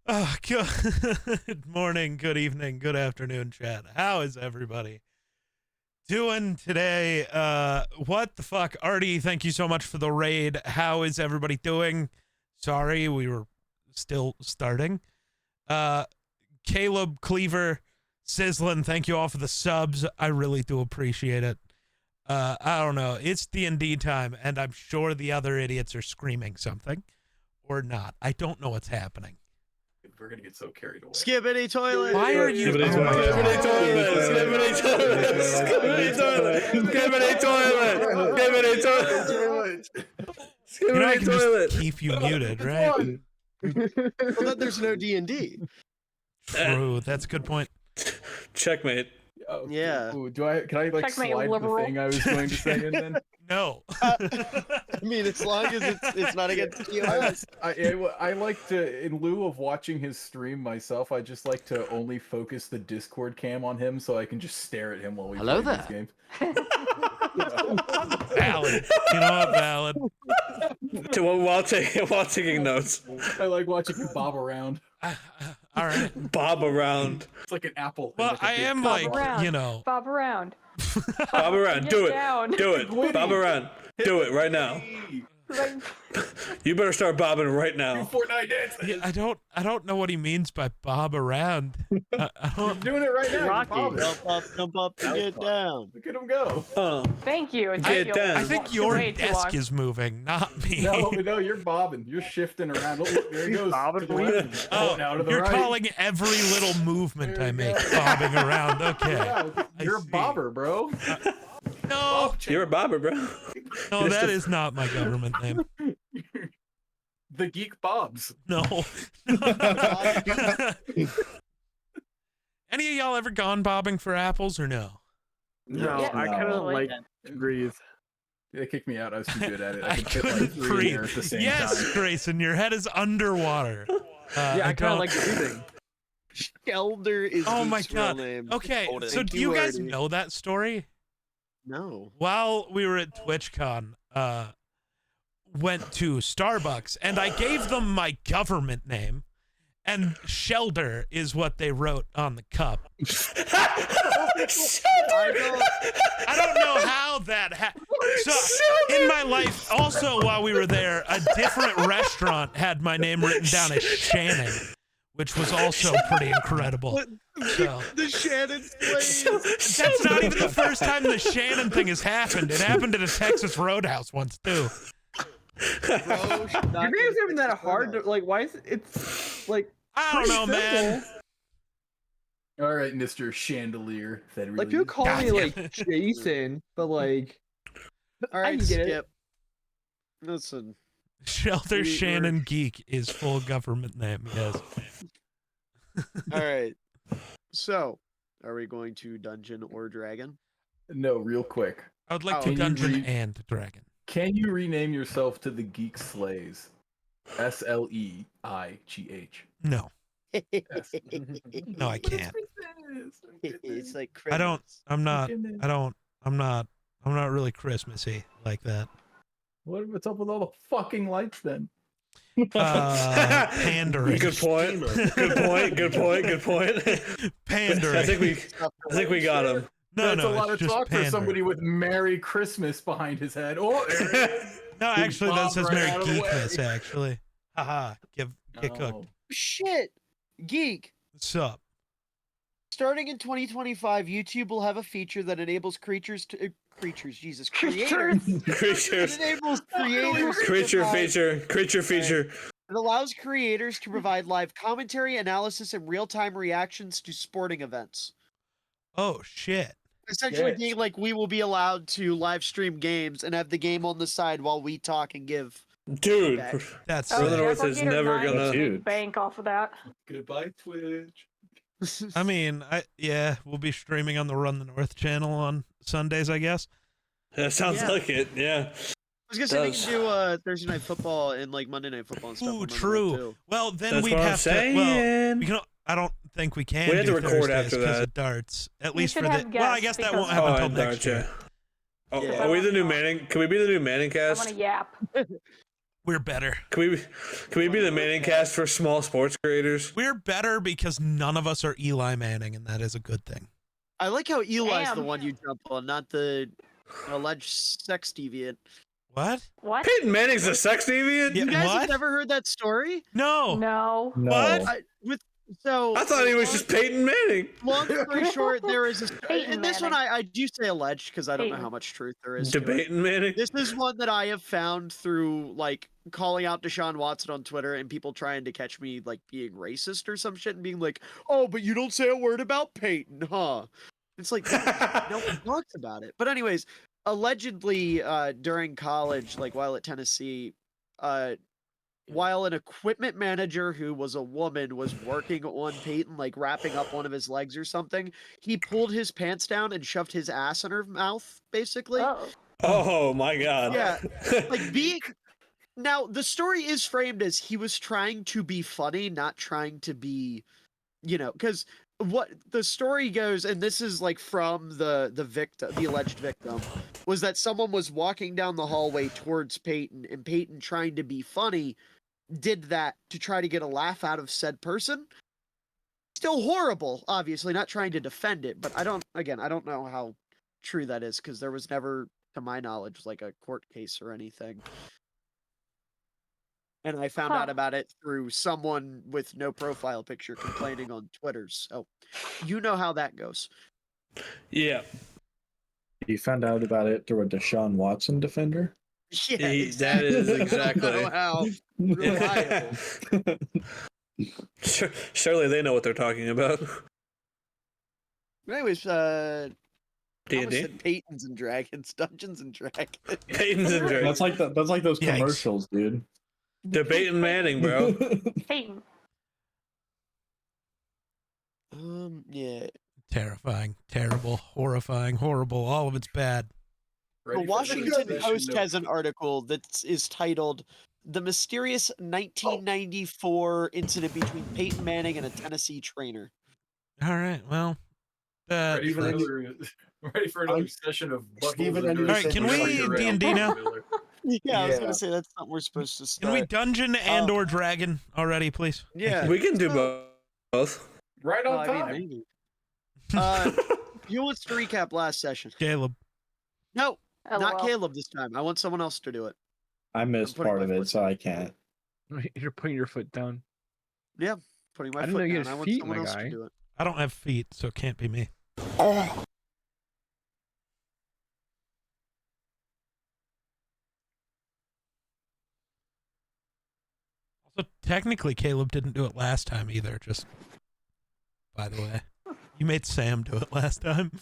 Oh, good morning, good evening, good afternoon, chat. How is everybody doing today? What the fuck? Artie, thank you so much for the raid. How is everybody doing? Sorry, we were still starting. Caleb, Cleaver, Sizzlin, thank you all for the subs. I really do appreciate it. I don't know. It's D&D time, and I'm sure the other idiots are screaming something. Or not. I don't know what's happening. We're gonna get so carried away. Skibbity toilet. Why are you? Skibbity toilet. Skibbity toilet. You know, I can just keep you muted, right? Well, then there's no D&D. True. That's a good point. Checkmate. Oh, Yeah. Ooh, can I like Checkmate, slide liberal. the thing I was going to say in then? No. I mean, as long as it's not against you. I like to, in lieu of watching his stream myself, I just like to only focus the Discord cam on him so I can just stare at him while we play these games. Valid. You know what? Valid. While taking notes. I like watching him bob around. All right. Bob around. It's like an apple. Well, like a I big am bob like, around. you know. Bob around. Bob around. Get Do it. down. Do it. Bob around. Do it right now. Like, You better start bobbing right now. Fortnite dance. Yeah, I don't know what he means by bob around. I You're don't. doing it right now. Rocky. You're bobbing. Jump up, and get down. Look at him go. thank you. Get down. I think your Way too desk long. is moving, not me. No, you're bobbing. You're shifting around. Look, there he goes. bobbing To the for left. Oh, Now to the you're right. calling every little movement There I you make go. bobbing around. Okay. Yeah, you're a see. bobber, bro. No, You're a bobber, bro. no, that is not my government name. The Geek Bobs. No. Any of y'all ever gone bobbing for apples or no? No, Yeah, I kind of totally. like to breathe. They kicked me out. I was too good at it. I could fit, couldn't three in breathe. there at the same Yes, time. Grayson, your head is underwater. Yeah, I kind don't- of like breathing. Elder is Oh my Geek's real God. name. Okay, Hold it. so Thank do you guys Artie. know that story? No. While we were at TwitchCon, went to Starbucks and I gave them my government name, and Shelder is what they wrote on the cup. I don't know how that happened. So in my life, also while we were there, a different restaurant had my name written down as Shannon, which was also pretty incredible. So, The Shannon Slaves. that's not even the first time the Shannon thing has happened. It happened at a Texas Roadhouse once too. Bro, Your name's even that hard to, like, why is it, it's, like, I don't know, pretty man. simple. All right, Mr. Chandelier. That really Like, people call me, Goddamn. like, Jason, but, like, All right, can get it. Skip. Listen. Shelter We're- Shannon Geek is full government name, yes. All right. So, are we going to Dungeon or Dragon? No, real quick. I would like Oh, to can you Dungeon read- and Dragon. Can you rename yourself to the Geek Slays? SLEIGH. No, no, I can't. It's like I don't. Christmas. I'm not. I'm not really Christmassy like that. What's up with all the fucking lights then? Pandering. Good point. Good point. Good point. Good point. Pandering. I think we got him. No, That's no, a lot it's of just talk pandering. for somebody with Merry Christmas behind his head. Oh, there it is. No, actually, that Bob says right Merry out of the way. Geekmas, actually. Haha, get cooked. Oh. Shit! Geek! What's up? Starting in 2025, YouTube will have a feature that enables creatures to... Jesus, creators! Creatures. It enables creators to Creature provide- feature. Creature feature. It allows creators to provide live commentary, analysis, and real-time reactions to sporting events. Oh shit. Essentially Yes. being like we will be allowed to live stream games and have the game on the side while we talk and give. Dude. Okay. That's oh, Brother sick. North is Jack Gator never 9 gonna- should bank off of that. Goodbye, Twitch. I mean, yeah, we'll be streaming on the Run the North channel on Sundays, I guess. That sounds Yeah. like it. Yeah. I was gonna say we Does. can do Thursday night football and like Monday night football and stuff. Ooh, on Monday night, true. too. Well, then That's we'd what I'm have to. Well, saying. we can. I don't think we can. We have do to record Thursdays after 'cause that. of darts. At We least should for the. have Well, I guests guess that won't because- happen Oh, until and next darts, yeah. year. Oh, Yeah. are we the new Manning? Can we be the new Manning I cast? want to yap. We're better. Can we be the Manning cast for small sports creators? We're better because none of us are Eli Manning, and that is a good thing. I like how Eli's the Damn. one you jump on, not the alleged sex deviant. What? What? Peyton Manning's a sex deviant? Yeah, You guys what? have never heard that story? No. No. No. What? So I thought he was just Peyton Manning. long story short, there is a Peyton and this one Manning. I do say alleged because I don't know Peyton. how much truth there is. to it. Debating Manning? This is one that I have found through like calling out Deshaun Watson on Twitter and people trying to catch me like being racist or some shit and being like, "Oh, but you don't say a word about Peyton, huh?" It's like no one talks about it. But anyways, allegedly during college, like while at Tennessee, while an equipment manager who was a woman was working on Peyton, like wrapping up one of his legs or something, he pulled his pants down and shoved his ass in her mouth, basically. Oh. Oh my god. Yeah, like being. Now the story is framed as he was trying to be funny, not trying to be, because what the story goes, and this is like from the victim, the alleged victim, was that someone was walking down the hallway towards Peyton, and Peyton, trying to be funny, did that to try to get a laugh out of said person. Still horrible, obviously, not trying to defend it, but I don't know how true that is because there was never, to my knowledge, like a court case or anything. And I found out about it through someone with no profile picture complaining on Twitter. So you know how that goes. Yeah. You found out about it through a Deshaun Watson defender? Yeah, That is I exactly. don't know how reliable. Surely they know what they're talking about. Anyways, I almost D&D? said Peyton's and Dragons, Dungeons and Dragons. Peyton's and Drake. That's like those Yikes. commercials, dude. Debating Manning, bro. Peyton. Yeah. Terrifying, terrible, horrifying, horrible. All of it's bad. The Washington Post has an article that is titled "The Mysterious 1994 Incident Between Peyton Manning and a Tennessee Trainer." All right. Well, Ready for thanks. another session of Steven, buttholes. All right, can we D&D now? Yeah, I was Yeah. gonna say that's something we're supposed to Can start. we dungeon and or dragon already, please? Yeah. We can do both. Right on I time. mean, maybe. Who wants to recap last session? Caleb. No, not LOL. Caleb this time. I want someone else to do it. I missed putting part my of it, foot so I can't. You're putting your foot down. Putting my I didn't foot know you down. had I want feet, someone my else guy. to do it. I don't have feet, so it can't be me. Also, technically, Caleb didn't do it last time either. Just by the way, you made Sam do it last time.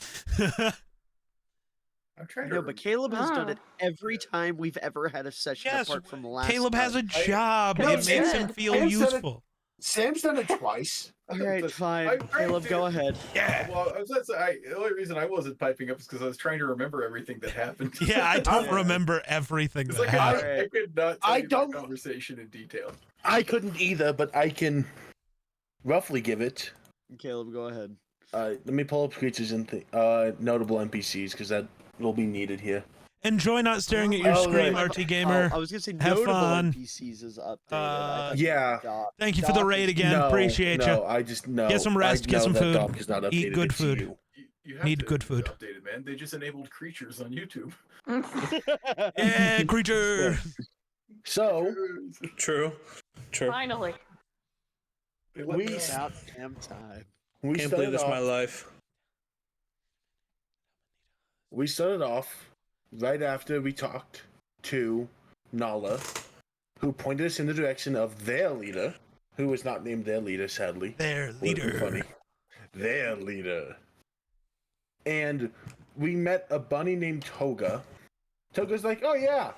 I'm trying No, to. but Caleb has done Ah. it every time we've ever had a session Yes, apart from the last. Caleb has a time. job. No, It makes him Sam- feel Sam said it- useful. Sam's done it twice. All right, fine. Caleb, go ahead. Yeah. Well, the only reason I wasn't piping up is because I was trying to remember everything that happened. Yeah, I don't Yeah. remember everything It's that like happened. I could not tell I you don't- the conversation in detail. I couldn't either, but I can roughly give it. Caleb, go ahead. Let me pull up creatures and notable NPCs because that will be needed here. Enjoy not staring at your Oh, screen, right. RT Gamer. I was gonna say Have notable fun. NPCs is updated. I thought Yeah. Doc- Thank you for the Doc raid is- again. No, Appreciate no, you. I just know. Get some rest, I get know some that food, Doc has not eat updated good it to food. you. You have Need to good food. Updated, man. They just enabled creatures on YouTube. Yeah, creature. So True. True. Finally. They let We- me know. About damn time. we Can't believe started this is my off. life. We started off right after we talked to Nala, who pointed us in the direction of their leader, who was not named their leader, sadly. Their Would've been leader. funny. Their leader. And we met a bunny named Toga. Toga's like, oh yeah,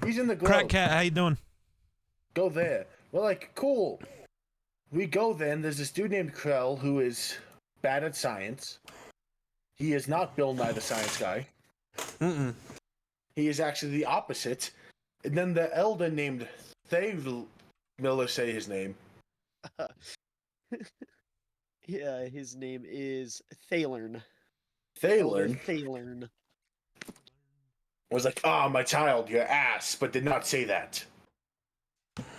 he's in the globe. Crack Cat, how you doing? Go there. We're like, cool. We go then. There's this dude named Krell who is bad at science. He is not Bill Nye the Science Guy. Mm-mm. He is actually the opposite. And then the elder named Miller, say his name. Yeah, his name is Thalern. Thalern Thalern. was like, ah, my child, your ass, but did not say that.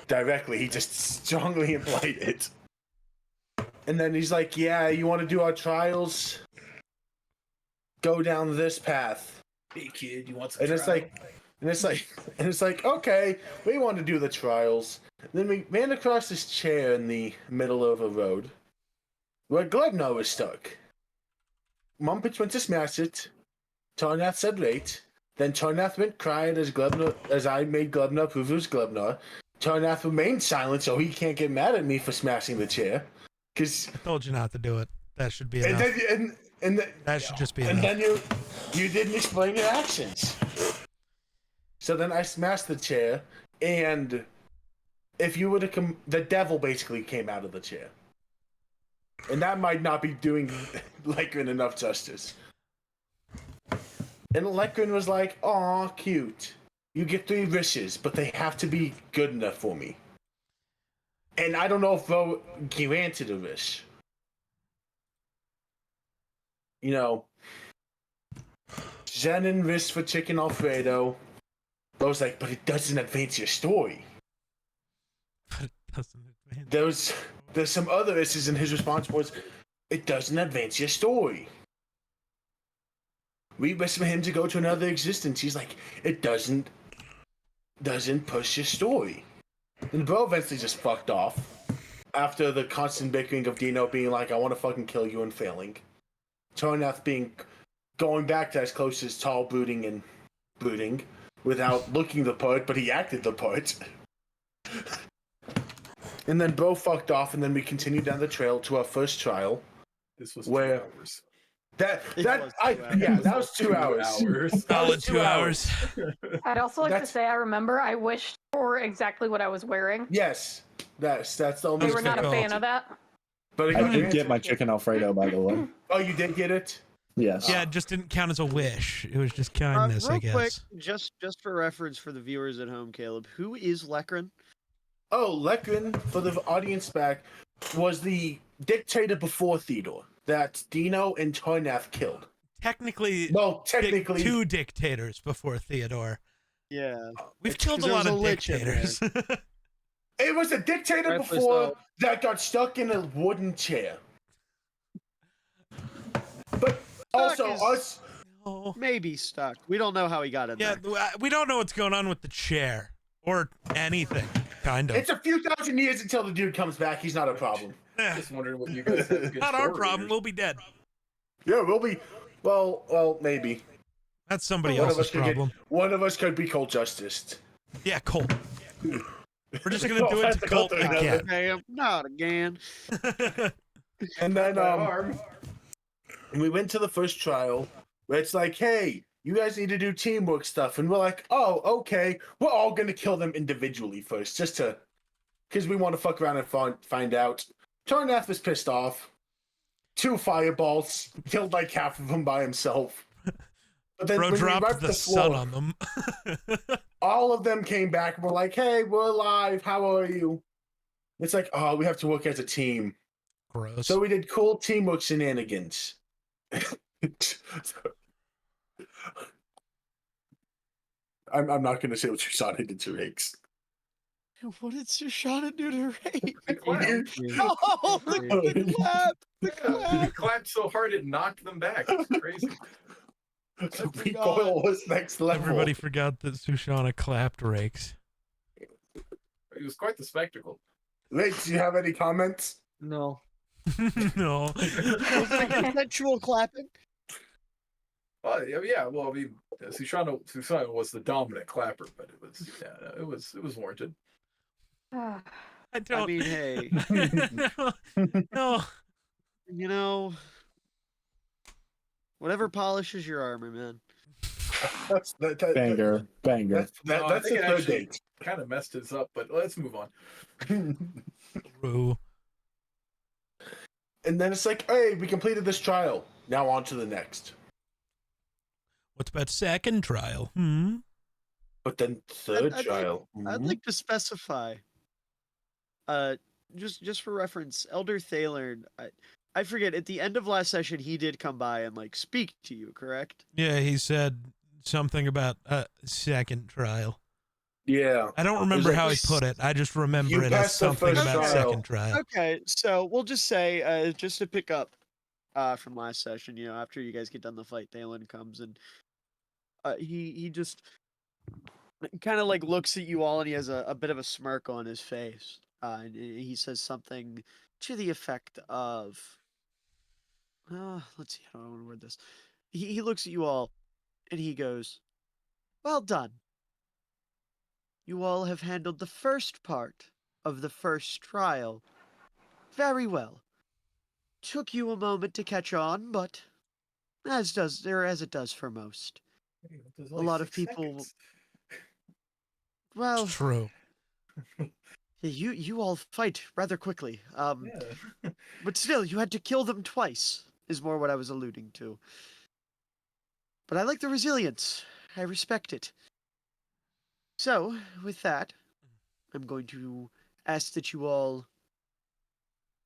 directly. He just strongly implied it. And then he's like, yeah, you want to do our trials? Go down this path. Hey kid, you want some? And it's like, okay, we want to do the trials. Then we ran across this chair in the middle of a road where Glebnar was stuck. Mumpets went to smash it. Tarnath said wait. Then Tarnath went quiet as I made Glebnar prove it was Glebnar. Tarnath remained silent so he can't get mad at me for smashing the chair. Cause I told you not to do it. That should be and enough. then That should just be and enough. then you didn't explain your actions. So then I smashed the chair, and if you were to come, the devil basically came out of the chair, and that might not be doing Lekrin enough justice. And Lekrin was like, "Aw, cute. You get 3 wishes, but they have to be good enough for me." And I don't know if Ro granted a wish. You know, Zenon wished for chicken Alfredo. Ro's like, but it doesn't advance your story. But it doesn't advance. There's some other wishes, and his response was, it doesn't advance your story. We wished for him to go to another existence. He's like, it doesn't push your story. And Bro eventually just fucked off after the constant bickering of Dino being like, I want to fucking kill you and failing. Tarnath going back to as close as tall brooding without looking the part, but he acted the part. And then Bro fucked off, and then we continued down the trail to our first trial. This was Where- 2 hours. That was 2 hours. Solid 2 hours. I'd also like to That's- say I remember I wished for exactly what I was wearing. Yes, that's the only They were not a difficult. fan of that. But it I got did granted. get my chicken Alfredo, by the way. Oh, you did get it? Yes. Yeah, it just didn't count as a wish. It was just kindness, Real I guess. quick, just for reference for the viewers at home, Caleb, who is Lekrin? Oh, Lekrin, for the audience back, was the dictator before Theodore that Dino and Tarnath killed. Technically, Well, technically, 2 dictators before Theodore. Yeah. We've killed a 'cause there lot was of a lich in there. dictators. it was a dictator Rightfully before so. that got stuck in a wooden chair. But also, is- us. Oh. Maybe stuck. We don't know how he got in Yeah, there. we don't know what's going on with the chair or anything, kind of. It's a few thousand years until the dude comes back. He's not a problem. Eh, Just wondering what you guys have good not our story problem. readers. We'll be dead. Yeah, we'll be. Well, maybe. That's somebody One of else's us could get- problem. One of us could be cold justice. Yeah, Colt. We're just gonna No do it offense to to Colt Colt, I again. Damn, not again. And then My arm. and we went to the first trial where it's like, hey, you guys need to do teamwork stuff, and we're like, oh, okay, we're all gonna kill them individually first, just to, because we want to fuck around and find out. Tarnath was pissed off. 2 fireballs killed like half of them by himself. But then Bro when we dropped wiped the floor, sun on them. all of them came back and were like, hey, we're alive. How are you? It's like, oh, we have to work as a team. Gross. So we did cool teamwork shenanigans. I'm not going to say what Shoshana did to Riggs. What did Shoshana do to Ray? The clap. Oh, the clap! The clap! He clapped so hard it knocked them back. It's crazy. The recoil was next level. Everybody forgot that Sushana clapped rakes. It was quite the spectacle. Riggs, do you have any comments? No. No. Consensual clapping. Well, yeah. Well, I mean, Susanna was the dominant clapper, but it was warranted. I I don't. mean, hey, no. you know, whatever polishes your armor, man. Banger. Banger. No, I That's think the it third actually date. kind of messed us up, but let's move on. True. And then it's like, hey, we completed this trial. Now on to the next. What's about second trial? Hmm. But then 3rd I'd trial. I'd like to specify, just for reference, Elder Thaler. I forget. At the end of last session, he did come by and like speak to you, correct? Yeah, he said something about a second trial. Yeah. I don't remember like how he this- put it. I just remember You it as passed the something first about trial. second trial. Okay, so we'll just say, just to pick up from last session, after you guys get done the fight, Thalen comes and he just kind of like looks at you all, and he has a bit of a smirk on his face, and he says something to the effect of, let's see, how do I want to word this? He looks at you all, and he goes, "Well done. You all have handled the first part of the first trial very well. Took you a moment to catch on, but as it does for most. There's A only lot of 6 people. seconds. Well, It's true. you all fight rather quickly. Yeah. But still, you had to kill them twice. Is more what I was alluding to. But I like the resilience. I respect it. So, with that, I'm going to ask that you all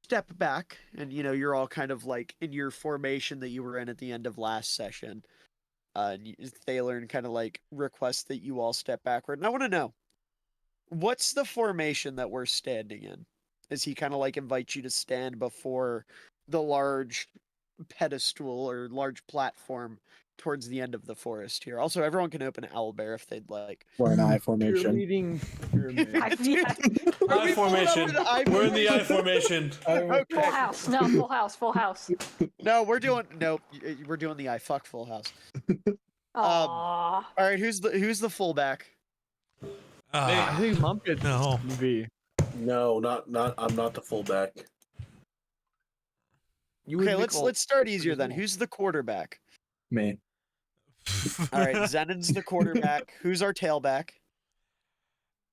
step back, and you're all kind of like in your formation that you were in at the end of last session. Thalen kind of like requests that you all step backward. And I want to know, what's the formation that we're standing in? As he kind of like invites you to stand before the large pedestal or large platform towards the end of the forest here. Also, everyone can open Owlbear if they'd like. Or an eye You're formation. leading pyramid. Yeah. Are I we pulling up formation. an I We're in the I formation. Full house. No, full house. Full house. No, we're doing the I fuck full house. Aww. All right, who's the fullback? I think Mumpets No. can be. No, not. I'm not the fullback. You would Okay, be let's called- start easier then. Who's the quarterback? Me. All right, Zenon's the quarterback. Who's our tailback?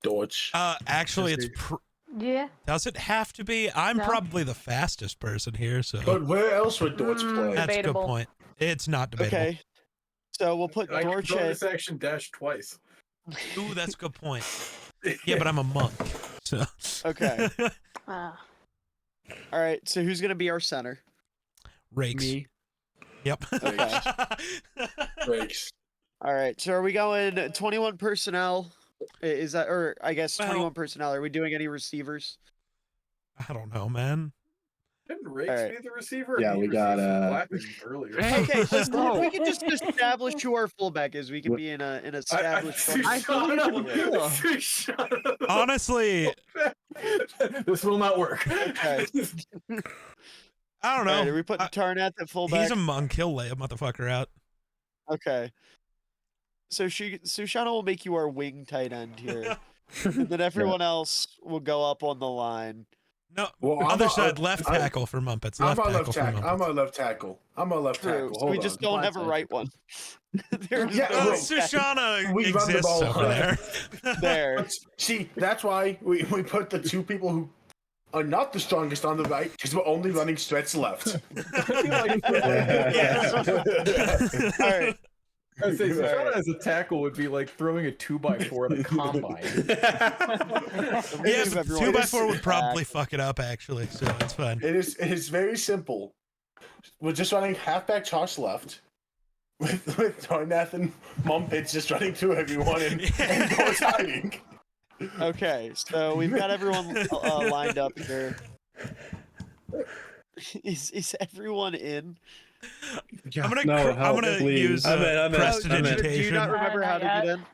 Dorch. Actually, it's Yeah. does it have to be? I'm No. probably the fastest person here, so But where else would Dorch play? that's a good Debatable. point. It's not debatable. Okay, so we'll put I can Dorche. bonus action dash twice. Ooh, that's a good point. Yeah, but I'm a monk. So Okay. Uh, All right, so who's gonna be our center? Rakes. Me. Yep. Okay. Rakes. All right, so are we going 21 personnel? Is that, or I guess Well- 21 personnel? Are we doing any receivers? I don't know, man. Didn't Rakes All right. be the receiver? Yeah, He we received got, some clapping earlier. Okay, let's, No. we can just establish who our fullback is. We can be in an established. I think we should Shut up. Honestly, This will not work. Okay. I don't All right, are know. we putting Tarnath at fullback? He's a monk. He'll lay a motherfucker out. Okay. So Shauna will make you our wing tight end here, and then everyone else will go up on the line. No, Well, I'm other a- side, left I'm- tackle for Mumpets. I'm Left a tackle left for tackle. I'm Mumpets. a left tackle. I'm a left True. tackle. So we Hold just on. don't Blind have a side. right one. There's Yeah, no well, Sushana we run the exists ball over hard. there. there. See, that's why we put the two people who are not the strongest on the right because we're only running stretch left. All right. I would say Shoshana as a tackle would be like throwing a 2x4 at a combine. Yeah, Move but everyone 2x4 would back. probably fuck it up, actually, so it's fine. It is very simple. We're just running halfback toss left. With Tarnath and Mumpets just running through everyone and Dorch hiding. Okay, so we've got everyone lined up here. Is everyone in? I'm gonna No, I'm help, gonna please. use I'm in, I'm in, Preston I'm in. Do you Agitation. not remember how to get Not in?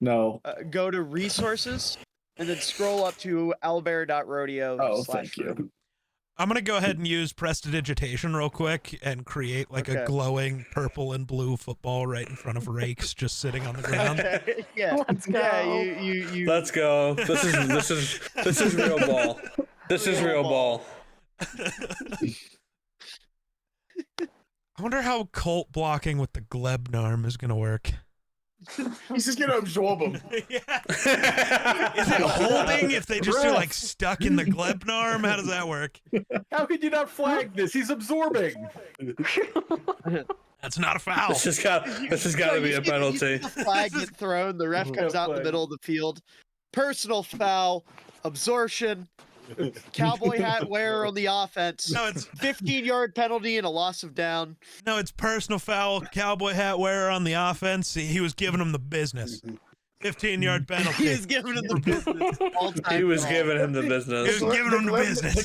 No. Go to resources and then scroll up to owlbear.rodeo. Oh, thank you. I'm gonna go ahead and use Prestidigitation real quick and create like a Okay. glowing purple and blue football right in front of Rakes, just sitting on the ground. Okay, yeah. Let's go. Yeah, you Let's go. This is real ball. This is real ball. I wonder how cult blocking with the Glebnarm is gonna work. He's just gonna absorb him. Yeah. Is it holding if they just do like stuck in the Glebnarm? How does that work? How could you not flag this? He's absorbing. That's not a foul. This has got to be a penalty. The flag get thrown. The ref comes out in the flag. middle of the field. Personal foul, absorption, cowboy hat wearer on the offense. No, it's 15-yard penalty and a loss of down. no, it's personal foul. Cowboy hat wearer on the offense. He was giving him the business. 15-yard He penalty. is giving him the business all time. He was long. giving him the He business. was giving him the glove- business.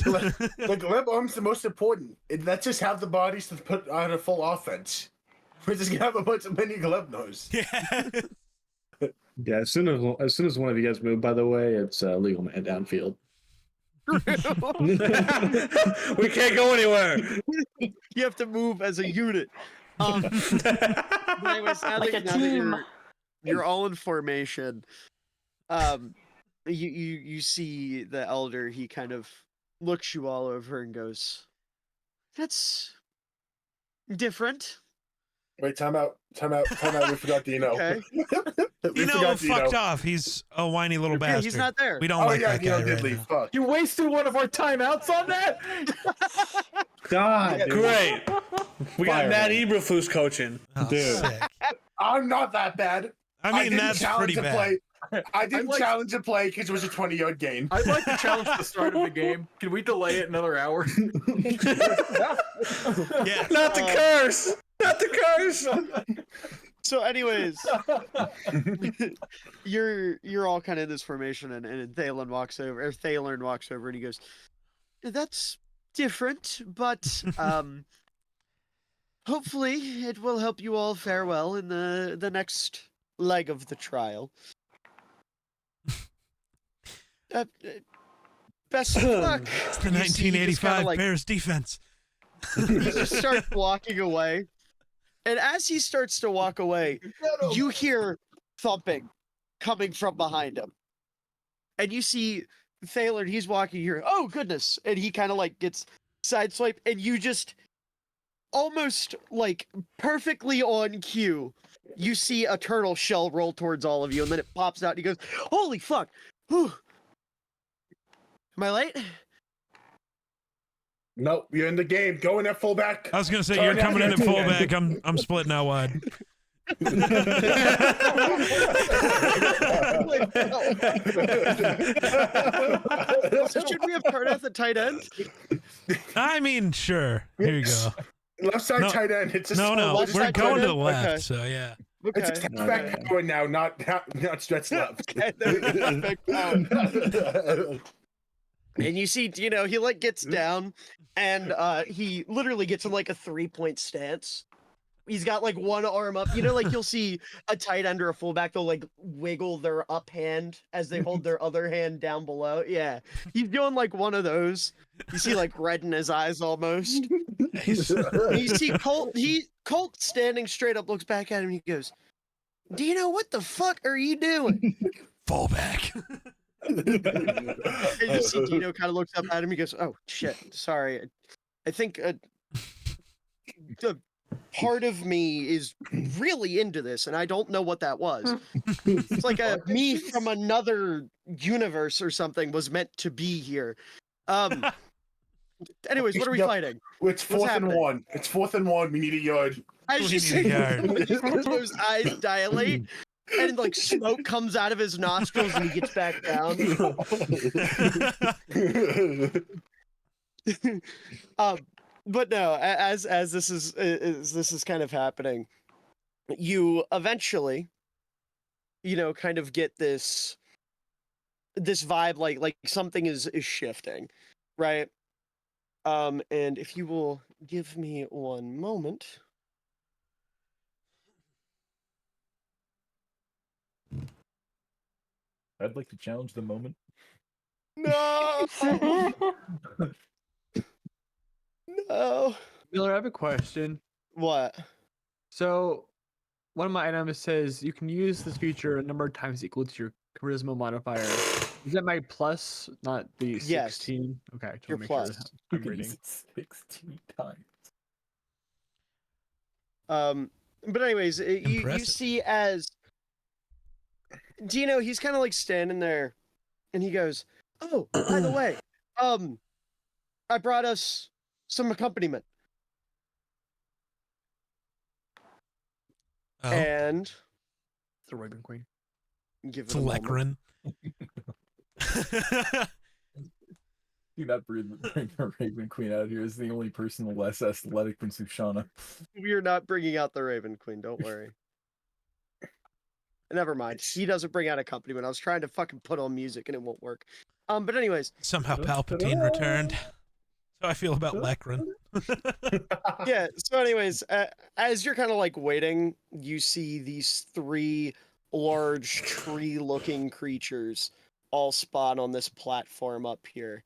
The glove arm's the most important. Let's just have the bodies to put on a full offense. We're just gonna have a bunch of mini glove nose. Yeah. Yeah, as soon as one of you guys move, by the way, it's legal man downfield. We can't go anywhere. You have to move as a unit. But anyways, Like a team. You're all in formation. You see the elder. He kind of looks you all over and goes, "That's different." Wait, time out. We forgot Dino. Okay. We Dino forgot fucked off. He's a whiny little Yeah, bastard. he's not there. We don't Oh like yeah, that Dino guy did right leave. now. Fuck. You wasted one of our timeouts on that. God, dude. Great. We got Fire. Matt Eberflus coaching. Oh, Dude. sick. I'm not that bad. I mean, didn't that's challenge pretty the bad. play. I didn't like- challenge the play because it was a 20-yard gain. I'd like to challenge the start of the game. Can we delay it another hour? Yeah. Not the curse. Not the curse. So, anyways, you're all kind of in this formation, and Thalen walks over, and he goes, "That's different, but hopefully it will help you all fare well in the next leg of the trial. Best of luck." It's the You see, he just kinda, 1985 like, Bears defense. he just starts walking away, and as he starts to walk away, you hear thumping coming from behind him, and you see Thaler. He's walking here. Oh goodness! And he kind of like gets sideswiped, and you just almost like perfectly on cue, you see a turtle shell roll towards all of you, and then it pops out. And he goes, "Holy fuck! Whew. Am I late?" Nope, you're in the game. Go in at fullback. I was gonna say Sorry, you're coming in at yeah. fullback. I'm splitting out wide. So should we have Cardiff at tight end? I mean, sure. Here you go. Left side No. tight end. It's just No, no, left we're side going tight to the end? left. Okay. So yeah. Okay. It's just halfback power now, not stretch left. Okay, perfect. And you see, he like gets down, and he literally gets in like a 3-point stance. He's got like one arm up. Like you'll see a tight end or a fullback, they'll like wiggle their up hand as they hold their other hand down below. Yeah, he's doing like one of those. You see like red in his eyes almost. And you see Colt standing straight up, looks back at him, and he goes, "Dino, what the fuck are you doing?" Fullback. And you see Dino kind of looks up at him. He goes, "Oh shit, sorry. I think the part of me is really into this, and I don't know what that was. It's like a me from another universe or something was meant to be here." Anyways, what are we Yep. fighting? It's fourth and happening? one. It's 4th and 1. We need a yard. As We you need a see yard. those eyes dilate, and like smoke comes out of his nostrils, and he gets back down. But no, as this is kind of happening, you eventually, kind of get this vibe like something is shifting, right? And if you will give me one moment. I'd like to challenge the moment. No. No. Miller, I have a question. What? So, one of my items says you can use this feature a number of times equal to your charisma modifier. Is that my plus, not the 16? Yes. Okay, just Your wanna make sure plus. that You I'm can reading. use it 16 times. But anyways, you Impressive. see as Dino, he's kind of like standing there, and he goes, "Oh, by the way, I brought us some accompaniment." Oh, And It's the Raven Queen. give it a moment. Fleckerin. Do not bring the Raven Queen out here. Is the only person less athletic than Sushana. We are not bringing out the Raven Queen. Don't worry. Never mind. He doesn't bring out accompaniment. I was trying to fucking put on music and it won't work. But anyways, Somehow Palpatine returned. So I feel about Lekrin. yeah. So anyways, as you're kind of like waiting, you see these 3 large tree-looking creatures all spawn on this platform up here.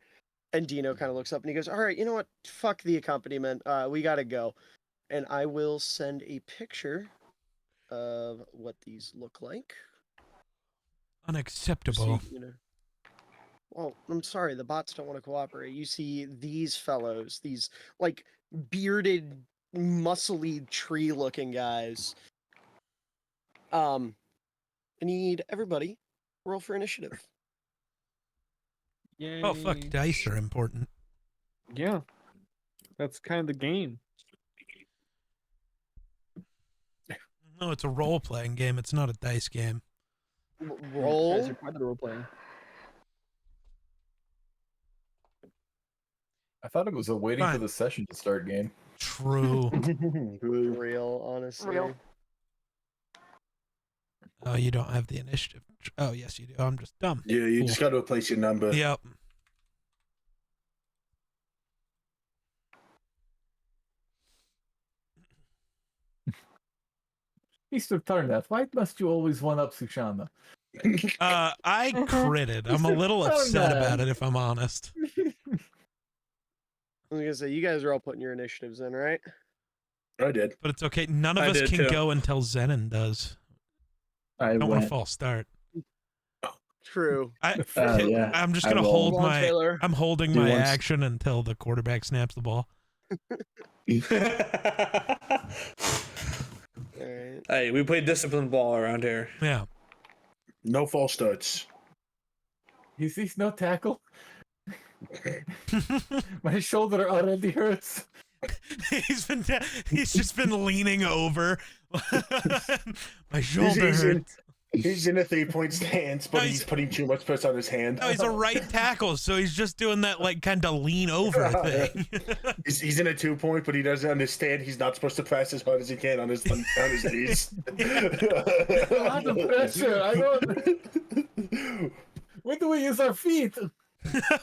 And Dino kind of looks up and he goes, "All right, you know what? Fuck the accompaniment. We gotta go." And I will send a picture of what these look like. Unacceptable. See, well, I'm sorry, the bots don't want to cooperate. You see these fellows, these like bearded, muscly, tree-looking guys. I need everybody roll for initiative. Yay. Oh fuck, dice are important. Yeah. That's kind of the game. No, it's a role-playing game. It's not a dice game. Roll. You guys are part of the role playing. I thought it was a waiting for Fine. the session to start game. True. Real, honestly. Real. Oh, you don't have the initiative. Oh, yes, you do. I'm just dumb. Yeah, you Cool. just got to replace your number. Yep. Mr. Tarnath, why must you always one-up Sushana? I critted. I'm a little upset about it, if I'm honest. I was gonna say, you guys are all putting your initiatives in, right? I did. But it's okay. None of I us did can too. go until Zenon does. I Don't want a went. false start. True. Yeah, I'm just I gonna will. hold Come on, my. Taylor. I'm holding Do my once. action until the quarterback snaps the ball. All right. Hey, we play disciplined ball around here. Yeah. No false starts. Is this no tackle? My shoulder already hurts. He's just been leaning over. My shoulder He's in, hurts. he's in a 3-point stance, but No, he's putting too much press on his hand. No, he's a right tackle, so he's just doing that like kind of lean over thing. He's in a 2-point, but he doesn't understand he's not supposed to press as hard as he can on his knees. A lot of pressure. I don't. When do we use our feet?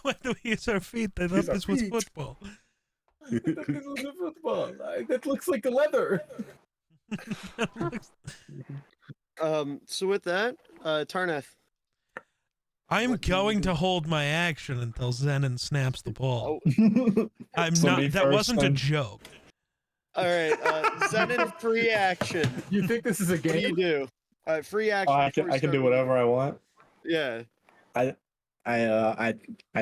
When do we use our feet? I thought Use our this was feet. football. That is a football. That looks like leather. So with that, Tarnath. I'm What do you going do? to hold my action until Zenon snaps the ball. Oh, I'm Somebody not. That first, wasn't a then. joke. all right. Zenon, free action. You think this is a What do you game? do? Free action. I before can, we I can do start. whatever I want. Yeah. I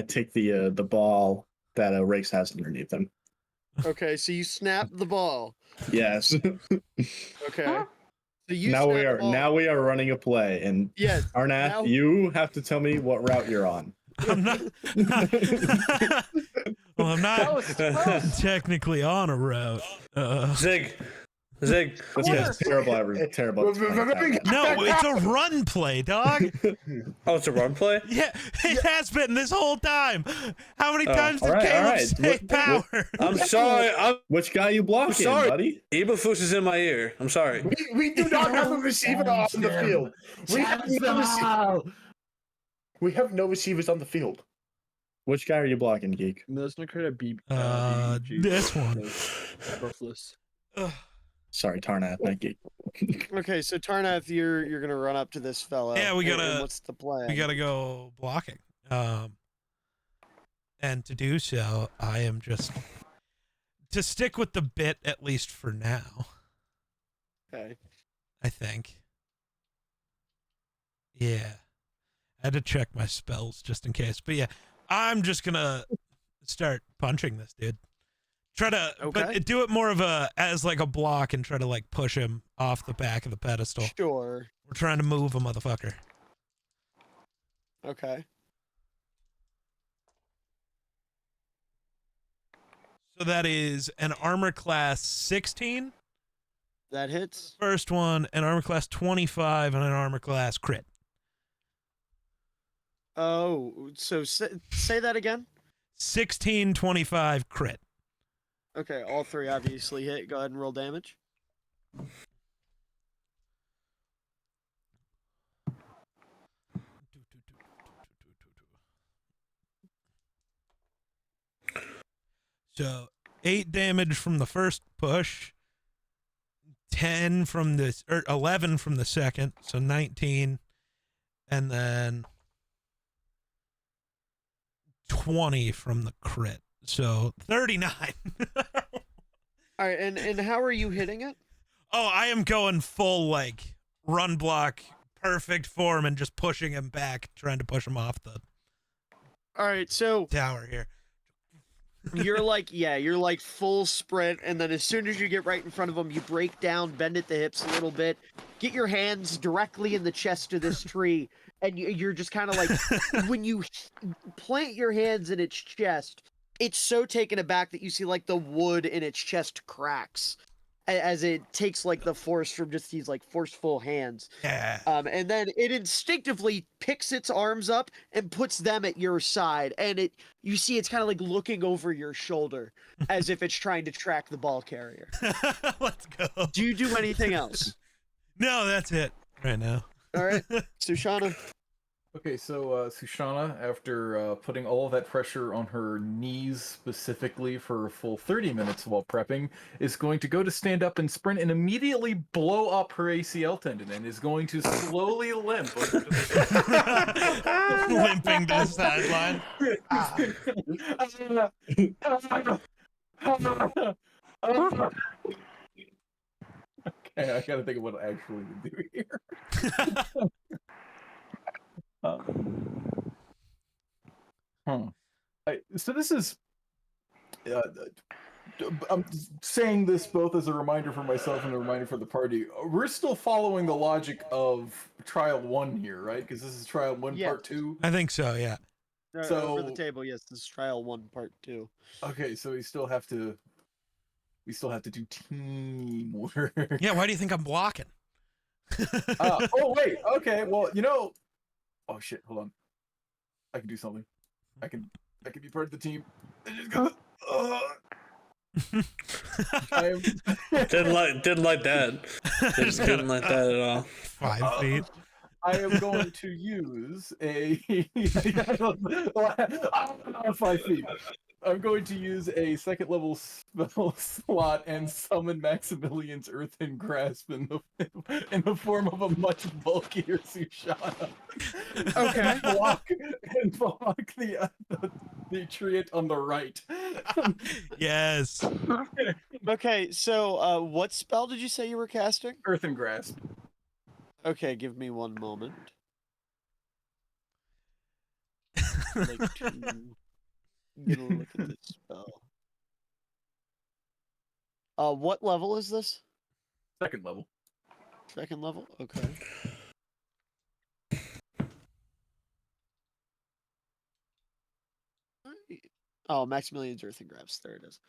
take the ball that Rakes has underneath him. Okay. So you snap the ball. Yes. Okay. So you now snap we the are ball. running a play, and Yes. Arnath, now- you have to tell me what route you're on. I'm not. Well, I'm not technically on a route. Zig. This guy's terrible terrible. No, it's a run play, dog. Oh, it's a run play? Yeah, it has been this whole time. How many Oh, times did all right, all Caleb right. say What- power? I'm sorry. Which guy you blocking, sorry. buddy? Eberflus is in my ear. I'm sorry. We do not have a receiver on the field. We have no receivers on the field. Which guy are you blocking, Geek? There's no credit B. This one. Worthless. Ugh. Sorry, Tarnath, not Geek. Okay. So Tarnath, you're gonna run up to this fellow. Yeah, we and gotta- what's the plan? We gotta go blocking. And to do so, I am just to stick with the bit at least for now. Okay. I think. Yeah, I had to check my spells just in case, but yeah, I'm just gonna start punching this dude. Try to, Okay. but do it more of as like a block and try to like push him off the back of the pedestal. Sure. We're trying to move a motherfucker. Okay. So that is an armor class 16. That hits. First one, an armor class 25, and an armor class crit. Oh, so say that again. 16, 25 crit. Okay, all 3 obviously hit. Go ahead and roll damage. So 8 damage from the first push, 10 from this, or 11 from the second, so 19, and then 20 from the crit, so 39. All right, and how are you hitting it? Oh, I am going full like run block, perfect form, and just pushing him back, trying to push him off the All right, so tower here. you're like full sprint, and then as soon as you get right in front of him, you break down, bend at the hips a little bit, get your hands directly in the chest of this tree, and you're just kind of like, when you plant your hands in its chest, it's so taken aback that you see like the wood in its chest cracks as it takes like the force from just these like forceful hands. Yeah. And then it instinctively picks its arms up and puts them at your side, and you see it's kind of like looking over your shoulder as if it's trying to track the ball carrier. Let's go. Do you do anything else? No, that's it right now. All right, Sushana. Okay, so Sushana, after putting all of that pressure on her knees specifically for a full 30 minutes while prepping, is going to go to stand up and sprint and immediately blow up her ACL tendon and is going to slowly limp over to the Limping to the sideline. Okay, I gotta think of what I actually would do here. So this is I'm saying this both as a reminder for myself and a reminder for the party. We're still following the logic of Trial 1 here, right? Because this is Trial 1 Yeah. Part 2. I think so, yeah. Over the table, yes, this is trial 1, part 2. Okay, so we still have to do teamwork. Yeah, why do you think I'm blocking? Oh wait, okay, well, oh shit, hold on. I can do something. I can be part of the team. I just go Didn't like that. Didn't like that at all. 5 feet. I am going to use a 5 feet. I'm going to use a second level spell slot and summon Maximilian's Earthen Grasp in the form of a much bulkier Sushana. Okay. and block the treant on the right. Yes. Okay, so what spell did you say you were casting? Earthen Grasp. Okay, give me one moment. Like to get a look at this spell. What level is this? Second level. Second level? Okay. Oh, Maximilian's Earthen Grasp. There it is.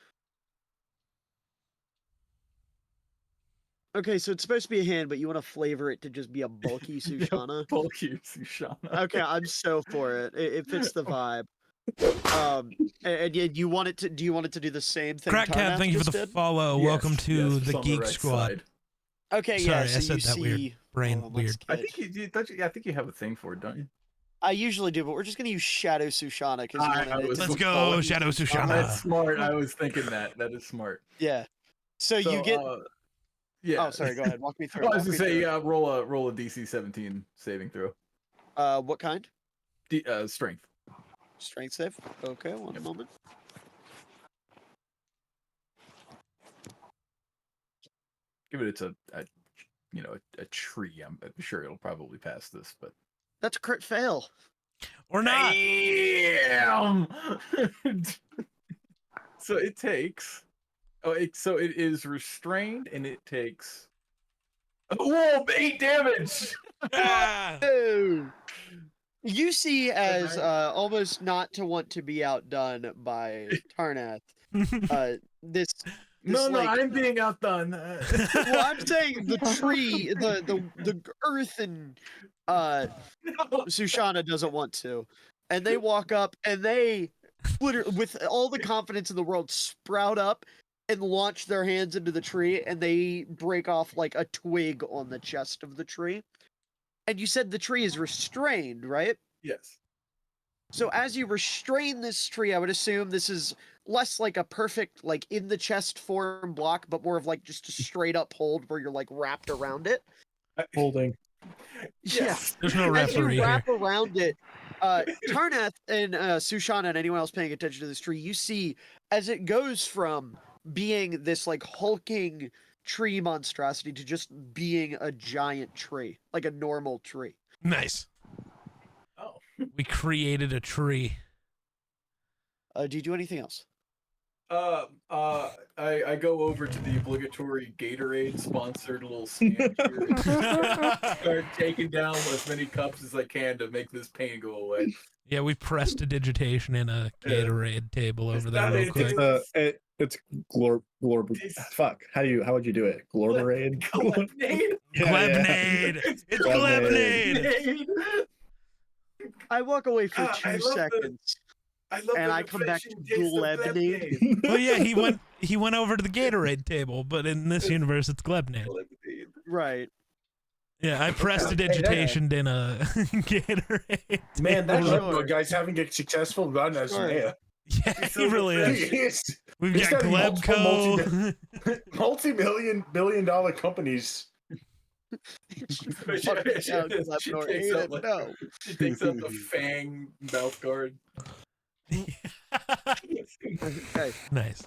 Okay, so it's supposed to be a hand, but you want to flavor it to just be a bulky Sushana? Bulky Sushana. Okay, I'm so for it. It fits the vibe. And you want it to? Do you want it to do the same thing? Crack Cat, thank you for the did? follow. Yes, Welcome to yes, the on Geek right Squad. side. Okay, Sorry, yeah. I So said you that see, weird. Brain hold on, let's weird. I get- think you have a thing for it, don't you? I usually do, but we're just gonna use Shadow Sushana because Let's go, Shadow That's Sushana. smart. I was thinking that. That is smart. yeah. So you get. Yeah. Oh, sorry. Go ahead. Walk me through. I was walk gonna me say, through roll a DC 17 saving throw. it. What kind? Strength. Strength save. Okay, one moment. Give it a tree. I'm sure it'll probably pass this, but That's a crit fail. Or not. damn. So it takes. So it is restrained, and it takes. Whoa! 8 damage. Ah! Oh. You see, as almost not to want to be outdone by Tarnath, this. No, like, I'm being outdone. well, I'm saying the tree, the earth, and Sushana doesn't want to, and they walk up and they, literally, with all the confidence in the world, sprout up and launch their hands into the tree, and they break off like a twig on the chest of the tree. And you said the tree is restrained, right? Yes. So as you restrain this tree, I would assume this is less like a perfect like in the chest form block, but more of like just a straight up hold where you're like wrapped around it. Holding. Yes. There's no As you referee here. wrap around it, Tarnath and Sushana and anyone else paying attention to this tree, you see as it goes from being this like hulking tree monstrosity to just being a giant tree, like a normal tree. Nice. Oh. We created a tree. Do you do anything else? I go over to the obligatory Gatorade sponsored little stand here and start taking down as many cups as I can to make this pain go away. Yeah, we pressed digitation in a Gatorade table over there real quick. It's fuck. How would you do it? Glorberade? Glebnade? Glebnade! It's Glebnade! I walk away for I 2 love the- seconds. I love And the I come back to refreshing taste of Glebnade. Glebnade. Well, yeah, he went over to the Gatorade table, but in this universe, it's Glebnade. Glebnade. Right. Yeah, I prestidigitationed in a Gatorade. Man, that Sure. Glebno guy's having a successful run as Sure. mayor. Yeah, he really is. He is. We've He's got got multiple Glebco. Multi-billion-dollar companies. Fuck it, She no, takes Glebnor, out, ain't it? like- No. She takes out the Fang mouth guard. Okay. Nice.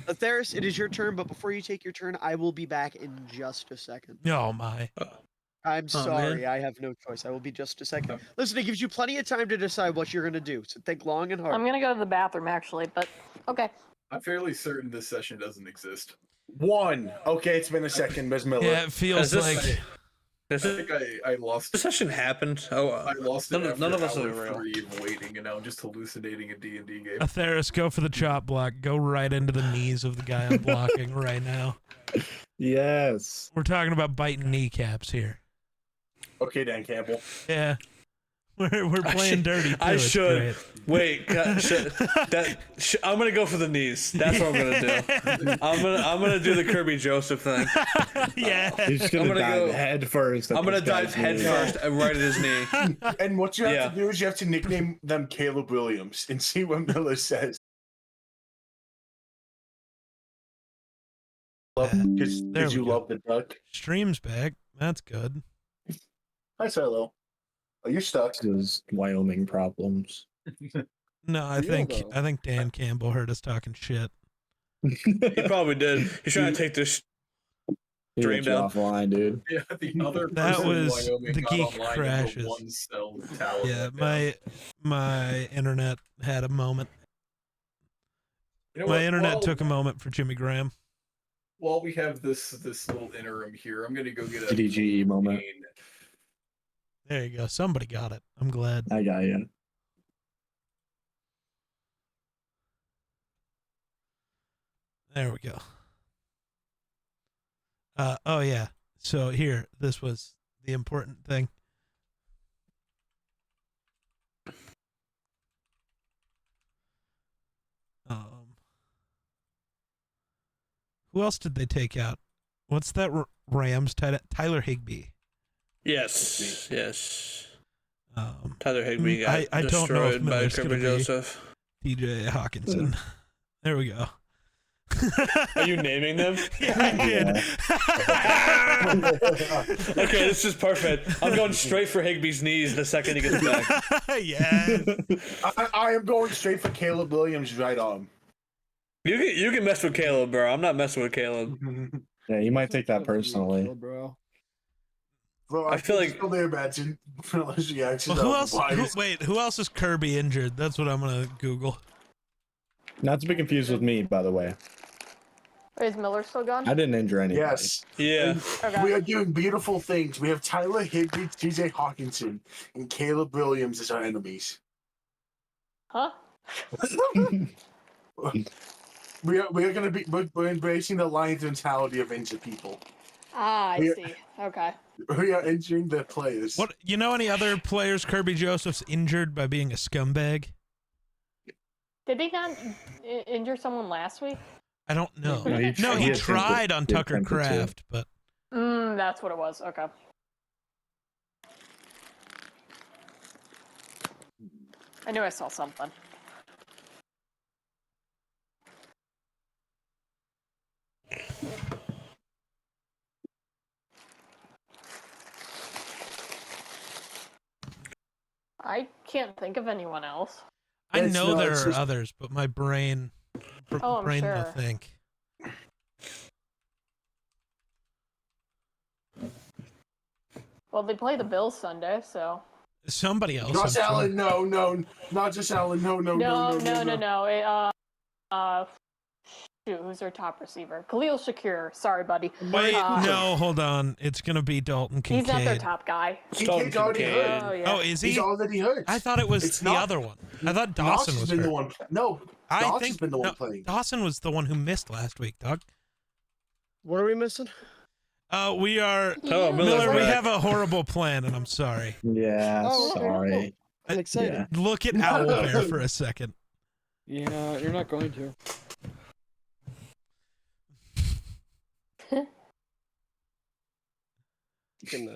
Atheris, it is your turn, but before you take your turn, I will be back in just a second. Oh my. I'm Oh, sorry, man. I have no choice. I will be just a second. Listen, it gives you plenty of time to decide what you're gonna do, so think long and hard. I'm gonna go to the bathroom actually, but okay. I'm fairly certain this session doesn't exist. One. Okay, it's been a second, Ms. Miller. Yeah, it feels Is this- like I think I lost This session happened. Oh, I lost it none of us after are hour real. 3 of waiting, and now I'm just hallucinating a D&D game. Atheris, go for the chop block. Go right into the knees of the guy I'm blocking right now. Yes. We're talking about biting kneecaps here. Okay, Dan Campbell. Yeah. We're playing dirty too. I it's should. great. Wait, I'm gonna go for the knees. That's what I'm gonna do. I'm gonna do the Kirby Joseph thing. Yeah. He's just I'm gonna gonna dive go- head first. at I'm gonna this guy's dive head knee. first and right at his knee. And what you have Yeah. to do is you have to nickname them Caleb Williams and see what Miller says. Because There we you go. love the duck. Stream's back. That's good. Hi, Silo. Oh, you're stuck. This is Wyoming problems. No, I Real, think though. Dan Campbell heard us talking shit. He probably did. He's trying to take this. He Dream went you down. offline, dude. Yeah, the other That person in was Wyoming the got geek online crashes. into one cell tower. Yeah, went down. my internet had a moment. You know My what? internet While- took a moment for Jimmy Graham. While we have this little interim here, I'm gonna go get a DDGE moment. campaign. There you go. Somebody got it. I'm glad. I got you. There we go. Oh yeah. So here, this was the important thing. Who else did they take out? What's that Rams Tyler Higbee? Yes, yes. I Tyler Higbee got don't know if destroyed by Miller's Kirby gonna be- Joseph. DJ Hawkinson. There we go. Are you naming them? Yeah, I did. Okay, this is perfect. I'm going straight for Higbee's knees the second he gets back. Yeah. I am going straight for Caleb Williams' right arm. You can mess with Caleb, bro. I'm not messing with Caleb. Yeah, you might take that personally. bro. Bro, I feel like- still there, imagine. Unless you actually Well, who know else? why Who else is Kirby injured? That's what I'm gonna Google. Not to be confused with me, by the way. Wait, is Miller still gone? I didn't injure anybody. Yes. Yeah. Okay. We are doing beautiful things. We have Tyler Higbee, TJ Hawkinson, and Caleb Williams as our enemies. Huh? We are going to be we're embracing the Lions mentality of injured people. Ah, I We- see. Okay. We are injuring the players. What? You know any other players Kirby Joseph's injured by being a scumbag? Did he not injure someone last week? I don't know. No, he No, he attempted- tried on he Tucker attempted to. Craft, but That's what it was. Okay. I knew I saw something. I can't think of anyone else. I It's know not- there it's are just- others, but my brain Oh, I'm brain will sure. think. Well, they play the Bills Sunday, so. Somebody else. Josh I'm sure. Allen, no, not Josh Allen, no. Shoot, who's their top receiver? Khalil Shakir. Sorry, buddy. Wait, Uh, no, hold on. It's gonna be Dalton Kincaid. He's not their top guy. Kincaid's already hurt. Oh, yeah. Oh, is he? He's already hurt. I thought it was It's the not- other one. I thought Dawson Knox has was been hurt. the one. No, I Dawson's think been the one no, playing. Dawson was the one who missed last week, Doug. What are we missing? We are Oh, Miller. We back. have a horrible plan, and I'm sorry. Yeah, Oh, okay. sorry. I'm excited. Yeah. Look at Owlbear for a second. Yeah, you're not going to.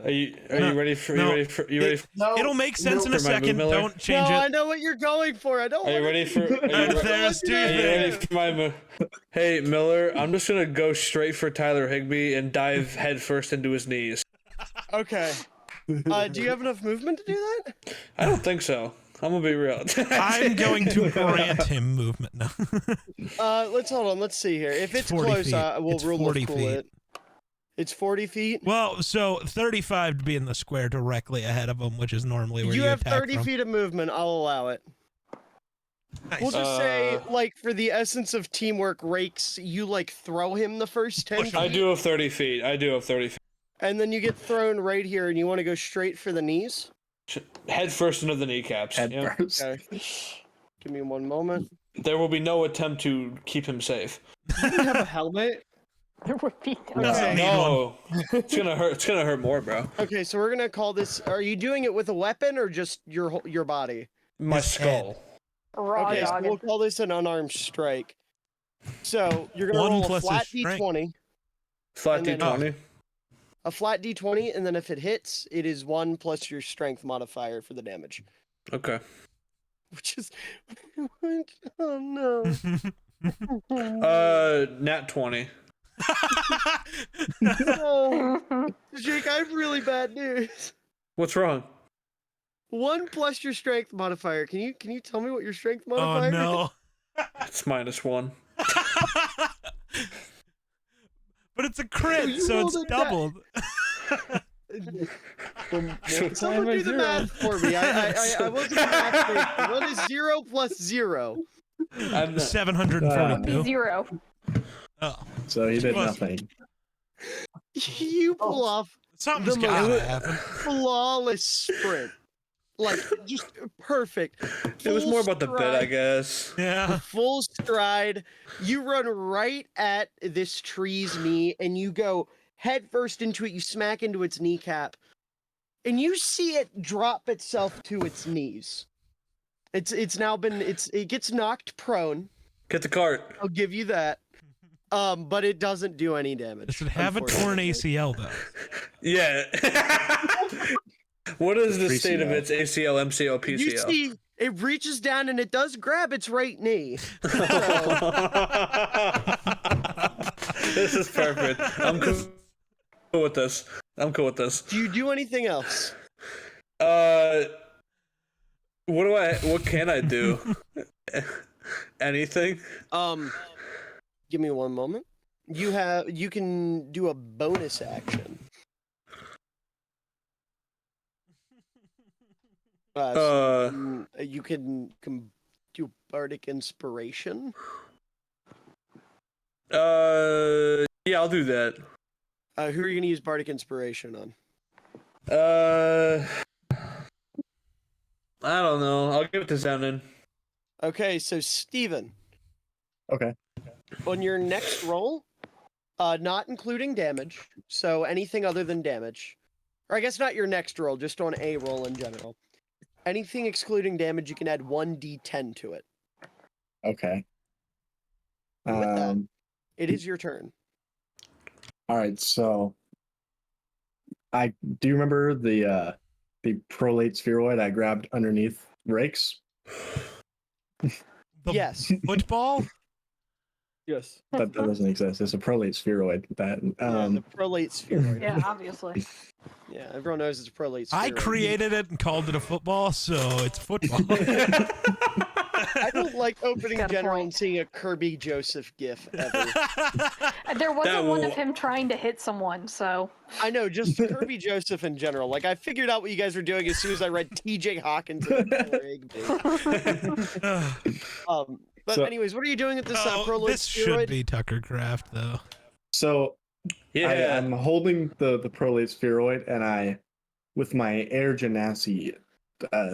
Are you No, ready for no. you ready for No, It'll make sense in a For my move, second. Miller? Don't change No, I it. know what you're going for. I don't. Are you wanna- ready for are you, There's two are you ready things. for my move? Hey Miller, I'm just gonna go straight for Tyler Higbee and dive headfirst into his knees. Okay. Do you have enough movement to do that? I don't think so. I'm gonna be real. I'm going to grant him movement now. Let's hold on. Let's see here. If it's 40 close, feet. we'll It's rule 40 of cool feet. it. It's 40 feet. Well, so 35 to be in the square directly ahead of him, which is normally where you, You have attack 30 from. feet of movement. I'll allow it. Nice. We'll just say, Uh, like, for the essence of teamwork, Rakes, you like throw him the first 10 Push feet, him. I do have 30 feet. I do have 30 feet. and then you get thrown right here, and you want to go straight for the knees. Head first into the kneecaps. Head yeah. first. Okay. Give me one moment. There will be no attempt to keep him safe. Do you have a helmet? There would be no. Doesn't need one. No, it's gonna hurt. It's gonna hurt more, bro. Okay, so we're gonna call this. Are you doing it with a weapon or just your body? My His skull. Raw Okay, so dogging. we'll call this an unarmed strike. So you're gonna 1 roll a plus his flat strength. d20, Flat And then- D20. a flat d20, and then if it hits, it is 1 plus your strength modifier for the damage. Okay. Which is, oh no. Nat 20. Oh, Jake, I have really bad news. What's wrong? 1 plus your strength modifier. Can you tell me what your strength Oh modifier no. It's -1. But it's a crit, you so rolled it's a nat- doubled. is? Someone do the math for me. I wasn't a math person. What is 0 plus 0? I'm not- 742. 0. Oh, So he did Plus- nothing. You pull off something's The gotta most- happen. flawless sprint. Like, just perfect. It was Full more about the bit, I stride. guess. Yeah. Full stride. You run right at this tree's knee and you go head first into it. You smack into its kneecap. And you see it drop itself to its knees. It gets knocked prone. Get the cart. I'll give you that. But it doesn't do any damage. Does it have a torn unfortunately. ACL though? Yeah. What is the state of 3CL. its ACL, MCL, You PCL? see, it reaches down and it does grab its right knee. This is perfect. I'm cool with this. I'm cool with this. Do you do anything else? What can I do? Anything? Give me one moment. You can do a bonus action. You can do bardic inspiration. Yeah, I'll do that. Who are you gonna use bardic inspiration on? I don't know. I'll give it to Zenon. Okay, so Steven, Okay. on your next roll, not including damage, so anything other than damage, or I guess not your next roll, just on a roll in general. Anything excluding damage, you can add 1d10 to it. Okay. With that- Um, It is your turn. all right, so I do you remember the prolate spheroid I grabbed underneath Rakes? The Yes. football? Yes. That doesn't exist. It's a prolate spheroid. That the prolate spheroid. Yeah, obviously. Yeah, everyone knows it's a prolate spheroid. I created it and called it a football, so it's football. I don't like opening Got a general point. and seeing a Kirby Joseph gif ever. There wasn't one of will- him trying to hit someone, so I know, just Kirby Joseph in general. Like, I figured out what you guys were doing as soon as I read TJ Hawkinson. But So- anyways, what are you doing with this Oh, prolate this should spheroid? be Tucker Craft, though. So Yeah. I'm holding the prolate spheroid, and I, with my air genasi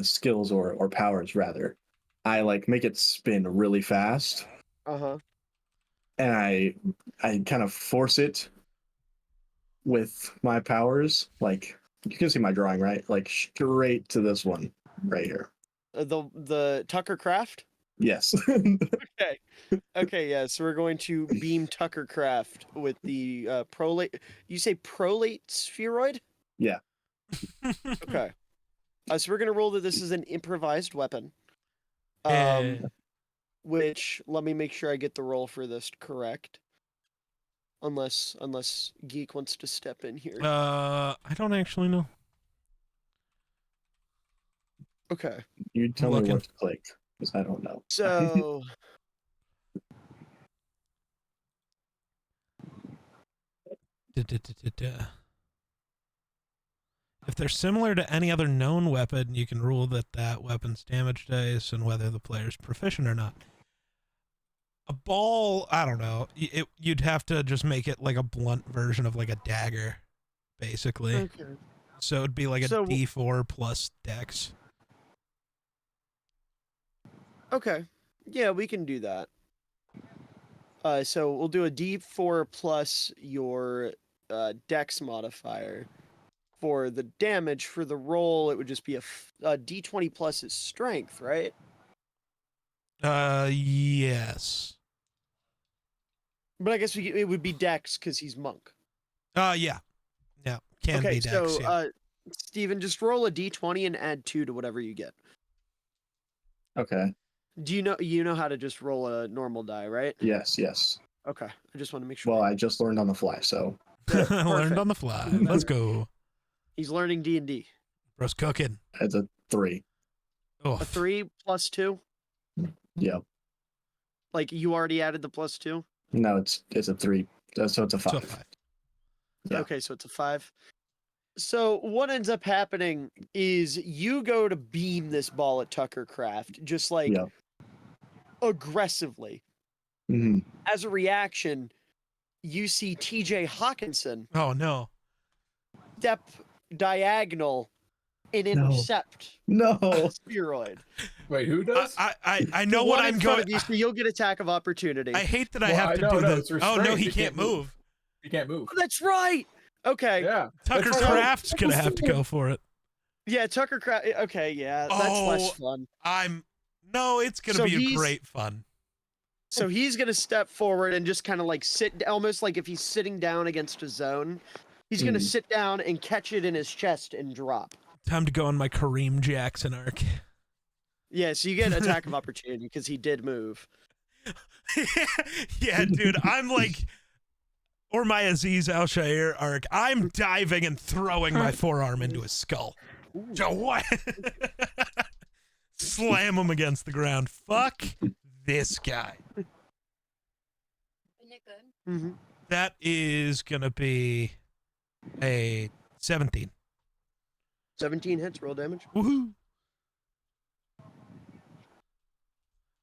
skills or powers rather, I like make it spin really fast, Uh-huh. and I kind of force it with my powers. Like you can see my drawing, right? Like straight to this one right here. The Tucker Craft? Yes. Okay. Okay, yeah, so we're going to beam Tucker Craft with the prolate. You say prolate spheroid? Yeah. Okay. So we're gonna roll that this is an improvised weapon. Eh. Which let me make sure I get the roll for this correct. Unless Geek wants to step in here. I don't actually know. Okay. You tell me Looking. what to click, because I don't know. So Da-da-da-da-da. If they're similar to any other known weapon, you can rule that weapon's damage dice and whether the player's proficient or not. A ball, I don't know. You'd have to just make it like a blunt version of like a dagger, basically. okay. So it'd be like a So- D4 plus dex. Okay. Yeah, we can do that. So we'll do a D4 plus your Dex modifier. For the damage, for the roll, it would just be a D20 plus his strength, right? Yes. But I guess it would be Dex because he's monk. Yeah. Yeah. Can Okay, be dex. so yeah. Steven, just roll a D20 and add 2 to whatever you get. Okay. Do you know how to just roll a normal die, right? Yes. Yes. Okay, I just want to make sure. Well, I just learned on the fly, so Learned perfect. on the fly. Let's go. He's learning D&D. Bro's cooking. it's a 3. Oh, A 3 plus 2? Yep. Like you already added the plus 2? No, it's a 3. So it's a 5. so five. Yeah. Okay, so it's a 5. So what ends up happening is you go to beam this ball at Tucker Craft, just like Yep. aggressively. hmm As a reaction, you see TJ Hawkinson Oh no. step diagonal and No. intercept No. a spheroid. Wait, who does? I know The what one I'm in front going. of you, so you'll get attack of opportunity. I hate that I Well, have I to know, do no, this. it's Oh no, restrained. he You can't can't move. move. You can't move. Oh, that's right. Okay. Yeah. Tucker That's right. Craft's gonna have to go for it. Yeah, Tucker Craft. Okay, yeah, that's Oh. less fun. No, it's gonna So be a he's- great fun. So he's gonna step forward and just kind of like sit, almost like if he's sitting down against a zone. He's gonna Hmm. sit down and catch it in his chest and drop. Time to go on my Kareem Jackson arc. Yeah, so you get attack of opportunity because he did move. Yeah, dude, I'm like, or my Aziz Al Shair arc. I'm diving and throwing my forearm into his skull. So what? Slam him against the ground. Fuck this guy. Mm-hmm. That is gonna be a 17. 17 hits, roll damage. Woohoo!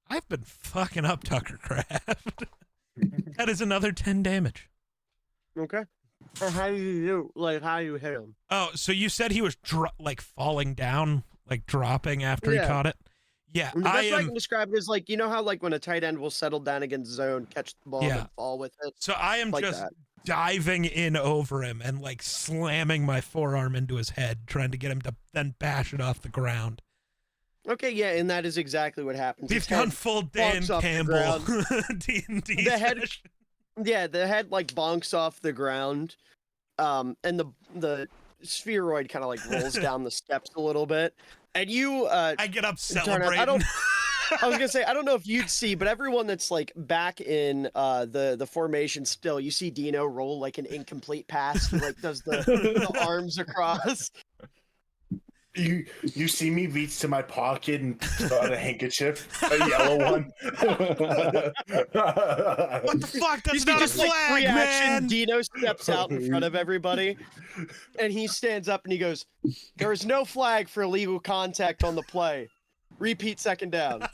I've been fucking up Tucker Craft. That is another 10 damage. Okay. And how do you do? Like, how do you hit him? Oh, so you said he was like falling down, like dropping after he Yeah. caught it? Yeah, And the I best way I am. can describe it is like, you know how like when a tight end will settle down against zone, catch the ball, Yeah. and fall with it? So I am like just that. diving in over him and like slamming my forearm into his head, trying to get him to then bash it off the ground. Okay, yeah, and that is exactly what happens. We've His gone head full Dan bonks off the Campbell ground. D&D The head- session. Yeah, the head like bonks off the ground, and the spheroid kind of like rolls down the steps a little bit, and you I get up turn out- celebrating. I don't- I was gonna say I don't know if you'd see, but everyone that's like back in the formation still, you see Dino roll like an incomplete pass. He like does the arms across. You see me reach to my pocket and pull out a handkerchief, a yellow one. What the fuck? You That's see not a just like flag, reaction. man. Dino steps out in front of everybody, and he stands up and he goes, "There is no flag for illegal contact on the play. Repeat second down."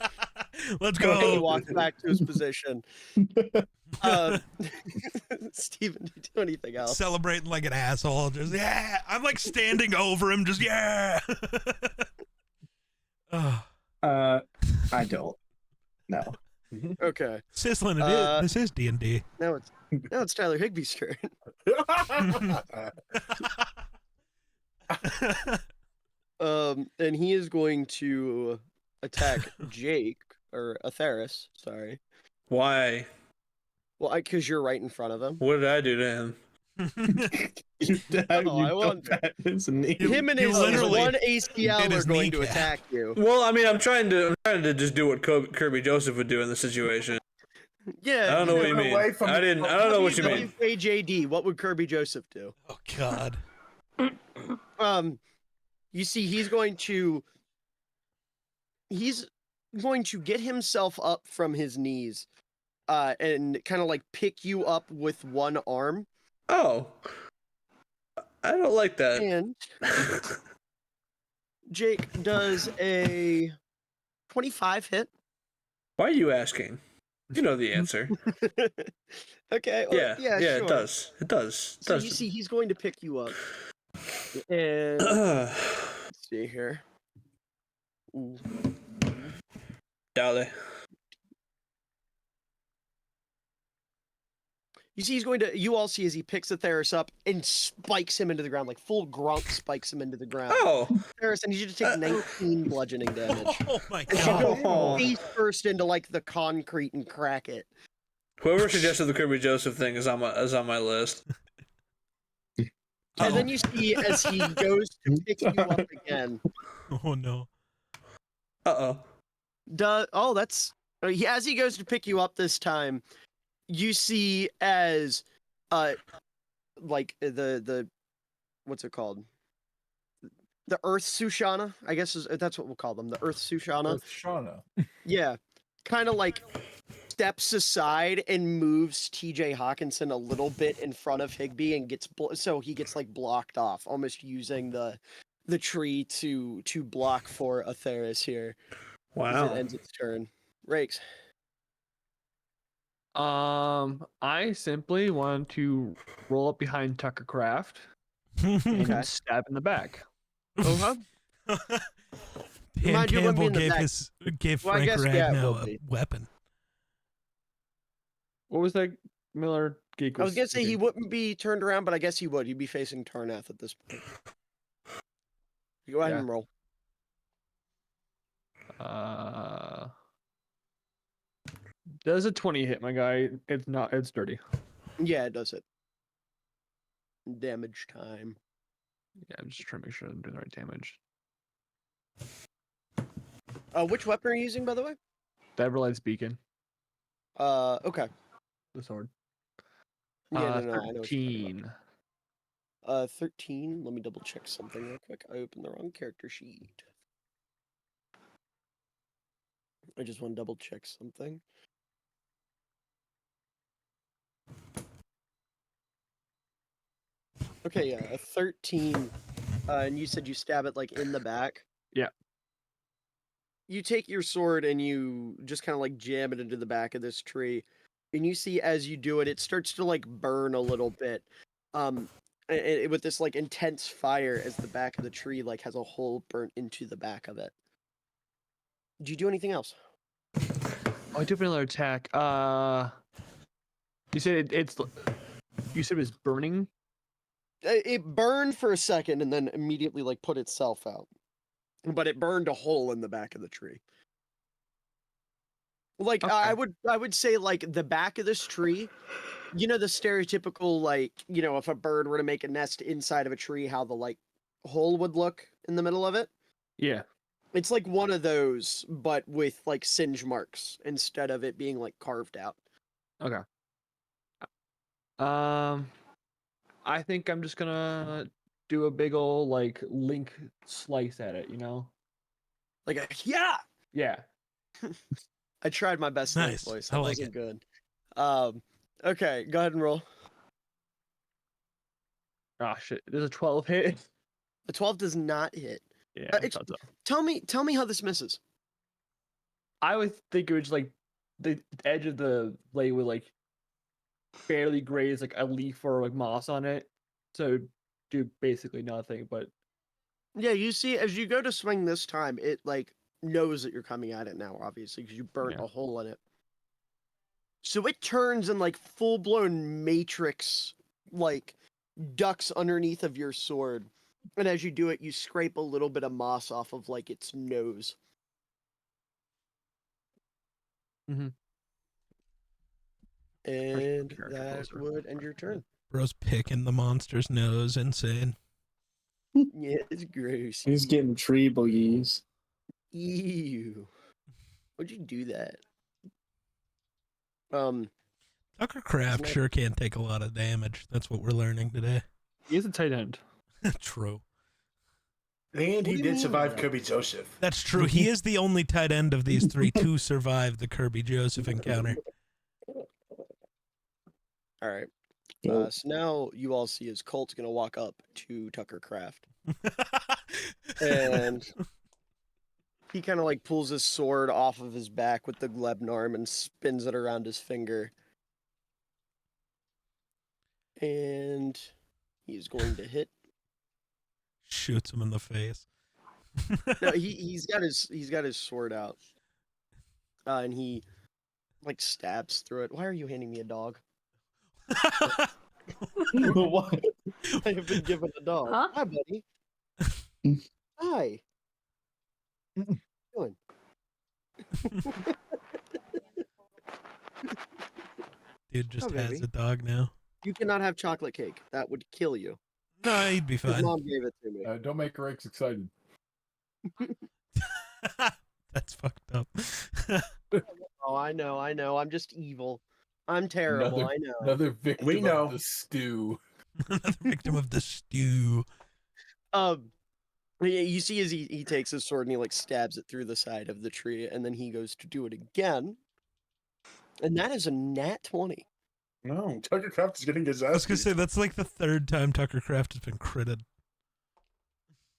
Let's And he go. walks back to his position. Steven, do you do anything else? Celebrating like an asshole. Just yeah. I'm like standing over him. Just yeah. Oh, I don't. No. Okay. Sizzling it is. This is D&D. Now it's Tyler Higby's turn. And he is going to attack Jake or Atheris. Sorry. Why? Well, because you're right in front of him. What did I do to him? I want him and you his literally one hit ACL his are going to kneecap. attack you. Well, I mean, I'm trying to just do what Kirby Joseph would do in this situation. Yeah. I don't know what you Get mean. away from I the- don't know what you mean. WJD, what would Kirby Joseph do? Oh God. You see, he's going to get himself up from his knees, and kind of like pick you up with one arm. Oh, I don't like that. And Jake does a 25 hit. Why are you asking? You know the answer. Okay. Well, Yeah, sure. it does. It does. It So does. you see, he's going to pick you up. And let's see here. Ooh. Dale. You see, you all see as he picks Atheris up and spikes him into the ground, like full grunk spikes him into the ground. Oh, Atheris, I need you to take 19 bludgeoning damage. Oh my And you God. go face first into like the concrete and crack it. whoever suggested the Kirby Joseph thing is on my list. And then you see as he goes to pick you up again. Oh no. That's as he goes to pick you up this time. You see as like the what's it called? The Earth Sushana, I guess that's what we'll call them. The Earth Sushana. Shauna. Yeah. Kind of like steps aside and moves TJ Hawkinson a little bit in front of Higby and so he gets like blocked off, almost using the tree to block for Atheris here. As Wow. it ends its turn. Rakes. I simply want to roll up behind Tucker Craft and Okay. stab in the back. Uh-huh. Dan Mind you, it wouldn't be Campbell in the back. gave Well, I Frank guess, yeah, it will Ragnow a be. weapon. What was that Miller geek? I was gonna say he thinking? wouldn't be turned around, but I guess he would. He'd be facing Tarnath at this point. Go ahead Yeah. and roll. Does a 20 hit, my guy? It's not. It's dirty. Yeah, it does it. Damage time. Yeah, I'm just trying to make sure I'm doing the right damage. Which weapon are you using, by the way? The Everlight's Beacon, Okay. the sword. Yeah, no, I know what you're talking 13. about. 13. Let me double check something real quick. I opened the wrong character sheet. I just want to double check something. Okay, yeah, a 13. And you said you stab it like in the back. Yeah. You take your sword and you just kind of like jam it into the back of this tree. And you see as you do it, it starts to like burn a little bit. With this like intense fire as the back of the tree like has a hole burnt into the back of it. Do you do anything else? Oh, I do have another attack. You said you said it was burning. It burned for a second and then immediately like put itself out. But it burned a hole in the back of the tree. Like Okay. I would say like the back of this tree, you know the stereotypical like, you know, if a bird were to make a nest inside of a tree, how the like hole would look in the middle of it. Yeah. It's like one of those, but with like singe marks instead of it being like carved out. Okay. I think I'm just gonna do a big ol' like link slice at it, you know? Like yeah. Yeah. I tried my best Link Nice. voice. I That like wasn't it. good. Okay, go ahead and roll. Oh shit. There's a 12 hit. A 12 does not hit. Yeah. Uh, I ex- thought so. Tell me how this misses. I would think it was like the edge of the blade would like barely graze like a leaf or like moss on it. So it would do basically nothing, but Yeah, you see, as you go to swing this time, it like knows that you're coming at it now, obviously, because you burnt Yeah. a hole in it. So it turns and like full blown matrix, like ducks underneath of your sword. And as you do it, you scrape a little bit of moss off of like its nose. Mhm. And character that closer. would end your turn. Bro's picking the monster's nose. Insane. Yeah, it's gross. He's getting tree boogies. Ew. Why'd you do that? Tucker Craft Isn't it- sure can't take a lot of damage. That's what we're learning today. He is a tight end. True. And What do he you did mean? survive Kirby Joseph. That's true. He is the only tight end of these three to survive the Kirby Joseph encounter. All right. Yo, So now you all see is Colt's gonna walk up to Tucker Craft, and he kind of like pulls his sword off of his back with the Glebnarm and spins it around his finger, and he's going to hit. Shoots him in the face. No, he's got his sword out, and he like stabs through it. Why are you handing me a dog? what? I have been given a dog. Huh? Hi, buddy. Hi. How you doing? Dude just Oh, has baby. a dog now. You cannot have chocolate cake. That would kill you. No, he'd be His fine. mom gave it to me. Don't make her eggs excited. That's fucked up. Oh, I know. I'm just evil. I'm terrible. Another- I know. Another victim We know. of the stew. Another victim of the stew. You see as he takes his sword and he like stabs it through the side of the tree, and then he goes to do it again. And that is a nat 20. No, Tucker Craft is getting his I was ass gonna beat. say that's like the third time Tucker Craft has been critted.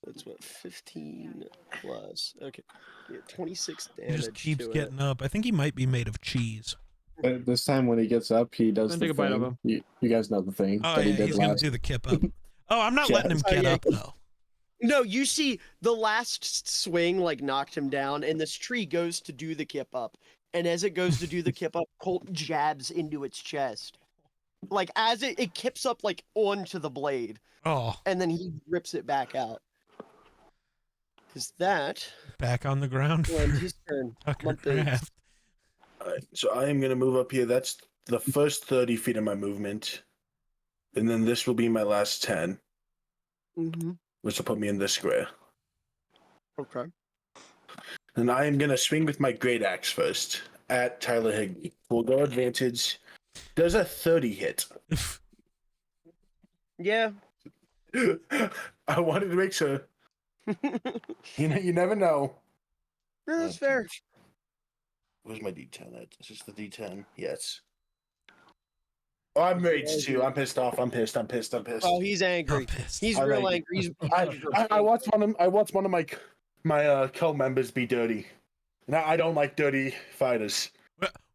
That's what 15 plus. Okay. Yeah, 26 He damage. just keeps to getting up. I think he might be made of cheese. This time when he gets up, he does Then the take a bite of thing. him. You guys know the thing Oh that yeah, he did he's gonna last. do the kip up. Oh, I'm not Yeah. letting him Oh, get yeah. up though. No, you see the last swing like knocked him down, and this tree goes to do the kip up. And as it goes to do the kip up, Colt jabs into its chest. Like as it kips up like onto the blade, Oh, and then he rips it back out. Because that back on the ground will end for his turn. Tucker Month eight. Craft. Alright, so I am gonna move up here. That's the first 30 feet of my movement. And then this will be my last 10, Mm-hmm. which will put me in this square. Okay. And I am gonna swing with my great axe first at Tyler Higbee. We'll go advantage. Does a 30 hit? Yeah. I wanted to make sure. You never know. That's fair. Where's my D10 at? Is this the D10? Yes. Oh, I'm raged too. I'm pissed off. I'm pissed. Oh, he's I'm angry. pissed. He's I real like- angry. He's I watched one of my co-members be dirty. And I don't like dirty fighters.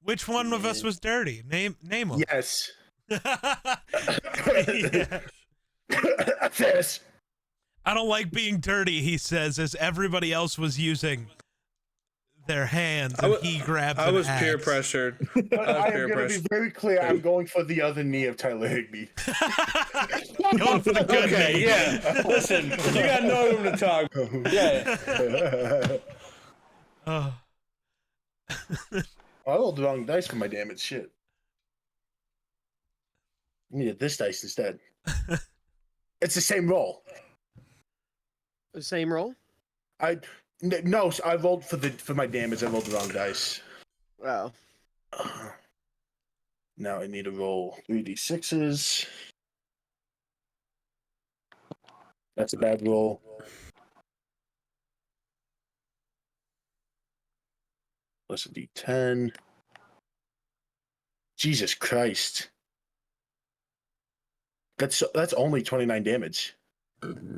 Which one of us was dirty? Name him. Yes. Yeah. Yes. I don't like being dirty, he says, as everybody else was using their hands and he grabs I an was peer axe. pressured. But I I was peer am going to pressured. be very clear. I'm going for the other knee of Tyler Higbee. Going for the good Okay, knee. yeah. Listen, you got no room to talk. Yeah. Oh. I rolled the wrong dice for my damage. Shit. I needed this dice instead. It's the same roll. the same roll. No, I rolled for my damage. I rolled the wrong dice. Oh. Now I need to roll 3d6s. That's a bad roll. Plus a d10. Jesus Christ. That's only 29 damage.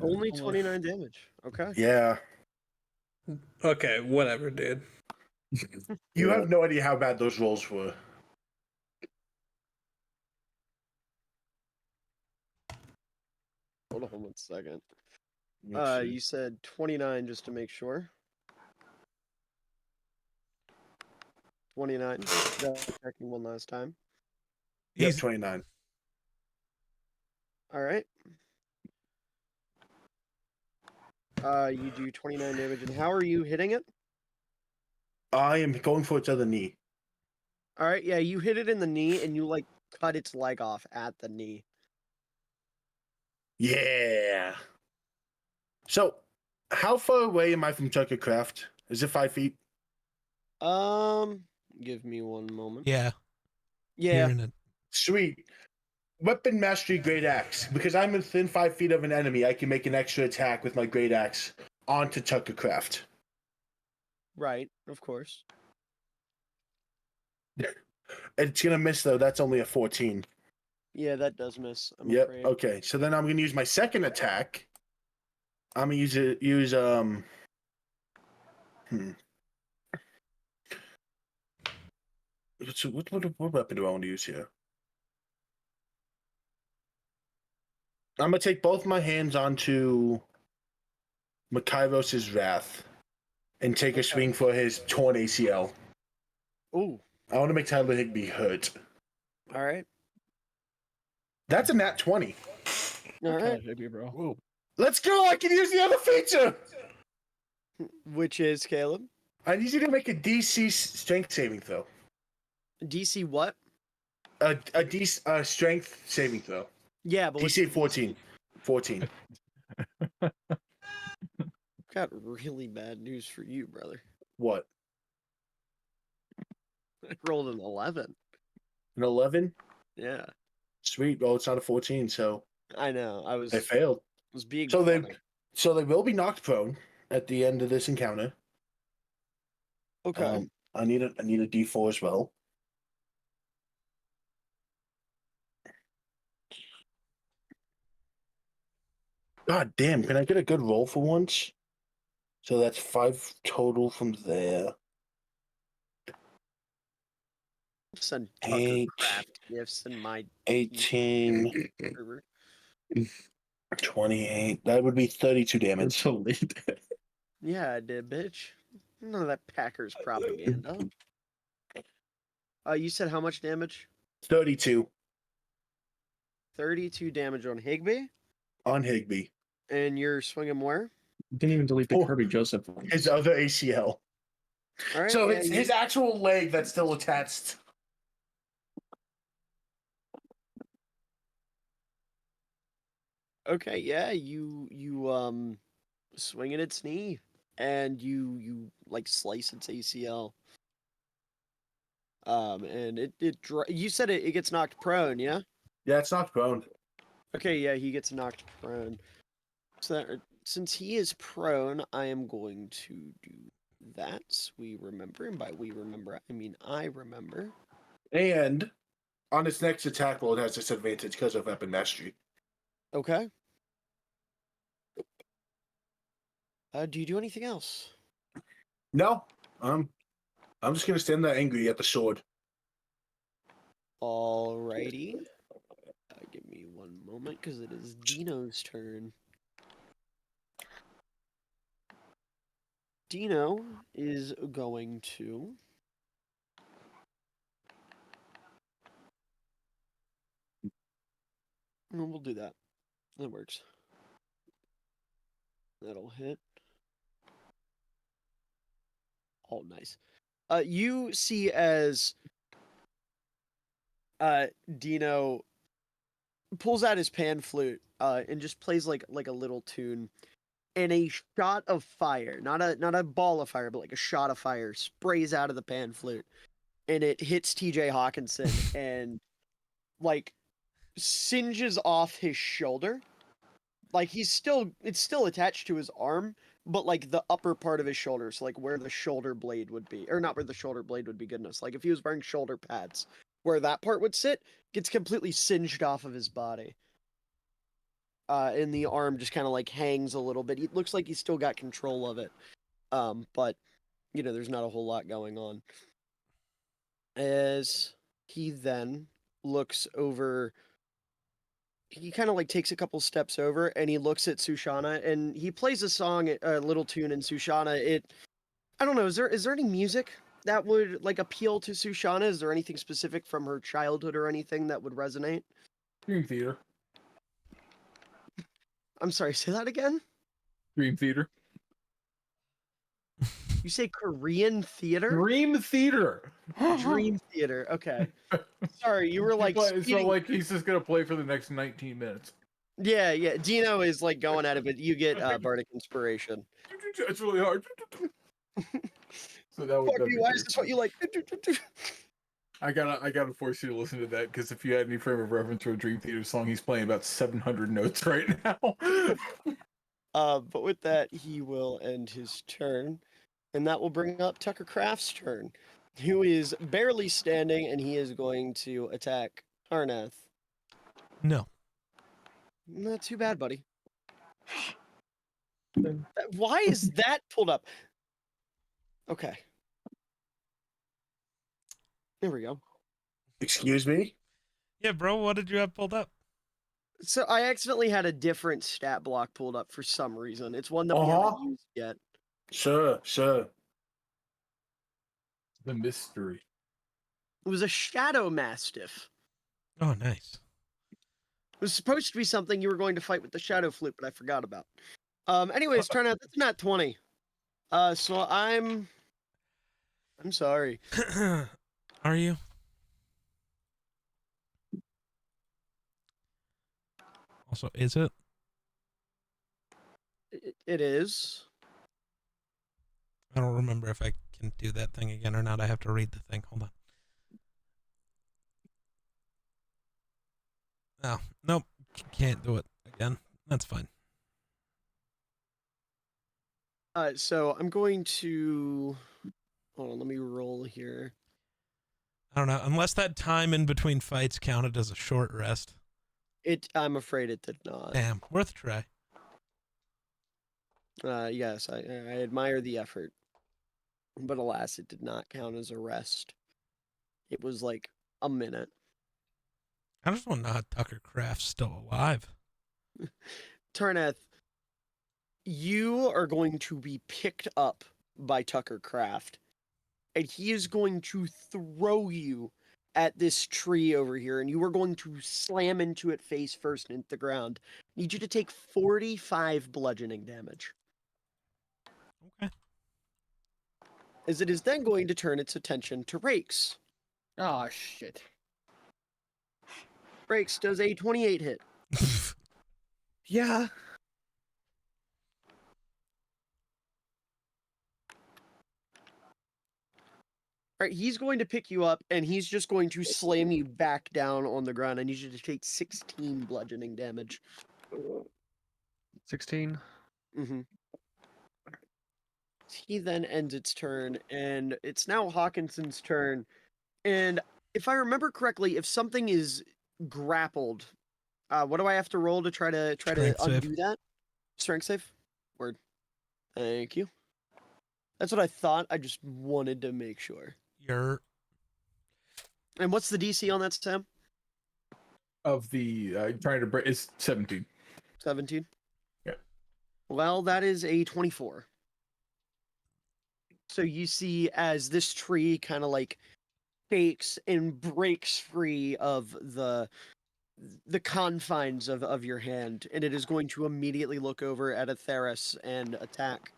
Only 29 damage. Okay. Yeah. Okay, whatever, dude. You have no idea how bad those rolls were. Hold on 1 second. Let's see. You said 29 just to make sure. 29. Checking one last time. Yep, He's 29. All right. You do 29 damage, and how are you hitting it? I am going for its other knee. All right, yeah, you hit it in the knee, and you like cut its leg off at the knee. Yeah. So, how far away am I from Tucker Craft? Is it 5 feet? Give me 1 moment. yeah. Yeah. Hearing it. Sweet. Weapon Mastery Great Axe. Because I'm within 5 feet of an enemy, I can make an extra attack with my Great Axe onto Tucker Craft. Right, of course. It's going to miss, though. That's only a 14. Yeah, that does miss. I'm Yep. afraid. Okay. So then I'm going to use my second attack. I'm going to use So what weapon do I want to use here? I'm gonna take both my hands onto Makairos' Wrath and take a swing for his torn ACL. Ooh. I want to make Tyler Higby hurt. All right. That's a nat 20. All right. Maybe, bro. Let's go! I can use the other feature! Which is Caleb? I need you to make a DC strength saving throw. DC what? A strength saving throw. Yeah, but what's DC the 14. 14. Got really bad news for you, brother. What? I rolled an 11. An 11? Yeah, Sweet. Well, it's not a 14, so I know. I was I failed. being So they funny. so they will be knocked prone at the end of this encounter. Okay. I need a D4 as well. God damn, can I get a good roll for once? So that's 5 total from there. Send Tucker 8, Craft gifts and my 18, server. 28. That would be 32 damage. Totally. Yeah, I did, bitch. None of that Packers propaganda. You said how much damage? 32 32 damage on Higby, on Higby. and you're swinging where? Didn't even delete the Oh. Kirby Joseph one. His other ACL. All right. So yeah, it's you- his actual leg that's still attached. Okay, yeah, you swing at its knee, and you like slice its ACL. And you said it gets knocked prone, yeah? Yeah, it's not prone. Okay, yeah, he gets knocked prone. So since he is prone, I am going to do that. We remember, and by we remember, I mean I remember. And on its next attack roll, it has disadvantage because of weapon mastery. Okay. Do you do anything else? No, I'm just gonna stand there angry at the sword. Alrighty. Give me 1 moment, because it is Dino's turn. Dino is going to... We'll do that. That works. That'll hit. Oh, nice. You see as Dino pulls out his pan flute and just plays like a little tune, and a shot of fire, not a ball of fire, but like a shot of fire, sprays out of the pan flute, and it hits TJ Hawkinson and like singes off his shoulder. Like it's still attached to his arm, but like the upper part of his shoulder, so like where the shoulder blade would be, or not where the shoulder blade would be, goodness. Like if he was wearing shoulder pads, where that part would sit, gets completely singed off of his body. And the arm just kind of like hangs a little bit. It looks like he's still got control of it. But you know, there's not a whole lot going on. As he then looks over, he kind of like takes a couple steps over and he looks at Sushana and he plays a song, a little tune in Sushana. I don't know, is there any music that would like appeal to Sushana? Is there anything specific from her childhood or anything that would resonate? Dream Theater. I'm sorry, say that again? Dream Theater. You say Korean theater? Dream Theater. Dream theater. Okay. Sorry, you were like It's not speeding- like he's just gonna play for the next 19 minutes. Yeah, yeah. Dino is like going at it, but you get bardic inspiration. It's really hard. So that would Fuck be you, why weird. is this what you like? I gotta force you to listen to that because if you had any frame of reference to a Dream Theater song, he's playing about 700 notes right now. But with that, he will end his turn, and that will bring up Tucker Craft's turn, who is barely standing, and he is going to attack Tarnath. No. Not too bad, buddy. Why is that pulled up? Okay. There we go. Excuse me? Yeah, bro, what did you have pulled up? So I accidentally had a different stat block pulled up for some reason. It's one that we Uh-huh. haven't used yet. Sure. The mystery. It was a Shadow Mastiff. Oh, nice. It was supposed to be something you were going to fight with the Shadow Flute, but I forgot about. Anyways, turn out that's not 20. So I'm sorry. Are you? Also, is it? It is. I don't remember if I can do that thing again or not. I have to read the thing. Hold on. Oh, nope. Can't do it again. That's fine. So I'm going to hold on, let me roll here. I don't know. Unless that time in between fights counted as a short rest. I'm afraid it did not. Damn, worth a try. Yes, I admire the effort. But alas, it did not count as a rest. It was like a minute. I just want to know how Tucker Craft's still alive. Tarnath, you are going to be picked up by Tucker Craft, and he is going to throw you at this tree over here, and you are going to slam into it face first into the ground. I need you to take 45 bludgeoning damage. Okay. As it is then going to turn its attention to Rakes. Oh shit. Rakes does a 28 hit. Yeah. All right, he's going to pick you up, and he's just going to slam you back down on the ground. I need you to take 16 bludgeoning damage. 16. Mm-hmm. He then ends its turn, and it's now Hawkinson's turn. And if I remember correctly, if something is grappled, what do I have to roll to try to Strength save. undo that? Strength save? Word. Thank you. That's what I thought. I just wanted to make sure. You're And what's the DC on that, Sam? Of the trying to break, it's 17. 17? Yeah. Well, that is a 24. So you see as this tree kind of like shakes and breaks free of the confines of your hand, and it is going to immediately look over at Atheris and attack.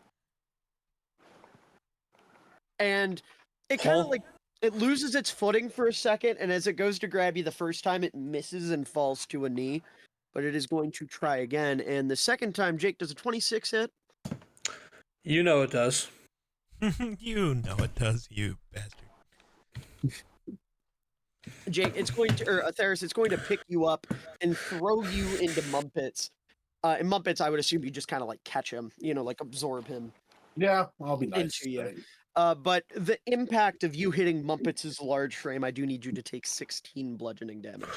And it kind of like it loses its footing for a second, and as it goes to grab you the first time, it misses and falls to a knee. But it is going to try again, and the second time, Jake does a 26 hit. You know it does. You know it does, you bastard. Jake, it's going to, or Theris, it's going to pick you up and throw you into Mumpets. In Mumpets, I would assume you just kind of like catch him, like absorb him Yeah, I'll be nice. into you. But the impact of you hitting Mumpets' large frame, I do need you to take 16 bludgeoning damage.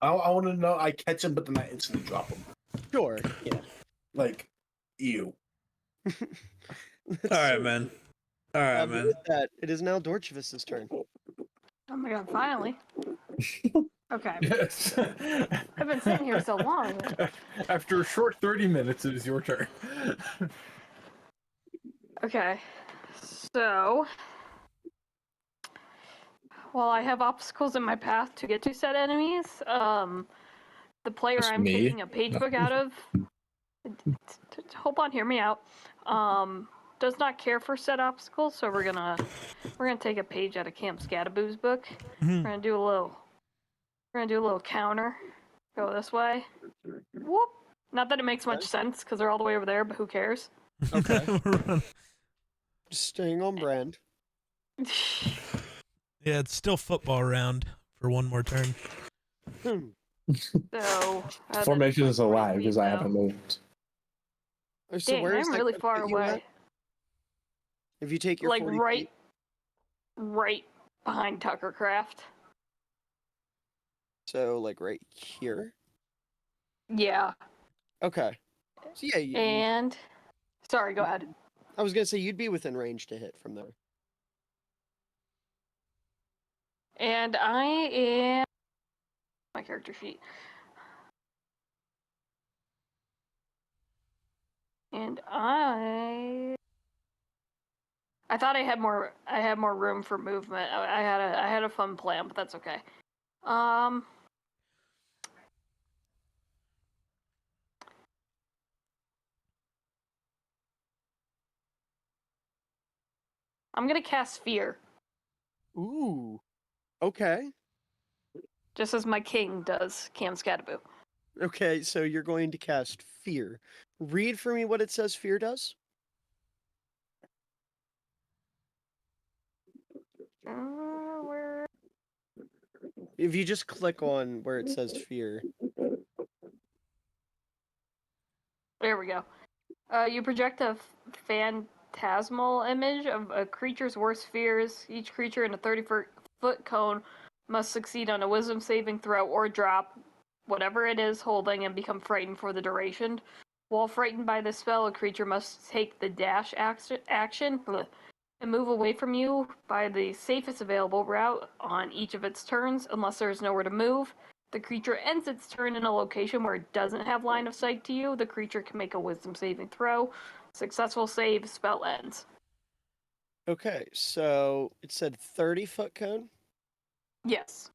I want to know. I catch him, but then I instantly drop him. Sure. Yeah. Like, ew. All right, man. All right, man. With that, it is now Dorchivus' turn. Oh my god, finally. Okay. Yes. I've been sitting here so long. After a short 30 minutes, it is your turn. Okay. So, while I have obstacles in my path to get to said enemies, the player That's I'm me? taking a page book out of, hold on, hear me out, does not care for said obstacles, so we're gonna take a page out of Camp Scadaboo's book. We're gonna do a little counter. Go this way. Whoop. Not that it makes much sense because they're all the way over there, but who cares? Okay. Just staying on brand. Yeah, it's still football round for one more turn. So Formation is alive because I now. haven't moved. So Dang, where is I'm that really gonna far put you at? away. If you take your Like 40 right, feet- right behind Tuckercraft. So like right here. Yeah. Okay. So yeah, And sorry, go ahead. I was gonna say you'd be within range to hit from there. And I am my character sheet. And I thought I had more room for movement. I had a fun plan, but that's okay. I'm gonna cast Fear, Ooh. Okay. just as my king does, Cam Scadaboo. Okay, so you're going to cast Fear. Read for me what it says Fear does. Where? If you just click on where it says Fear. There we go. You project a phantasmal image of a creature's worst fears. Each creature in a 30-foot cone must succeed on a wisdom saving throw or drop whatever it is holding and become frightened for the duration. While frightened by this spell, a creature must take the dash action and move away from you by the safest available route on each of its turns, unless there is nowhere to move. The creature ends its turn in a location where it doesn't have line of sight to you. The creature can make a wisdom saving throw. Successful save, spell ends. Okay, so it said 30-foot cone. Yes.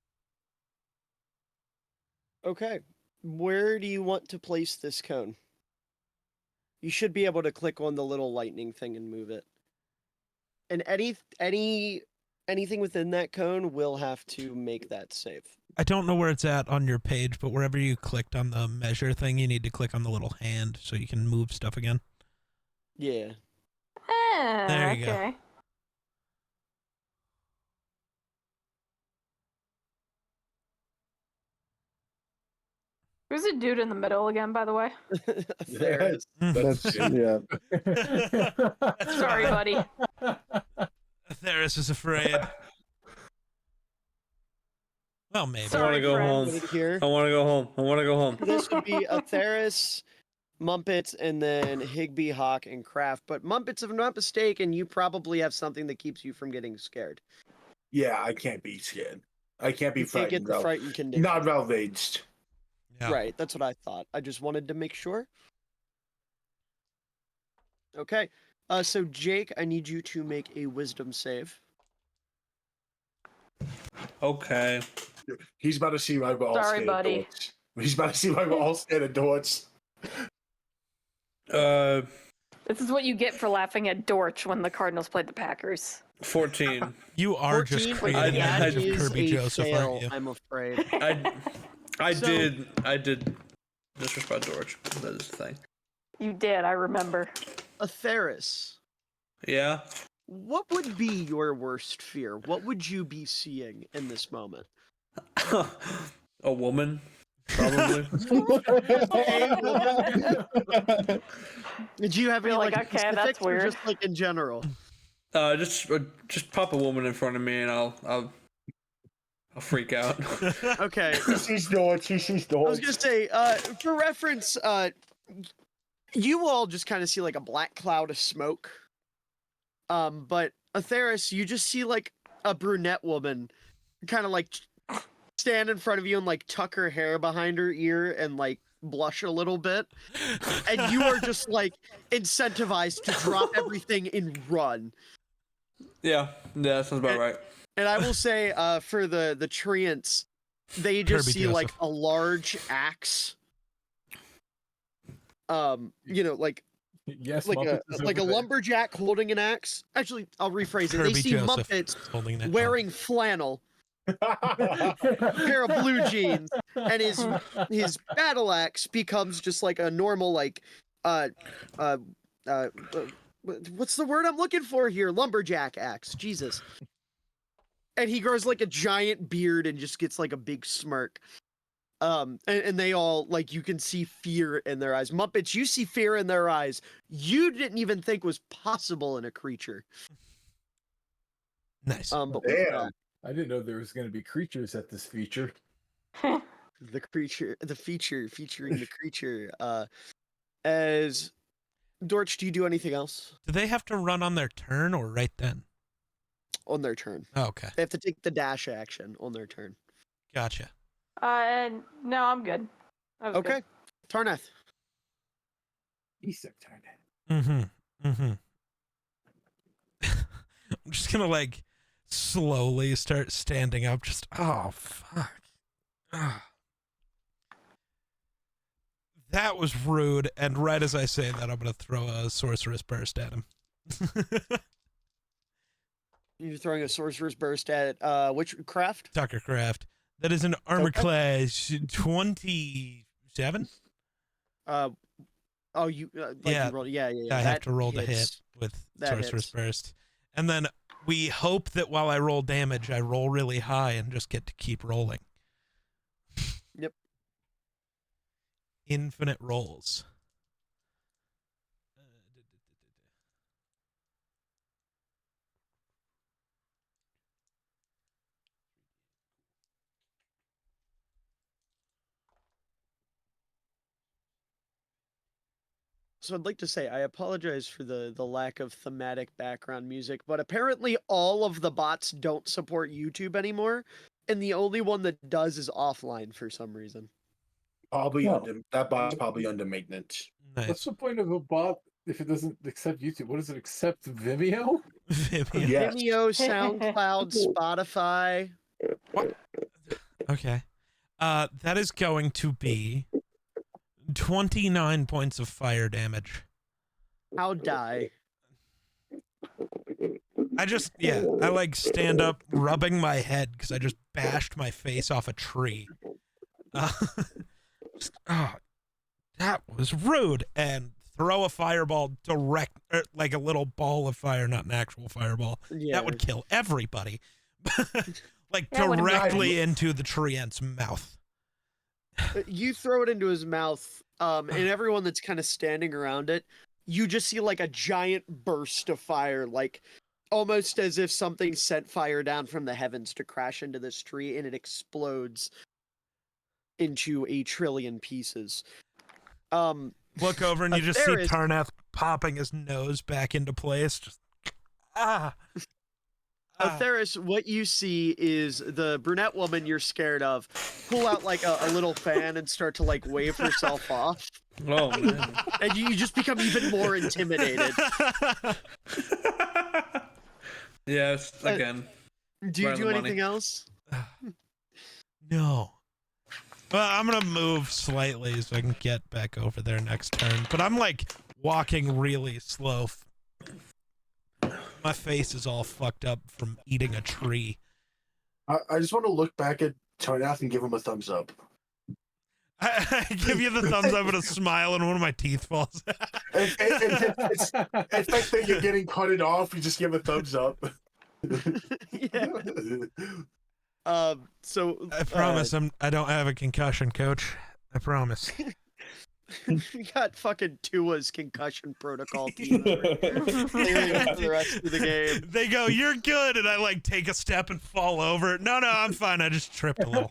Okay. Where do you want to place this cone? You should be able to click on the little lightning thing and move it. And anything within that cone will have to make that save. I don't know where it's at on your page, but wherever you clicked on the measure thing, you need to click on the little hand so you can move stuff again. Yeah. There you go. Okay. Who's the dude in the middle again, by the way? There it is. That's yeah. Sorry, buddy. Theris is afraid. Well, maybe. I want Sorry, to go friends. home. Right here. I want to go home. I want to go home. This would be Atheris, Mumpets, and then Higby, Hawk, and Kraft. But Mumpets, if I'm not mistaken, you probably have something that keeps you from getting scared. Yeah, I can't be scared. I can't be You can't get frightened. the frightened condition. Not outraged. Yeah. Right, that's what I thought. I just wanted to make sure. Okay, so Jake, I need you to make a wisdom save. Okay. He's about to see why we're all Sorry, scared buddy. of Dorch. He's about to see why we're all scared of Dorch. This is what you get for laughing at Dorch when the Cardinals played the Packers. 14. You are just 14, creating I- an that image of is Kirby a Joseph, fail, aren't you? I'm afraid. I So- did disrespect George. That is the thing. You did, I remember. Atheris, Yeah. what would be your worst fear? What would you be seeing in this moment? A woman, probably. Did you have any Feel like, like okay, that's specifics or weird. just like in general? Just pop a woman in front of me and I'll freak out. Okay. He sees dogs. He sees I was dogs. gonna say, for reference, you all just kind of see like a black cloud of smoke. But Atheris, you just see like a brunette woman, kind of like stand in front of you and like tuck her hair behind her ear and like blush a little bit, and you are just like incentivized to drop everything and run. Yeah, that sounds about right. And I will say, for the treants, they just Kirby see like Joseph. a large axe. You know, like Yes, like Muppets is a over there. lumberjack holding an axe. Actually, I'll rephrase it. They Kirby see Joseph Muppets holding it. wearing flannel, a pair of blue jeans, and his battle axe becomes just like a normal like what's the word I'm looking for here? Lumberjack axe. Jesus. And he grows like a giant beard and just gets like a big smirk. And they all like, you can see fear in their eyes. Muppets, you see fear in their eyes. You didn't even think was possible in a creature. Nice. But with Damn. that, I didn't know there was going to be creatures at this feature. the feature featuring the creature. As Dorch, do you do anything else Do they have to run on their turn or right then? on their turn? Oh, okay. They have to take the dash action on their turn. Gotcha. No, I'm good. That was Okay. Tarnath. He's so tired. Mm-hmm. Mm-hmm. I'm just gonna like slowly start standing up. Just fuck. Ah. That was rude. And right as I say that, I'm gonna throw a sorceress burst at him. You're throwing a sorcerer's burst at which craft? Tuckercraft. That is an armor Okay. class 27. Oh, you like Yeah. you rolled, yeah. I have That to roll the hit hits. with That sorcerer's hits. burst, and then we hope that while I roll damage, I roll really high and just get to keep rolling. Yep. Infinite rolls. So I'd like to say I apologize for the lack of thematic background music, but apparently all of the bots don't support YouTube anymore, and the only one that does is offline for some reason. Probably Well, under that bot's probably under maintenance. What's Nice. the point of a bot if it doesn't accept YouTube? What does it accept? Vimeo? Vimeo. Yes. Vimeo, SoundCloud, Spotify. Okay. That is going to be 29 points of fire damage. How die? I like stand up rubbing my head because I just bashed my face off a tree. That was rude. And throw a fireball like a little ball of fire, not an actual fireball. Yeah. That would kill everybody. Like That would directly into the treant's mouth. You throw it into his mouth, and everyone that's kind of standing around it, you just see like a giant burst of fire, like almost as if something sent fire down from the heavens to crash into this tree, and it explodes into a trillion pieces. Look over and you just see Atheris- Tarnath popping his nose back into place. Just Atheris, what you see is the brunette woman you're scared of pull out like a little fan and start to like wave herself off, Oh man. and you just become even more intimidated. Yes, again. Do you Right on do the money. anything else? No. Well, I'm gonna move slightly so I can get back over there next turn. But I'm like walking really slow. My face is all fucked up from eating a tree. I just want to look back at Tarnath and give him a thumbs up. I give you the thumbs up and a smile, and one of my teeth falls out. It's like that you're getting cut it off. You just give a thumbs up. Yeah. So I promise I don't have a concussion, Coach. I promise. you got fucking Tua's concussion protocol team for the rest of the game. They go, "You're good," and I like take a step and fall over. No, I'm fine. I just tripped a little.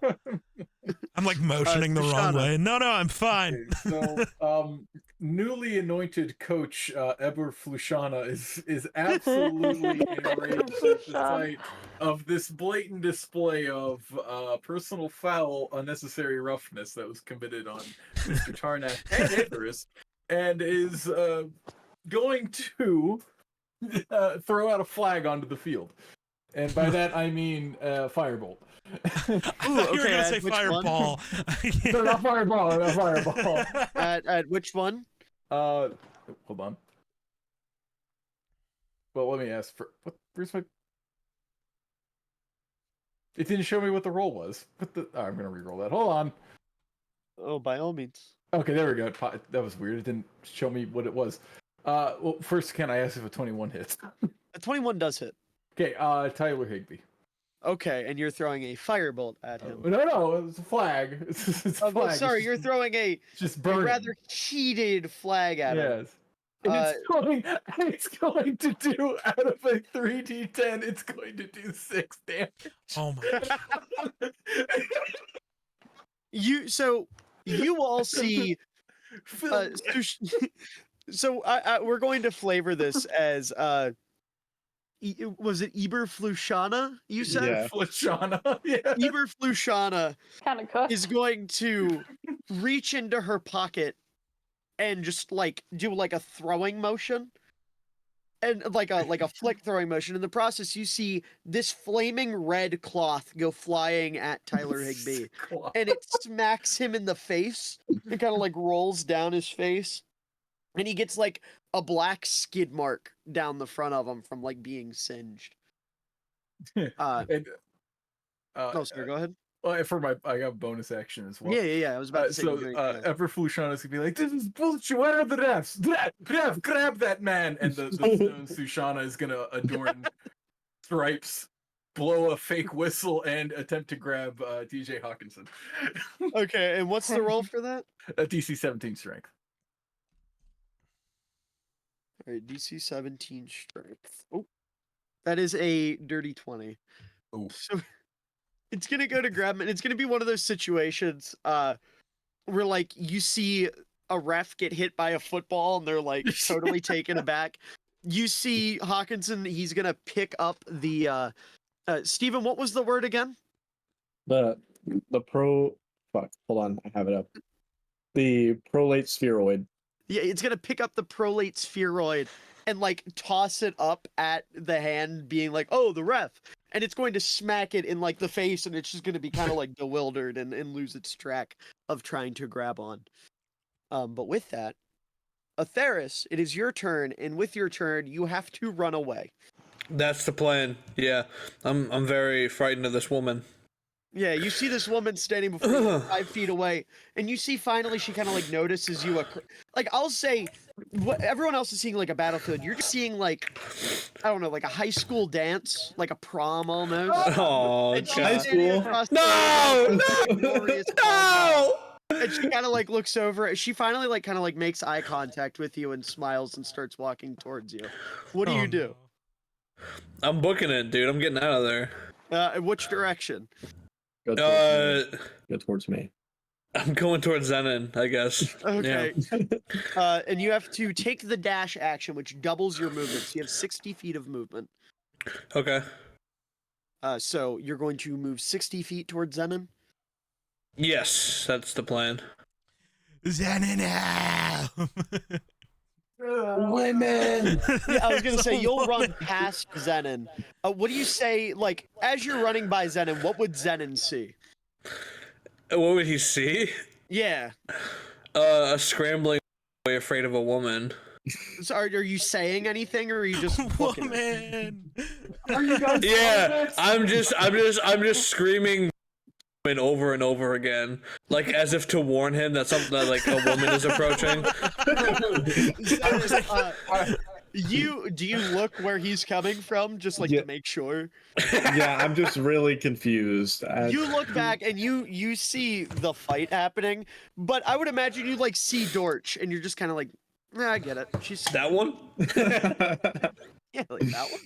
I'm like motioning the wrong Shoshana. way. No, I'm fine. Okay, so, newly anointed coach Eber Flushana is absolutely enraged at the sight of this blatant display of personal foul, unnecessary roughness that was committed on Mr. Tarnak and Icarus, and is going to throw out a flag onto the field. And by that I mean firebolt. I thought you were okay, gonna say which one? fireball. No, not fireball, not fireball. At which one? Hold on. Well, let me ask for where's my. It didn't show me what the roll was. I'm gonna re-roll that. Hold on. Oh, by all means. Okay, there we go. That was weird. It didn't show me what it was. Well, first, can I ask if a 21 hits? A 21 does hit. Okay, Tyler Higbee. Okay, and you're throwing a firebolt at him. No, it's a flag. It's a Oh, flag. sorry, It's you're throwing a just a burning. rather heated flag at him. Yes. And it's going to do out of a 3d10, it's going to do 6 damage. Oh my! You all see. So we're going to flavor this as was it Eber Flushana? You said Yeah. Flushana. Yeah. Eber Flushana Kind of cooked. is going to reach into her pocket and just like do like a throwing motion. And like a flick throwing motion. In the process, you see this flaming red cloth go flying at Tyler Higbee. And it smacks him in the face. It kind of like rolls down his face. And he gets like a black skid mark down the front of him from like being singed. And, Oh, sorry, go ahead. well, I got a bonus action as well. Yeah. I was about to say. So you're gonna- Ever Flushana is gonna be like, "This is bullshit. Where are the refs? Grab that man!" And the stone Sushana is gonna adorn stripes, blow a fake whistle, and attempt to grab DJ Hawkinson. Okay, and what's the roll for that? A DC 17 strength. All right, DC 17 strength. Oh, that is a dirty 20. Oh. So it's gonna go to grab him, and it's gonna be one of those situations where like you see a ref get hit by a football and they're like totally taken aback. You see Hawkinson, he's gonna pick up the Steven, what was the word again? The pro. Fuck. Hold on. I have it up. The prolate spheroid. Yeah, it's gonna pick up the prolate spheroid and like toss it up at the hand, being like, "Oh, the ref," and it's going to smack it in like the face, and it's just gonna be kind of like bewildered and lose its track of trying to grab on. But with that, Atheris, it is your turn, and with your turn, you have to run away. That's the plan. Yeah, I'm very frightened of this woman. Yeah, you see this woman standing before you 5 feet away, and you see finally she kind of like notices you. Like I'll say, what everyone else is seeing like a battlefield. You're just seeing like, I don't know, like a high school dance, like a prom almost. Oh, And she's high standing school. across the No, road with no, a glorious no. And she kind of like looks over. She finally like kind of like makes eye contact with you and smiles and starts walking towards you. What do Oh, you do? I'm booking it, dude. I'm getting out of there. In which direction? Go towards me. Uh, Go towards me. I'm going towards Zenon, I guess. Okay. And you have to take the dash action, which doubles your movement. So you have 60 feet of movement. Okay. So you're going to move 60 feet towards Zenon. Yes, that's the plan. Xanana! Women. Yeah, I was gonna say you'll run past Zenon. What do you say? Like as you're running by Zenon, what would Zenon see? What would he see? Yeah. A scrambling boy afraid of a woman. So are you saying anything, or are you just booking it? Woman! Are you guys? Yeah, I'm just screaming over and over again, like as if to warn him that something that like a woman is approaching. Do you look where he's coming from, just like Yeah. to make sure? Yeah, I'm just really confused. You look back and you see the fight happening, but I would imagine you like see Dorch and you're just kind of like, nah, I get it. She's That one? yeah, like that one.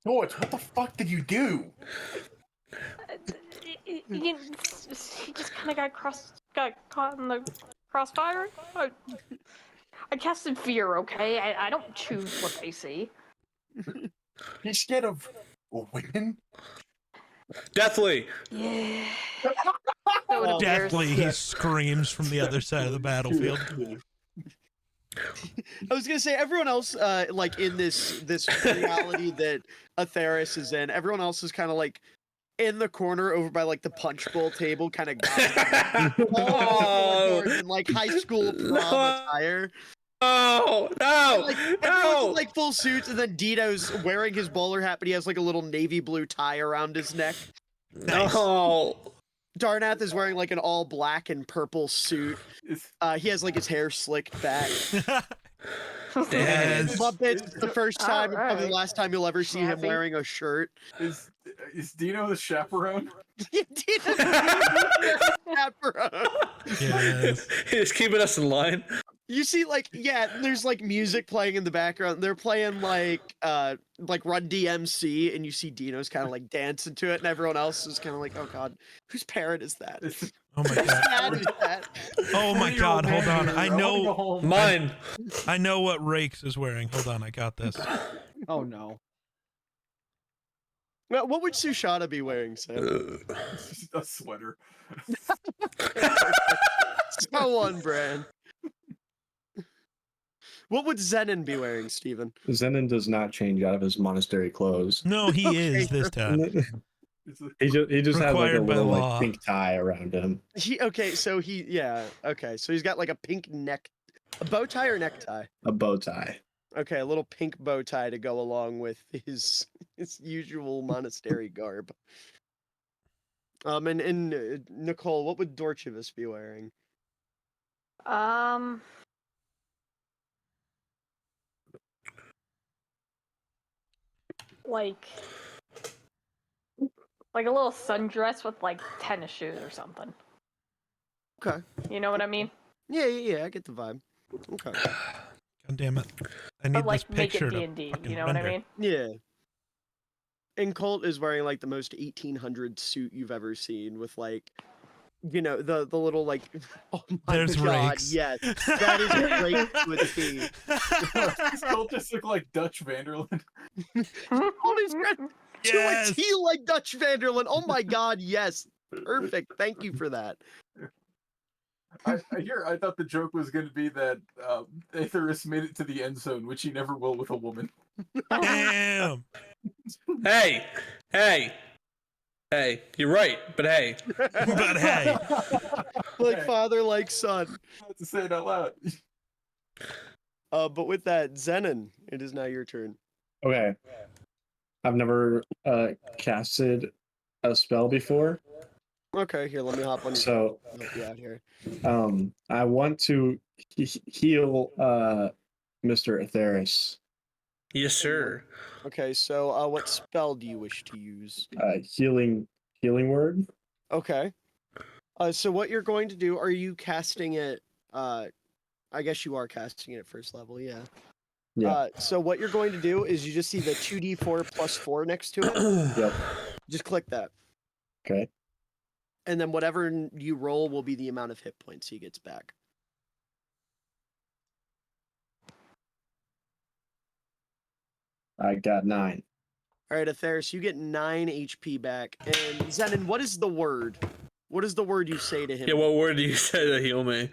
George, what the fuck did you do? He just kind of got caught in the crossfire. I casted fear, okay? I don't choose what they see. He's scared of women? Deathly. Yeah. So it appears. Deathly, he screams from the other side of the battlefield. I was gonna say everyone else, like in this reality that Atheris is in, everyone else is kind of like in the corner over by like the punch bowl table, kind of Oh, in like high school prom attire. no, Like everyone's no. in, like full suits, and then Dito's wearing his bowler hat, but he has like a little navy blue tie around his neck. Nice. No. Darnath is wearing like an all black and purple suit. He has like his hair slicked back. Yes. Muppets, the first time, Alright. probably the last time you'll ever see him Snappy. wearing a shirt. Is Dino the chaperone? Dito's the chaperone. Yes. He's keeping us in line. You see, like, yeah, there's like music playing in the background. They're playing like Run DMC, and you see Dino's kind of like dancing to it, and everyone else is kind of like, oh god, whose parent is that? Oh my Whose god. dad is that? Oh my god, hold on. I know Mine. I know what Rakes is wearing. Hold on, I got this. Oh no. Well, what would Sushana be wearing, Sam? A sweater. So on brand. What would Zenon be wearing, Steven? Zenon does not change out of his monastery clothes. No, he is this time. He just has like a Required by little law. like pink tie around him. So he's got like a pink a bow tie or necktie? A bow tie. Okay, a little pink bow tie to go along with his usual monastery garb. And Nicole, what would Dorchivus be wearing? Like a little sundress with like tennis shoes or something. Okay. You know what I mean? Yeah, I get the vibe. Okay. God damn it. I need But like this make picture it to D&D. fucking You know what I render. mean? Yeah. And Colt is wearing like the most 1800 suit you've ever seen with like, you know, the little like, oh my There's god, Rakes. yes, that is great with a T. Does Colt just look like Dutch Vanderland? Colt is Yes. to a T like Dutch Vanderland. Oh my god, yes, perfect. Thank you for that. I thought the joke was going to be that Aetherus made it to the end zone, which he never will with a woman. Damn. Hey, you're right, but hey. But hey. Like Hey. father, like son. I have to say it out loud. But with that, Zenon, it is now your turn. Okay. I've never casted a spell before, Okay, here, let me hop on. so Help you out here. I want to heal Mr. Atheris. Yes, sir. Okay, so what spell do you wish to use? Healing word. Okay. So what you're going to do? Are you casting it? I guess you are casting it at first level. Yeah. Yeah. So what you're going to do is you just see the 2d4 plus 4 next to it. Yep. Just click that, Okay. and then whatever you roll will be the amount of hit points he gets back. I got 9. All right, Atheris, you get 9 HP back. And Zenon, what is the word? What is the word you say to him? Yeah, what word do you say to heal me?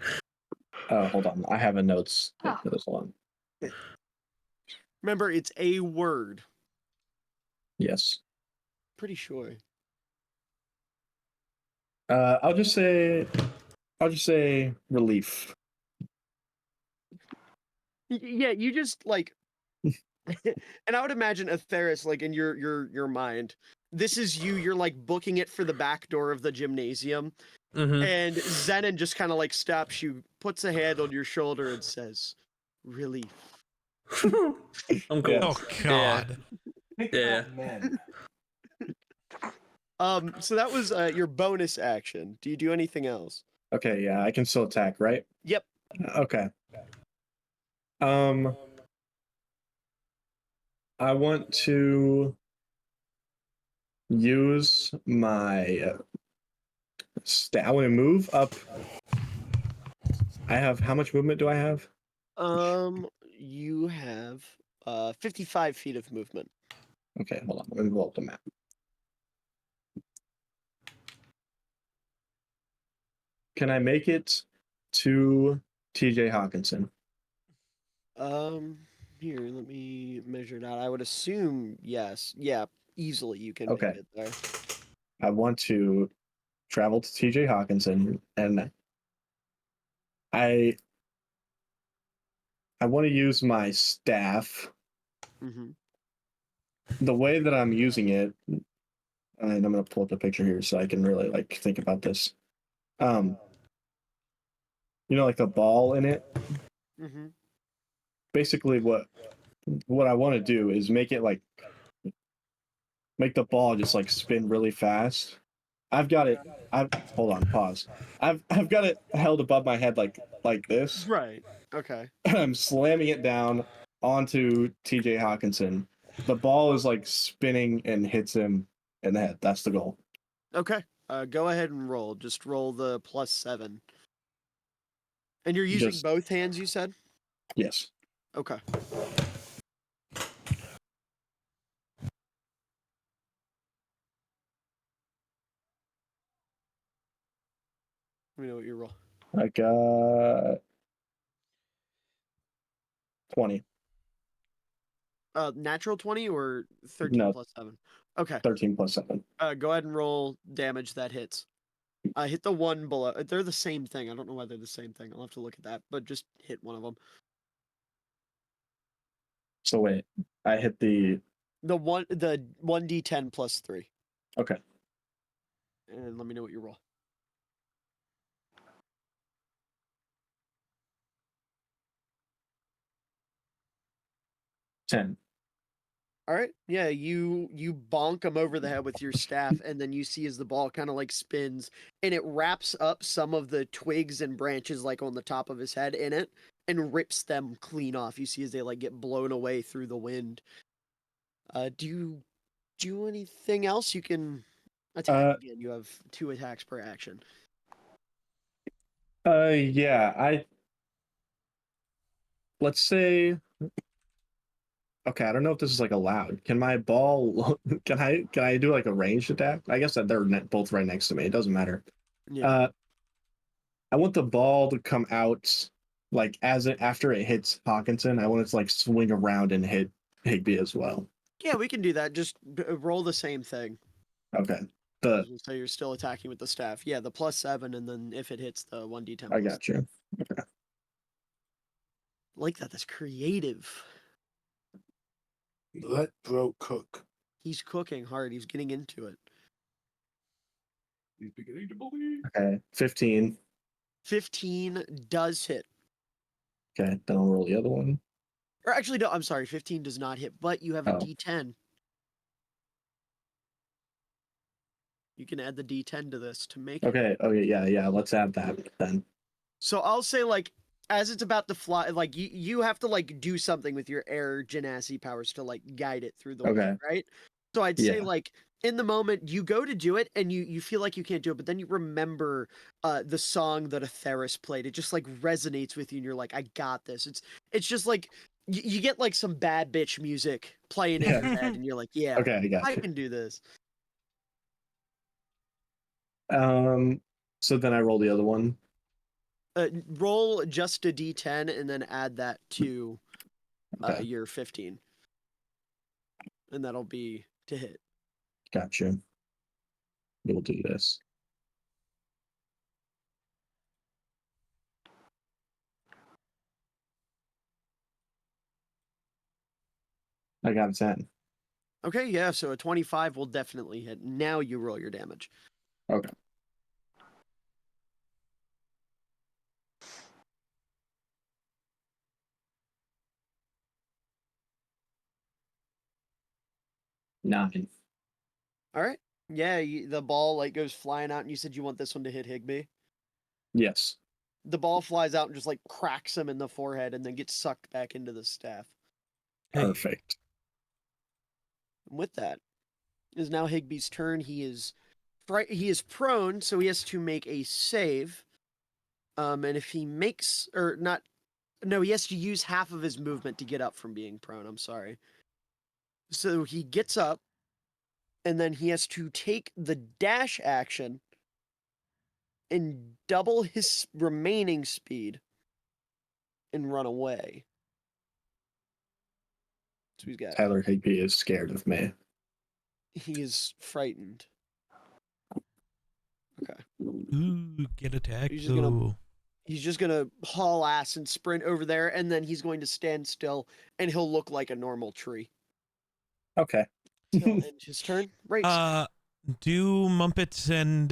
Hold on. I have a notes Ah. for this one. Remember, it's a word. Yes. Pretty sure. I'll just say relief. Yeah, you just like, and I would imagine Atheris, like in your mind, this is you. You're like booking it for the back door of the gymnasium, Mm-hmm. and Zenon just kind of like stops you, puts a hand on your shoulder, and says, "Relief." I'm cool. Yeah. Oh God. Think Yeah. about men. So that was your bonus action. Do you do anything else? Okay, yeah, I can still attack, right? Yep. Okay. I want to use my I want to move up. I have how much movement do I have? You have 55 feet of movement. Okay, hold on. Let me pull up the map. Can I make it to TJ Hawkinson? Here, let me measure it out. I would assume yes. Yeah, easily you can Okay. make it there. I want to travel to TJ Hawkinson, and I want to use my staff. Mm-hmm. The way that I'm using it, and I'm gonna pull up the picture here so I can really like think about this. You know, like the ball in it. Mm-hmm. Basically, what I want to do is make it like make the ball just like spin really fast. I've got it. Hold on, pause. I've got it held above my head like this. Right. Okay. I'm slamming it down onto TJ Hawkinson. The ball is like spinning and hits him in the head. That's the goal. Okay. Go ahead and roll. Just roll the +7. And you're using Just- both hands, you said? Yes. Okay. Let me know what you roll. I got 20. Natural 20 or 13 No. +7? Okay. 13 plus 7. Go ahead and roll damage that hits. Hit the one below. They're the same thing. I don't know why they're the same thing. I'll have to look at that, but just hit one of them. So wait, I hit the The 1d10 +3. okay. And let me know what you roll. $10. All right. Yeah, you bonk him over the head with your staff, and then you see as the ball kind of like spins, and it wraps up some of the twigs and branches like on the top of his head in it, and rips them clean off. You see as they like get blown away through the wind. Do you do anything else? You can attack again. You have 2 attacks per action. Yeah, let's say okay, I don't know if this is like allowed. Can my ball can I do like a ranged attack? I guess that they're both right next to me. It doesn't matter. Yeah. I want the ball to come out like after it hits Hawkinson, I want it to like swing around and hit Higby as well. Yeah, we can do that. Just roll the same thing. Okay. So you're still attacking with the staff. Yeah, the +7, and then if it hits the 1d10. I got you. Okay. Like that. That's creative. Let bro cook. He's cooking hard. He's getting into it. He's beginning to believe. Okay. 15. 15 does hit. Okay, then I'll roll the other one. Or actually, no, I'm sorry. 15 does not hit, but you have a Oh. d10. You can add the d10 to this to make it. Okay. Okay. Yeah. Let's add that then. So I'll say, like, as it's about to fly, like, you have to, like, do something with your air genasi powers to, like, guide it through the Okay. wind, right? So I'd say, Yeah. like, in the moment, you go to do it, and you feel like you can't do it, but then you remember the song that Atheris played. It just, like, resonates with you, and you're like, I got this. It's just, like, you get, like, some bad bitch music playing in your head, and you're like, yeah, Okay, I got I you. can do this. So then I roll the other one. Roll just a d10 and then add that to Okay. your 15. And that'll be to hit. Gotcha. We'll do this. I got a 10. Okay, yeah, so a 25 will definitely hit. Now you roll your damage. Okay. Nine. All right. Yeah, the ball like goes flying out, and you said you want this one to hit Higby. Yes. The ball flies out and just like cracks him in the forehead, and then gets sucked back into the staff. Perfect. And with that, is now Higby's turn. He is prone, so he has to make a save. And if he makes or not, no, he has to use half of his movement to get up from being prone. I'm sorry. So he gets up, and then he has to take the dash action and double his remaining speed and run away. So he's got. Tyler Higby is scared of me. He is frightened. Okay. Ooh, get attacked. He's just gonna- He's just gonna haul ass and sprint over there, and then he's going to stand still, and he'll look like a normal tree. Okay. He'll end his turn. Right. Do Mumpets and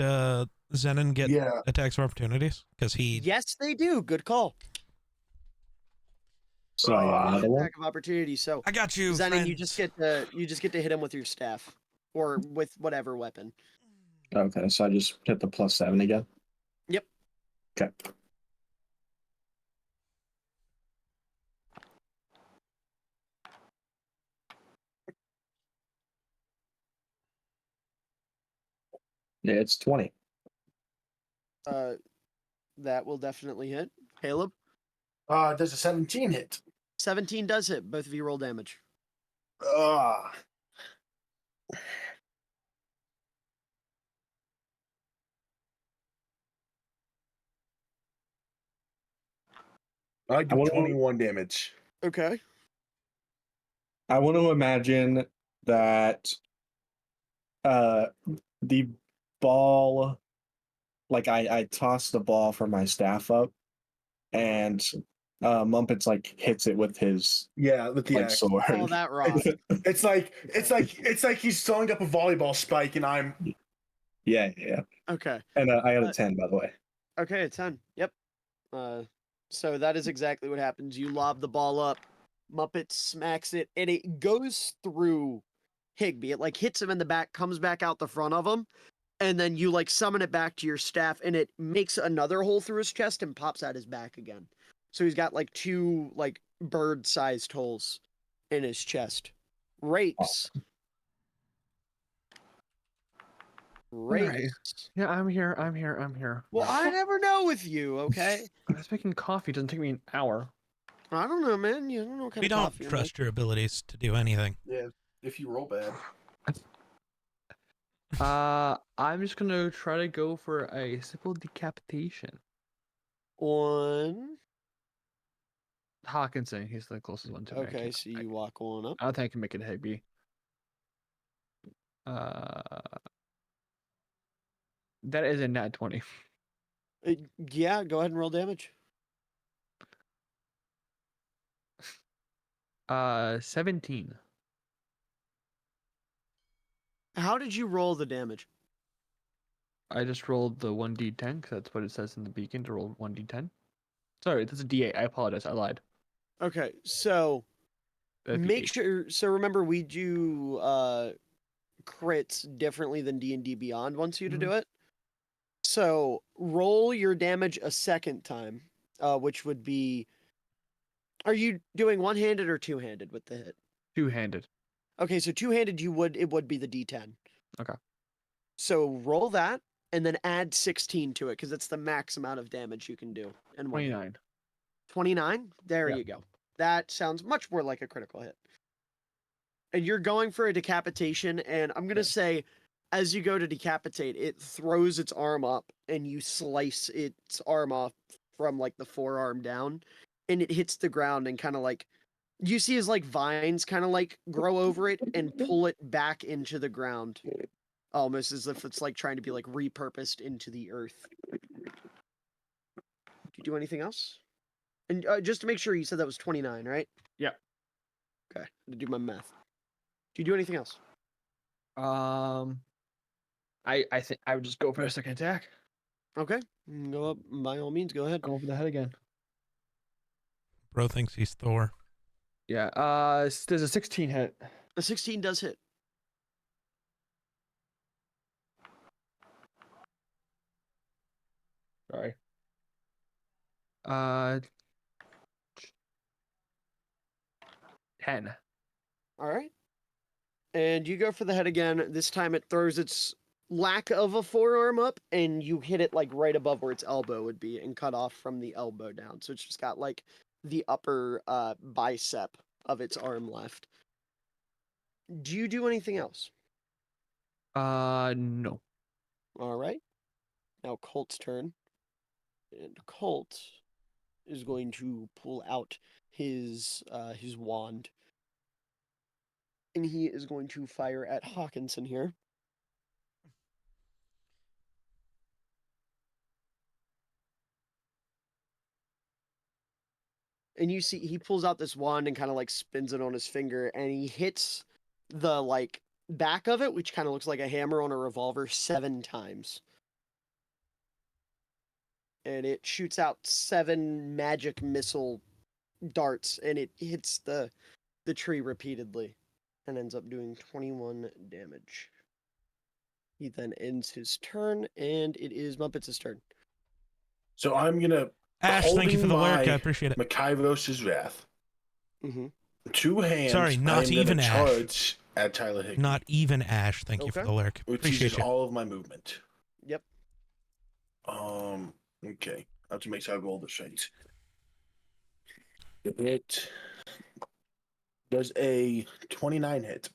Zenon get Yeah. attacks of opportunities? Because he. Yes, they do. Good call. So I got another one. Attack of opportunity. So I got you. Zenon, friend. you just get to hit him with your staff, or with whatever weapon. Okay, so I just hit the +7 again. Yep. Okay. Yeah, it's 20. That will definitely hit. Caleb, Does a 17 hit? 17 does hit. Both of you roll damage. Ah. I do wanna- 21 damage. Okay. I want to imagine that the ball, like I toss the ball from my staff up, and Mumpets like hits it with his Yeah, with the like axe. sword. Oh, that rocked. It's like he's throwing up a volleyball spike, and I'm. Yeah. Okay. And I got a 10, by the way. Okay, a 10. Yep. So that is exactly what happens. You lob the ball up, Muppet smacks it, and it goes through Higby. It like hits him in the back, comes back out the front of him, and then you like summon it back to your staff, and it makes another hole through his chest and pops out his back again. So he's got like two like bird-sized holes in his chest. Rakes. Rakes. Yeah, I'm here. Well, I never know with you, okay? I was making coffee. It doesn't take me an hour. I don't know, man. You don't know what kind We of don't coffee you're trust your abilities to do anything. Yeah, if you roll bad. I'm just gonna try to go for a simple decapitation. On. Hawkinson, he's the closest one to me. Okay, so you walk on up. I don't think I can make it Higby. That is a nat 20. Yeah, go ahead and roll damage. 17. How did you roll the damage? I just rolled the 1d10 because that's what it says in the beacon to roll 1d10. Sorry, that's a d8. I apologize. I lied. Okay, so That'd be make 8. sure. So remember, we do crits differently than D&D Beyond wants you to do it. So roll your damage a second time, which would be. Are you doing one-handed or two-handed with the hit? Two-handed. Okay, so two-handed, it would be the D10. Okay. So roll that, and then add 16 to it because it's the max amount of damage you can do. And 29. 29? There Yeah. you go. That sounds much more like a critical hit. And you're going for a decapitation, and I'm going to say, as you go to decapitate, it throws its arm up, and you slice its arm off from, like, the forearm down, and it hits the ground and kind of, like, you see as, like, vines kind of, like, grow over it and pull it back into the ground. Almost as if it's, like, trying to be, like, repurposed into the earth. Do you do anything else? And just to make sure, you said that was 29, right? Yeah. Okay, to do my math. Do you do anything else? I think I would just go for a second attack. Okay. Go up. By all means, go ahead. Go for the head again. Bro thinks he's Thor. Yeah. There's a 16 hit. A 16 does hit. Sorry. 10. All right. And you go for the head again. This time it throws its lack of a forearm up, and you hit it like right above where its elbow would be and cut off from the elbow down. So it's just got like the upper bicep of its arm left. Do you do anything else? No. All right. Now Colt's turn. And Colt is going to pull out his wand. And he is going to fire at Hawkinson here. And you see he pulls out this wand and kind of like spins it on his finger, and he hits the like back of it, which kind of looks like a hammer on a revolver, 7 times. And it shoots out 7 magic missile darts, and it hits the tree repeatedly and ends up doing 21 damage. He then ends his turn, and it is Muppets' turn. So I'm gonna Ash, thank you for the holding lyric. I my appreciate it. Makairos' Wrath. Mm-hmm. 2 hands. Sorry, not I'm gonna even Ash. charge at Tyler Higbee, Not even Ash. Thank you for Okay. the lyric. which Appreciate uses you. all of my movement. Yep. Okay. I have to make sure I roll the shades. It does a 29 hit.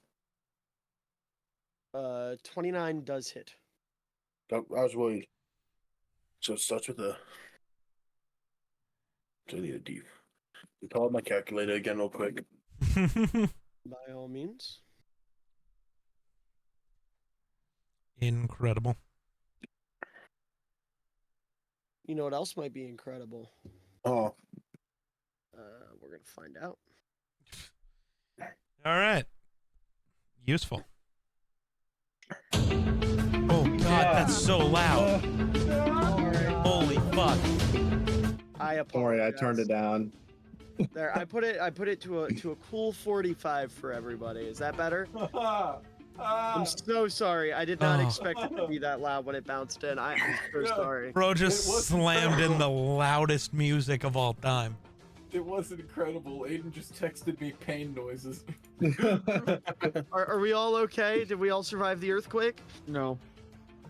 29 does hit. I was worried. So it starts with a. So I need a D. Call up my calculator again, real quick. By all means. Incredible. You know what else might be incredible? Oh, We're going to find out. All right. Useful. Oh God, that's so loud. Holy fuck. I apologize. Don't worry, I turned it down. There, I put it to a cool 45 for everybody. Is that better? I'm so sorry. I did not Oh. expect it to be that loud when it bounced in. I'm so sorry. Bro just It was slammed in the incredible. loudest music of all time. It was incredible. Aiden just texted me pain noises. Are we all okay? Did we all survive the earthquake? No.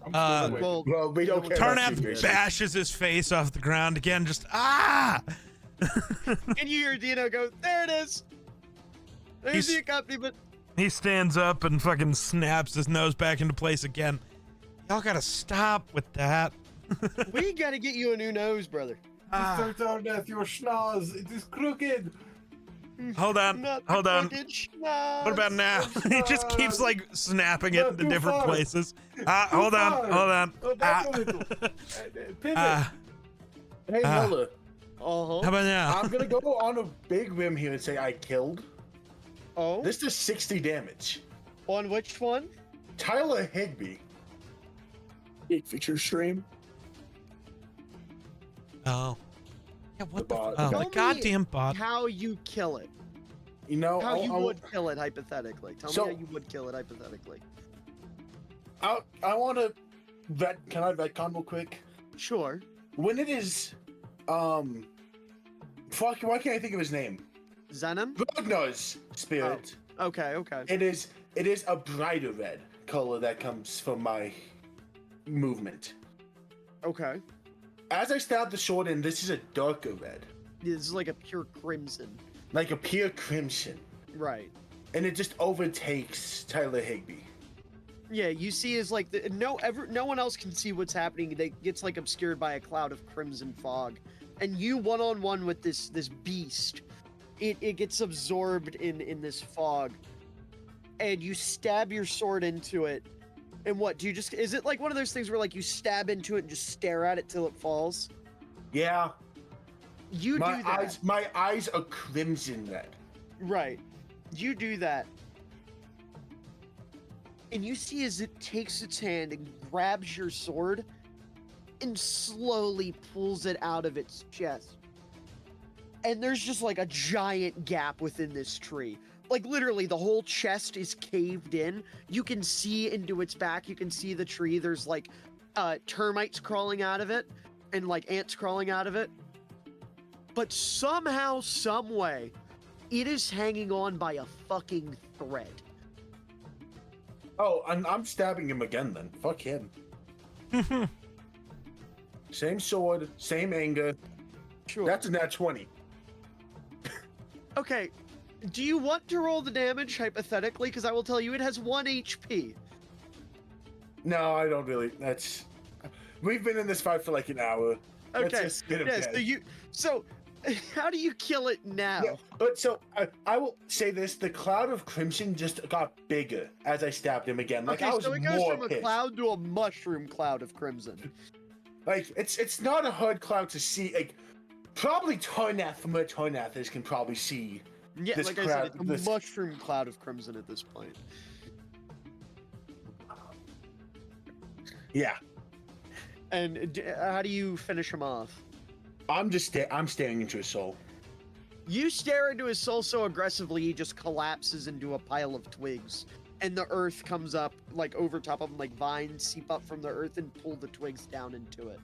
I'm Uh, still awake. Well, well, we don't care about you, Turnath Jason. bashes his face off the ground again, just ah! and you hear Dino go, there it is. There's He's- the accompaniment. He stands up and fucking snaps his nose back into place again. Y'all gotta stop with that. We gotta get you a new nose, brother. Mr. Turnath, your schnoz, it is crooked. Hold on, Not the hold on. crooked schnoz. What about now? he just keeps like snapping it Not into too different far. places. Hold on, far. hold on. Oh, back a little. Pivot. Hey, Ah. Miller, Uh-huh. How about now? I'm gonna go on a big rim here and say I killed. Oh, This does 60 damage. on which one? Tyler Higbee. Big picture stream. Oh. Yeah, what the? bot. Oh, Tell the me goddamn bot. How you kill it. You know, How you I, would kill it, hypothetically. Tell So- me how you would kill it, hypothetically. I want to vet. Can I retcon real quick? Sure. When it is, fuck. Why can't I think of his name? Zenon? Ragnar's spirit. Okay, okay. It is a brighter red color that comes from my movement. Okay. As I stab the sword in, this is a darker red, This is like a pure crimson. like a pure crimson, Right. and it just overtakes Tyler Higbee. Yeah, you see is like no one else can see what's happening. It gets like obscured by a cloud of crimson fog. And you one-on-one with this beast. It gets absorbed in this fog. And you stab your sword into it. And what, do you just is it like one of those things where like you stab into it and just stare at it till it falls? Yeah, You do that. my eyes are crimson red. Right. You do that. And you see as it takes its hand and grabs your sword and slowly pulls it out of its chest. And there's just like a giant gap within this tree. Like literally the whole chest is caved in. You can see into its back. You can see the tree. There's like termites crawling out of it and like ants crawling out of it. But somehow, some way, it is hanging on by a fucking thread. Oh, I'm stabbing him again then. Fuck him. Same sword, same anger. Sure. That's a nat 20. Okay. Do you want to roll the damage, hypothetically? Because I will tell you it has 1 HP. No, I don't really. That's. We've been in this fight for like an hour. Let's Okay. just get him Yes. dead. So, how do you kill it now? Yeah, but so I will say this: the cloud of crimson just got bigger as I stabbed him again. Like Okay, I was so it goes more from a pissed. cloud to a mushroom cloud of crimson. Like it's not a hard cloud to see. Like probably Tarnath from where Tarnath is can probably see. Yeah, This like I crowd- said, it's a this- mushroom cloud of crimson at this point. Yeah, And how do you finish him off? I'm staring into his soul. You stare into his soul so aggressively, he just collapses into a pile of twigs. And the earth comes up, like, over top of him, like vines seep up from the earth and pull the twigs down into it.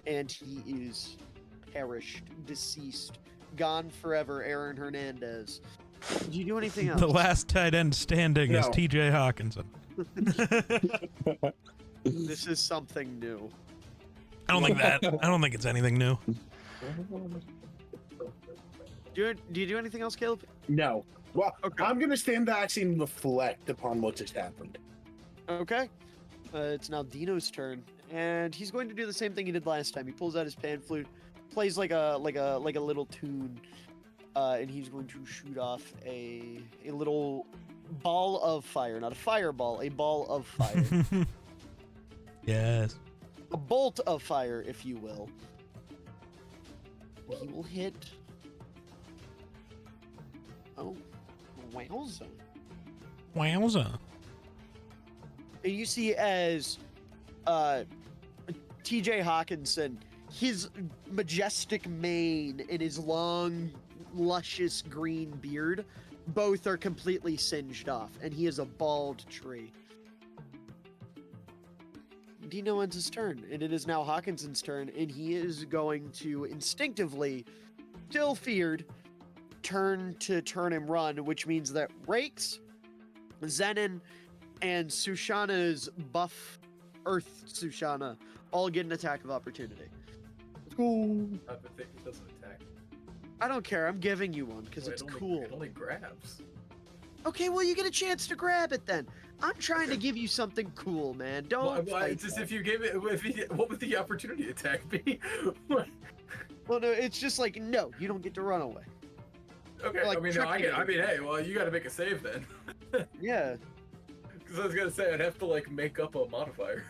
And he is perished, deceased, gone forever, Aaron Hernandez. Did you do anything else? The last tight end standing is No. TJ Hawkinson. This is something new. I don't think it's anything new. Do you do anything else, Caleb? No. Well, Okay. I'm gonna stand back and reflect upon what just happened. Okay. It's now Dino's turn, and he's going to do the same thing he did last time. He pulls out his pan flute, plays like a little tune, and he's going to shoot off a little ball of fire, not a fireball, a ball of fire, Yes. a bolt of fire, if you will. He will hit. Oh, wowza! Wowza. And you see as TJ Hawkinson, his majestic mane and his long, luscious green beard, both are completely singed off, and he is a bald tree. Dino ends his turn, and it is now Hawkinson's turn, and he is going to instinctively, still feared, turn and run, which means that Rakes, Zenon, and Sushana's buff Earth Sushana all get an attack of opportunity. I think it doesn't attack. I don't care. I'm giving you one because Well, it's it only- cool. It only grabs. Okay, well you get a chance to grab it then. I'm trying to give you something cool, man. Don't. Well, fight it's just that. if you gave it, what would the opportunity attack be? Well, no, it's just like no, you don't get to run away. Okay, Like, I mean, no, I tricking mean, hey, well, you got to make a save then, Yeah. because I was gonna say I'd have to like make up a modifier.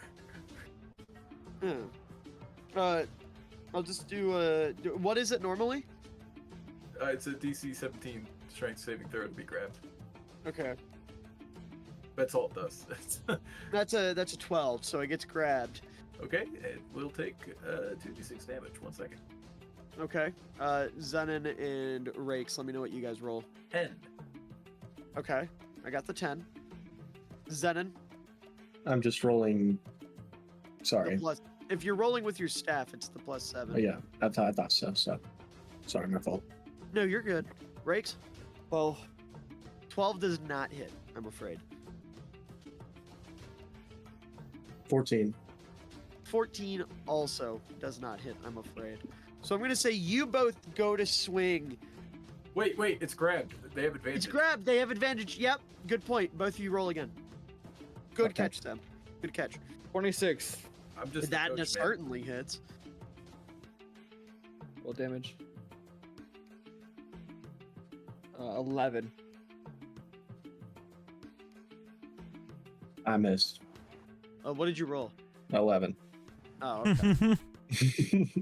I'll just do what is it normally? It's a DC 17 strength saving throw to be grabbed. Okay. That's all it does. That's a 12, so it gets grabbed. Okay, it will take 2d6 damage. 1 second. Okay. Zenon and Rakes, let me know what you guys roll. 10. Okay. I got the 10. Zenon, I'm just rolling. the Sorry. plus. If you're rolling with your staff, it's the +7. Oh, yeah, I thought so. So, sorry, my fault. No, you're good. Rakes? 12 does not hit, I'm afraid. 14. 14 also does not hit, I'm afraid. So I'm going to say you both go to swing. Wait, it's grabbed. They have advantage. It's grabbed. They have advantage. Yep. Good point. Both of you roll again. Good Okay. catch, Sam. Good catch. 26. I'm just That a coach, man. certainly hits. Roll damage. 11. I missed. What did you roll? 11. Oh, okay.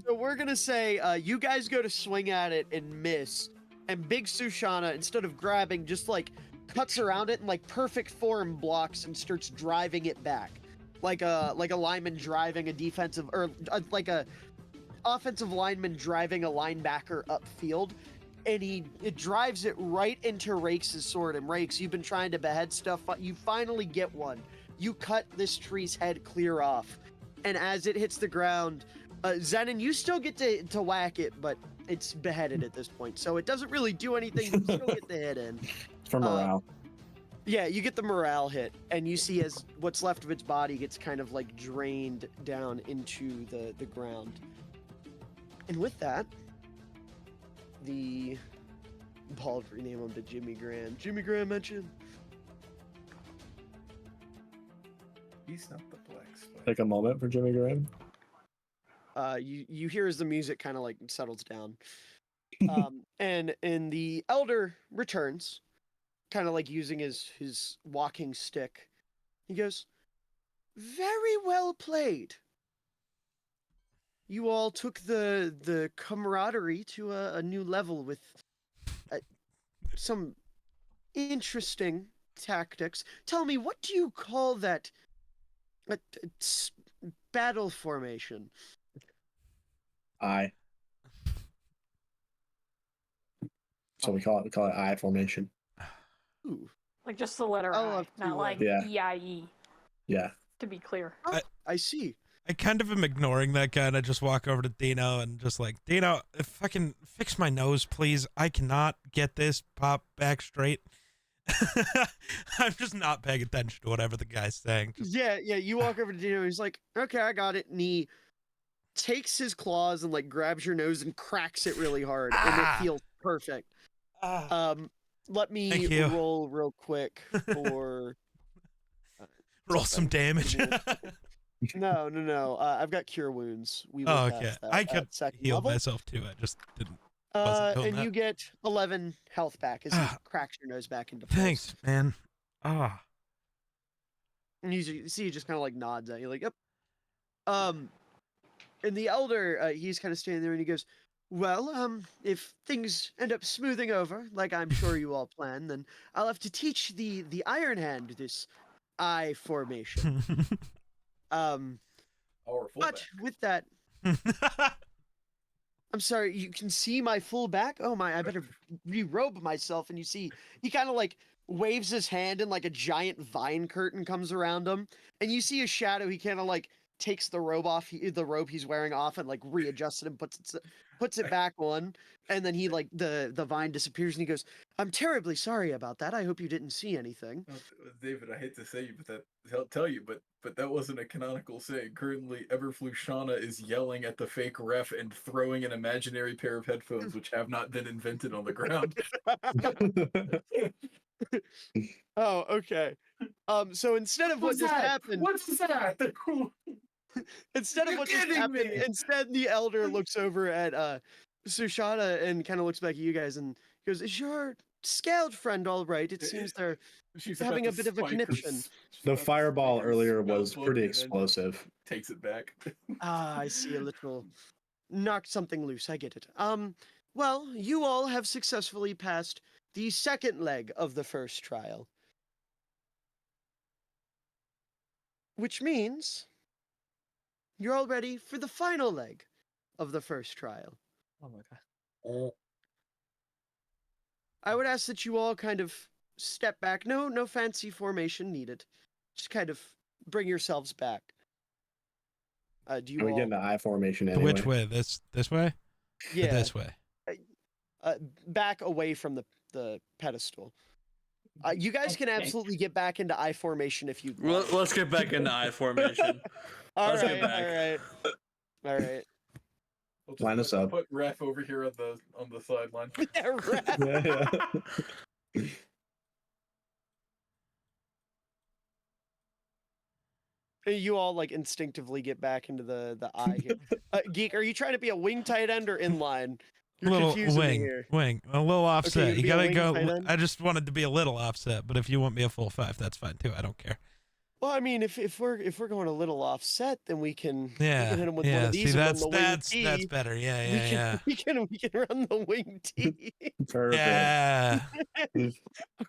So we're gonna say you guys go to swing at it and miss, and Big Sushana, instead of grabbing, just like cuts around it and like perfect form blocks and starts driving it back, like a lineman driving a defensive or like a offensive lineman driving a linebacker upfield, and it drives it right into Rakes' sword. And Rakes, you've been trying to behead stuff. You finally get one. You cut this tree's head clear off, and as it hits the ground, Zenon, you still get to whack it, but it's beheaded at this point, so it doesn't really do anything. You still get the hit in. For morale. Yeah, you get the morale hit, and you see as what's left of its body gets kind of like drained down into the ground. And with that, I'll rename him to Jimmy Graham. Jimmy Graham mentioned. He's not the black spider. Take a moment for Jimmy Graham. You hear as the music kind of like settles down, and the elder returns, kind of like using his walking stick. He goes, "Very well played. You all took the camaraderie to a new level with some interesting tactics. Tell me, what do you call that battle formation?" I. So we call it I formation. Ooh. Like just the letter I'll I, have to, not like Yeah. EIE, Yeah. to be clear. Oh, I see. I kind of am ignoring that guy, and I just walk over to Dino and just like, Dino, fucking fix my nose, please. I cannot get this pop back straight. I'm just not paying attention to whatever the guy's saying. Just, Yeah, you walk over to Dino, and he's like, "Okay, I got it." And he takes his claws and like grabs your nose and cracks it really hard, and it feels perfect. Let me Thank you. roll real quick for roll some damage. No. I've got cure wounds. We will Oh, pass okay. that I at could second heal level. myself too. I just didn't. wasn't doing And that. you get 11 health back as he cracks your nose back into place. Thanks, man. And you see, he just kind of like nods at you, like, "Yep." And the elder, he's kind of standing there, and he goes, "Well, if things end up smoothing over, like I'm sure you all plan, then I'll have to teach the Iron Hand this I formation." Our But fullback. with that, I'm sorry, you can see my full back? Oh my, I better re-robe myself. And you see, he kind of like waves his hand and like a giant vine curtain comes around him. And you see a shadow, he kind of like takes the robe off, the robe he's wearing off, and like readjusts it and puts it back on. And then he like, the vine disappears and he goes, "I'm terribly sorry about that. I hope you didn't see anything." David, I hate to say you, but I'll tell you, but that wasn't a canonical saying. Currently, Everflushana is yelling at the fake ref and throwing an imaginary pair of headphones, which have not been invented, on the ground. Oh, okay. So instead of what just happened, What's that? instead of You're what just kidding happened, me! instead the elder looks over at Sushana and kind of looks back at you guys and goes, "Is your scaled friend all right? It seems they're She's having about a to bit of a spike her conniption." The about to fireball spike her earlier spell was book pretty and then explosive. Takes it back. Ah, I see, a little knocked something loose. I get it. Well, you all have successfully passed the second leg of the first trial, which means you're all ready for the final leg of the first trial. Oh my god. I would ask that you all kind of step back. No fancy formation needed. Just kind of bring yourselves back. Do you Can we all? get into I formation anyway? Which way? This way? Or Yeah, this way. back away from the pedestal. You guys can absolutely get back into I formation if you. Let's get back into I formation. All let's right, get back. all right. We'll just Line us up. Put ref over here on the sideline. Yeah, right. Yeah. You all like instinctively get back into the I here. Geek, are you trying to be a wing tight end or inline? You're Little confusing me wing, here. a little offset. you'd You be a gotta wing go. tight end? I just wanted to be a little offset, but if you want me a full 5, that's fine too. I don't care. Well, I mean, if we're going a little offset, then we can hit Yeah, him with one yeah. of See, these and run that's the wing T. that's better. Yeah, we yeah, can yeah. we can run the wing T. Perfect. Yeah. Alright,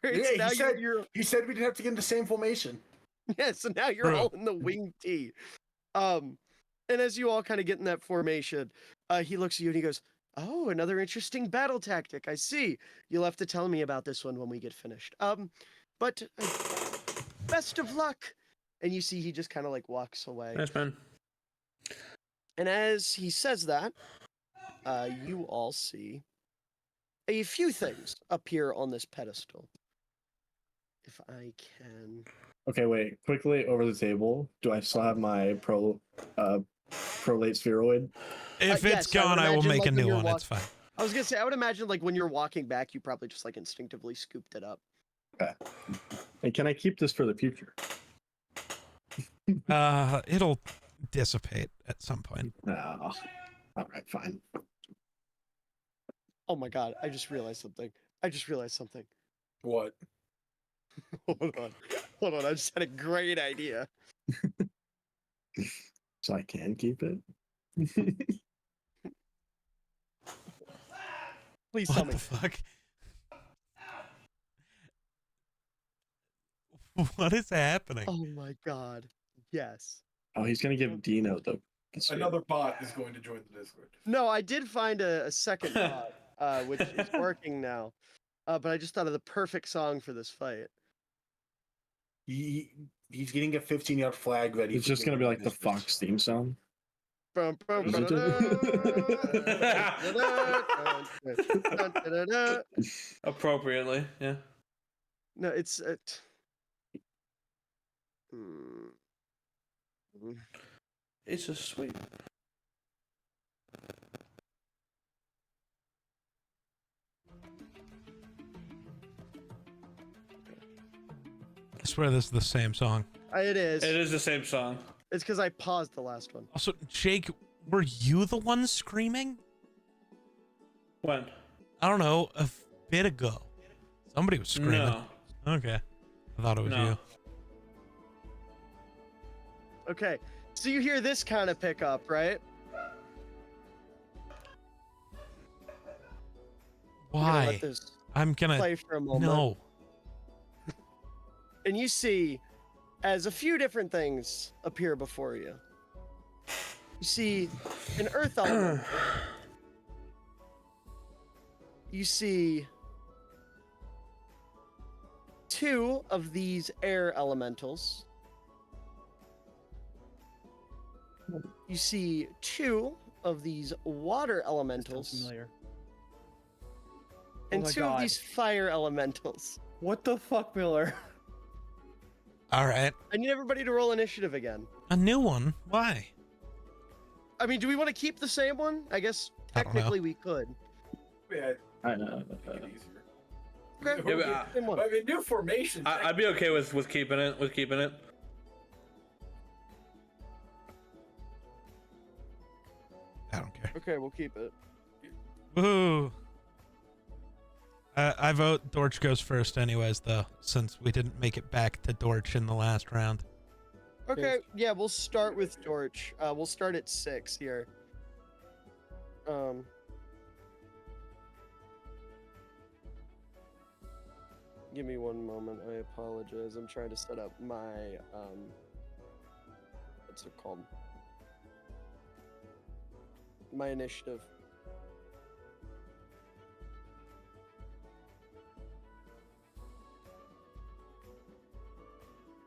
Yeah, so now he said you're he said we didn't have to get in the same formation. yeah, so now you're True. all in the wing T. And as you all kind of get in that formation, he looks at you and he goes, "Oh, another interesting battle tactic. I see. You'll have to tell me about this one when we get finished. But best of luck." And you see he just kind of like walks away. Nice, man. And as he says that, you all see a few things appear on this pedestal. If I can. Okay, wait. Quickly over the table. Do I still have my prolate spheroid? If yes, it's I would gone, I will imagine, make like, a when new you're one. walk- It's fine. I was gonna say, I would imagine like when you're walking back, you probably just like instinctively scooped it up. Okay. And can I keep this for the future? It'll dissipate at some point. No. All right, fine. Oh my god, I just realized something. What? Hold on, I just had a great idea. So I can keep it. Please tell What me. the fuck? What is happening? Oh my god. Yes. Oh, he's gonna give Dino the sphere. Another bot is going to join the Discord. No, I did find a second bot, which is working now. But I just thought of the perfect song for this fight. He's getting a 15-yard flag ready. It's for just gonna be joining like the Discord. Fox theme song. Bum, bum, Is it ba-da-da. Appropriately, yeah. No, it's It's just sweet. I swear this is the same song. it is. It is the same song. It's because I paused the last one. Also, Jake, were you the one screaming? When? I don't know, a bit ago. Somebody was screaming. No. Okay. I thought it was No. you. Okay, so you hear this kind of pickup, right? I'm gonna Why? let this I'm gonna. play for a moment. No. And you see, as a few different things appear before you. You see an earth element. You see two of these air elementals. You see two of these water Sounds elementals. familiar. And my two of God. these fire elementals. What the fuck, Miller? All right. I need everybody to roll initiative again. A new one? Why? I mean, do we want to keep the same one? I guess I don't know. technically we could. Yeah, I know. make it easier. Okay, Yeah, but same one. I mean, new formation. I'd be okay with keeping it. I don't care. Okay, we'll keep it. Woohoo! I vote Dorch goes first, anyways, though, since we didn't make it back to Dorch in the last round. Okay, yeah, we'll start with Dorch. We'll start at 6 here. Give me one moment. I apologize. I'm trying to set up my what's it called? My initiative.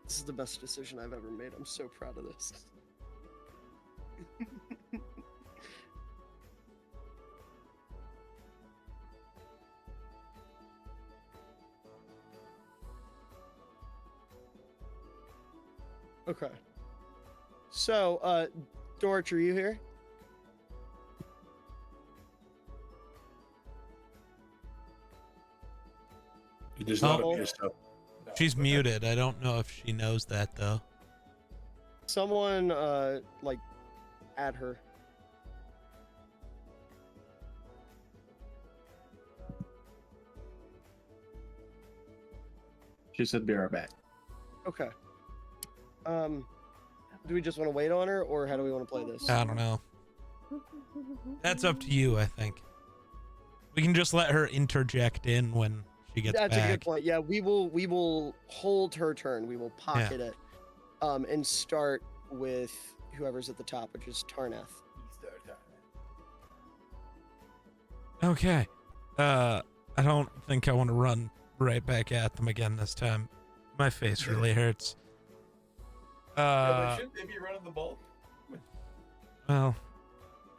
This is the best decision I've ever made. I'm so proud of this. Okay. So, Dorch, are you here? He does not Oh. appear so. She's muted. I don't know if she knows that, though. Someone, like, add her. She said be right back. Okay. Do we just want to wait on her, or how do we want to play this? I don't know. That's up to you, I think. We can just let her interject in when she gets That's back. a good point. Yeah, we will hold her turn. We will pocket it, and start with whoever's at the top, which is Tarnath. Okay. I don't think I want to run right back at them again this time. My face really hurts. Shouldn't they be running the ball? Well,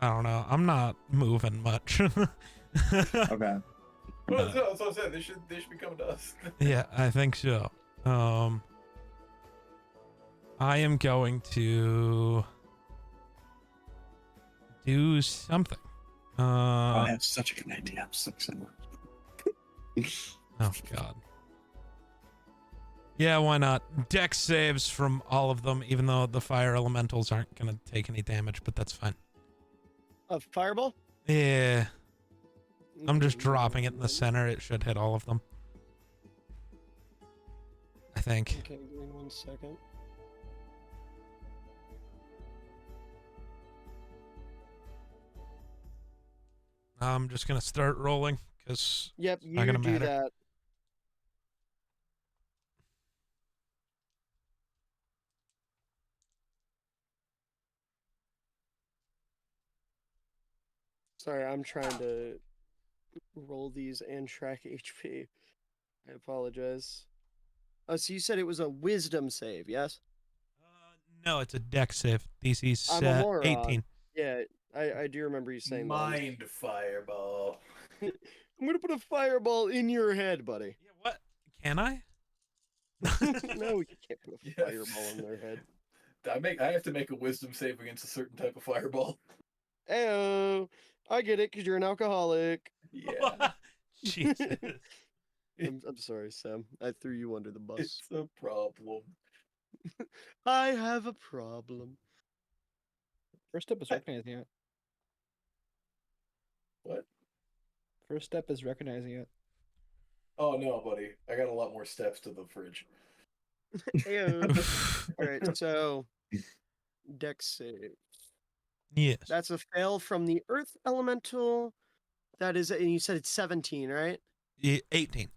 I don't know. I'm not moving much. Okay. Well, that's what I said. They should be coming to us. Yeah, I think so. I am going to do something. I have such a good idea. I'm so excited. Oh god. Yeah, why not? Dex saves from all of them, even though the fire elementals aren't gonna take any damage, but that's fine. A fireball? Yeah. I'm just dropping it in the center. It should hit all of them. I think. Okay, give me 1 second. I'm just gonna start rolling because Yep, not you gonna do matter. that. Sorry, I'm trying to roll these and track HP. I apologize. Oh, so you said it was a wisdom save, yes? No, it's a Dex save. DC's I'm a moron. 18. Yeah, I do remember you saying that. Mind fireball. I'm gonna put a fireball in your head, buddy. Yeah, what? Can I? No, you can't put a Yes. fireball in their head. I have to make a wisdom save against a certain type of fireball. Ayo, I get it, because you're an alcoholic. Yeah. Jesus. I'm sorry, Sam. I threw you under the bus. It's a problem. I have a problem. First step is recognizing it. What? First step is recognizing it. Oh no, buddy. I got a lot more steps to the fridge. Ayo. Alright, so Dex save. Yes. That's a fail from the Earth Elemental. That is, and you said it's 17, right? 18.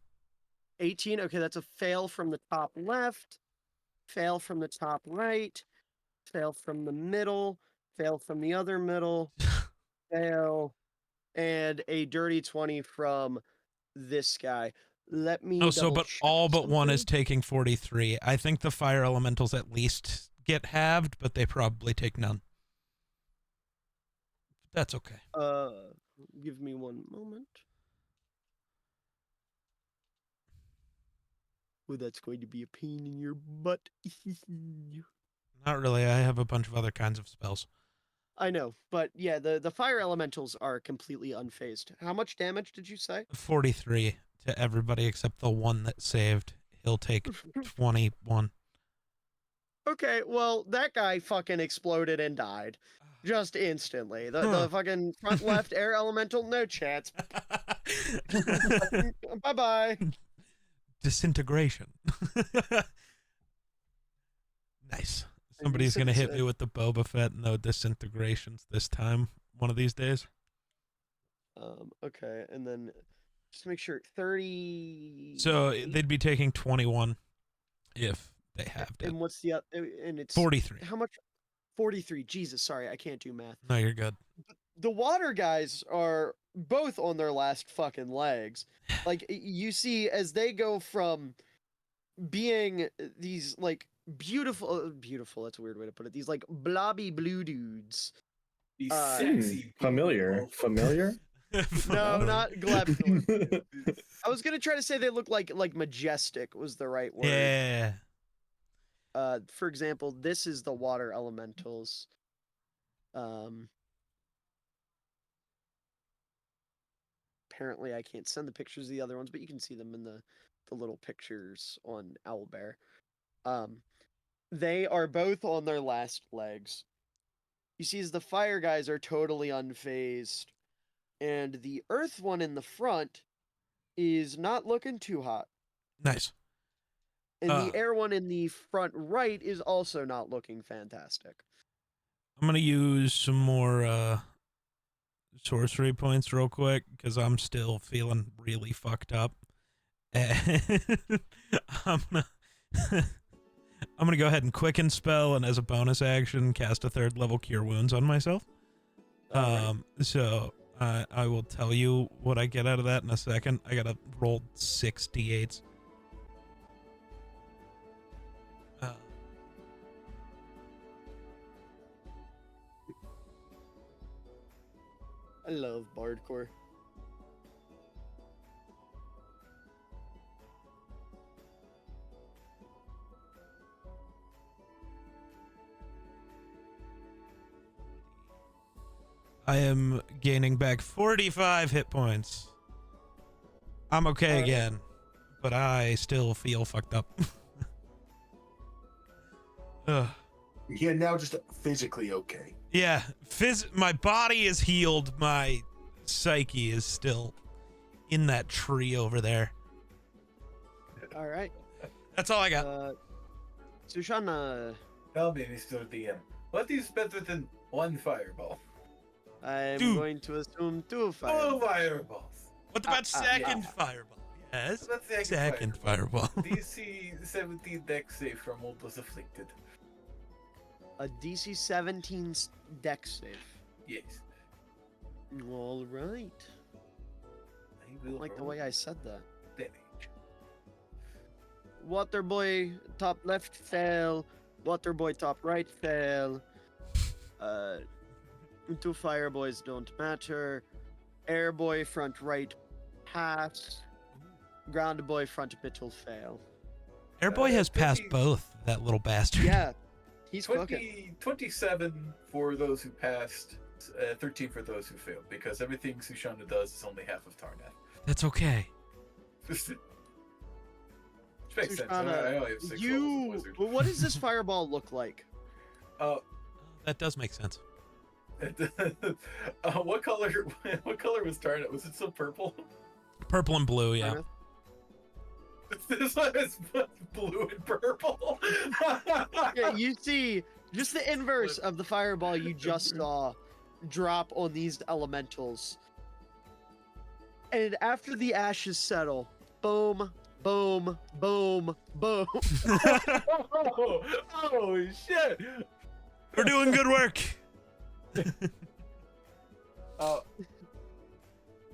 18. Okay, that's a fail from the top left, fail from the top right, fail from the middle, fail from the other middle, fail, and a dirty 20 from this guy. Let me. Oh, so but double-check all but one is something. taking 43. I think the fire elementals at least get halved, but they probably take none. That's okay. Give me 1 moment. Oh, that's going to be a pain in your butt. Not really. I have a bunch of other kinds of spells. I know, but yeah, the fire elementals are completely unfazed. How much damage did you say? 43 to everybody except the one that saved. He'll take 21. Okay, well, that guy fucking exploded and died. Just instantly. The fucking front left air elemental, no chance. Bye-bye. Disintegration. Nice. Somebody's going to hit me with the Boba Fett no disintegrations this time, one of these days. Okay, and then just to make sure, 30... So they'd be taking 21 if they have it. And what's the other... And it's... 43. How much? 43. Jesus, sorry, I can't do math. No, you're good. The water guys are both on their last fucking legs. Like, you see, as they go from being these, like, beautiful, that's a weird way to put it, these, like, blobby blue dudes. These sexy Familiar. Familiar? No, not Glebthorpe. I was gonna try to say they look like majestic was the right word. Yeah. For example, this is the water elementals. Apparently I can't send the pictures of the other ones, but you can see them in the little pictures on Owlbear. They are both on their last legs. You see, as the fire guys are totally unfazed, and the earth one in the front is not looking too hot. Nice. And Uh. the air one in the front right is also not looking fantastic. I'm gonna use some more sorcery points real quick because I'm still feeling really fucked up. And I'm gonna I'm gonna go ahead and quicken spell, and as a bonus action, cast a 3rd level cure wounds on myself. So I will tell you what I get out of that in a second. I gotta roll 6 d8s. I love Bardcore. I am gaining back 45 hit points. I'm okay again, but I still feel fucked up. Ugh. You're now just physically okay. Yeah, my body is healed. My psyche is still in that tree over there. All right. That's all I got. Sushana, Tell me, Mr. DM, what is better than one fireball? I'm Two. going to assume 2 Two fireballs. fireballs. What about second yeah. fireball? Yes, What's second fireball. DC 17 deck save from Oldest Afflicted. A DC 17 deck save. Yes. All right. I I will like the roll way I said that. damage. Waterboy top left fail. Waterboy top right fail. 2 fireboys don't matter. Airboy front right pass. Ground boy front middle fail. Airboy has passed 20 both, that little bastard. Yeah, he's cooking. 27 for those who passed, 13 for those who failed, because everything Sushana does is only half of Tarnath. That's okay. Which makes sense. Sushana, I only have 6 levels of wizard. Well, what does this fireball look like? That does make sense. What color? What color was Tarnath? Was it still purple? Purple and blue, yeah. Tarnath? This one is blue and purple. Yeah, you see just the inverse of the fireball you just saw drop on these elementals. And after the ashes settle, boom, boom, boom, boom. Oh shit! We're doing good work.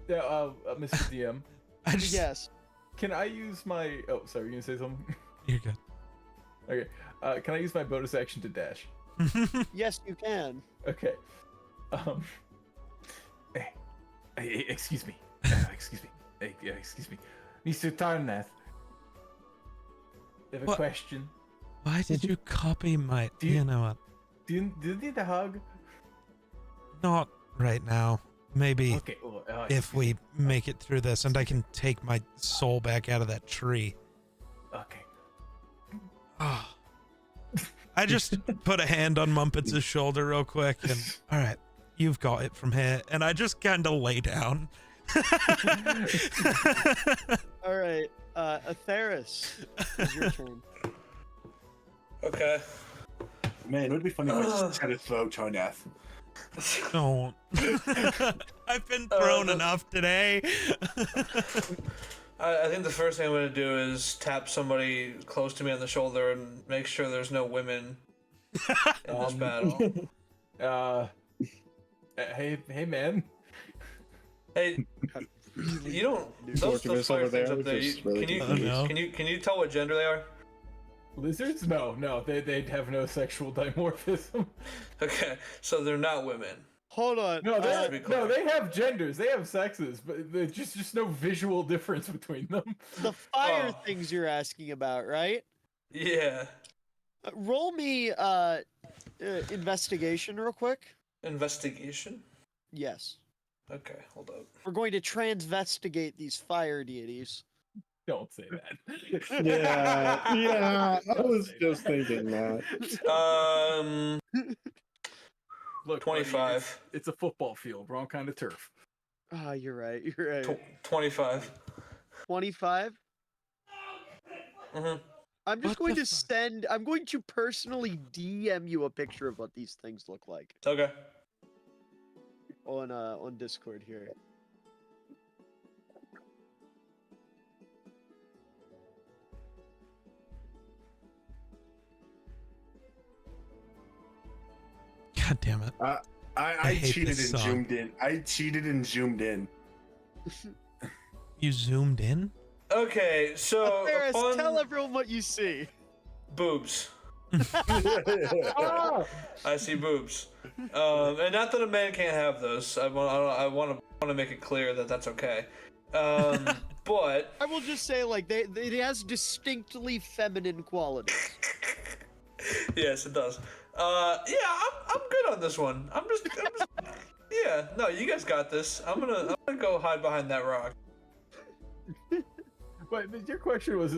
Mr. DM, I just, Yes. can I use my? Oh, sorry, you gonna say something? You're good. Okay. Can I use my bonus action to dash? Yes, you can. Okay. Hey, excuse me. Excuse me. Yeah, excuse me. Mr. Tarnath. I have a What? question. Why did you copy my... Do you- You know what? Do you need a hug? Not right now. Maybe Okay. Well, if we make it through this and I can take my soul back out of that tree. Okay. Oh. I just put a hand on Mumpets' shoulder real quick and, all right, you've got it from here. And I just kind of lay down. All right. Atheris, it's your turn. Okay. Man, it would be funny if I just had to throw Tarnath. Don't. I've been thrown enough today. I think the first thing I'm going to do is tap somebody close to me on the shoulder and make sure there's no women in this battle. Hey, man. Hey, you don't. Those Torturous fire over things there, up there. just You, really can you confused. Oh, no. can you tell what gender they are? Lizards? No, they'd have no sexual dimorphism. Okay, so they're not women. Hold on. No, to be clear. they have genders, they have sexes, but there's just no visual difference between them. The fire Oh. things you're asking about, right? Yeah. Roll me investigation real quick. Investigation. Yes. Okay, hold up. We're going to transvestigate these fire deities. Don't say that. Yeah, I was just thinking that. Look, 25. It's a football field, wrong kind of turf. Ah, you're right. You're right. 25. 25. Mm-hmm. I'm just What going the to fuck? send. I'm going to personally DM you a picture of what these things look like Okay. on Discord here. God damn it. I hate cheated this and song. zoomed in. I cheated and zoomed in. You zoomed in? Okay, so Ferris, upon tell everyone what you see. boobs. Ah! I see boobs. And not that a man can't have those. I want to make it clear that that's okay. But I will just say, like, it has distinctly feminine qualities. yes, it does. Yeah, I'm good on this one. I'm just yeah. No, you guys got this. I'm gonna go hide behind that rock. But your question was,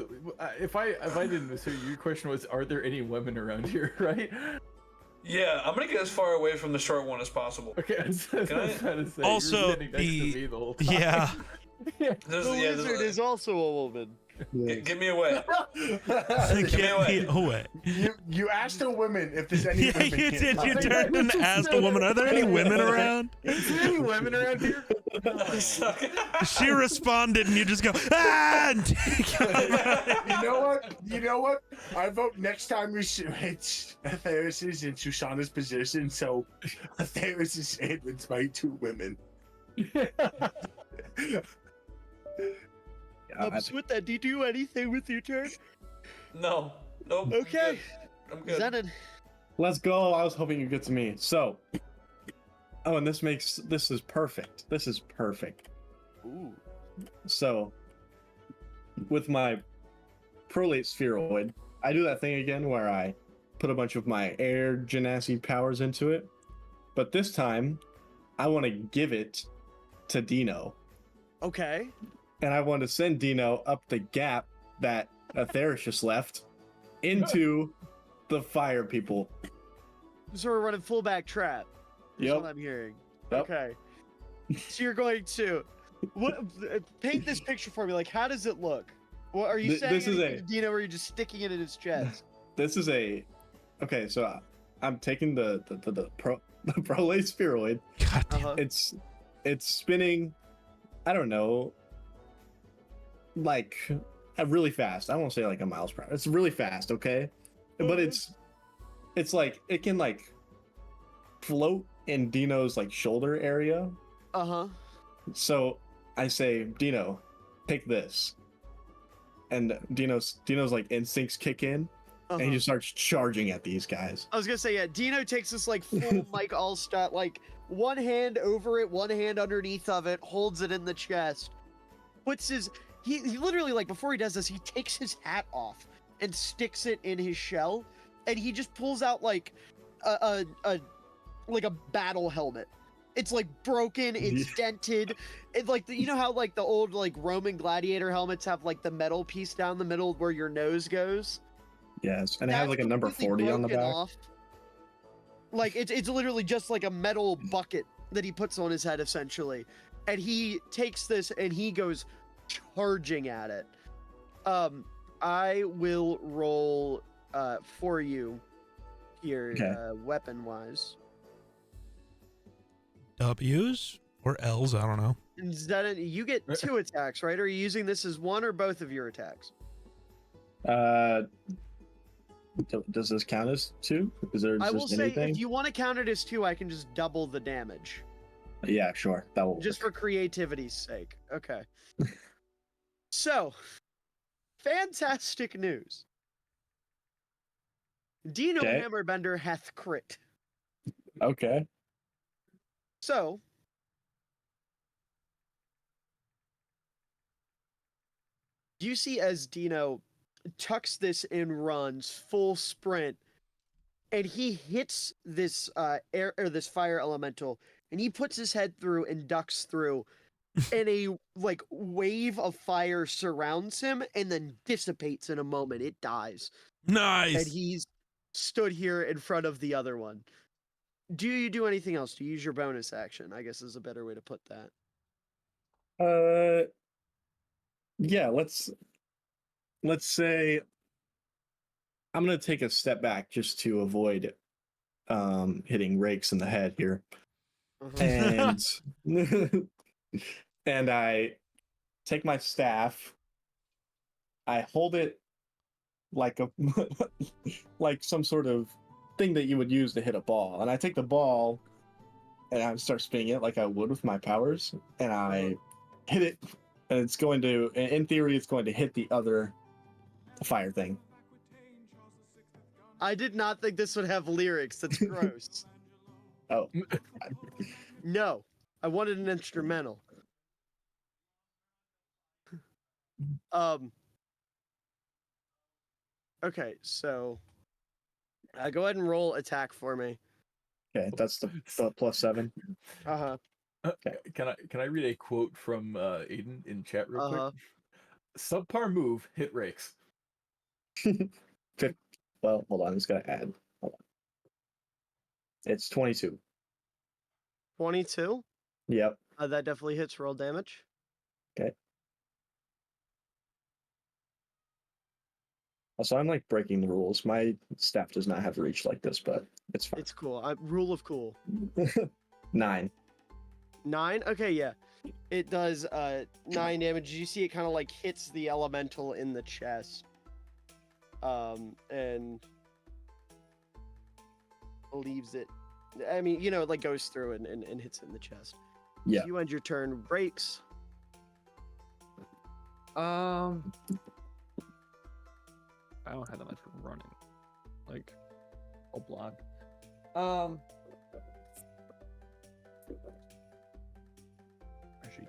if I didn't mishear you, your question was, are there any women around here, right? Yeah, I'm gonna get as far away from the short one as possible. Okay, I was trying to say. Also, you're standing next the- to me the whole time. Yeah. There's, The yeah, lizard is also a woman. Get me away. Get away. me away. You asked the women if there's any Yeah, women. you here. did. You turned and asked the woman, "Are there any women around?" Is there any women around here? She responded, and you just go, "Ah!" and take off. You know what? You know what? I vote next time it's Theris is in Susanna's position, so Theris is saying it's my two women. With that, do you do anything with your turn? No. Nope. Okay. I'm good. Zenon. Let's go. I was hoping you'd get to me. So, and this is perfect. This is perfect. Ooh. So, with my prolate spheroid, I do that thing again where I put a bunch of my air genasi powers into it. But this time, I want to give it to Dino. Okay. And I want to send Dino up the gap that Atheris just left into the fire people. So we're running fullback trap. Is what Yep. I'm hearing. Yep. Okay. So you're going to paint this picture for me. Like, how does it look? What are you saying? This is anything to Dino, or are you just sticking it in his chest? This is a okay. So I'm taking the prolate spheroid. God damn. Uh-huh. It's spinning. I don't know. Like really fast. I won't say like a miles per hour. It's really fast, okay? But it's like it can like float in Dino's like shoulder area. Uh-huh. So I say, Dino, take this. And Dino's like instincts kick in and he just starts charging at these guys. I was gonna say, yeah, Dino takes this like full Mike Allstott, like one hand over it, one hand underneath of it, holds it in the chest, puts his he literally, like, before he does this, he takes his hat off and sticks it in his shell, and he just pulls out like a battle helmet. It's like broken, it's dented. It's like you know how like the old like Roman gladiator helmets have like the metal piece down the middle where your nose goes? Yes, and it has like a number completely 40 on the broken back. off. Like it's literally just like a metal bucket that he puts on his head essentially. And he takes this and he goes charging at it. I will roll for you here, Okay. weapon wise. W's or L's? I don't know. And Zenon, you get 2 attacks, right? Are you using this as one or both of your attacks? Does this count as 2? Is there I will just say, anything? if you want to count it as 2, I can just double the damage. Yeah, sure. That will Just work. for creativity's sake. Okay. So, fantastic news. Dino Okay. Hammerbender hath crit. Okay. So, you see as Dino tucks this and runs full sprint, and he hits this air or this fire elemental, and he puts his head through and ducks through, and a like wave of fire surrounds him and then dissipates in a moment. It dies, Nice. and he's stood here in front of the other one. Do you do anything else? Do you use your bonus action? I guess is a better way to put that. Yeah, let's say I'm gonna take a step back just to avoid hitting Rakes in the head here. And and I take my staff, I hold it like a like some sort of thing that you would use to hit a ball, and I take the ball and I start spinning it like I would with my powers, and I hit it, and it's going to, in theory, it's going to hit the other fire thing. I did not think this would have lyrics. That's gross. Oh, No, I wanted an instrumental. Okay, so go ahead and roll attack for me. okay, that's the +7. Uh-huh. Can I read a quote from Aiden in chat real Uh-huh. quick? Subpar move, hit Rakes. Well, hold on, I'm just gonna add. Hold on. It's 22. 22? Yep. That definitely hits roll damage. Okay. Also, I'm like breaking the rules. My staff does not have reach like this, but it's fine. It's cool. Rule of cool. 9. 9? Okay, yeah. It does 9 damage. You see it kind of like hits the elemental in the chest. And leaves it. I mean, you know, it like goes through and hits it in the chest. Yeah. So you end your turn. Breaks. I don't have that much running. Like, a block. Actually,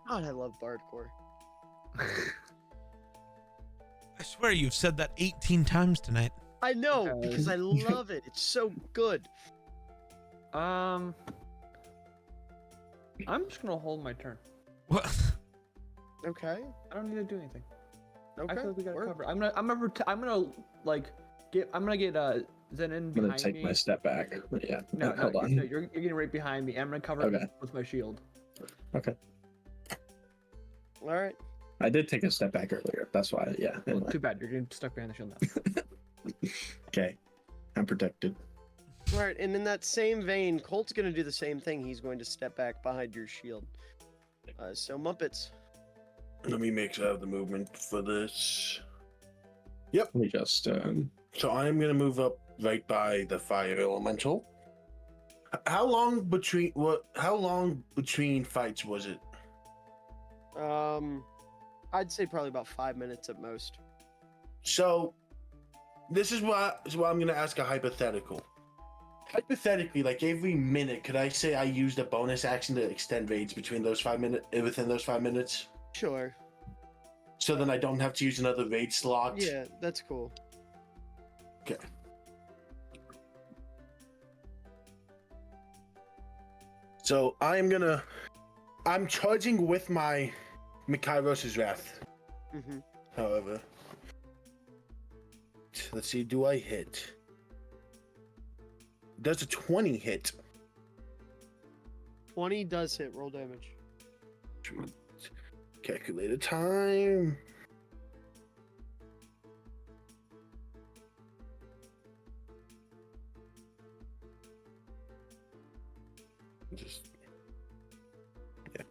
God, I love Bardcore. I swear you've said that 18 times tonight. I know, because I love it. It's so good. I'm just gonna hold my turn. What? Okay. I don't need to do anything. Okay. I feel like we got work. covered. I'm gonna get Zenin I'm behind gonna take me. my step back. Yeah. No, hold on. no, you're getting right behind me. I'm gonna cover Okay. it with my shield. Okay. All right. I did take a step back earlier. That's why. Yeah. Well, Anyway. too bad you're getting stuck behind the shield now. Okay. I'm protected. All right, and in that same vein, Colt's going to do the same thing. He's going to step back behind your shield. So Muppets. Let me make the movement for this. Let me just. So I'm gonna move up right by the fire elemental. How long between fights was it? I'd say probably about 5 minutes at most. So this is why I'm gonna ask a hypothetical. Hypothetically, like every minute, could I say I used a bonus action to extend raids within those 5 minutes? Sure. So then I don't have to use another raid slot. Yeah, that's cool. Okay. So I'm charging with my Mikairos' Wrath. Mm-hmm. However, let's see, do I hit? Does a 20 hit? 20 does hit roll damage. Calculator time. Just yeah.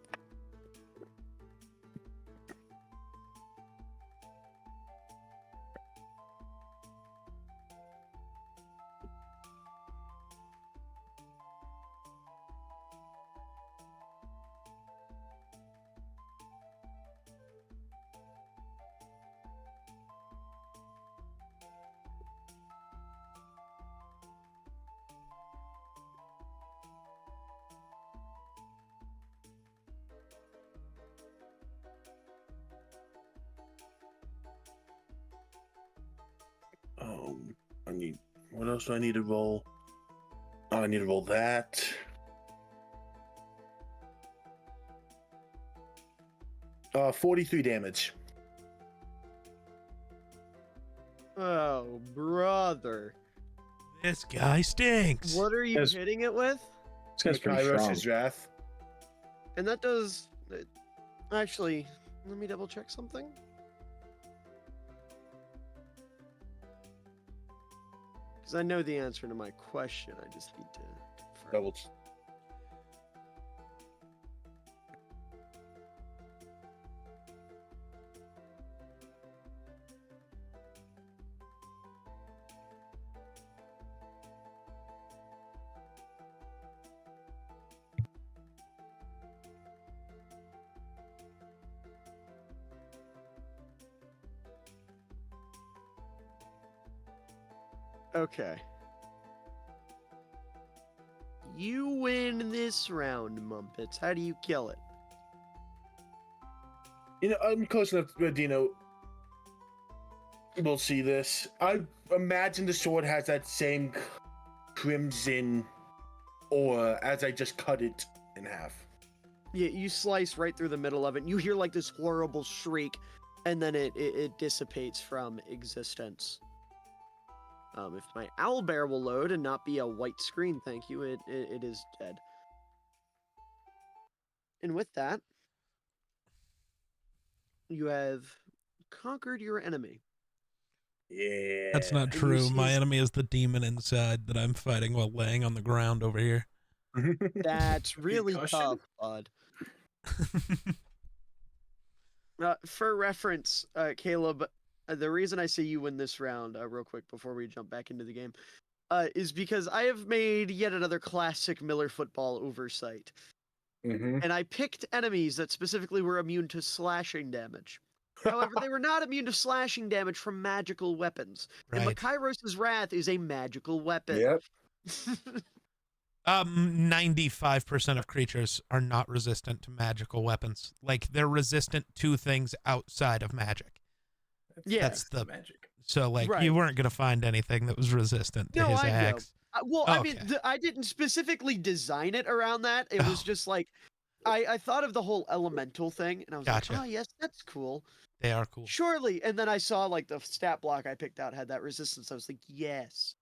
What else do I need to roll? Oh, I need to roll that. Uh, 43 damage. Oh, brother. This guy stinks. What are you Yes. hitting it with? This guy's pretty strong. Kairos' wrath. And that does. Actually, let me double check something. Because I know the answer to my question. I just need to confirm. Double. Okay. You win this round, Mumpets. How do you kill it? You know, I'm close enough to Dino. We'll see this. I imagine the sword has that same crimson aura as I just cut it in half. Yeah, you slice right through the middle of it. And you hear like this horrible shriek, and then it dissipates from existence. If my owlbear will load and not be a white screen, thank you, it is dead. And with that, you have conquered your enemy. Yeah. That's not And you true. see My his- enemy is the demon inside that I'm fighting while laying on the ground over here. That's really Concussion? tough, bud. For reference, Caleb, the reason I say you win this round, real quick before we jump back into the game, is because I have made yet another classic Miller football oversight. And I picked enemies that specifically were immune to slashing damage. However, they were not immune to slashing damage from magical weapons. And Right. Makairos' Wrath is a magical weapon. Yep. 95% of creatures are not resistant to magical weapons. Like, they're resistant to things outside of magic. Yeah. That's the magic. So, like, Right. you weren't going to find anything that was resistant to No, his I know. axe. Well, I mean, Okay. I didn't specifically design it around that. It was Oh. just like, I thought of the whole elemental thing, and I was Gotcha. like, oh, yes, that's cool. They are cool. Surely. And then I saw, like, the stat block I picked out had that resistance. I was like, yes.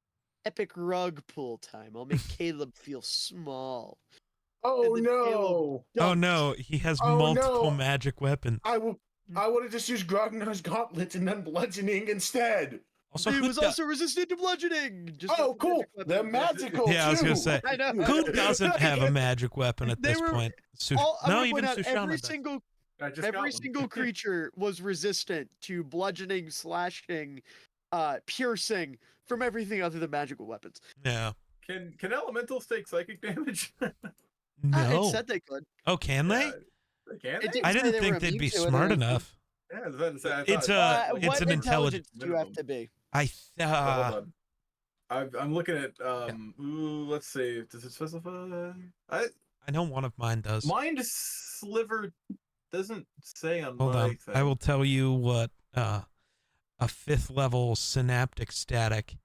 Epic rug pull time. I'll make Caleb feel small. Oh And then Caleb no! Oh, no. He has Oh, multiple no. magic weapons. I would have just used Grognar's gauntlets and then bludgeoning instead. Also, He who was do- also resistant to bludgeoning. Just Oh, like the cool. magic weapon. They're magical Yeah, I was going too. to say, I know. who doesn't have a magic weapon at They this were point? I'm No, gonna even point out Sushana every does. single I just got every one. single creature was resistant to bludgeoning, slashing, piercing from everything other than magical weapons. Yeah. Can elementals take psychic damage? No. It said they could. Oh, can they? Yeah, can It they? didn't I say didn't they were think they'd immune be to it, smart or- enough. Yeah, I was about to say, I It's thought- it's what an intelligence do you have minimum. to be? I Oh, uh, hold on. I'm looking at ooh, let's see. Does it specify? I know one of mine does. Mind sliver doesn't say on Hold my on. thing. I will tell you what a 5th level synaptic static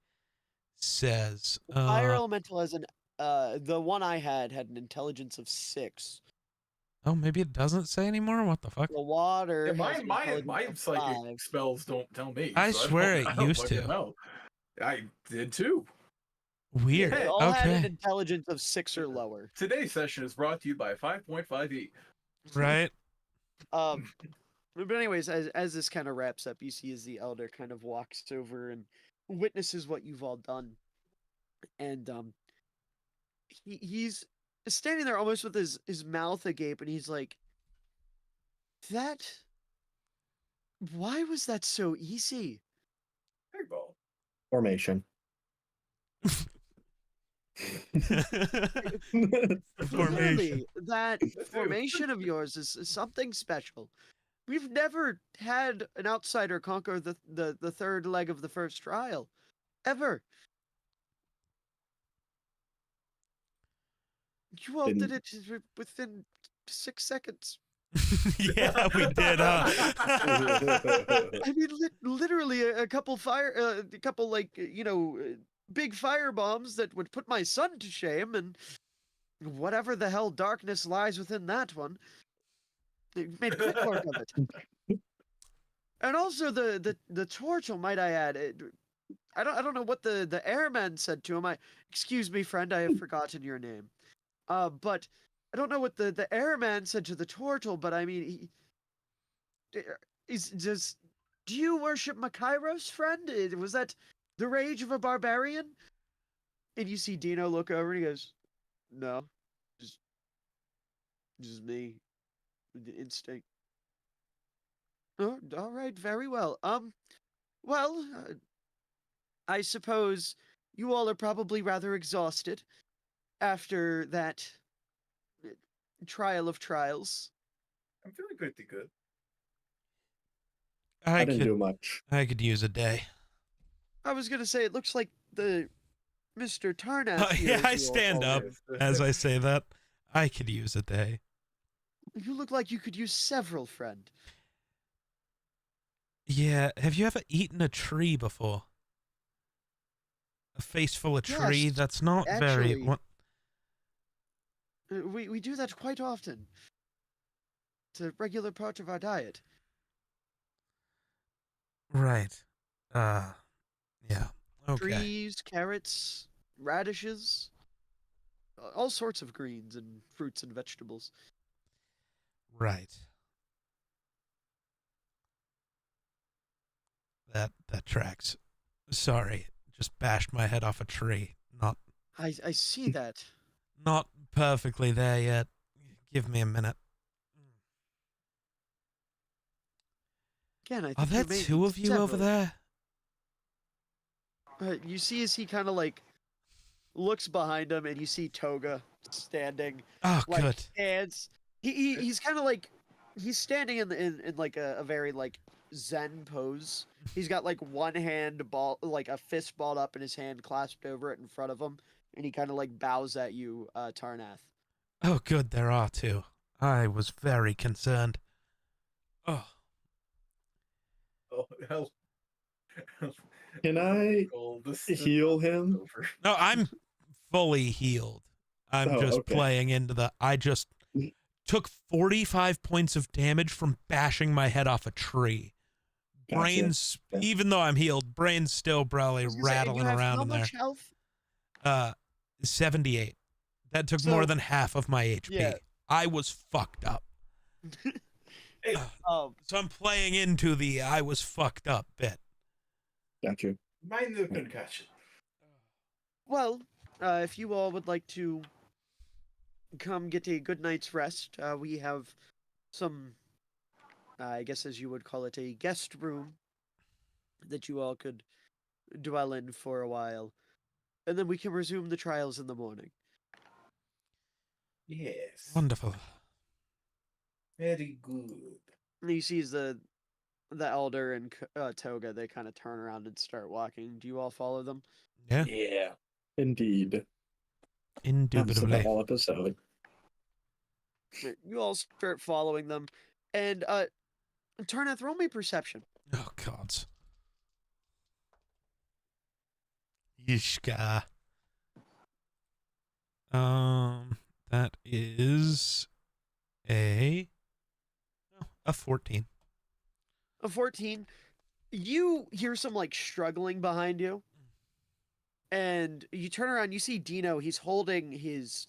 says. Fire elemental has an the one I had an intelligence of 6. Oh, maybe it doesn't say anymore. What the fuck? The water. Yeah, has an my intelligence of psychic 5. spells don't tell me. I so swear don't- it I don't used fucking to. know. I did too. Weird. They all had an Okay. intelligence of 6 or lower. Today's session is brought to you by 5.5e. Right. But anyways, as this kind of wraps up, you see as the elder kind of walks over and witnesses what you've all done, and he's standing there almost with his mouth agape, and he's like, "That? Why was that so easy?" Big ball. Formation. Clearly, that That's true. formation of yours is something special. We've never had an outsider conquer the third leg of the first trial, ever. You all did it within 6 seconds. Yeah, we did, huh? I mean, literally a couple big fire bombs that would put my son to shame, and whatever the hell darkness lies within that one. It made quick work of it. And also the torch, might I add, I don't know what the airman said to him. Excuse me, friend, I have forgotten your name. But I don't know what the airman said to the turtle, but I mean, do you worship Makairos, friend? Was that the rage of a barbarian? And you see Dino look over and he goes, no, just me, the instinct. Oh, all right, very well. Well, I suppose you all are probably rather exhausted after that trial of trials. I'm feeling pretty good. I didn't do much. I could use a day. I was gonna say, it looks like the Mr. Tarnath here Yeah, is I you all stand up already. as I say that. I could use a day. You look like you could use several, friend. Yeah, have you ever eaten a tree before? A face full of tree? Yes, That's not actually. very... What? We do that quite often. It's a regular part of our diet. Right. Yeah. Okay. Trees, carrots, radishes, all sorts of greens and fruits and vegetables. Right. That tracks. Sorry, just bashed my head off a tree. I see that. Not perfectly there yet. Give me a minute. Again, I think Are there you made two of you over several. there? You see as he kind of like looks behind him, and you see Toga standing. Oh, like, good. Hands. He's kind of like he's standing in like a very like Zen pose. He's got like one hand ball, like a fist balled up in his hand, clasped over it in front of him, and he kind of like bows at you, Tarnath. Oh, good, there are two. I was very concerned. Oh. Oh, hell. Can I heal him? No, I'm fully healed. I'm Oh, just okay. playing into the... I just took 45 points of damage from bashing my head off a tree. Gotcha. Brains, even though I'm healed, brains still probably I was gonna say, and rattling you have around how in there. much health? 78. That took more So- than half of my HP. Yeah. I was fucked up. So I'm playing into the I was fucked up bit. Got you. Minor concussion. Well, if you all would like to come get a good night's rest, we have some, I guess as you would call it, a guest room that you all could dwell in for a while. And then we can resume the trials in the morning. Yes. Wonderful. Very good. And he sees the elder and Toga, they kind of turn around and start walking. Do you all follow them? Yeah. Yeah. Indeed. That's the Indubitably. whole episode. You all start following them. And Tarnath, roll me perception. Oh, gods. Yishka. That is a 14. A 14. You hear some like struggling behind you. And you turn around, you see Dino, he's holding his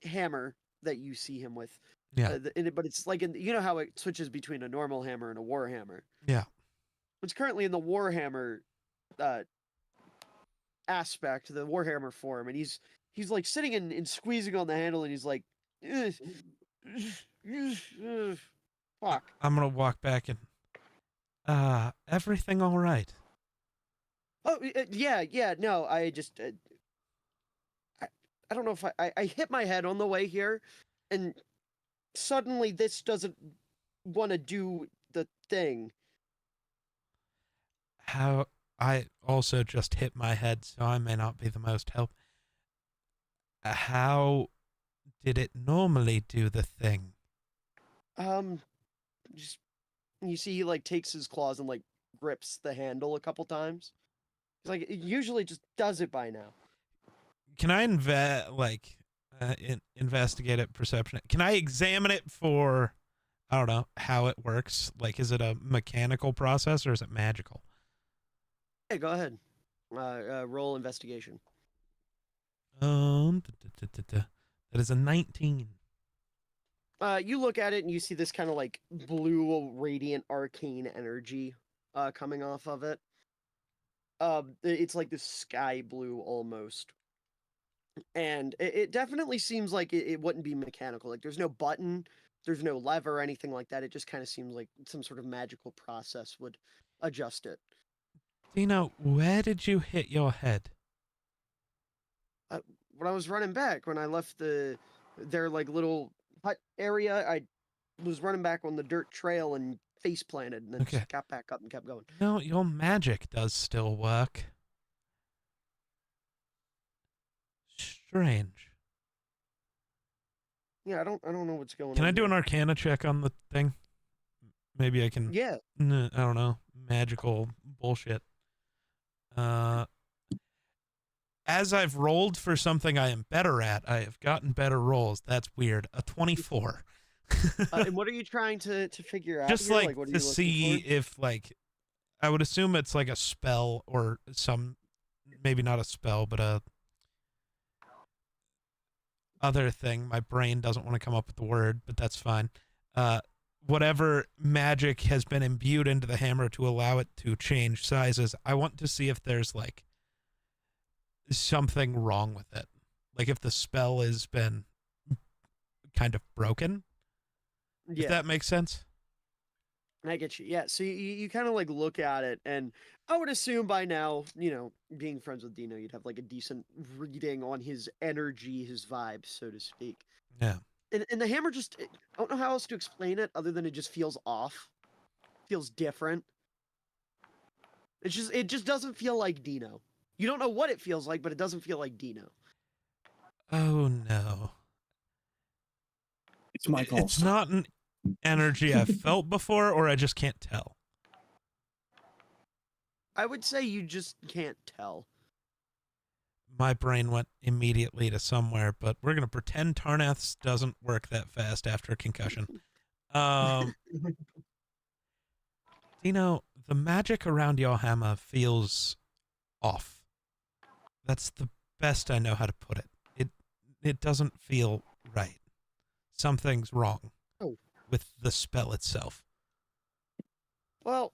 hammer that you see him with. Yeah. But it's like, you know how it switches between a normal hammer and a war hammer? Yeah. It's currently in the war hammer aspect, the war hammer form, and he's like sitting and squeezing on the handle, and he's like, fuck. I'm gonna walk back and everything all right? Oh, yeah, no, I just, I don't know if I hit my head on the way here, and suddenly this doesn't want to do the thing. How I also just hit my head, so I may not be the most help. How did it normally do the thing? Just, you see he like takes his claws and like grips the handle a couple times. He's like, it usually just does it by now. Can I investigate it, perception? Can I examine it for, I don't know, how it works? Like, is it a mechanical process or is it magical? Hey, go ahead. Roll investigation. That is a 19. You look at it and you see this kind of like blue, radiant, arcane energy coming off of it. It's like this sky blue almost. And it definitely seems like it wouldn't be mechanical. Like there's no button, there's no lever or anything like that. It just kind of seems like some sort of magical process would adjust it. Dino, where did you hit your head? When I was running back, when I left their like little hut area, I was running back on the dirt trail and face planted and then Okay. just got back up and kept going. No, your magic does still work. Strange. Yeah, I don't know what's going on. Can I do an there. Arcana check on the thing? Maybe I can. Yeah. I don't know. Magical bullshit. As I've rolled for something I am better at, I have gotten better rolls. That's weird. A 24. And what are you trying to figure out? Just here? like what are to you looking see for? if like, I would assume it's like a spell or some, maybe not a spell, but a other thing. My brain doesn't want to come up with the word, but that's fine. Whatever magic has been imbued into the hammer to allow it to change sizes, I want to see if there's like something wrong with it. Like if the spell has been kind of broken. Yeah. If that makes sense. I get you. Yeah. So you kind of like look at it, and I would assume by now, being friends with Dino, you'd have like a decent reading on his energy, his vibes, so to speak. Yeah. And the hammer just, I don't know how else to explain it other than it just feels off. Feels different. It just doesn't feel like Dino. You don't know what it feels like, but it doesn't feel like Dino. Oh no. It's my fault. It's not an energy I've felt before, or I just can't tell. I would say you just can't tell. My brain went immediately to somewhere, but we're going to pretend Tarnath's doesn't work that fast after a concussion. Dino, the magic around your hammer feels off. That's the best I know how to put it. It doesn't feel right. Something's wrong with the spell itself. Well,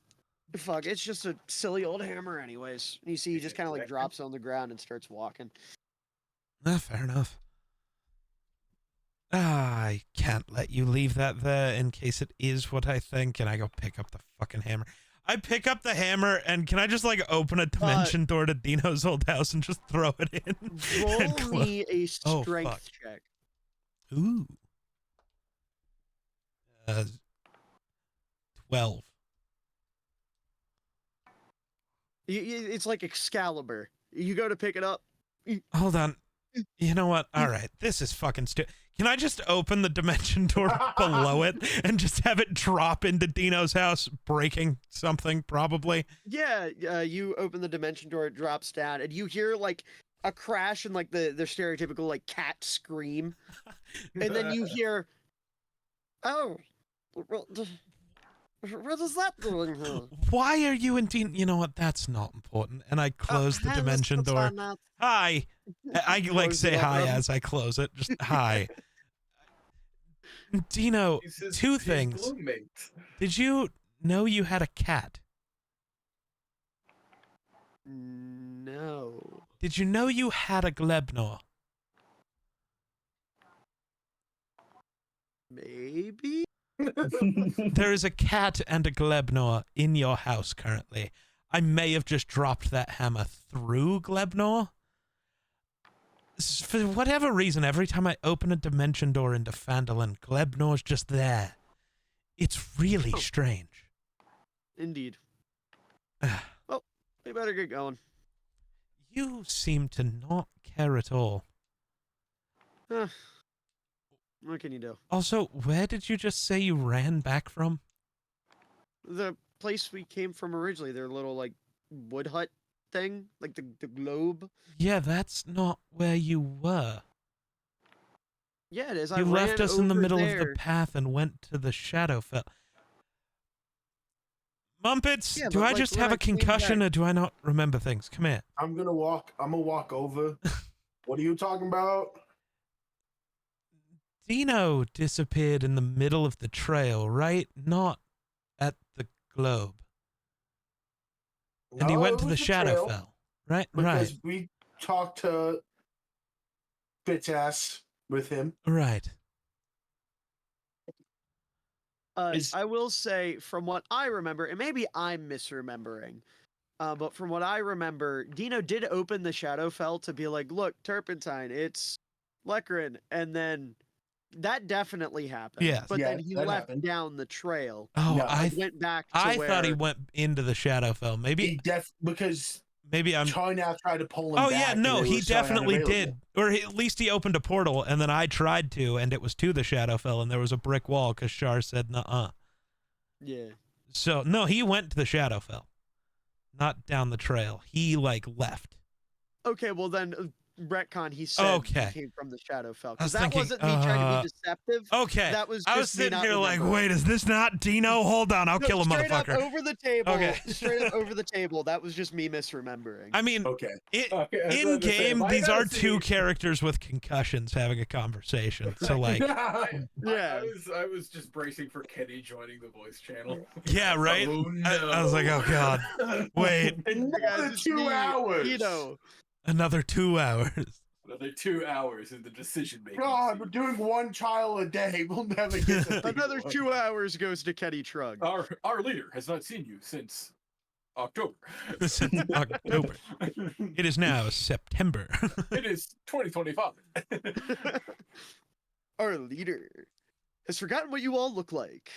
fuck, it's just a silly old hammer anyways. You see he just kind of like drops on the ground and starts walking. Fair enough. I can't let you leave that there in case it is what I think, and I go pick up the fucking hammer. I pick up the hammer, and can I just like open a dimension door to Dino's old house and just throw it in? Roll me a Oh, strength fuck. check. Ooh. 12. It's like Excalibur. You go to pick it up. Hold on. You know what? All right. This is fucking stupid. Can I just open the dimension door below it and just have it drop into Dino's house, breaking something probably? Yeah, you open the dimension door, it drops down, and you hear like a crash and like the stereotypical like cat scream, and then you hear, "Oh, what is that doing here?" Why are you in Dino? You know what? That's not important. And I close the Hi, dimension Mr. door. Tarnath. Hi. I like Close say it up, hi Rob. as I close it. Just hi. Dino, He's his- two his things. gloommate. Did you know you had a cat? No. Did you know you had a Glebnor? Maybe. There is a cat and a Glebnor in your house currently. I may have just dropped that hammer through Glebnor. For whatever reason, every time I open a dimension door into Phandalin, Glebnor's just there. It's really Oh. strange. Indeed. Well, we better get going. You seem to not care at all. What can you do? Also, where did you just say you ran back from? The place we came from originally, their little like wood hut thing, like the globe. Yeah, that's not where you were. Yeah, it is. I You left ran us in the over middle there. of the path and went to the Shadowfell. Mumpets, Yeah, do but, I like, just when have I a came concussion back- or do I not remember things? Come here. I'm gonna walk over. What are you talking about? Dino disappeared in the middle of the trail, right? Not at the globe. And he No, went it to the was trail, Shadowfell, right? because Right. we talked to bitch ass with him. Right. I will say, from what I remember, and maybe I'm misremembering, but from what I remember, Dino did open the Shadowfell to be like, "Look, Turpentine, it's Lekrin," and then that definitely happened. Yes. But Yeah, then he that left happened. down the trail. Oh, No, I Went back to I where thought he went into the Shadowfell. He because Maybe I'm. China tried to pull him Oh back. yeah, and no, it he was so definitely unavailable. did, or at least he opened a portal, and then I tried to, and it was to the Shadowfell, and there was a brick wall because Shar said nuh-uh. Yeah. So no, he went to the Shadowfell, not down the trail. He like left. Okay, well then, retcon, he said Okay. he came from the Shadowfell. I was Because that thinking, wasn't me trying to be deceptive. Okay. That was I was just me sitting not here like, remembering. wait, is this not Dino? Hold on, I'll No, kill a straight up motherfucker. over the table. Okay. Straight up over the table. That was just me misremembering. I mean, Okay. Okay, I was in about to say, game, if I these gotta are two see- characters with concussions having a conversation. So like, Yeah. I was just bracing for Kenny joining the voice channel. yeah, right. Oh, I was like, oh god, wait, Another it's 2 me, hours. Tino. another 2 hours. Another 2 hours in the decision making. God, we're doing one trial a day. We'll never get to the Another one. 2 hours goes to Kenny Trug. Our leader has not seen you since October. Since October. It is now September. It is 2025. Our leader has forgotten what you all look like.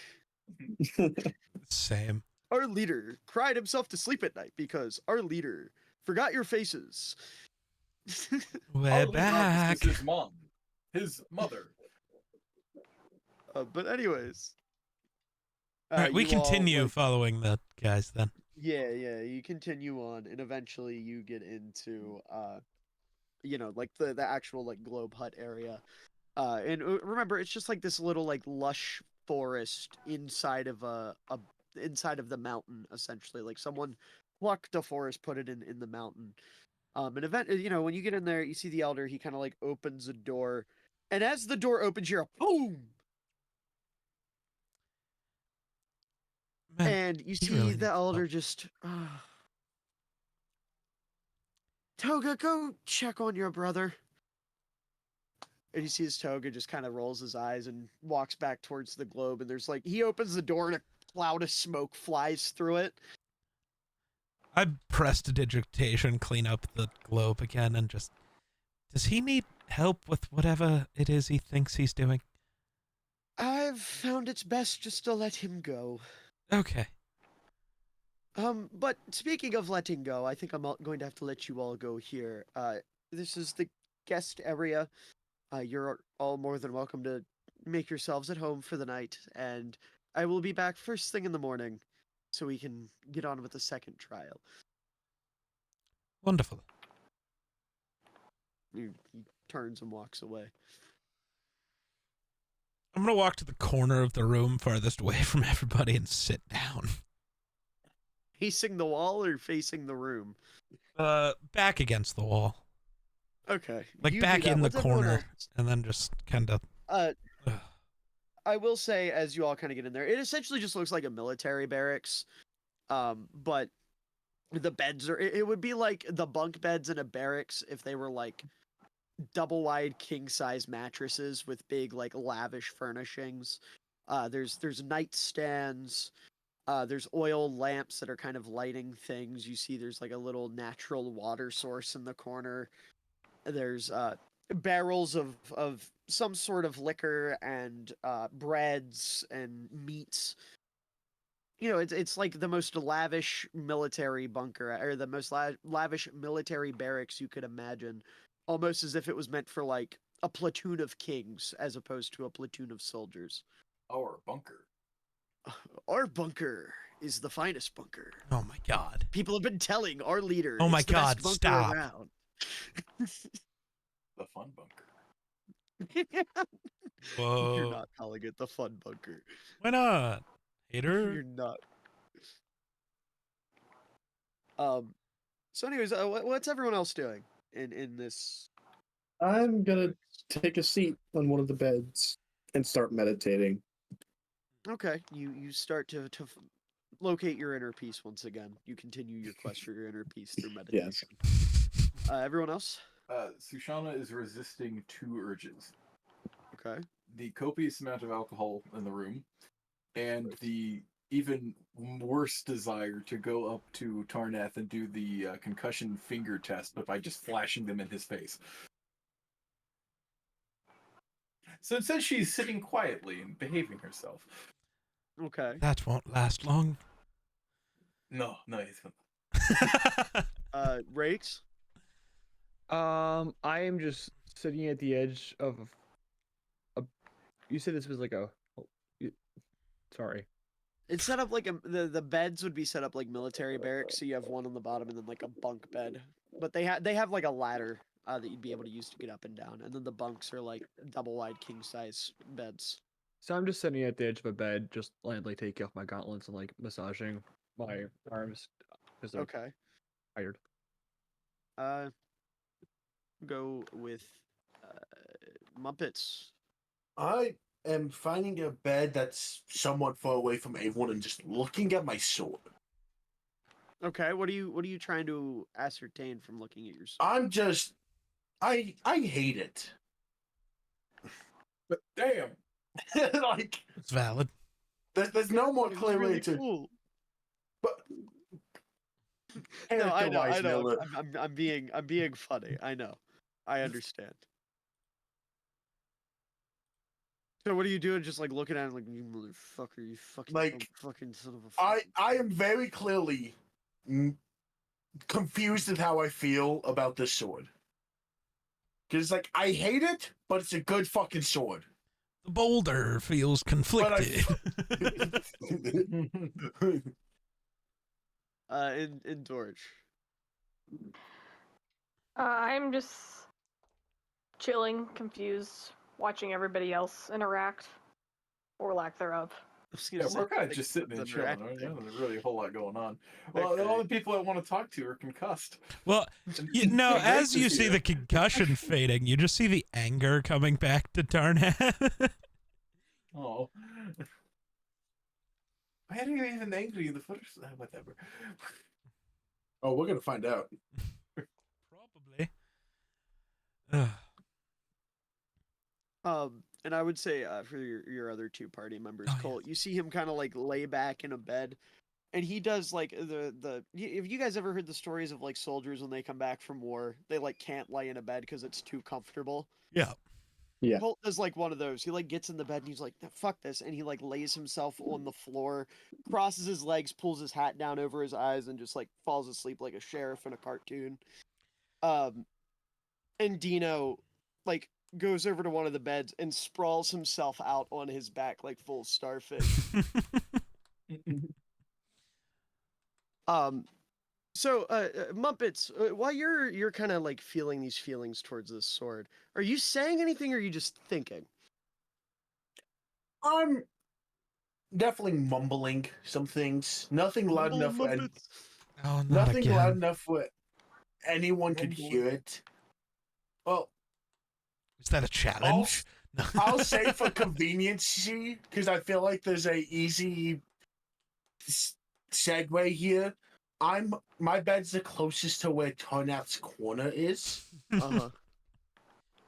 Same. Our leader cried himself to sleep at night because our leader forgot your faces. We're Our leader back. is his mom, his mother. But anyways. All right, we you all, continue like- following the guys then. Yeah, you continue on, and eventually you get into, like the actual like globe hut area. And remember, it's just like this little like lush forest inside of inside of the mountain, essentially. Like someone plucked a forest, put it in the mountain. When you get in there, you see the elder. He kind of like opens a door, and as the door opens, you're a boom. Man, And you he see really needs the help. elder just Toga, go check on your brother. And you see his Toga just kind of rolls his eyes and walks back towards the globe, and there's like he opens the door and a cloud of smoke flies through it. I pressed digitation, clean up the globe again, and just. Does he need help with whatever it is he thinks he's doing? I've found it's best just to let him go. Okay. But speaking of letting go, I think I'm going to have to let you all go here. This is the guest area. You're all more than welcome to make yourselves at home for the night, and I will be back first thing in the morning so we can get on with the second trial. Wonderful. He turns and walks away. I'm gonna walk to the corner of the room farthest away from everybody and sit down. Facing the wall or facing the room? Back against the wall. Okay. Like you do back that. in the What's everyone corner, else? and then just kind of. I will say, as you all kind of get in there, it essentially just looks like a military barracks. But the beds are, it would be like the bunk beds in a barracks if they were like double wide king size mattresses with big like lavish furnishings. There's nightstands. There's oil lamps that are kind of lighting things. You see there's like a little natural water source in the corner. There's barrels of some sort of liquor and breads and meats. You know, it's like the most lavish military bunker, or the most lavish military barracks you could imagine, almost as if it was meant for like a platoon of kings as opposed to a platoon of soldiers. Our bunker. Our bunker is the finest bunker. Oh my god. People have been telling our leader. Oh my it's the best God, bunker stop. around. The fun bunker. Whoa. You're not calling it the fun bunker. Why not? Hater. You're not. So, anyways, what's everyone else doing in this? I'm gonna take a seat on one of the beds and start meditating. Okay, you start to locate your inner peace once again. You continue your quest for your inner peace through meditation. Everyone else? Sushana is resisting 2 urges. Okay. The copious amount of alcohol in the room, and the even worse desire to go up to Tarnath and do the concussion finger test, but by just flashing them in his face. So instead, she's sitting quietly and behaving herself. Okay. That won't last long. No, he's Rakes? I am just sitting at the edge of a. You said this was like a. Sorry. It's set up like the beds would be set up like military barracks, so you have one on the bottom and then like a bunk bed. But they have like a ladder that you'd be able to use to get up and down, and then the bunks are like double wide king size beds. So I'm just sitting at the edge of a bed, just like taking off my gauntlets and like massaging my arms because they're Okay. tired. Go with Muppets. I am finding a bed that's somewhat far away from everyone and just looking at my sword. Okay, what are you trying to ascertain from looking at your sword? I'm just, I hate it. But damn, like It's valid. there's no more It's clear way really to. cool. But No, I know. character-wise, Miller, I'm being funny. I know. I understand. So what are you doing? Just like looking at it like you motherfucker, you fucking Like, fucking son of a. I am very clearly confused with how I feel about this sword. Because like I hate it, but it's a good fucking sword. The boulder feels conflicted. In George. I'm just chilling, confused, watching everybody else interact, or lack thereof. Yeah, we're kind of just sitting and chilling. Right? There's really a whole lot going on. Well, Okay. all the people I want to talk to are concussed. Well, no, Grace as you is see here. the concussion fading, you just see the anger coming back to Tarnath. Oh. Why are you even angry in the first? Whatever. Oh, we're gonna find out. Probably. Ugh. And I would say for your other 2 party members, Oh, Colt, you see him kind of like lay back in a bed, and he does like if you guys ever heard the stories of like soldiers when they come back from war, they like can't lay in a bed because it's too comfortable. Yeah. Yeah. Colt does like one of those. He like gets in the bed and he's like, "Fuck this," and he like lays himself on the floor, crosses his legs, pulls his hat down over his eyes, and just like falls asleep like a sheriff in a cartoon. And Dino like goes over to one of the beds and sprawls himself out on his back like full starfish. So Muppets, while you're kind of like feeling these feelings towards this sword, are you saying anything or are you just thinking? I'm definitely mumbling some things. Nothing loud enough for Oh, not nothing again. loud enough where anyone could hear it. Well, Is that a challenge? I'll say for convenience, because I feel like there's a easy segue here. My bed's the closest to where Tarnath's corner is. Uh-huh.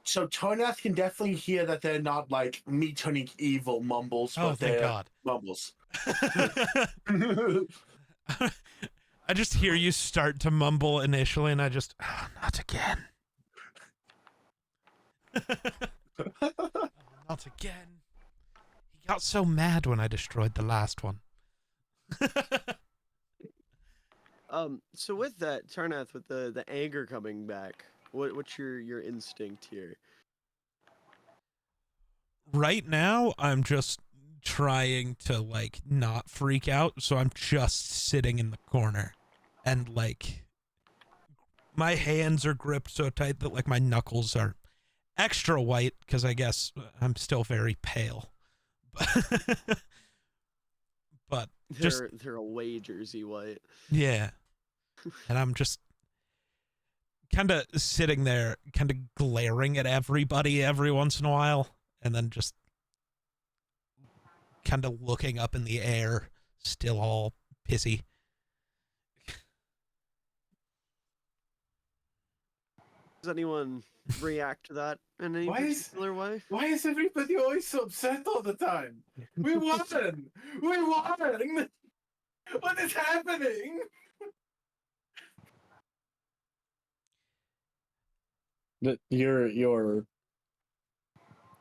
So Tarnath can definitely hear that they're not like me turning evil mumbles, Oh, but thank they're God. mumbles. I just hear you start to mumble initially, and I just, oh, not again. Oh, not again. He got so mad when I destroyed the last one. So with that, Tarnath, with the anger coming back, what's your instinct here? Right now, I'm just trying to, like, not freak out, so I'm just sitting in the corner. And, like, my hands are gripped so tight that, like, my knuckles are extra white, because I guess I'm still very pale. But just, They're away jersey white. yeah. And I'm just kind of sitting there, kind of glaring at everybody every once in a while, and then just kind of looking up in the air, still all pissy. Does anyone react to that in any Why is- particular way? Why is everybody always so upset all the time? We won! We won! What is happening? You're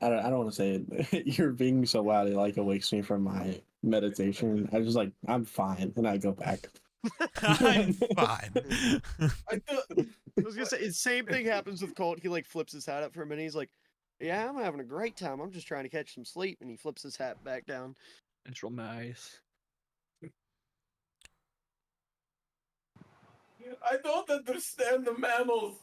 I don't want to say it. You're being so loud it like awakes me from my meditation. I just like I'm fine, and I go back. I'm fine. I thought I was gonna say the same thing happens with Colt. He like flips his hat up for a minute. He's like, "Yeah, I'm having a great time. I'm just trying to catch some sleep." And he flips his hat back down. It's real nice. I don't understand the mammals.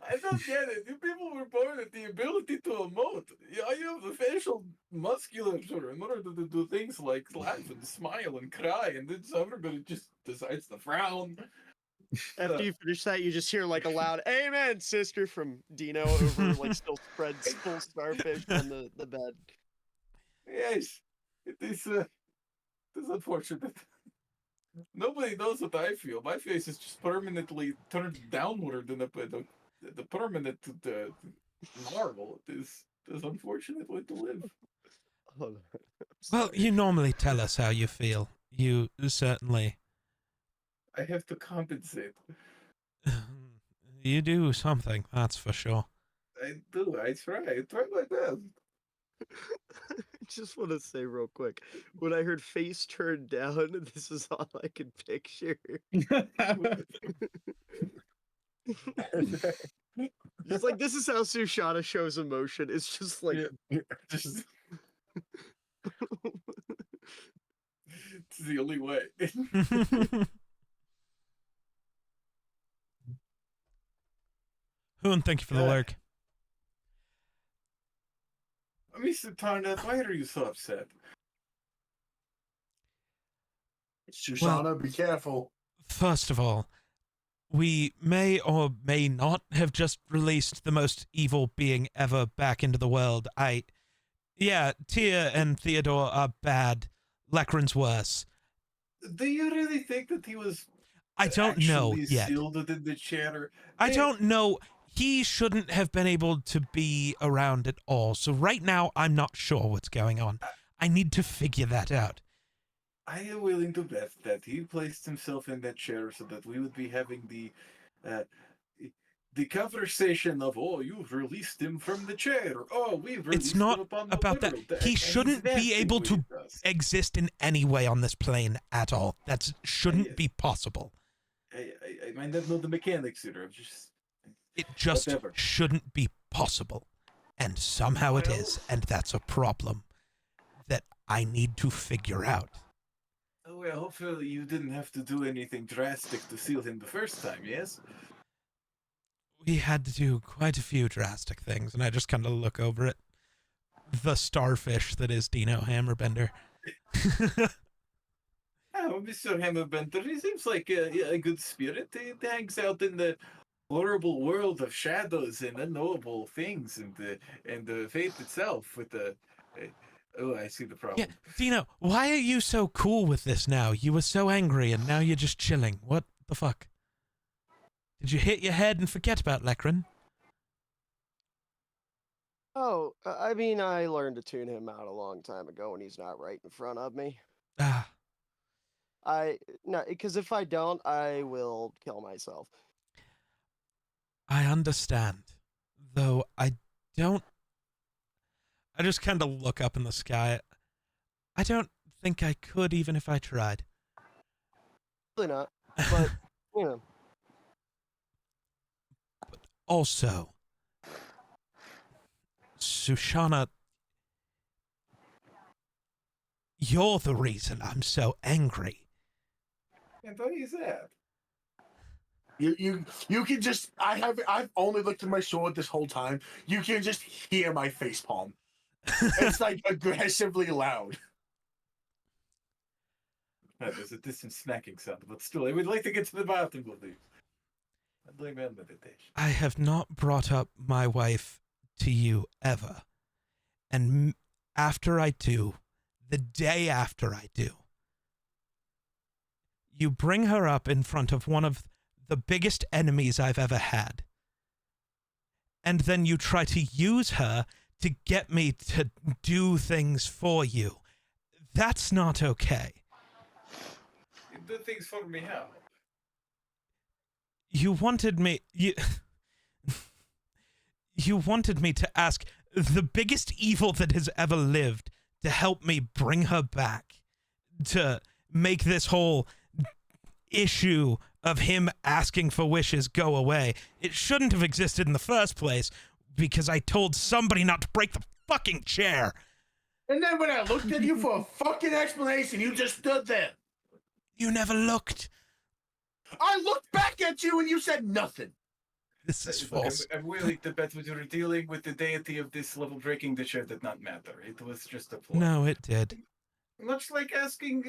I don't get it. You people were born with the ability to emote. Yeah, you have the facial musculature in order to do things like laugh and smile and cry, and then everybody just decides to frown. After you finish that, you just hear like a loud "Amen, sister" from Dino over like still spread full starfish on the bed. Yes, it is unfortunate. Nobody knows what I feel. My face is just permanently turned downward in the permanent marvel. It is unfortunate way to live. Oh, Well, you normally tell us how you feel. You certainly. I have to compensate. You do something, that's for sure. I do. I try my best. I just want to say real quick, when I heard face turned down, this is all I could picture. It's like this is how Sushana shows emotion. It's just like Just it's the only way. Hoon, thank you for the lurk. Mr. Tarnath, why are you so upset? Shoshana, be careful. First of all, we may or may not have just released the most evil being ever back into the world. Yeah, Tia and Theodore are bad. Lekran's worse. Do you really think that he was I don't know actually yet. sealed within the chatter? I don't know. He shouldn't have been able to be around at all. So right now, I'm not sure what's going on. I need to figure that out. I am willing to bet that he placed himself in that chair so that we would be having the conversation of, oh, you've released him from the chair. Oh, we've released It's not him upon the about that. world. He And shouldn't be that's able what to he does. exist in any way on this plane at all. That shouldn't be possible. I might not know the mechanics here. I'm just... It just Whatever. shouldn't be possible. And somehow it is, and that's a problem that I need to figure out. Oh, well, hopefully you didn't have to do anything drastic to seal him the first time, yes? We had to do quite a few drastic things, and I just kind of look over at the starfish that is Dino Hammerbender. Oh, Mr. Hammerbender, he seems like a good spirit. He hangs out in the horrible world of shadows and unknowable things, and the fate itself with the... oh, I see the problem. Yeah, Dino, why are you so cool with this now? You were so angry, and now you're just chilling. What the fuck? Did you hit your head and forget about Lekran? Oh, I mean, I learned to tune him out a long time ago when he's not right in front of me. Ah, No, because if I don't, I will kill myself. I understand. Though I don't... I just kind of look up in the sky. I don't think I could even if I tried. Really not, but, you know. Also, Sushana, you're the reason I'm so angry. And why is that? You can just I've only looked at my sword this whole time. You can just hear my facepalm. It's like aggressively loud. There's a distant smacking sound, but still, I would like to get to the bottom of these. I'm doing my meditation. I have not brought up my wife to you ever. And after I do, the day after I do, you bring her up in front of one of the biggest enemies I've ever had. And then you try to use her to get me to do things for you. That's not okay. You do things for me, how? You wanted me... You wanted me to ask the biggest evil that has ever lived to help me bring her back. To make this whole issue of him asking for wishes go away. It shouldn't have existed in the first place because I told somebody not to break the fucking chair. And then when I looked at you for a fucking explanation, you just stood there. You never looked. I looked back at you and you said nothing. This is false. I'm willing to bet when you were dealing with the deity of this level, breaking the chair did not matter. It was just a ploy. No, it did. Much like asking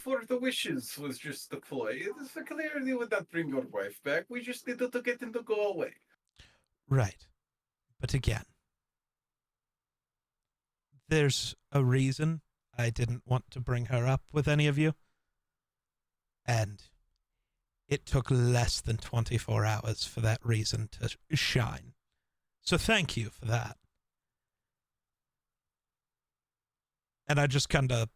for the wishes was just a ploy. It is clearly would not bring your wife back. We just needed to get him to go away. Right. But again, there's a reason I didn't want to bring her up with any of you. And it took less than 24 hours for that reason to shine. So thank you for that. And I just kind of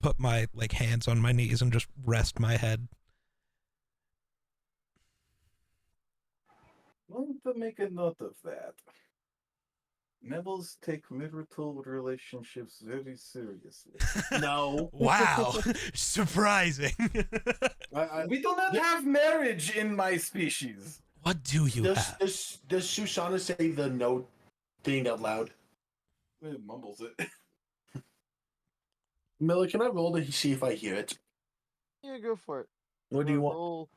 put my hands on my knees and just rest my head. I want to make a note of that. Neville's take marital relationships very seriously. No. Wow. Surprising. We do not have marriage in my species. What do you have? Does Susana say the no thing out loud? It mumbles it. Miller, can I roll to see if I hear it? Yeah, go for it. What do you want?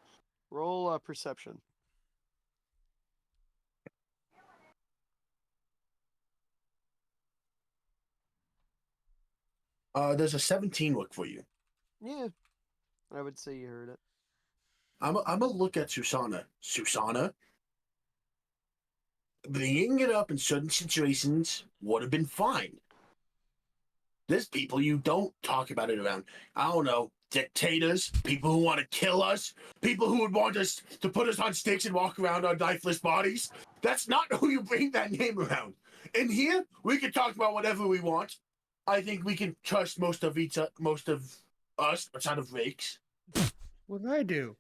Roll perception. There's a 17 look for you. Yeah, I would say you heard it. I'm gonna look at Susana. Susana, bringing it up in certain situations would have been fine. There's people you don't talk about it around. I don't know, dictators, people who want to kill us, people who would want us to put us on sticks and walk around on lifeless bodies. That's not who you bring that name around. In here, we can talk about whatever we want. I think we can trust most of us outside of Rakes. What did I do?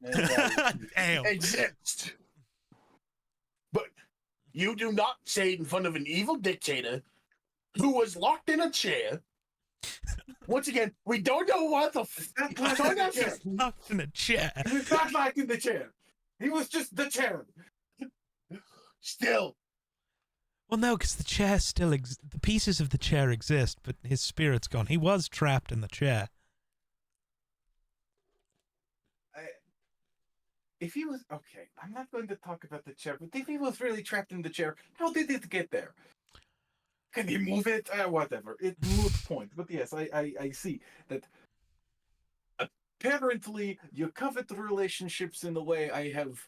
Damn. Exist. But you do not say it in front of an evil dictator who was locked in a chair. Once again, we don't know what the Locked in a chair. He was not locked in the chair. He was just the chair. Still. Well, no, because the chair still the pieces of the chair exist, but his spirit's gone. He was trapped in the chair. If he was okay, I'm not going to talk about the chair, but if he was really trapped in the chair, how did it get there? Can he move it? Whatever. It moot point. But yes, I see that. Apparently, you covet relationships in a way I have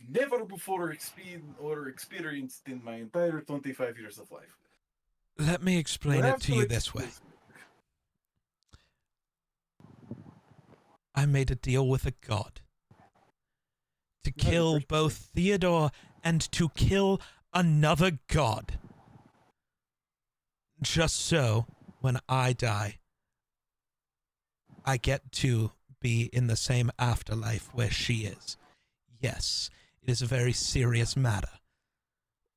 never before experienced in my entire 25 years of life. Let me explain it to you this way. I made a deal with a god to kill both Theodore and to kill another god. Just so, when I die, I get to be in the same afterlife where she is. Yes, it is a very serious matter.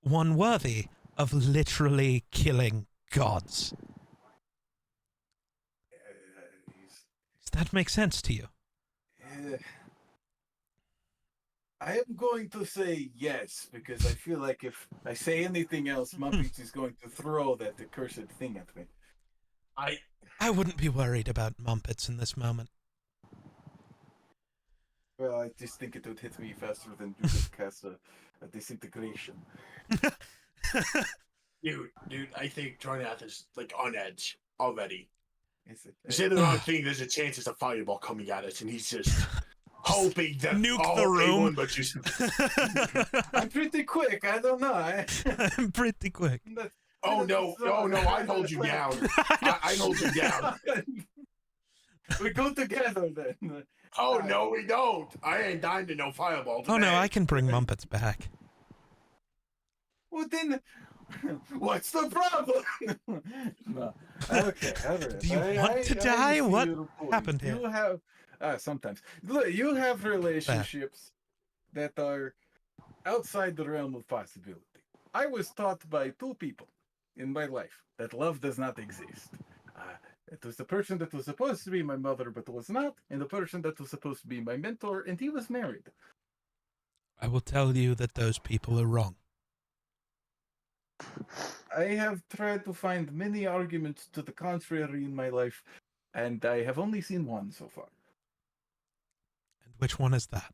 One worthy of literally killing gods. Does that make sense to you? I am going to say yes, because I feel like if I say anything else, Muppets is going to throw that accursed thing at me. I wouldn't be worried about Mumpets in this moment. Well, I just think it would hit me faster than you could cast a disintegration. Dude, I think Tornath is on edge already. Instead of not thinking there's a chance there's a fireball coming at us, and he's just hoping that nuke the room. But just... I'm pretty quick. I don't know. I'm pretty quick. Oh no! I hold you down. I hold you down. We go together then. Oh no, we don't. I ain't dying to no fireball. Oh no, today. I can bring Mumpets back. Well then, what's the problem? No. Okay, all right. Do you want to die? see What your point. happened here? You have sometimes. Look, you have relationships that are outside the realm of possibility. I was taught by two people in my life that love does not exist. It was the person that was supposed to be my mother but was not, and the person that was supposed to be my mentor, and he was married. I will tell you that those people are wrong. I have tried to find many arguments to the contrary in my life, and I have only seen one so far. And which one is that?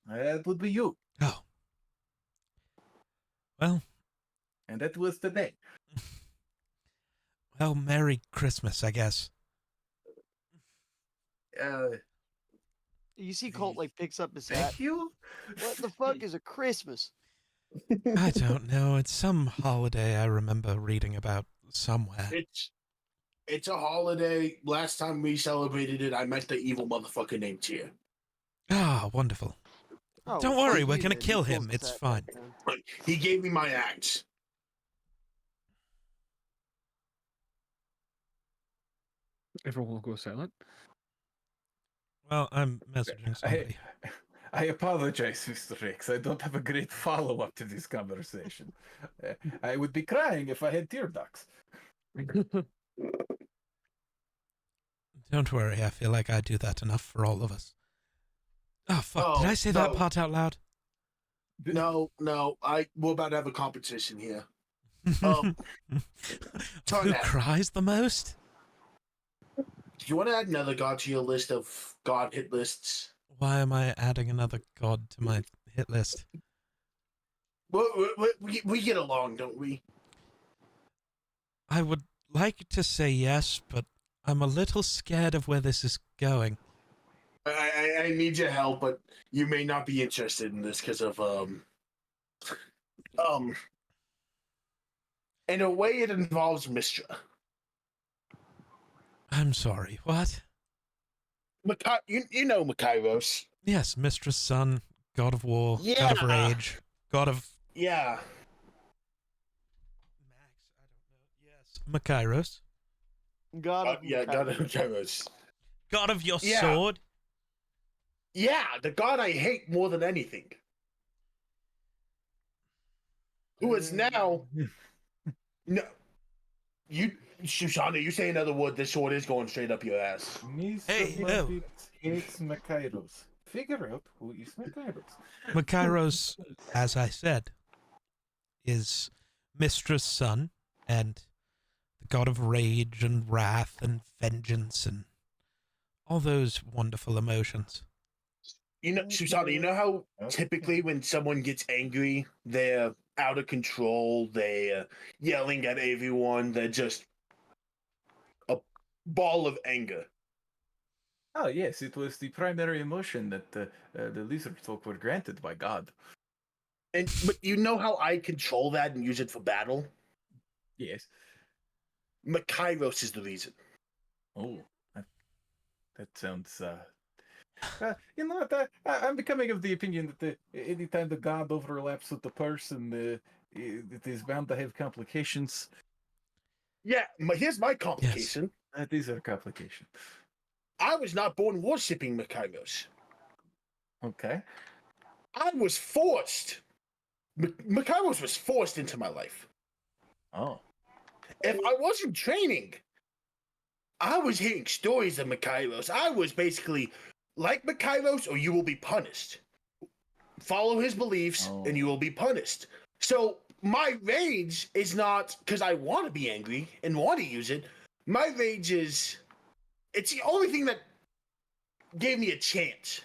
That would be you. Oh. Well. And that was today. Well, Merry Christmas, I guess. You see Colt like picks up his hat. Thank you. What the fuck is a Christmas? I don't know. It's some holiday I remember reading about somewhere. It's a holiday. Last time we celebrated it, I met the evil motherfucker named Tyr. Ah, wonderful. Oh, Don't fuck worry, you we're gonna then. kill He him. pulls his It's hat fine. back down. He gave me my axe. Everyone will go silent. Well, I'm messaging somebody. I apologize, Mr. Rix. I don't have a great follow-up to this conversation. I would be crying if I had tear ducts. Don't worry, I feel like I do that enough for all of us. Oh, fuck. Did I say that no. part out loud? No, we're about to have a competition here. Who Turn that. cries the most? Do you want to add another god to your list of god hit lists? Why am I adding another god to my hit list? We get along, don't we? I would like to say yes, but I'm a little scared of where this is going. I need your help, but you may not be interested in this because of in a way it involves Mistra. I'm sorry, what? You know Makairos. Yes, Mistress Sun, God of War, God Yeah. of Rage, God of... Yeah. Max, I don't know. Yes, Makairos. God of God of Makairos. God of your Yeah. sword? Yeah, the god I hate more than anything. Who is now... No. Shoshana, you say another word, this sword is going straight up your ass. Hey, no. Hates Makairos. Figure out who is Makairos. Makairos, as I said, is Mistress Sun and the god of rage and wrath and vengeance and all those wonderful emotions. You know, Susanna, you know how typically when someone gets angry, they're out of control, they're yelling at everyone, they're just a ball of anger. Oh yes, it was the primary emotion that the lizard folk were granted by God. But you know how I control that and use it for battle? Yes. Makairos is the reason. Oh, that sounds. You know what? I'm becoming of the opinion that anytime the god overlaps with the person, it is bound to have complications. Yeah, here's my complication. These are complications. I was not born worshipping Makairos. Okay. I was forced. Makairos was forced into my life. Oh. If I wasn't training, I was hearing stories of Makairos. I was basically like Makairos, or you will be punished. Follow his beliefs, and you will be punished. So my rage is not because I want to be angry and want to use it. My rage is, it's the only thing that gave me a chance.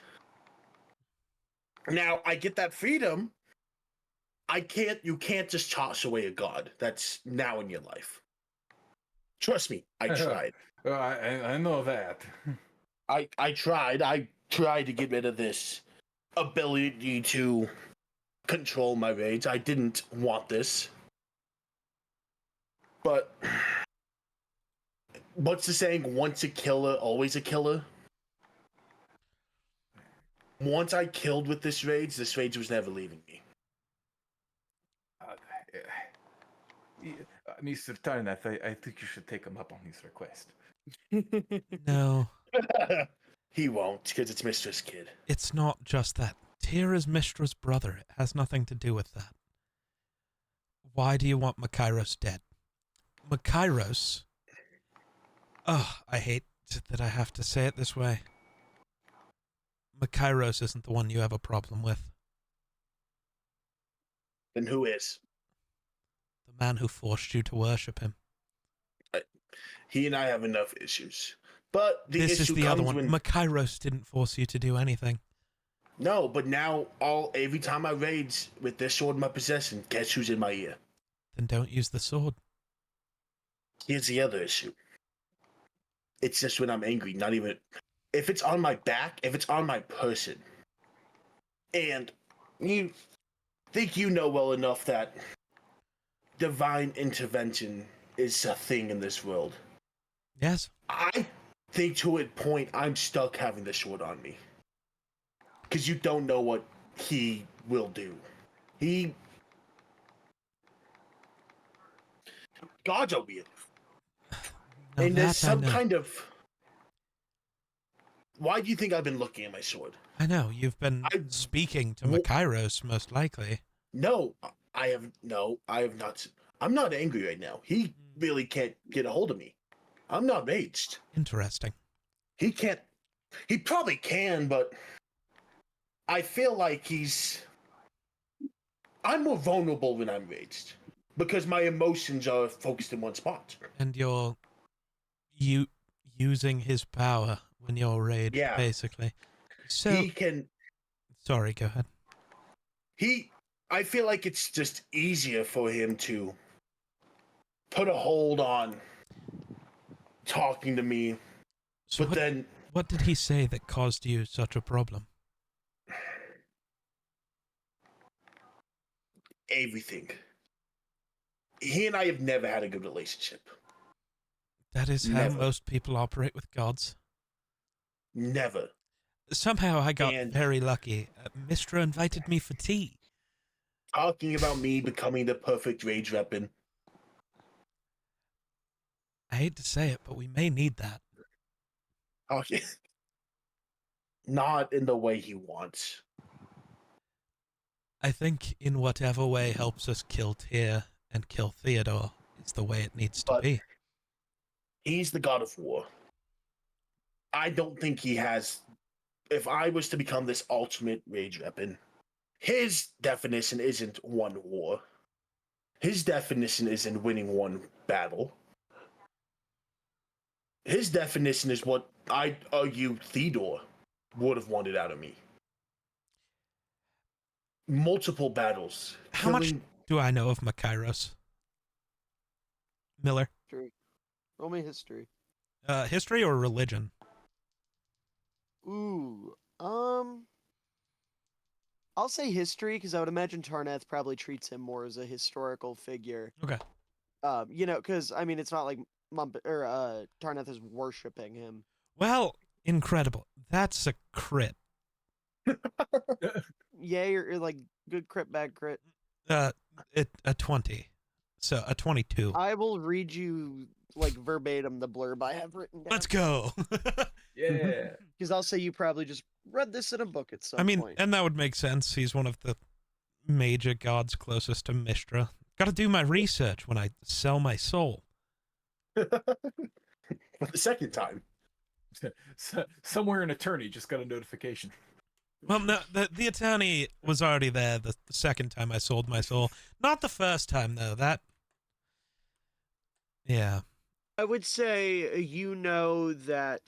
Now I get that freedom. You can't just toss away a god that's now in your life. Trust me, I tried. I know that. I tried. I tried to get rid of this ability to control my rage. I didn't want this. But what's the saying? Once a killer, always a killer? Once I killed with this rage was never leaving me. Mr. Tarnath, I think you should take him up on his request. No, He won't, because it's Mistress Kid. it's not just that. Tyr is Mistra's brother. It has nothing to do with that. Why do you want Makairos dead? Makairos... Oh, I hate that I have to say it this way. Makairos isn't the one you have a problem with. Then who is? The man who forced you to worship him. He and I have enough issues. But the This issue is the other comes one. when... Makairos didn't force you to do anything. No, but now every time I rage with this sword in my possession, guess who's in my ear? Then don't use the sword. Here's the other issue. It's just when I'm angry, not even... If it's on my back, if it's on my person, and you think you know well enough that divine intervention is a thing in this world. Yes. I think to a point I'm stuck having the sword on me. Because you don't know what he will do. Gods are weird. Now And there's that I some know. kind of... Why do you think I've been looking at my sword? I know, you've been speaking to Makairos, most likely. No, I have not. I'm not angry right now. He really can't get a hold of me. I'm not raged. Interesting. He can't. He probably can, but I feel like I'm more vulnerable when I'm raged because my emotions are focused in one spot. And you're using his power when you're raged, Yeah. basically. So, He can. sorry, go ahead. I feel like it's just easier for him to put a hold on talking to me. So But then what did he say that caused you such a problem? everything. He and I have never had a good relationship. That is how Never. most people operate with gods. Never. Somehow I got And- very lucky. Mistra invited me for tea. Talking about me becoming the perfect rage weapon. I hate to say it, but we may need that. Okay. Not in the way he wants. I think in whatever way helps us kill Tyr and kill Theodore is the way it needs to But- be. He's the god of war. I don't think he has. If I was to become this ultimate rage weapon, his definition isn't one war. His definition isn't winning one battle. His definition is what I'd argue Theodore would have wanted out of me. Multiple battles. How much killing- do I know of Makairos? Miller? Roll me history. History or religion? Ooh, I'll say history because I would imagine Tarnath probably treats him more as a historical figure. Okay. Because I mean, it's not like Tarnath is worshiping him. Well, incredible. That's a crit. Yay, or like good crit, bad crit. A 20. So a 22. I will read you like verbatim the blurb I have written down. Let's go. Yeah. Because I'll say you probably just read this in a book at some I mean, point. and that would make sense. He's one of the major gods closest to Mistra. Got to do my research when I sell my soul. For the second time. Somewhere an attorney just got a notification. Well, no, the attorney was already there the second time I sold my soul. Not the first time, though. Yeah. I would say you know that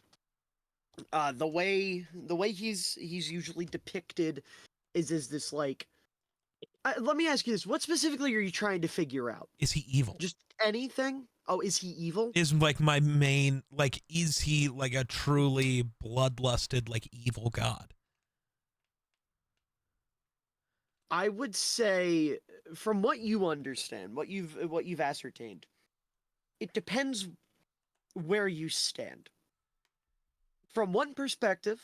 the way he's usually depicted is this like. Let me ask you this: what specifically are you trying to figure out? Is he evil? Just anything? Oh, is he evil? Is like my main, like, is he like a truly bloodlusted, like, evil god? I would say, from what you understand, what you've ascertained, it depends where you stand. From one perspective,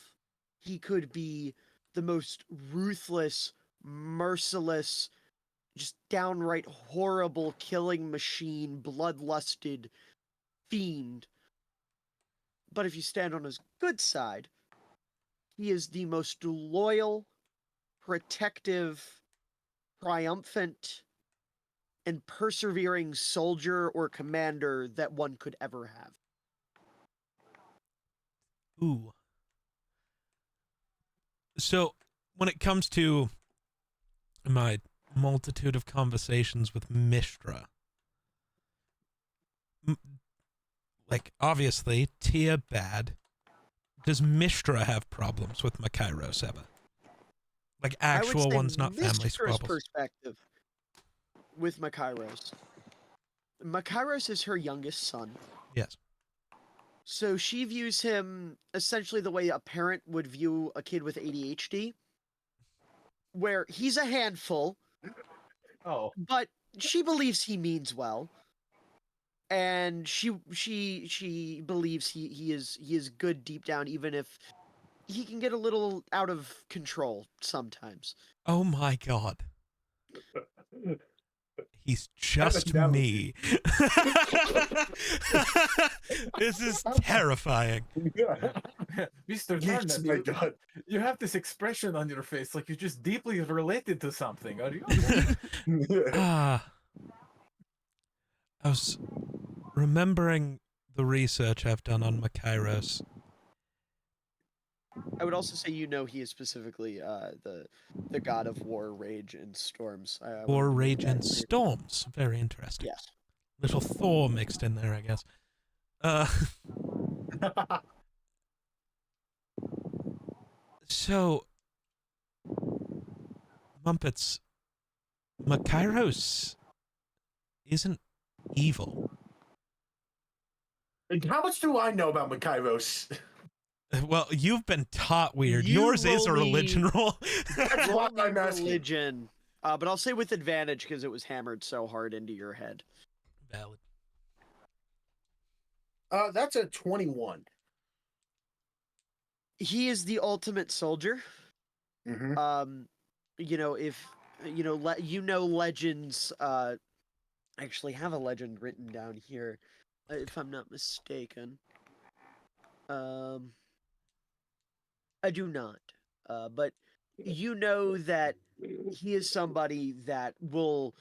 he could be the most ruthless, merciless, just downright horrible killing machine, bloodlusted fiend. But if you stand on his good side, he is the most loyal, protective, triumphant, and persevering soldier or commander that one could ever have. Ooh. So, when it comes to my multitude of conversations with Mishra, like, obviously, Tia bad. Does Mishra have problems with Makairos ever? Like, actual ones, not family Mistra's squabbles. perspective with Makairos. Makairos is her youngest son. Yes. So she views him essentially the way a parent would view a kid with ADHD, where he's a handful, but she believes he means well, and she believes he is good deep down, even if he can get a little out of control sometimes. Oh my god. He's just That was- me. This is terrifying. Mr. Yes, Turner, my you, God. you have this expression on your face like you're just deeply related to something. Are you? Ah. I was remembering the research I've done on Makairos. I would also say he is specifically the god of war, rage, and storms. I War, wanted to make rage, that and clear. storms. Very interesting. Yes. Little Thor mixed in there, I guess. So, Mumpets, Makairos isn't evil. And how much do I know about Makairos? Well, you've been taught weird. You Yours is a roll me- religion roll. That's why Roll I'm me asking. religion, but I'll say with advantage because it was hammered so hard into your head. Valid. That's a 21. He is the ultimate soldier. Mm-hmm. If legends actually have a legend written down here, if I'm not mistaken. I do not. But you know that he is somebody that will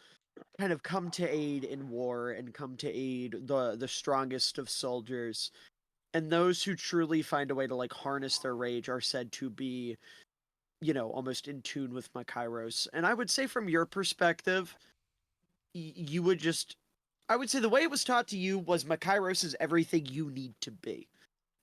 kind of come to aid in war and come to aid the strongest of soldiers. And those who truly find a way to like harness their rage are said to be, almost in tune with Makairos. And I would say from your perspective, you would just, I would say the way it was taught to you was Makairos is everything you need to be.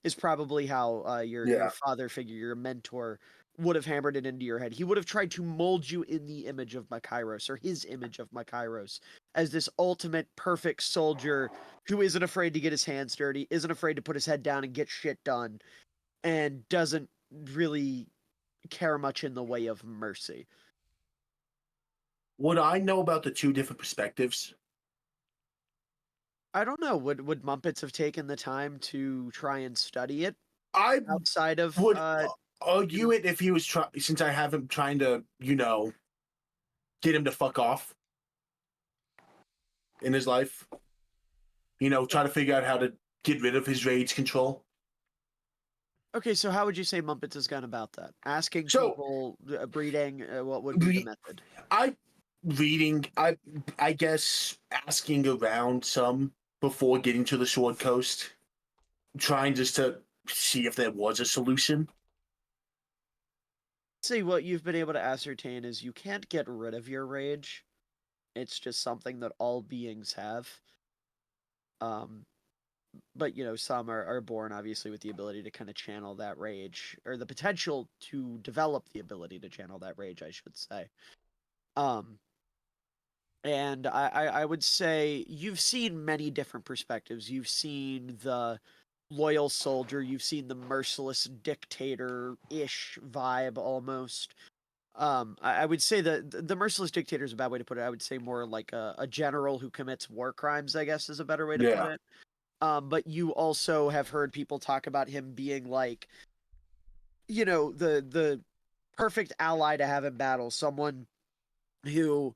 Is probably how your father figure, your mentor, would have hammered it into your head. He would have tried to mold you in the image of Makairos, or his image of Makairos, as this ultimate perfect soldier who isn't afraid to get his hands dirty, isn't afraid to put his head down and get shit done, and doesn't really care much in the way of mercy. Would I know about the two different perspectives? I don't know. Would Mumpets have taken the time to try and study it I outside of would argue it if he was since I have him trying to, get him to fuck off in his life. Try to figure out how to get rid of his rage control. Okay, so how would you say Mumpets has gone about that? Asking So- people, breeding, what would be the method? I guess asking around some before getting to the Sword Coast, trying just to see if there was a solution. See, what you've been able to ascertain is you can't get rid of your rage. It's just something that all beings have. But some are born obviously with the ability to kind of channel that rage, or the potential to develop the ability to channel that rage, I should say. And I would say you've seen many different perspectives. You've seen the loyal soldier, you've seen the merciless dictator-ish vibe almost. I would say the merciless dictator is a bad way to put it. I would say more like a general who commits war crimes, I guess is a better way to put it. But you also have heard people talk about him being like, you know, the perfect ally to have in battle, someone who,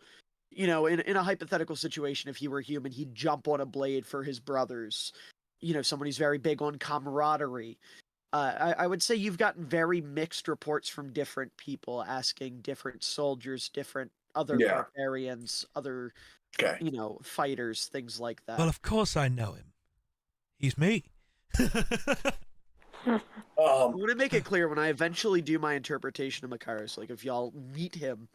you know, in a hypothetical situation, if he were human, he'd jump on a blade for his brothers. You know, someone who's very big on camaraderie. I would say you've gotten very mixed reports from different people asking different soldiers, different other barbarians, other, you know, fighters, things like that. Well, of course I know him. He's me. I want to make it clear when I eventually do my interpretation of Makairos, like if y'all meet him,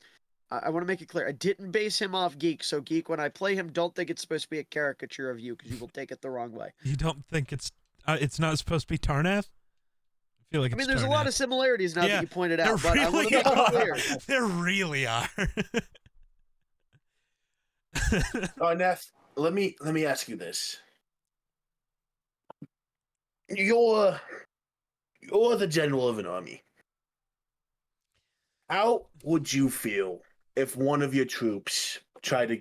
I want to make it clear I didn't base him off Geek. So Geek, when I play him, don't think it's supposed to be a caricature of you because you will take it the wrong way. You don't think it's not supposed to be Tarnath? I feel like I mean, there's a lot of similarities now that you pointed out, but really I want to make it clear. There really are. Neff, let me ask you this. You're the general of an army. How would you feel if one of your troops tried to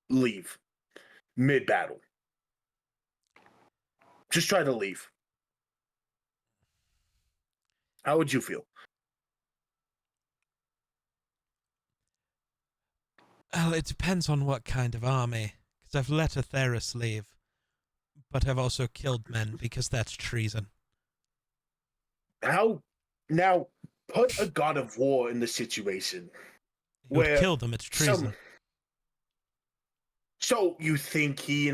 leave mid-battle? Just try to leave. How would you feel? Well, it depends on what kind of army. Because I've let Atheris leave, but I've also killed men because that's treason. How now? Put a god of war in the situation. You would kill them. It's treason. So you think you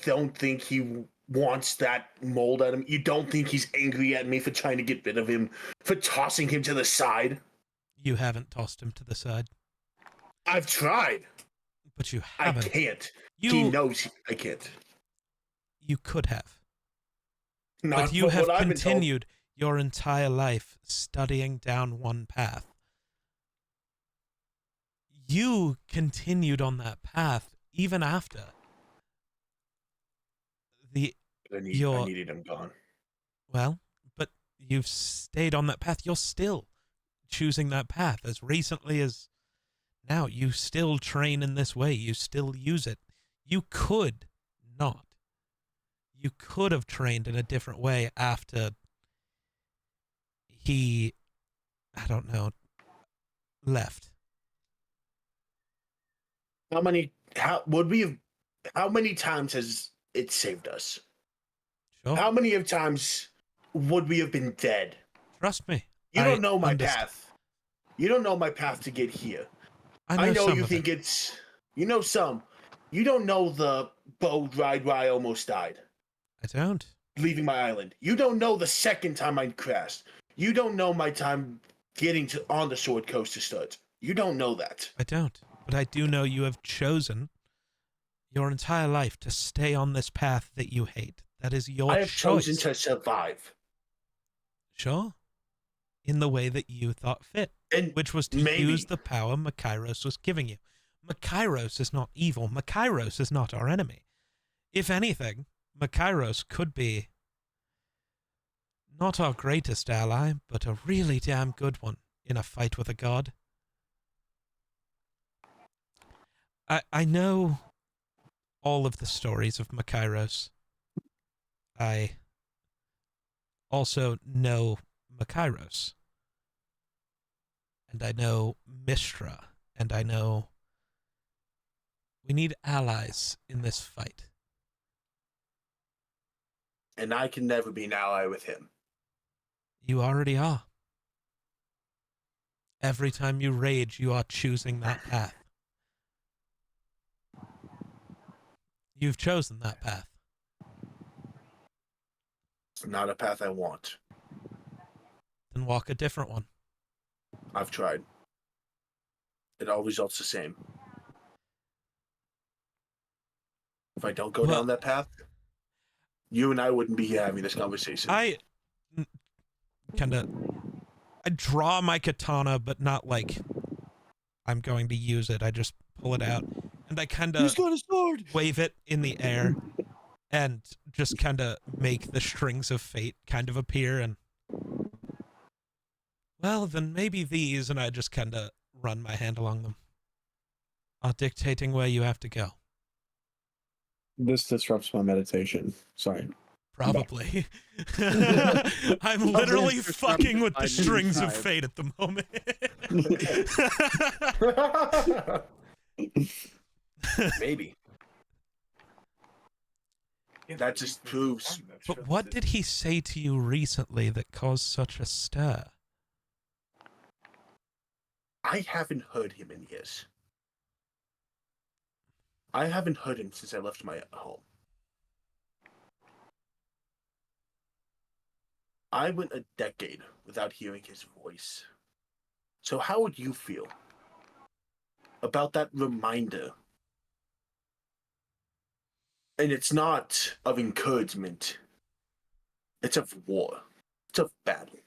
don't think he wants that mold at him? You don't think he's angry at me for trying to get rid of him, for tossing him to the side? You haven't tossed him to the side. I've tried. But you haven't. I can't. He knows I can't. You could have. Not but you have what continued your entire life studying down one path. You continued on that path even after I needed him gone. Well, but you've stayed on that path. You're still choosing that path as recently as now. You still train in this way. You still use it. You could not. You could have trained in a different way after he, I don't know, left. How many times has it saved us? Sure. How many times would we have been dead? Trust me. You don't know my path. You don't know my path to get here. I know you think it's... You know some. You don't know the boat ride where I almost died. I don't. Leaving my island. You don't know the second time I crashed. You don't know my time getting on the Sword Coast to start. You don't know that. I don't. But I do know you have chosen your entire life to stay on this path that you hate. That is your choice. I have chosen to survive. Sure. In the way that you thought fit. And which was to use the power Makairos was giving you. Makairos is not evil. Makairos is not our enemy. If anything, Makairos could be not our greatest ally, but a really damn good one in a fight with a god. I know all of the stories of Makairos. I also know Makairos. And I know Mistra. And I know we need allies in this fight. And I can never be an ally with him. You already are. Every time you rage, you are choosing that path. You've chosen that path. It's not a path I want. Then walk a different one. I've tried. It all results the same. If I don't go down that path, you and I wouldn't be here having this conversation. I draw my katana, but not like I'm going to use it. I just pull it out, and I kind He's of got a sword. wave it in the air and just kind of make the strings of fate kind of appear, and well, then maybe these, and I just kind of run my hand along them, are dictating where you have to go. This disrupts my meditation. Sorry. Probably. I'm literally Disrupt fucking with my the strings of inside. fate at the moment. Maybe. That just proves. But what did he say to you recently that caused such a stir? I haven't heard him in years. I haven't heard him since I left my home. I went a decade without hearing his voice. So how would you feel about that reminder? And it's not of encouragement. It's of war. It's of battle.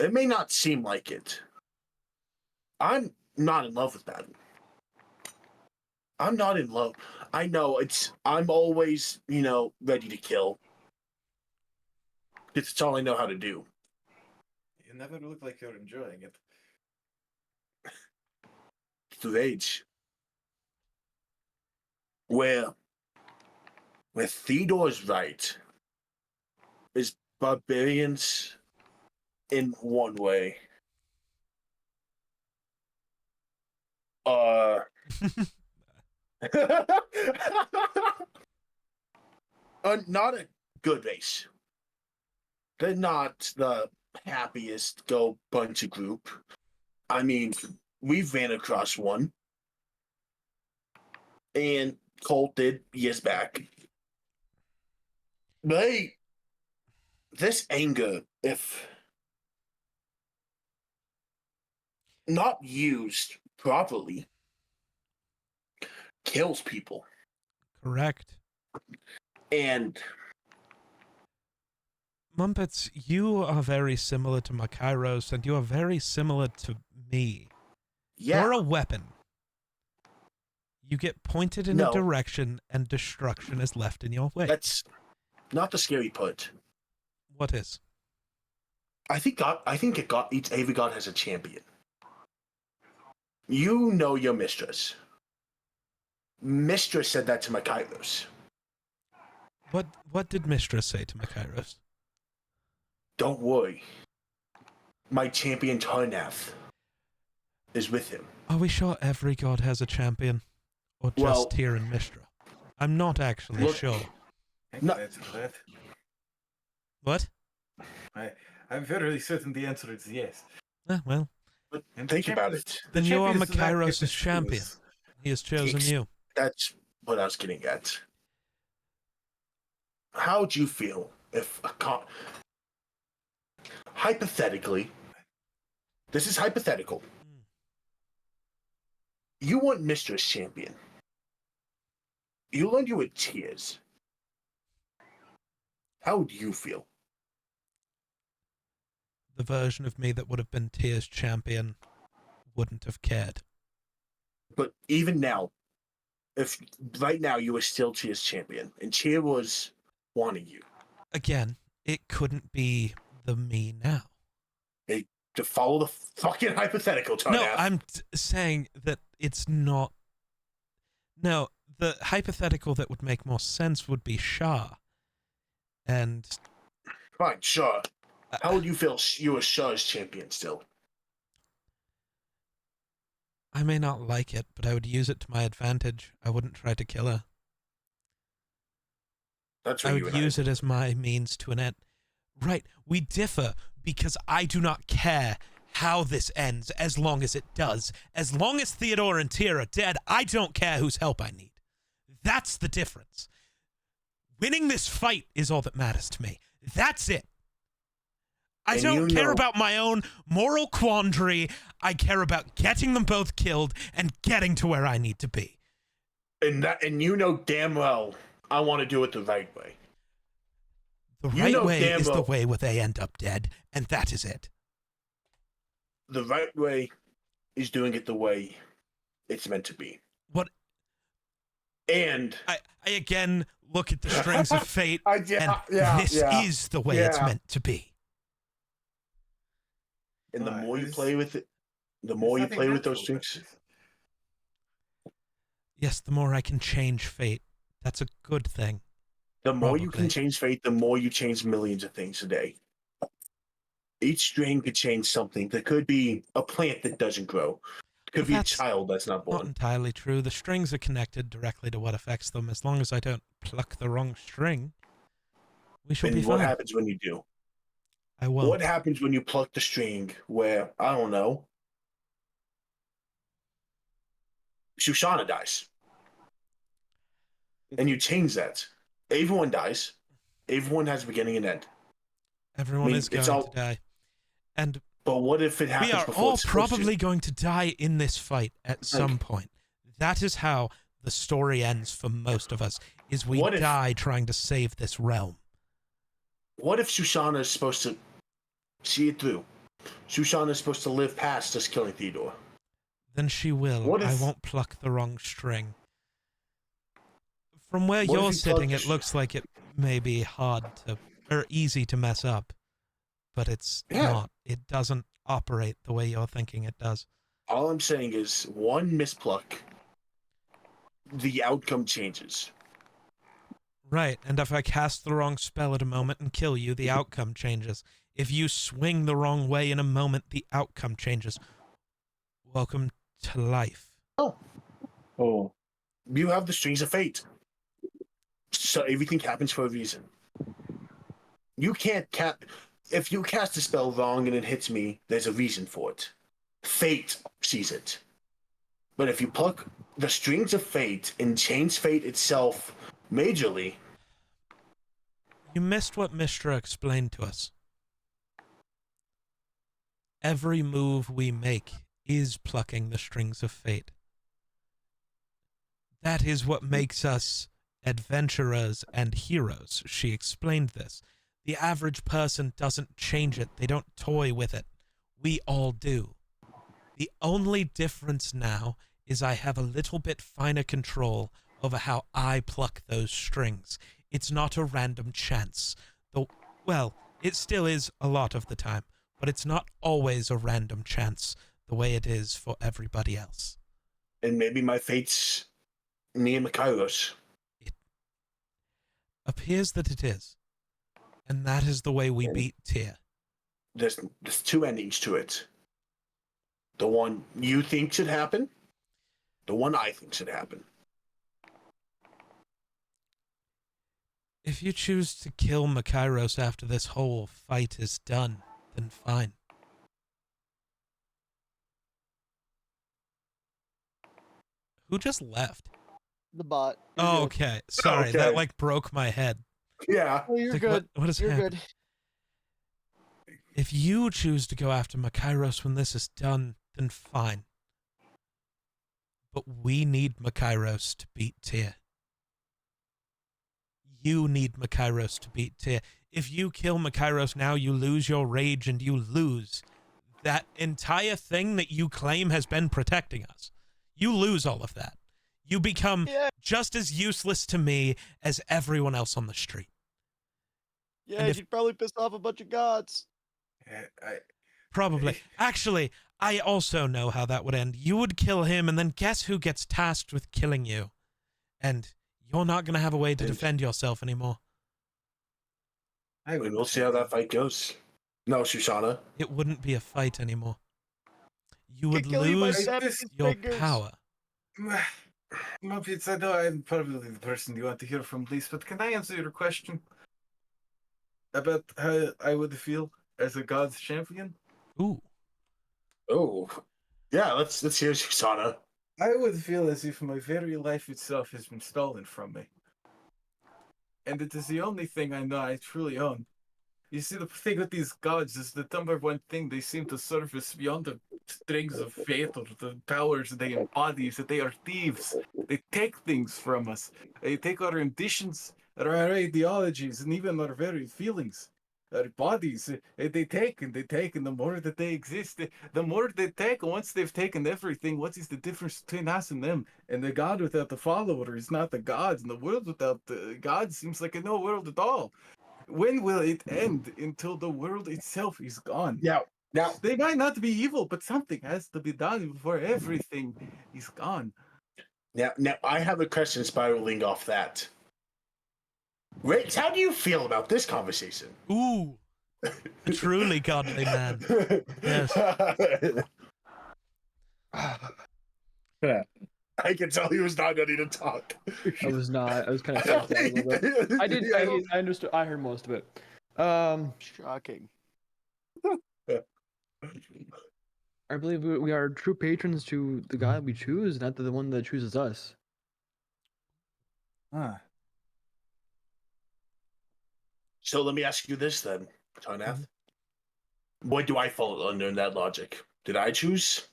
It may not seem like it. I'm not in love with battle. I'm not in love. I know I'm always, ready to kill. It's all I know how to do. You never look like you're enjoying it. The rage. Where Theodore's right is barbarians in one way. Not a good race. They're not the happiest go bunch of group. I mean, we ran across one. And Colt did years back. But this anger, if not used properly, kills people. Correct. And Mumpets, you are very similar to Makairos, and you are very similar to me. yeah, You're a weapon. You get pointed in No. a direction, and destruction is left in your way. that's not the scary part. What is? I think every god has a champion. You know your mistress. Mistress said that to Makairos. What did Mistress say to Makairos? Don't worry. My champion Tarnath is with him. Are we sure every god has a champion? Or just Well, Tyr and Mistra? I'm not actually look- sure. No. That's that. What? I'm fairly certain the answer is yes. Well, But And think the about champions- it. the then you are champions do not get Makairos' to champion. choose. He has chosen Ex- you. That's what I was getting at. How would you feel if hypothetically, this is hypothetical, you want Mistress Champion. You learned you with tears. How would you feel? The version of me that would have been Tyr's champion wouldn't have cared. But even now, if right now you were still Tear's champion and Tear was wanting you Again, it couldn't be the me now. to follow the fucking hypothetical, Tarnath. No, I'm saying that it's not. No, the hypothetical that would make more sense would be Shah. And Fine, sure. How would you feel you were Shah's champion still? I may not like it, but I would use it to my advantage. I wouldn't try to kill her. That's I what you would and use it as my means to an end. Right, we differ because I do not care how this ends as long as it does. As long as Theodore and Tyr are dead, I don't care whose help I need. That's the difference. Winning this fight is all that matters to me. That's it. I And don't you care know- about my own moral quandary. I care about getting them both killed and getting to where I need to be. And you know damn well I want to do it the right way. The You right know way damn is the well- way where they end up dead, and that is it. The right way is doing it the way it's meant to be. What? And I again look at the strings of fate, and this is the way it's meant to be. And the more you play with it, the more you play with those strings. Yes, the more I can change fate. That's a good thing. The more you Probably. can change fate, the more you change millions of things a day. Each string could change something. There could be a plant that doesn't grow. Could Well, be a that's child that's not Not born. entirely true. The strings are connected directly to what affects them. As long as I don't pluck the wrong string, we shall be And what fine. happens when you do? I won't. What happens when you pluck the string where, I don't know, Shoshana dies? And you change that. Everyone dies. Everyone has a beginning and end. Everyone I mean, is going it's all- to die. And But what if it happens we are before all it's supposed to? probably going to die in this fight at some point. That is how the story ends for most of us, is we What if- die trying to save this realm. What if Shoshana is supposed to see it through? Shoshana is supposed to live past just killing Theodore. Then she will. What I if- won't pluck the wrong string. From where What if you're you pluck sitting, the it looks like it may be hard to, or easy to mess up, but it's Yeah. not. It doesn't operate the way you're thinking it does. All I'm saying is one mispluck, the outcome changes. Right, and if I cast the wrong spell at a moment and kill you, the outcome changes. If you swing the wrong way in a moment, the outcome changes. Welcome to life. Oh, You have the strings of fate. So everything happens for a reason. You can't if you cast a spell wrong and it hits me, there's a reason for it. Fate sees it. But if you pluck the strings of fate and change fate itself majorly, You missed what Mishra explained to us. Every move we make is plucking the strings of fate. That is what makes us adventurers and heroes. She explained this. The average person doesn't change it. They don't toy with it. We all do. The only difference now is I have a little bit finer control over how I pluck those strings. It's not a random chance. Well, it still is a lot of the time, but it's not always a random chance the way it is for everybody else. and maybe my fate's me and Makairos. Appears that it is. And that is the way we beat Tyr. There's two endings to it. The one you think should happen, the one I think should happen. If you choose to kill Makairos after this whole fight is done, then fine. Who just left? The bot. Oh, okay. Sorry, that Okay. like broke my head. Yeah. Oh, you're Like, good. what is You're happening? good. If you choose to go after Makairos when this is done, then fine. But we need Makairos to beat Tyr. You need Makairos to beat Tyr. If you kill Makairos now, you lose your rage and you lose that entire thing that you claim has been protecting us. You lose all of that. You become Yeah, just as useless to me as everyone else on the street. yeah, And if- you'd probably piss off a bunch of gods. Probably. Actually, I also know how that would end. You would kill him, and then guess who gets tasked with killing you? And you're not going to have a way to defend yourself anymore. And we'll see how that fight goes. No, Shoshana. It wouldn't be a fight anymore. You would kill you by lose snapping his your fingers. power. Muppets, I know I'm probably the person you want to hear from least, but can I answer your question about how I would feel as a God's champion? Ooh. Oh. Yeah, let's hear Shoshana. I would feel as if my very life itself has been stolen from me. And it is the only thing I know I truly own. You see, the thing with these gods is the number one thing they seem to surface beyond the strings of fate or the powers they embody is that they are thieves. They take things from us. They take our ambitions, our ideologies, and even our very feelings. our bodies. They take and they take, and the more that they exist, the more they take. And once they've taken everything, what is the difference between us and them? And the God without the follower is not the gods, and the world without the gods seems like a no world at all. When will it end? Until the world itself is gone. Now, They might not be evil, but something has to be done before everything is gone. now, I have a question spiraling off that. Riggs, how do you feel about this conversation? Ooh, a truly godly man. Yes. Yeah. I can tell he was not ready to talk. I was not. I was kind of freaked out a little bit. I did. I understood. I heard most of it. Shocking. I believe we are true patrons to the God we choose, not the one that chooses us. Ah. So let me ask you this then, Tarnath. What do I fall under in that logic? Did I choose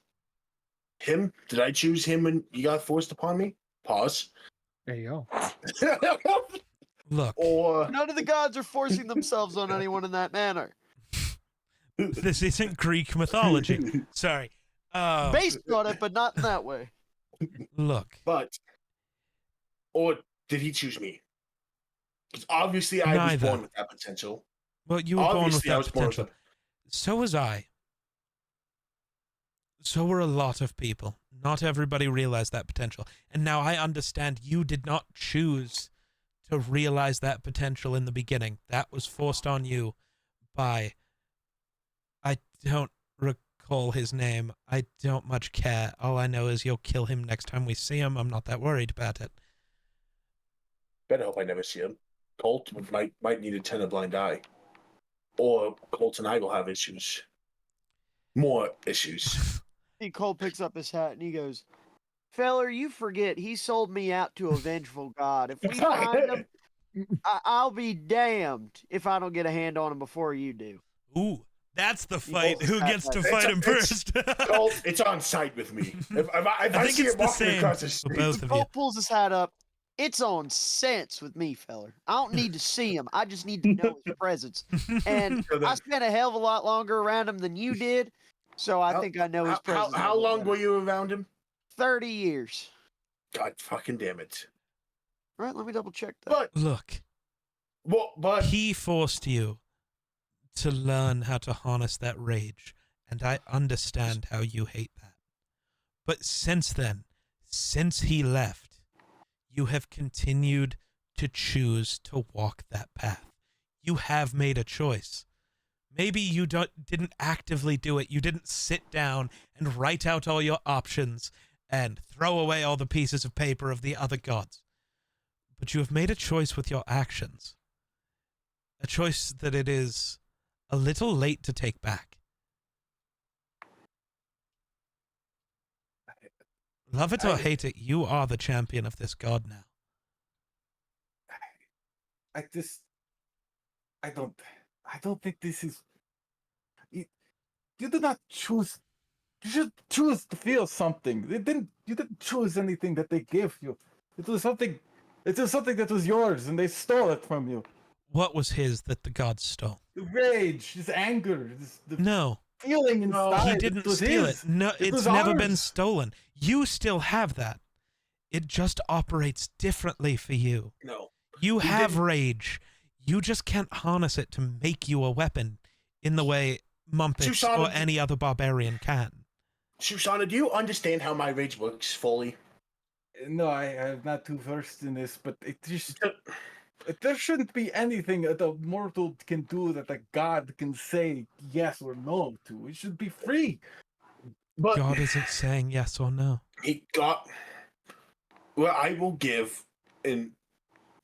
him? Did I choose him when you got forced upon me? Pause. There you go. Look, Or None of the gods are forcing themselves on anyone in that manner. this isn't Greek mythology. Sorry. Based on it, but not in that way. Look, or did he choose me? Because obviously I was Neither. born with that potential. well, you were born with Obviously, I that was born with potential. So was I. So were a lot of people. Not everybody realized that potential. And now I understand you did not choose to realize that potential in the beginning. That was forced on you by... I don't recall his name. I don't much care. All I know is you'll kill him next time we see him. I'm not that worried about it. Better hope I never see him. Colt might need to turn a blind eye. Or Colt and I will have issues. More issues. See, Cole picks up his hat and he goes, "Feller, you forget he sold me out to a vengeful god. If we find him, I'll be damned if I don't get a hand on him before you do." Ooh, that's the fight. Colt Who has gets that. to fight him first? Colt, it's on site with me. If I think see it's him the walking same across the for street, both of you. Cole pulls his hat up. It's on sense with me, feller. I don't need to see him. I just need to know his presence. And So then- I spent a hell of a lot longer around him than you did, so I think I know his presence. how long were you around him? 30 years. God fucking damn it. All right, let me double check that. But Look, but he forced you to learn how to harness that rage, and I understand how you hate that. But since then, since he left, you have continued to choose to walk that path. You have made a choice. Maybe you didn't actively do it. You didn't sit down and write out all your options and throw away all the pieces of paper of the other gods. But you have made a choice with your actions. A choice that it is a little late to take back. Love it or hate it, you are the champion of this god now. I don't think this is. You do not choose. You should choose to feel something. You didn't choose anything that they gave you. It was something that was yours, and they stole it from you. What was his that the gods stole? The rage, this anger, the No, feeling inside. he didn't was steal his. it. No, It it's was never been ours. stolen. You still have that. It just operates differently for you. no. You He have didn't- rage. You just can't harness it to make you a weapon in the way Mumpets Susanna- or any other barbarian can. Susanna, do you understand how my rage works fully? No, I'm not too versed in this, but it just. There shouldn't be anything that a mortal can do that a god can say yes or no to. It should be free. But God isn't saying yes or no. he got. Well, I will give, and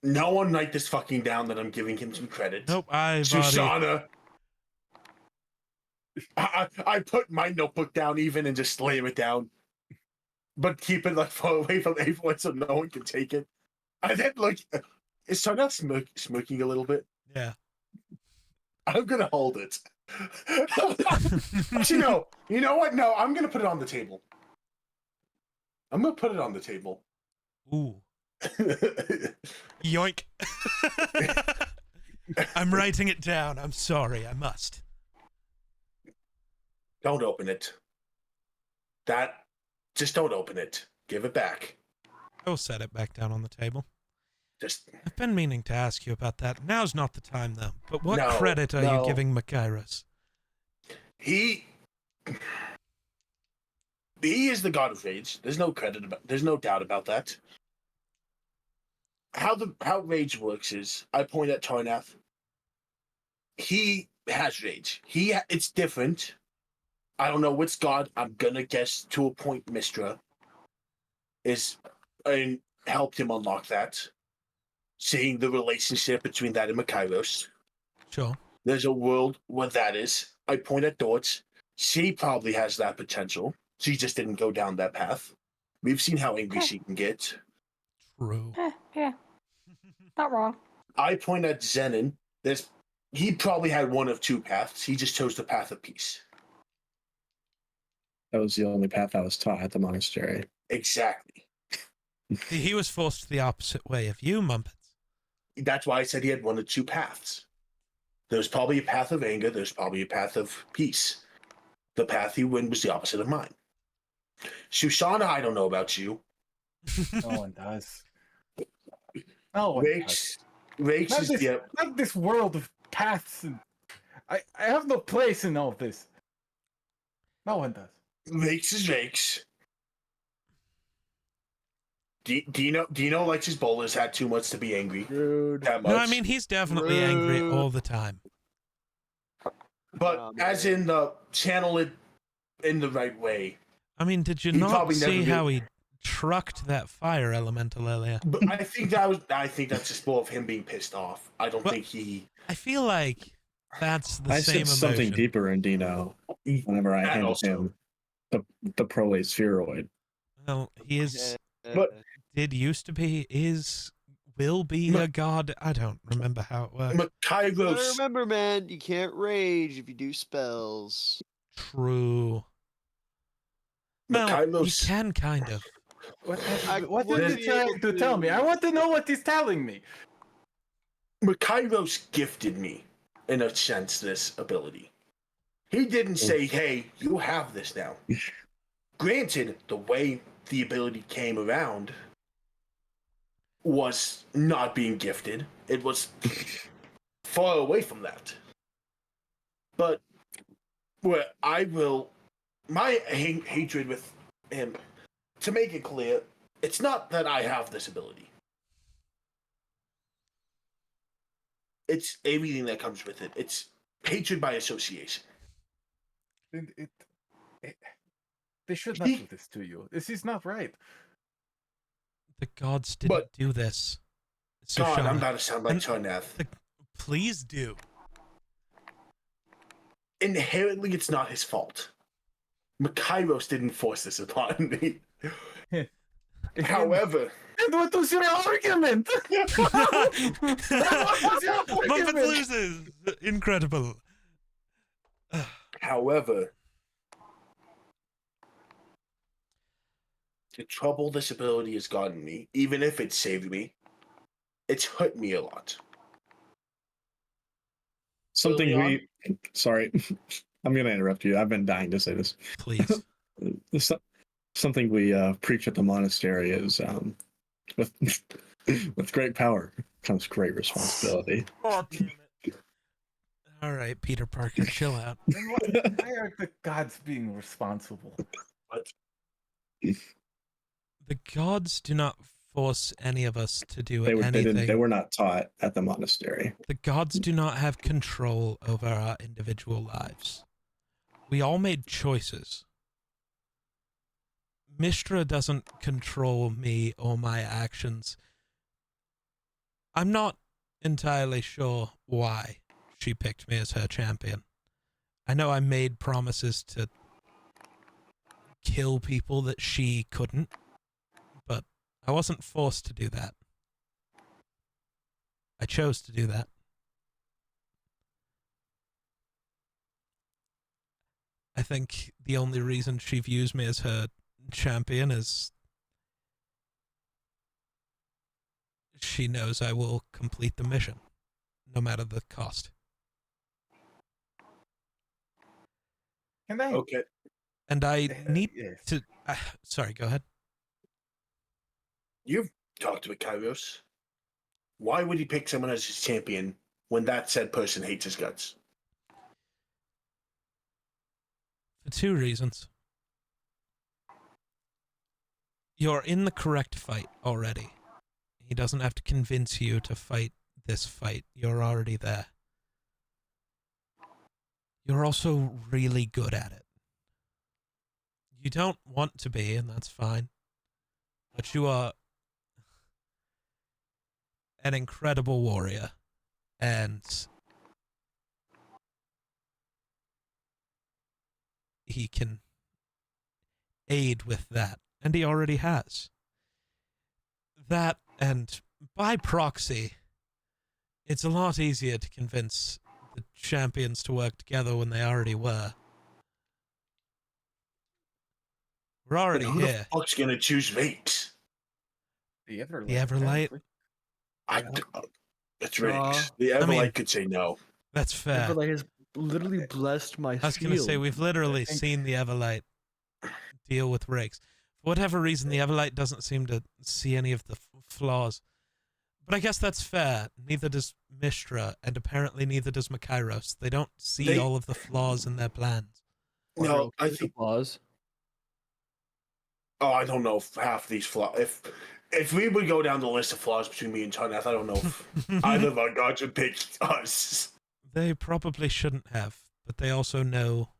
no one write this fucking down that I'm giving him some credit. Nope, I've already... Susanna. I put my notebook down even and just slam it down, but keep it like far away from everyone so no one can take it. I then like, is Tarnath smirking a little bit? Yeah. I'm gonna hold it. Actually, no. You know what? No, I'm gonna put it on the table. I'm gonna put it on the table. Ooh. Yoink. I'm writing it down. I'm sorry. I must. Don't open it. Just don't open it. Give it back. I will set it back down on the table. Just I've been meaning to ask you about that. Now's not the time, though. But what No, credit are no. you giving Makairos? he is the god of rage. There's no doubt about that. How rage works is I point at Tarnath. He has rage. It's different. I don't know which god. I'm gonna guess to a point Mistra is and helped him unlock that. Seeing the relationship between that and Makairos. Sure. There's a world where that is. I point at Dortz. She probably has that potential. She just didn't go down that path. We've seen how angry she can get. True. Yeah. Not wrong. I point at Zenon. He probably had one of two paths. He just chose the path of peace. That was the only path I was taught at the monastery. Exactly. He was forced the opposite way of you, Mumpets. That's why I said he had one of two paths. There's probably a path of anger. There's probably a path of peace. The path he went was the opposite of mine. Shoshana, I don't know about you. No one does. No one does. Rakes Not is this, the not this world of paths. And I have no place in all this. No one does. Rakes is Rakes. Dino likes his bowlers had too much to be angry. Rude. That much. No, I mean, he's definitely angry all the time. But as in the channel it in the right way. I mean, did you He not probably never see did. how he trucked that fire elemental earlier? But I think that's just more of him being pissed off. I don't But- think he. I feel like that's the I same sense emotion. something deeper in Dino whenever I That handed also. him the prolate spheroid. Well, he is, But- used to be, will be a god. I don't remember how it works. But Makairos. remember, man, you can't rage if you do spells. True. Well, he Makairos. can kind of. What would is be he trying able to tell me? I want to know what he's telling me. Makairos gifted me, in a sense, this ability. He didn't say, "Hey, you have this now." Granted, the way the ability came around was not being gifted. It was far away from that. But where I will, my hatred with him, to make it clear, it's not that I have this ability. It's everything that comes with it. It's hatred by association. They should not do this to you. This is not right. The gods didn't do this. God, I'm Sushana. about to sound like And- Tarnath. Please do. Inherently, it's not his fault. Makairos didn't force this upon me. However, And what was your argument? Muppet loses. Incredible. however, the trouble this ability has gotten me, even if it saved me, it's hurt me a lot. Something Early sorry, I'm gonna interrupt you. I've been dying to say this. Please. Something we preach at the monastery is with with great power comes great responsibility. Oh, damn it. All right, Peter Parker, chill out. Then why are the gods being responsible? The gods do not force any of us to do They anything. were not taught at the monastery. The gods do not have control over our individual lives. We all made choices. Mistra doesn't control me or my actions. I'm not entirely sure why she picked me as her champion. I know I made promises to kill people that she couldn't, but I wasn't forced to do that. I chose to do that. I think the only reason she views me as her champion is she knows I will complete the mission. no matter the cost. Can I? Okay. And I need Yes. to. Sorry, go ahead. You've talked with Kairos. Why would he pick someone as his champion when that said person hates his guts? For two reasons. You're in the correct fight already. He doesn't have to convince you to fight this fight. You're already there. You're also really good at it. You don't want to be, and that's fine. But you are an incredible warrior. And he can aid with that. And he already has. That, and by proxy, it's a lot easier to convince the champions to work together when they already were. We're already Who here. the fuck's gonna choose Vate? The Everlight. The Everlight? apparently. That's rigged. The Everlight could say no. That's fair. Everlight has literally blessed my I was going to say, shield. we've literally seen the Everlight deal with rigs. For whatever reason, the Everlight doesn't seem to see any of the flaws. But I guess that's fair. Neither does Mystra, and apparently neither does Makairos. They don't see all of the flaws in their plans. No, I think. Flaws. Oh, I don't know if half these flaws. If we would go down the list of flaws between me and Tuneth, I don't know if either of our gods would pick us. They probably shouldn't have, but they also know.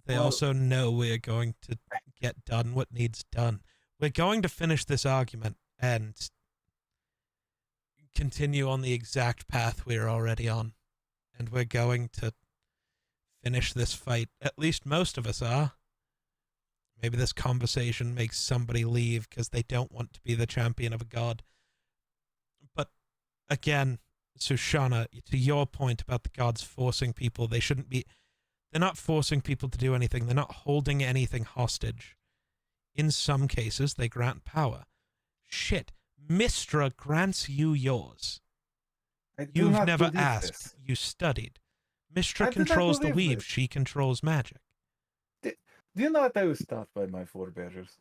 They also know we're going to get done what needs done. We're going to finish this argument and continue on the exact path we're already on. And we're going to finish this fight. At least most of us are. Maybe this conversation makes somebody leave because they don't want to be the champion of a god. But again, Sushana, to your point about the gods forcing people, they shouldn't be... They're not forcing people to do anything. They're not holding anything hostage. In some cases, they grant power. Shit. Mystra grants you yours. You've never asked. You studied. Mystra controls the weave. She controls magic. Do you know what I was taught by my forebears?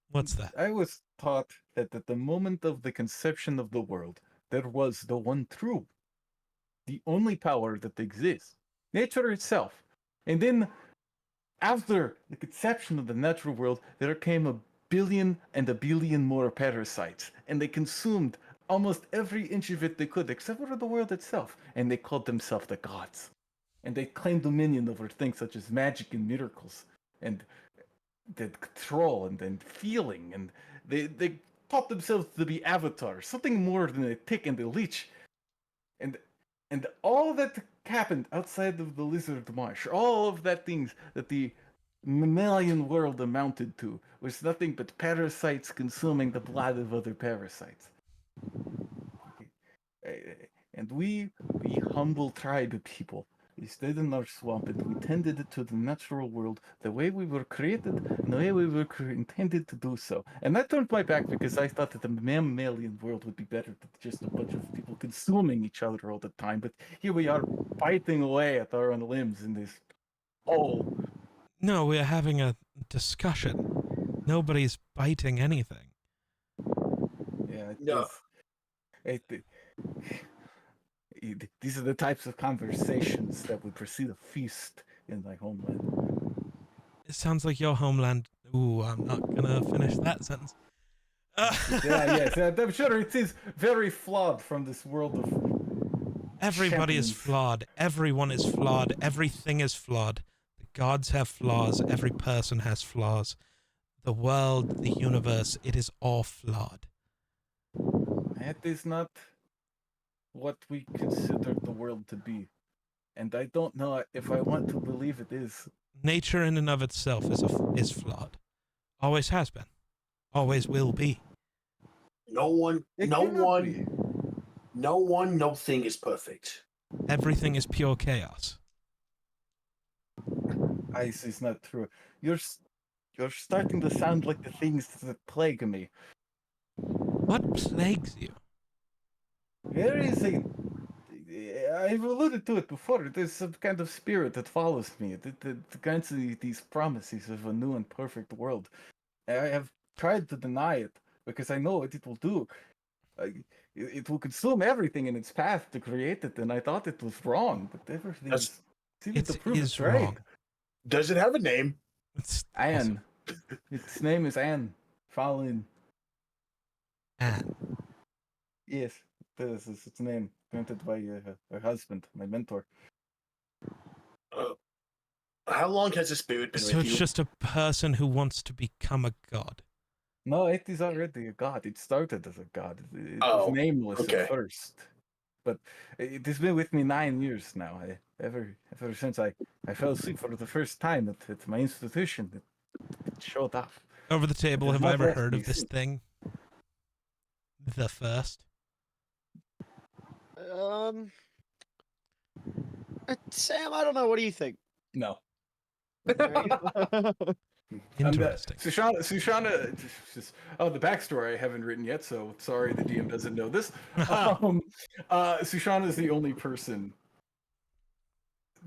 What's that? I was taught that at the moment of the conception of the world, there was the one true, the only power that exists, nature itself. And then, after the conception of the natural world, there came a billion and a billion more parasites, and they consumed almost every inch of it they could, except for the world itself, and they called themselves the gods. And they claimed dominion over things such as magic and miracles, and the control and feeling, and they taught themselves to be avatars, something more than a tick and a leech. And all that happened outside of the lizard marsh, all of that things that the mammalian world amounted to, was nothing but parasites consuming the blood of other parasites. And we humble tribe people, we stayed in our swamp and we tended to the natural world the way we were created and the way we were intended to do so. And I turned my back because I thought that the mammalian world would be better than just a bunch of people consuming each other all the time. But here we are biting away at our own limbs in this hole. No, we're having a discussion. Nobody's biting anything. Yeah, No. These are the types of conversations that would precede a feast in my homeland. It sounds like your homeland. Ooh, I'm not gonna finish that sentence. Yes, I'm sure it is very flawed from this world of... Everybody is champions. flawed. Everyone is flawed. Everything is flawed. The gods have flaws. Every person has flaws. The world, the universe, it is all flawed. That is not what we consider the world to be. And I don't know if I want to believe it is. Nature in and of itself is flawed. Always has been. Always will be. No thing is perfect. Everything is pure chaos. Ice is not true. You're starting to sound like the things that plague me. What plagues you? There is a. I've alluded to it before. There's some kind of spirit that follows me. The kinds of these promises of a new and perfect world. I have tried to deny it because I know what it will do. It will consume everything in its path to create it, and I thought it was wrong, but everything seems to prove it's right. wrong. Does it have a name? It's Anne. Its name is Anne. Fallon. Anne. Yes, this is its name. Granted by her husband, my mentor. How long has the spirit been So with it's you? just a person who wants to become a god. No, it is already a god. It started as a god. It Oh, was nameless okay. at first, but it has been with me 9 years now. Ever since I fell asleep for the first time at my institution, it showed up. Over the table, It has have I not ever left heard me of this since. thing? The first? Sam, I don't know. What do you think? No. Interesting. Sushana, the backstory I haven't written yet, so sorry the DM doesn't know this. Sushana is the only person.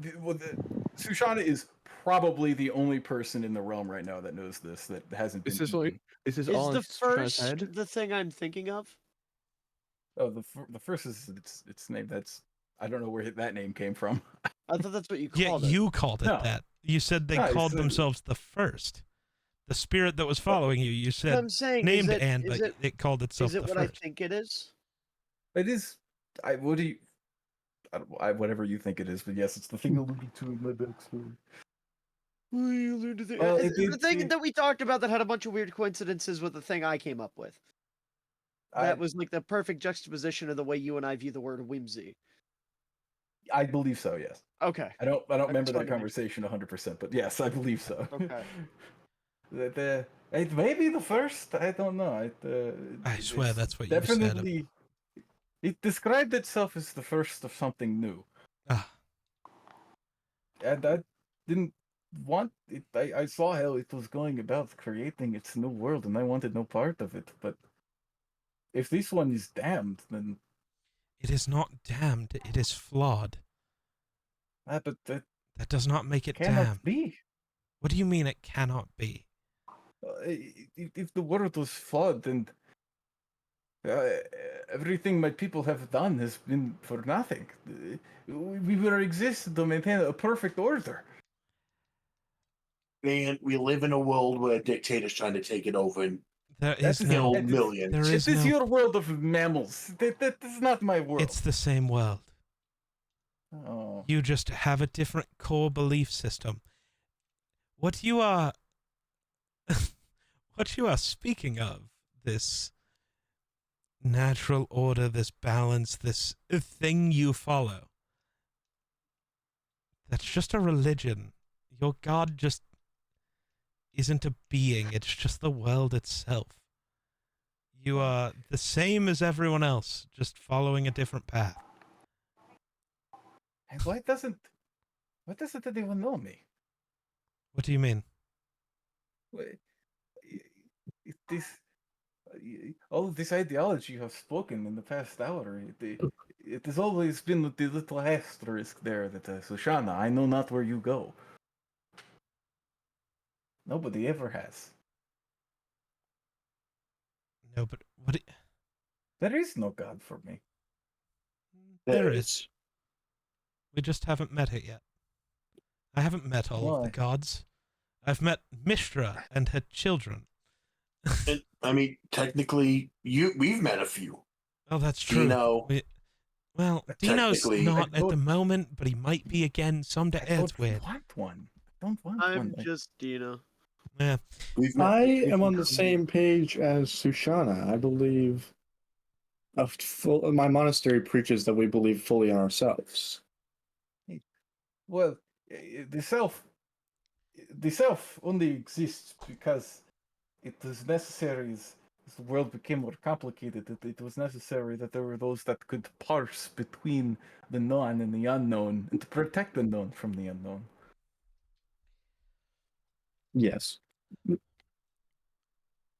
Sushana is probably the only person in the realm right now that knows this that hasn't been. Is this only? Is this Is all the in Sushanna's first head? the thing I'm thinking of? Oh, the first is its name. That's I don't know where that name came from. I thought that's what you Yeah, called it. you called it No. that. You said they No, I called said- themselves the first. The spirit that was following you, you But said I'm saying, named is it, Anne, is but it, it called itself is it the what first. I think it is? It is. What do you? Whatever you think it is, but yes, it's the thing alluded to in my backstory. The thing that we talked about that had a bunch of weird coincidences with the thing I came up with. That was like the perfect juxtaposition of the way you and I view the word whimsy. I believe so. Yes. Okay. I don't remember that wanted to make conversation 100%, but yes, I believe so. Okay. It may be the first. I don't know. I swear it's that's what you said. definitely. It described itself as the first of something new, Ah, and I didn't want it. I saw how it was going about creating its new world, and I wanted no part of it. But if this one is damned, then it is not damned, it is flawed. but that That does not make it cannot damned. be. What do you mean it cannot be? If the world was flawed, then everything my people have done has been for nothing. We were existed to maintain a perfect order. And we live in a world where a dictator's trying to take it over and There is no. kill millions. There is This is no. your world of mammals. That is not my world. It's the same world. Oh. You just have a different core belief system. What you are what you are speaking of, this natural order, this balance, this thing you follow, that's just a religion. Your God just isn't a being, it's just the world itself. You are the same as everyone else, just following a different path. And why doesn't anyone know me? What do you mean? This all of this ideology you have spoken in the past hour, it has always been with the little asterisk there that Sushana, I know not where you go. Nobody ever has. No, but what? There is no God for me. There is. We just haven't met it yet. I haven't met all of Why? the gods. I've met Mishra and her children. And, I mean, technically, we've met a few. Oh, that's true. Dino. Well, Dino's Technically, not I at the don't- moment, but he might be again someday. I It's don't weird. want one. I don't want I'm one. just Dina. Yeah. We've met I am on the same page as Sushana. I believe my monastery preaches that we believe fully in ourselves. Well, the self only exists because it was necessary as the world became more complicated. It was necessary that there were those that could parse between the known and the unknown, and to protect the known from the unknown. Yes.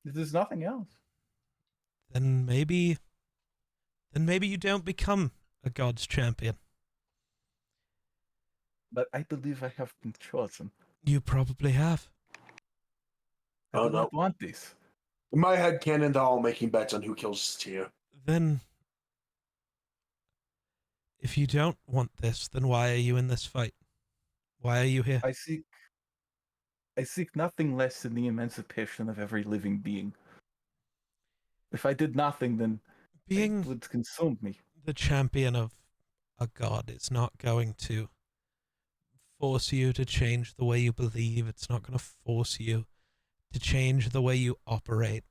There's nothing else. Then maybe you don't become a god's champion. But I believe I have been chosen. You probably have. I Oh, do no. not want this. In my head canon, they're all making bets on who kills this tier. Then, if you don't want this, then why are you in this fight? Why are you here? I seek nothing less than the emancipation of every living being. If I did nothing, then Being it would consume me. the champion of a god is not going to force you to change the way you believe. It's not going to force you to change the way you operate.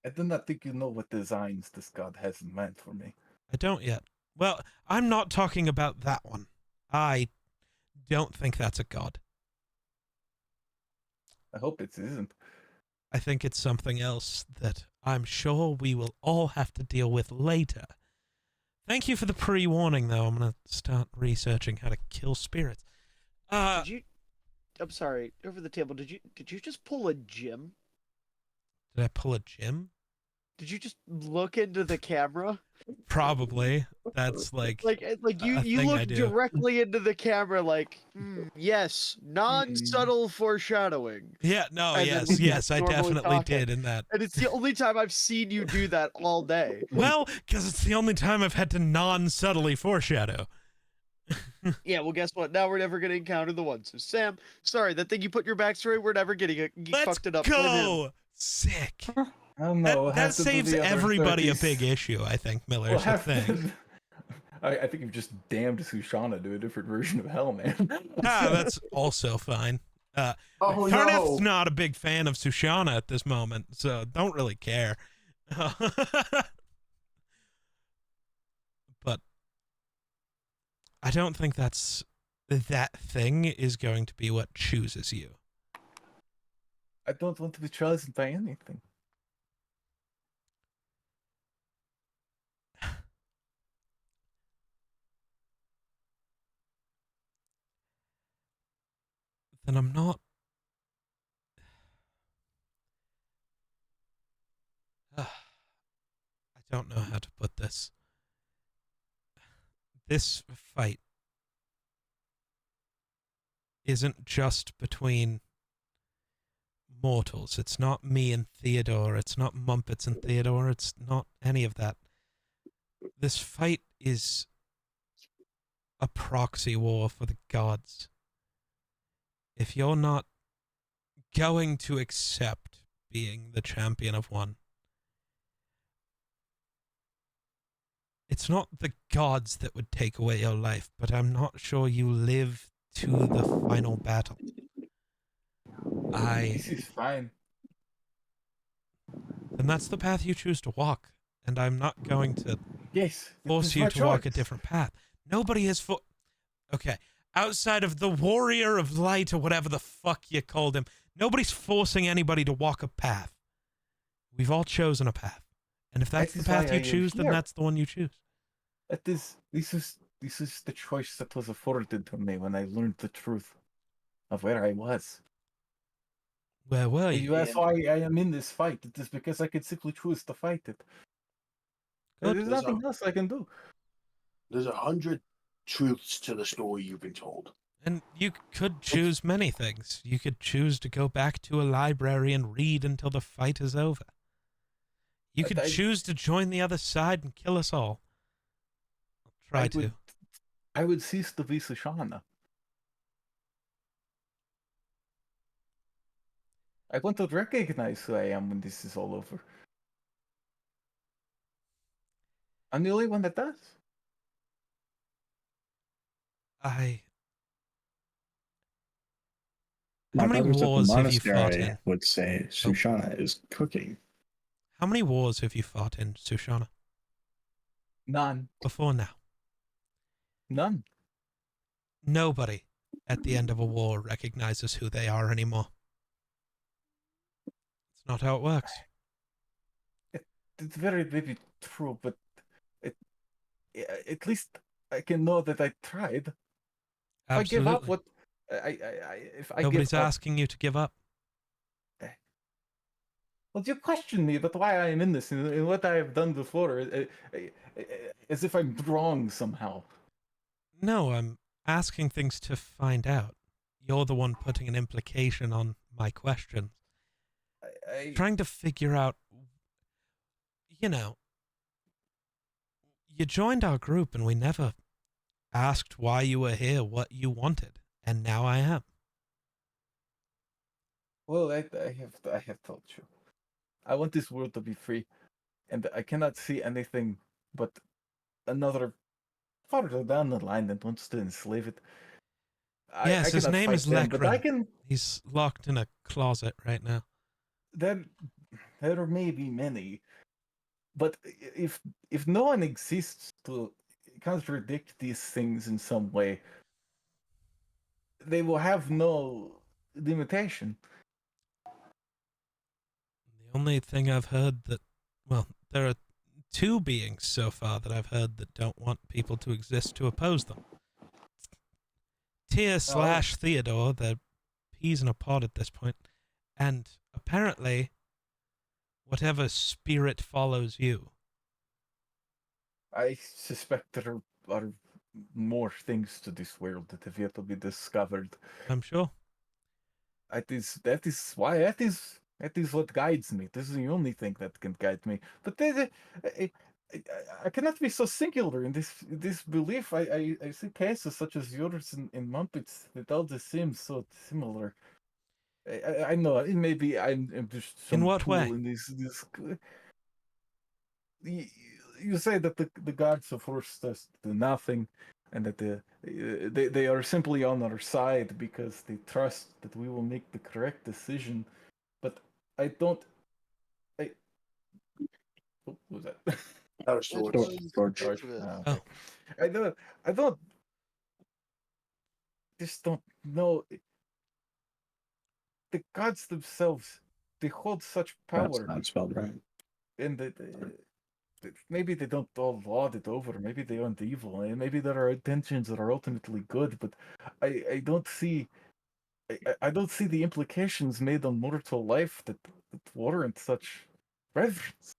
I do not think you know what designs this god has in mind for me. I don't yet. Well, I'm not talking about that one. I don't think that's a god. I hope it isn't. I think it's something else that I'm sure we will all have to deal with later. Thank you for the pre-warning, though. I'm going to start researching how to kill spirits. Did you? I'm sorry. Over the table. Did you just pull a Jim? Did I pull a Jim? Did you just look into the camera? Probably. That's Like a you thing I look do. directly into the camera, like yes, non-subtle foreshadowing. Yeah, no, And then yes, I normally definitely talking. did in that. And it's the only time I've seen you do that all day. Well, because it's the only time I've had to non-subtly foreshadow. Yeah, well, guess what? Now we're never going to encounter the one. So, Sam, sorry, that thing you put in your backstory, we're never getting it. You Let's fucked it up. Blame him. go! Sick. I don't know. That saves everybody a big issue, I think, Miller. So thanks. I think you've just damned Sushana to a different version of hell, man. That's also fine. Oh, Karneth's no. not a big fan of Sushana at this moment, so don't really care. But I don't think that thing is going to be what chooses you. I don't want to be chosen by anything. Then I'm not. I don't know how to put this. This fight isn't just between mortals. It's not me and Theodore. It's not Mumpets and Theodore. It's not any of that. This fight is a proxy war for the gods. If you're not going to accept being the champion of one, it's not the gods that would take away your life, but I'm not sure you live to the final battle. This is fine. Then that's the path you choose to walk, and I'm not going to Yes. force it's you my to walk a choice. different path. Nobody is Okay, outside of the Warrior of Light or whatever the fuck you called him, nobody's forcing anybody to walk a path. We've all chosen a path. And if that's That the is why path I you am choose, then here. that's the one you choose. This is the choice that was afforded to me when I learned the truth of where I was. Where were you? You ask why I am in this fight. It is because I could simply choose to fight it. Good. There's nothing else I can do. There's 100 truths to the story you've been told. And you could choose many things. You could choose to go back to a library and read until the fight is over. You could choose to join the other side and kill us all. I'll try to. I would cease to be Sushana. I want to recognize who I am when this is all over. I'm the only one that does. How My many brothers at the wars have you fought monastery in? would say Sushana is cooking. How many wars have you fought in, Sushana? None. Before now? None. Nobody at the end of a war recognizes who they are anymore. It's not how it works. It's very maybe true, but at least I can know that I tried. Absolutely. if I Nobody's give up, asking you to give up. well, you question me about why I am in this and what I have done before, as if I'm wrong somehow. No, I'm asking things to find out. You're the one putting an implication on my questions. Trying to figure out, you know, you joined our group and we never asked why you were here, what you wanted, and now I am. Well, I have told you. I want this world to be free, and I cannot see anything but another farther down the line that wants to enslave it. Yes, I his cannot name fight is them, but I Lekrin. can. He's locked in a closet right now. There may be many, but if no one exists to contradict these things in some way, they will have no limitation. The only thing I've heard that, well, there are two beings so far that I've heard that don't want people to exist to oppose them. Tyr / Theodore, they're peas in a pod at this point, and apparently, whatever spirit follows you. I suspect there are more things to this world that have yet to be discovered. I'm sure. That is what guides me. This is the only thing that can guide me. But I cannot be so singular in this belief. I see cases such as yours in Muppets that all just seem so similar. I know it may be I'm just some In what tool way? in this. You say that the gods have forced us to nothing, and that they are simply on our side because they trust that we will make the correct decision. But I don't. What was that? That was George. George. Oh. I don't. Just don't know. The gods themselves, they hold such That's power, not spelled right. and maybe they don't all lord it over. Maybe they aren't evil, and maybe there are intentions that are ultimately good. But I don't see. I don't see the implications made on mortal life that warrant such reverence.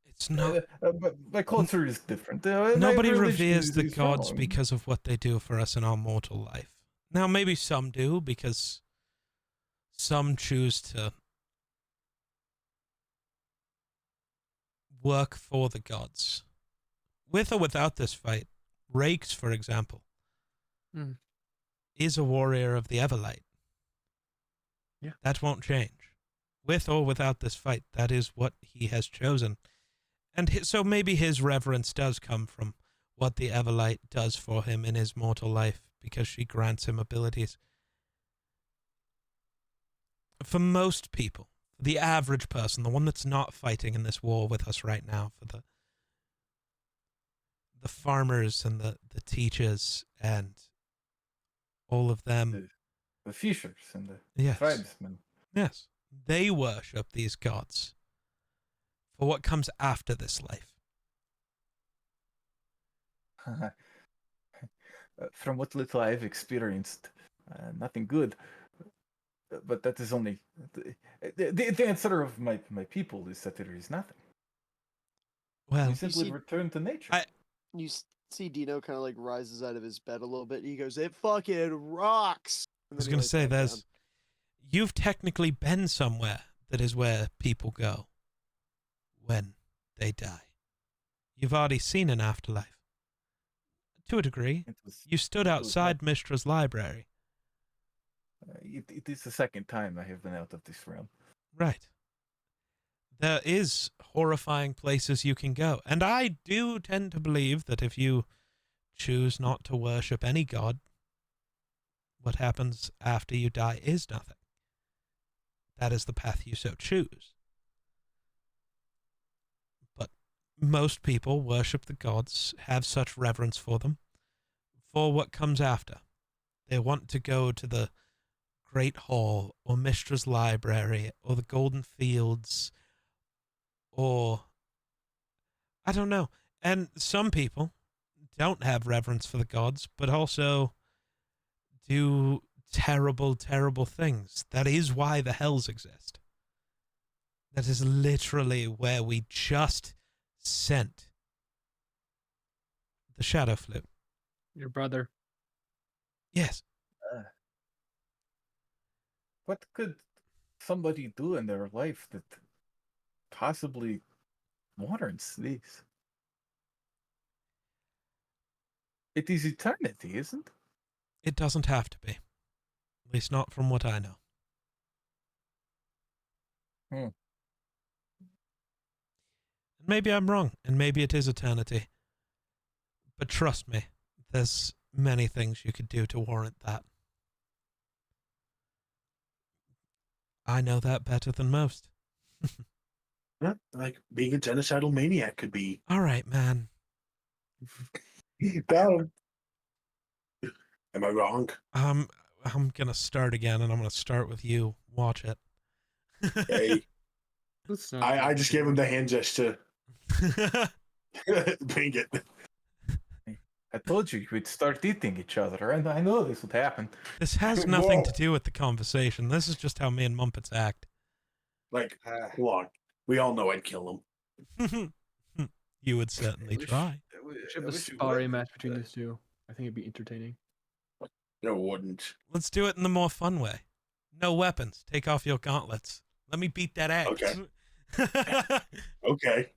It's not. But my culture is different. My Nobody religion reveres the is gods wrong. because of what they do for us in our mortal life. Now, maybe some do because some choose to work for the gods. With or without this fight, Rakes, for example, is a warrior of the Everlight. Yeah. That won't change. With or without this fight, that is what he has chosen. And so maybe his reverence does come from what the Everlight does for him in his mortal life, because she grants him abilities. For most people, the average person, the one that's not fighting in this war with us right now, for the farmers and the teachers and all of them. The fishers and the Yes. tribesmen. Yes. They worship these gods for what comes after this life. From what little I've experienced, nothing good. But that is only the answer of my people is that there is nothing. Well, We simply see- return to nature. You see Dino kind of like rises out of his bed a little bit. And he goes, "It fucking rocks." I was going to say, you've technically been somewhere that is where people go when they die. You've already seen an afterlife. To a degree. You stood outside Mistra's library. It is the second time I have been out of this realm. Right. There is horrifying places you can go. And I do tend to believe that if you choose not to worship any god, what happens after you die is nothing. That is the path you so choose. But most people worship the gods, have such reverence for them, for what comes after. They want to go to the Great Hall, or Mistra's Library, or the Golden Fields, or I don't know. And some people don't have reverence for the gods, but also do terrible, terrible things. That is why the hells exist. That is literally where we just sent the Shadow Flute. Your brother. Yes. What could somebody do in their life that possibly warrants this? It is eternity, isn't it? It doesn't have to be. At least not from what I know. Maybe I'm wrong, and maybe it is eternity. But trust me, there's many things you could do to warrant that. I know that better than most. Yeah, like being a genocidal maniac could be. All right, man. Got him. Am I wrong? I'm gonna start again, and I'm gonna start with you. Watch it. Hey. I just gave him the hand gesture. Bring it. I told you we'd start eating each other, and I know this would happen. This has nothing to do with the conversation. This is just how me and Mumpets act. Like, look, we all know I'd kill him. You would certainly try. Should have a sparring match between these two. I think it'd be entertaining. No, it wouldn't. Let's do it in the more fun way. No weapons. Take off your gauntlets. Let me beat that ass. Okay. Okay.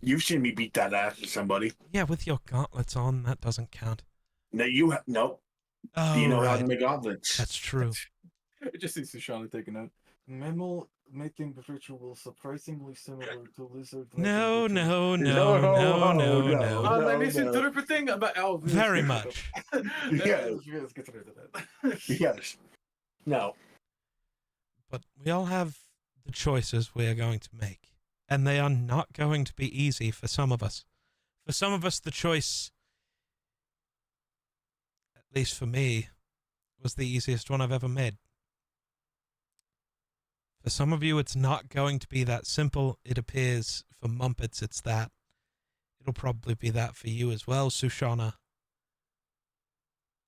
You've seen me beat that ass to somebody. Yeah, with your gauntlets on, that doesn't count. No, you have no. Oh, you know how right. to make gauntlets. That's true. I just see Sushana taking out. Mammal mating ritual surprisingly similar to lizard. No. No. Let me interpreting about Alvin. Very much. Yes. Let's get rid of that. Yes. No. But we all have the choices we are going to make. And they are not going to be easy for some of us. For some of us, the choice, at least for me, was the easiest one I've ever made. For some of you, it's not going to be that simple. It appears for Mumpets, it's that. It'll probably be that for you as well, Sushana.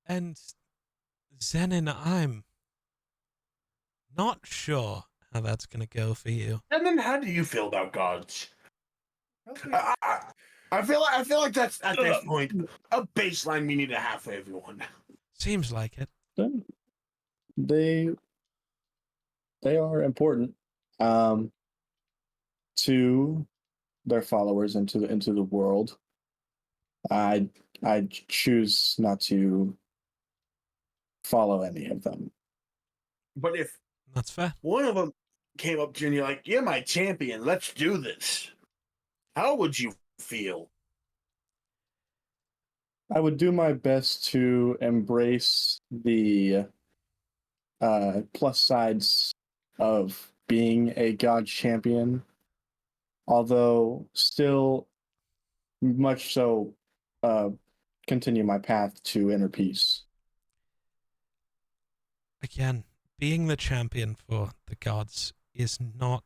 And Zenin, I'm not sure how that's going to go for you. And then, how do you feel about gods? I feel like that's at this point a baseline we need to have for everyone. Seems like it. They are important to their followers into the world. I choose not to follow any of them. But if That's fair. one of them came up to you and you're like, "You're my champion, let's do this," how would you feel? I would do my best to embrace the plus sides of being a god champion, although still much so continue my path to inner peace. Again, being the champion for the gods is not...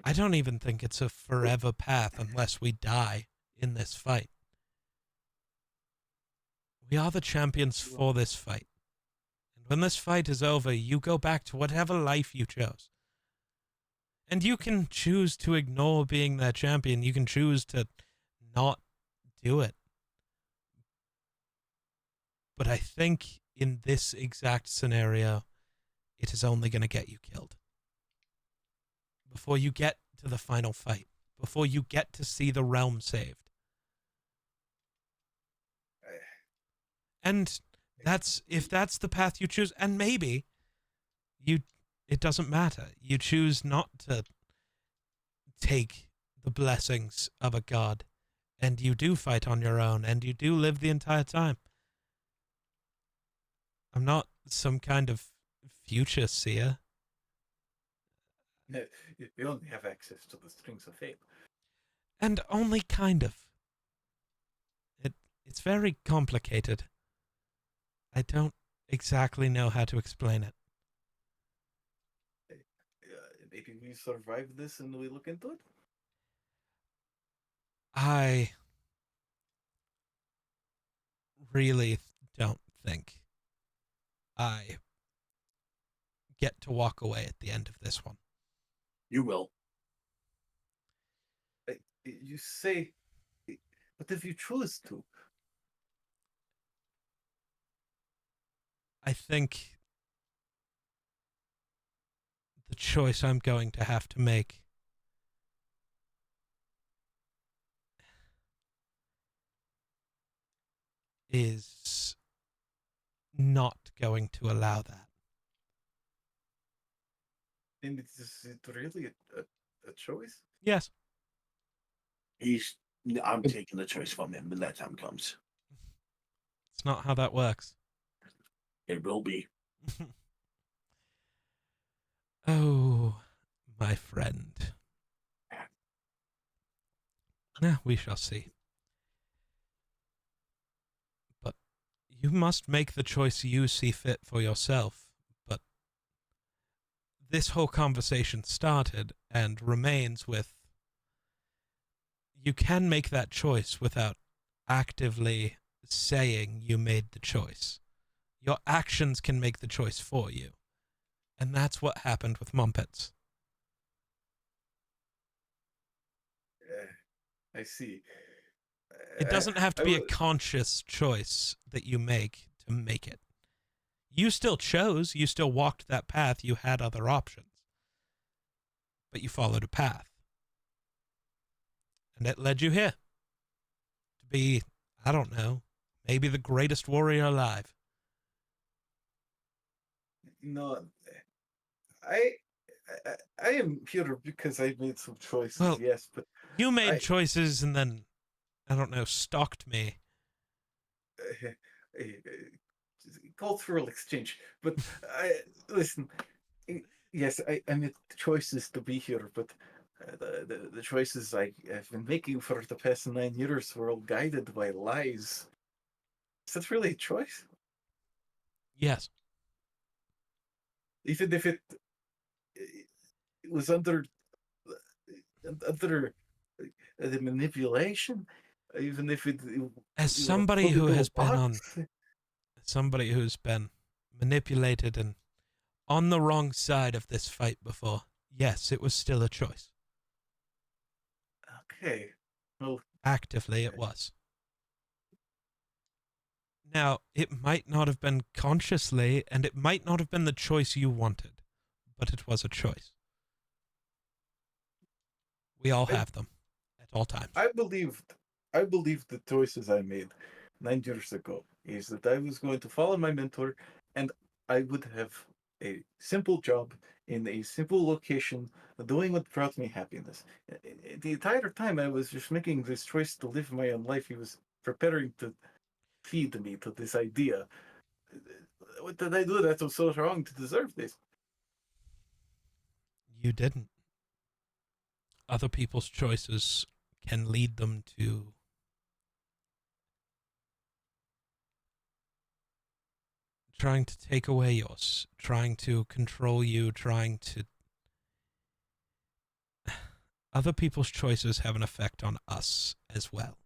I don't even think it's a forever path unless we die in this fight. We are the champions for this fight. And when this fight is over, you go back to whatever life you chose. And you can choose to ignore being their champion. You can choose to not do it. But I think in this exact scenario, it is only going to get you killed. Before you get to the final fight. Before you get to see the realm saved. And if that's the path you choose, and maybe it doesn't matter. You choose not to take the blessings of a god, and you do fight on your own, and you do live the entire time. I'm not some kind of future seer. No, we only have access to the strings of fate. And only kind of. It's very complicated. I don't exactly know how to explain it. Maybe we survive this and we look into it? I really don't think I get to walk away at the end of this one. You will. You say, but if you choose to, I think the choice I'm going to have to make is not going to allow that. then is it really a choice? Yes. I'm taking the choice from him when that time comes. It's not how that works. It will be. Oh, my friend. Now we shall see. But you must make the choice you see fit for yourself. But this whole conversation started and remains with you can make that choice without actively saying you made the choice. Your actions can make the choice for you. And that's what happened with Mumpets. I see. It doesn't have to be a conscious choice that you make to make it. You still chose, you still walked that path, you had other options. But you followed a path. And it led you here. To be, I don't know, maybe the greatest warrior alive. No, I am here because I made some choices. Well, yes, but you made choices and then, I don't know, stalked me. Cultural exchange. But listen. Yes, I made choices to be here, but the choices I have been making for the past 9 years were all guided by lies. Is that really a choice? Yes. Even if it was under the manipulation, even if it as somebody who has been manipulated and on the wrong side of this fight before, yes, it was still a choice. Okay. Well, actively it was. Now, it might not have been consciously, and it might not have been the choice you wanted, but it was a choice. We all have them at all times. I believed the choices I made 9 years ago is that I was going to follow my mentor and I would have a simple job in a simple location doing what brought me happiness. The entire time I was just making this choice to live my own life. He was preparing to feed me to this idea. What did I do that was so wrong to deserve this? You didn't. Other people's choices can lead them to trying to take away yours, trying to control you, trying to... Other people's choices have an effect on us as well.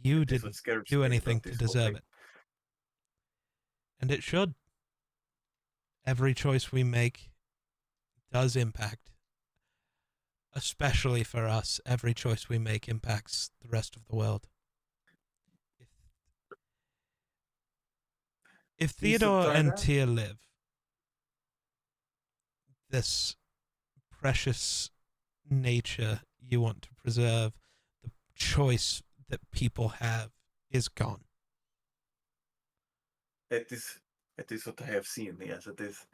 You didn't do anything to deserve it. And it should. Every choice we make does impact. Especially for us, every choice we make impacts the rest of the world. If Theodore and Tia live, this precious nature you want to preserve, the choice that people have, is gone. It is what I have seen, yes, it is.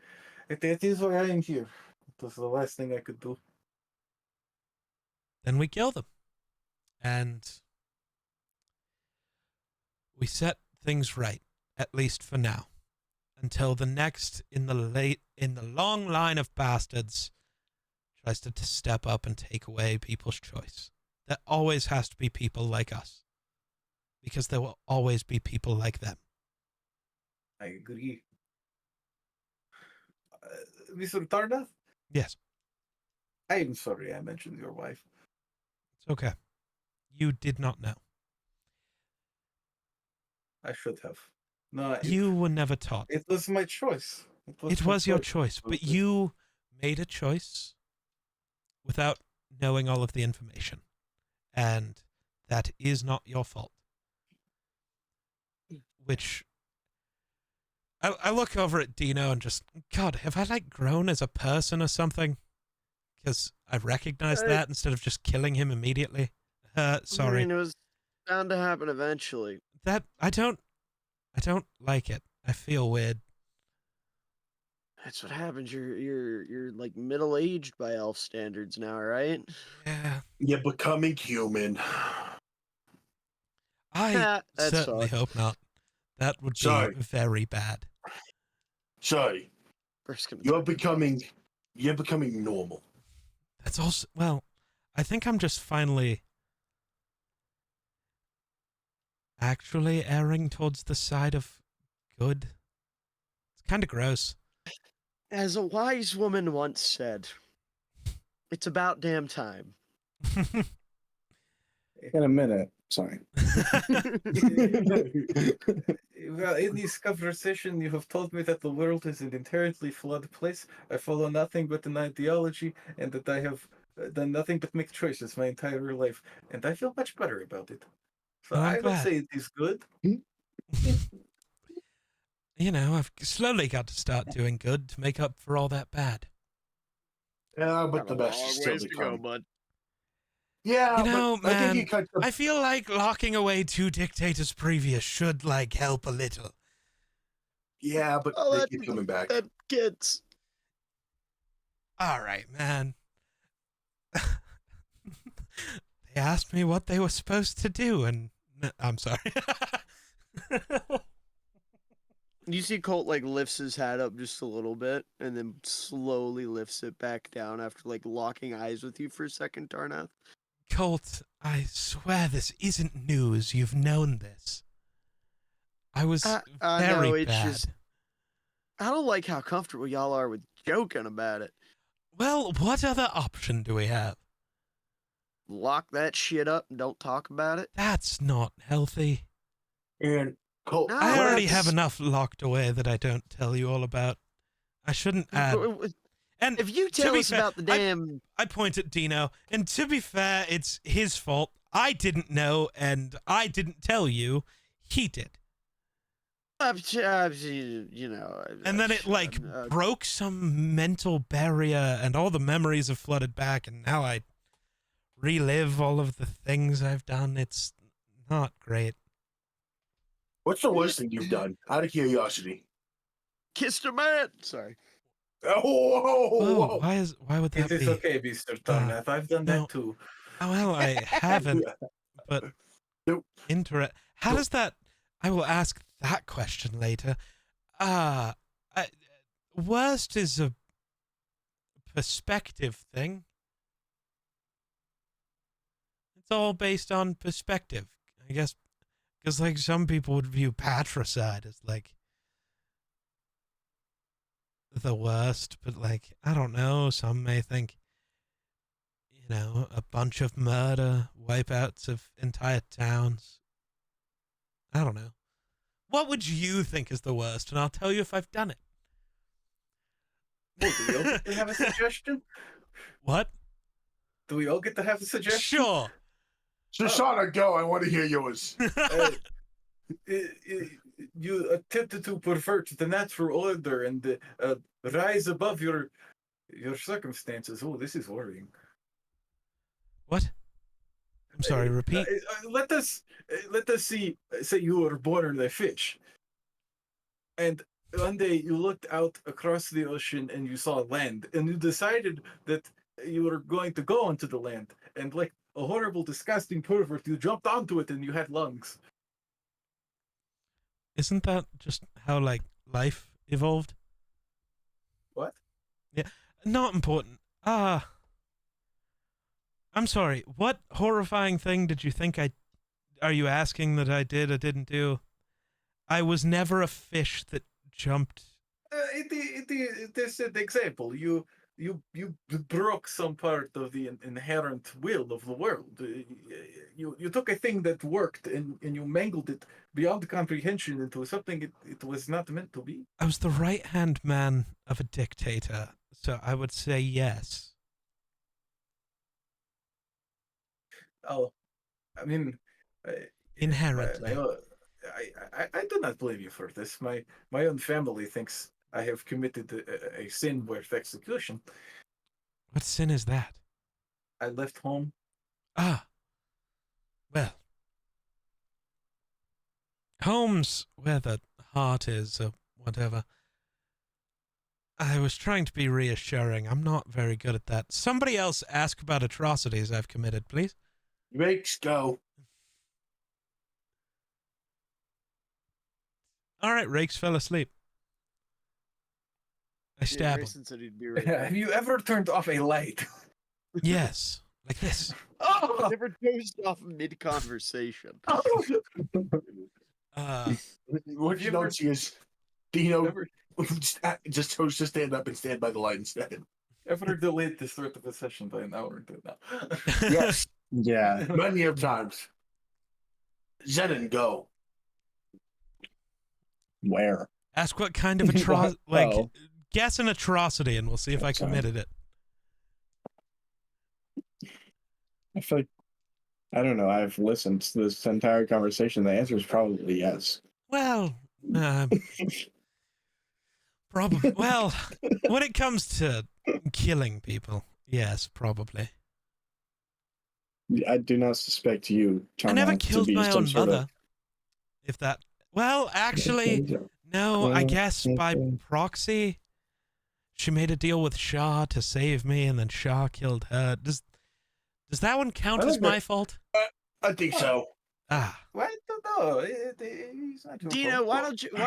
It is why I am here. It was the last thing I could do. Then we kill them. And we set things right, at least for now. Until the next in the long line of bastards tries to step up and take away people's choice. There always has to be people like us. Because there will always be people like them. I agree. Mr. Tarnath? Yes. I am sorry I mentioned your wife. It's okay. You did not know. I should have. No, You were never taught. it was my choice. It my was your choice, but you made a choice without knowing all of the information. And that is not your fault. Which I look over at Dino and just, God, have I like grown as a person or something? Because I recognized that instead of just killing him immediately. Sorry. I mean, it was bound to happen eventually. That I don't like it. I feel weird. That's what happens. You're like middle aged by elf standards now, right? Yeah. You're becoming human. I That's certainly fine. hope not. That would be Sorry. very bad. Sorry, First gonna you're becoming normal. That's also, well, I think I'm just finally actually erring towards the side of good. It's kind of gross. As a wise woman once said, it's about damn time. In a minute. Sorry. Well, in this conversation, you have told me that the world is an inherently flawed place. I follow nothing but an ideology, and that I have done nothing but make choices my entire life, and I feel much better about it. So Well, I'm I would glad. say it is good. You know, I've slowly got to start doing good to make up for all that bad. Yeah, but Got the a best long is still ways to to go, come. bud. Yeah, You know, but I think man, you cut the I feel like locking away 2 dictators previous should, like, help a little. Yeah, but Oh, they that, keep coming back. that gets. All right, man. They asked me what they were supposed to do, and I'm sorry. You see Colt like lifts his hat up just a little bit and then slowly lifts it back down after like locking eyes with you for a second, Darnath. Colt, I swear this isn't news. You've known this. I was I very know, it's bad. just I don't like how comfortable y'all are with joking about it. Well, what other option do we have? Lock that shit up and don't talk about it. That's not healthy. And Colt, No, I already that's- have enough locked away that I don't tell you all about. I shouldn't add. And If you to tell be us fair, about the damn I point at Dino, and to be fair, it's his fault. I didn't know, and I didn't tell you. He did. you know, And then it, like, broke some mental barrier, and all the memories have flooded back, and now I relive all of the things I've done. It's not great. what's the worst thing you've done? Out of curiosity. kissed a man. Sorry. Oh, whoa, Whoa, whoa. why would that It is be? okay, Mr. Darnath. I've done no. that too. Oh, well, I haven't, but Nope. how does that? I will ask that question later. Worst is a perspective thing. It's all based on perspective, I guess, because like some people would view patricide as like the worst, but like I don't know. Some may think, you know, a bunch of murder, wipeouts of entire towns. I don't know. What would you think is the worst? And I'll tell you if I've done it. Oh, do we all get to have a suggestion? What? Do we all get to have a suggestion? Sure. Shoshana, go. I want to hear yours. You attempted to pervert the natural order and rise above your circumstances. Oh, this is worrying. What? I'm sorry, repeat. Let us say you were born a fish, and one day you looked out across the ocean and you saw land, and you decided that you were going to go onto the land, and like a horrible, disgusting pervert, you jumped onto it and you had lungs. Isn't that just how, like, life evolved? What? Yeah, not important. I'm sorry. What horrifying thing did you think are you asking that I did or didn't do? I was never a fish that jumped. It is an example. You you broke some part of the inherent will of the world. You took a thing that worked and you mangled it beyond comprehension into something it was not meant to be. I was the right-hand man of a dictator, so I would say yes. Oh, I mean, Inherently. I do not blame you for this. My own family thinks I have committed a sin worth execution. What sin is that? I left home. Ah. Well. Home's where the heart is, or whatever. I was trying to be reassuring. I'm not very good at that. Somebody else ask about atrocities I've committed, please. Rakes, go. All right, Rakes fell asleep. I stab him. Grayson said he'd be right Have back. you ever turned off a light? Yes, like this. Oh! Never dozed off mid-conversation. What you don't see is Dino just chose to stand up and stand by the light instead. Ever delayed the start of a session by an hour until now? Yes, Yeah. many of times. Zenon, go. Where? Ask what kind of atrocity, like, Oh. guess an atrocity and we'll see if I That's fine. committed it. I feel like I don't know. I've listened to this entire conversation. The answer is probably yes. Well, probably. Well, when it comes to killing people, yes, probably. I do not suspect you, I never Chana, to killed be my some own sort mother. If that, well, actually, no. I guess by proxy, she made a deal with Shah to save me, and then Shah killed her. Does that one count I as think my fault? I think so. Ah, Well, I don't know. He's not your Dino, fault. why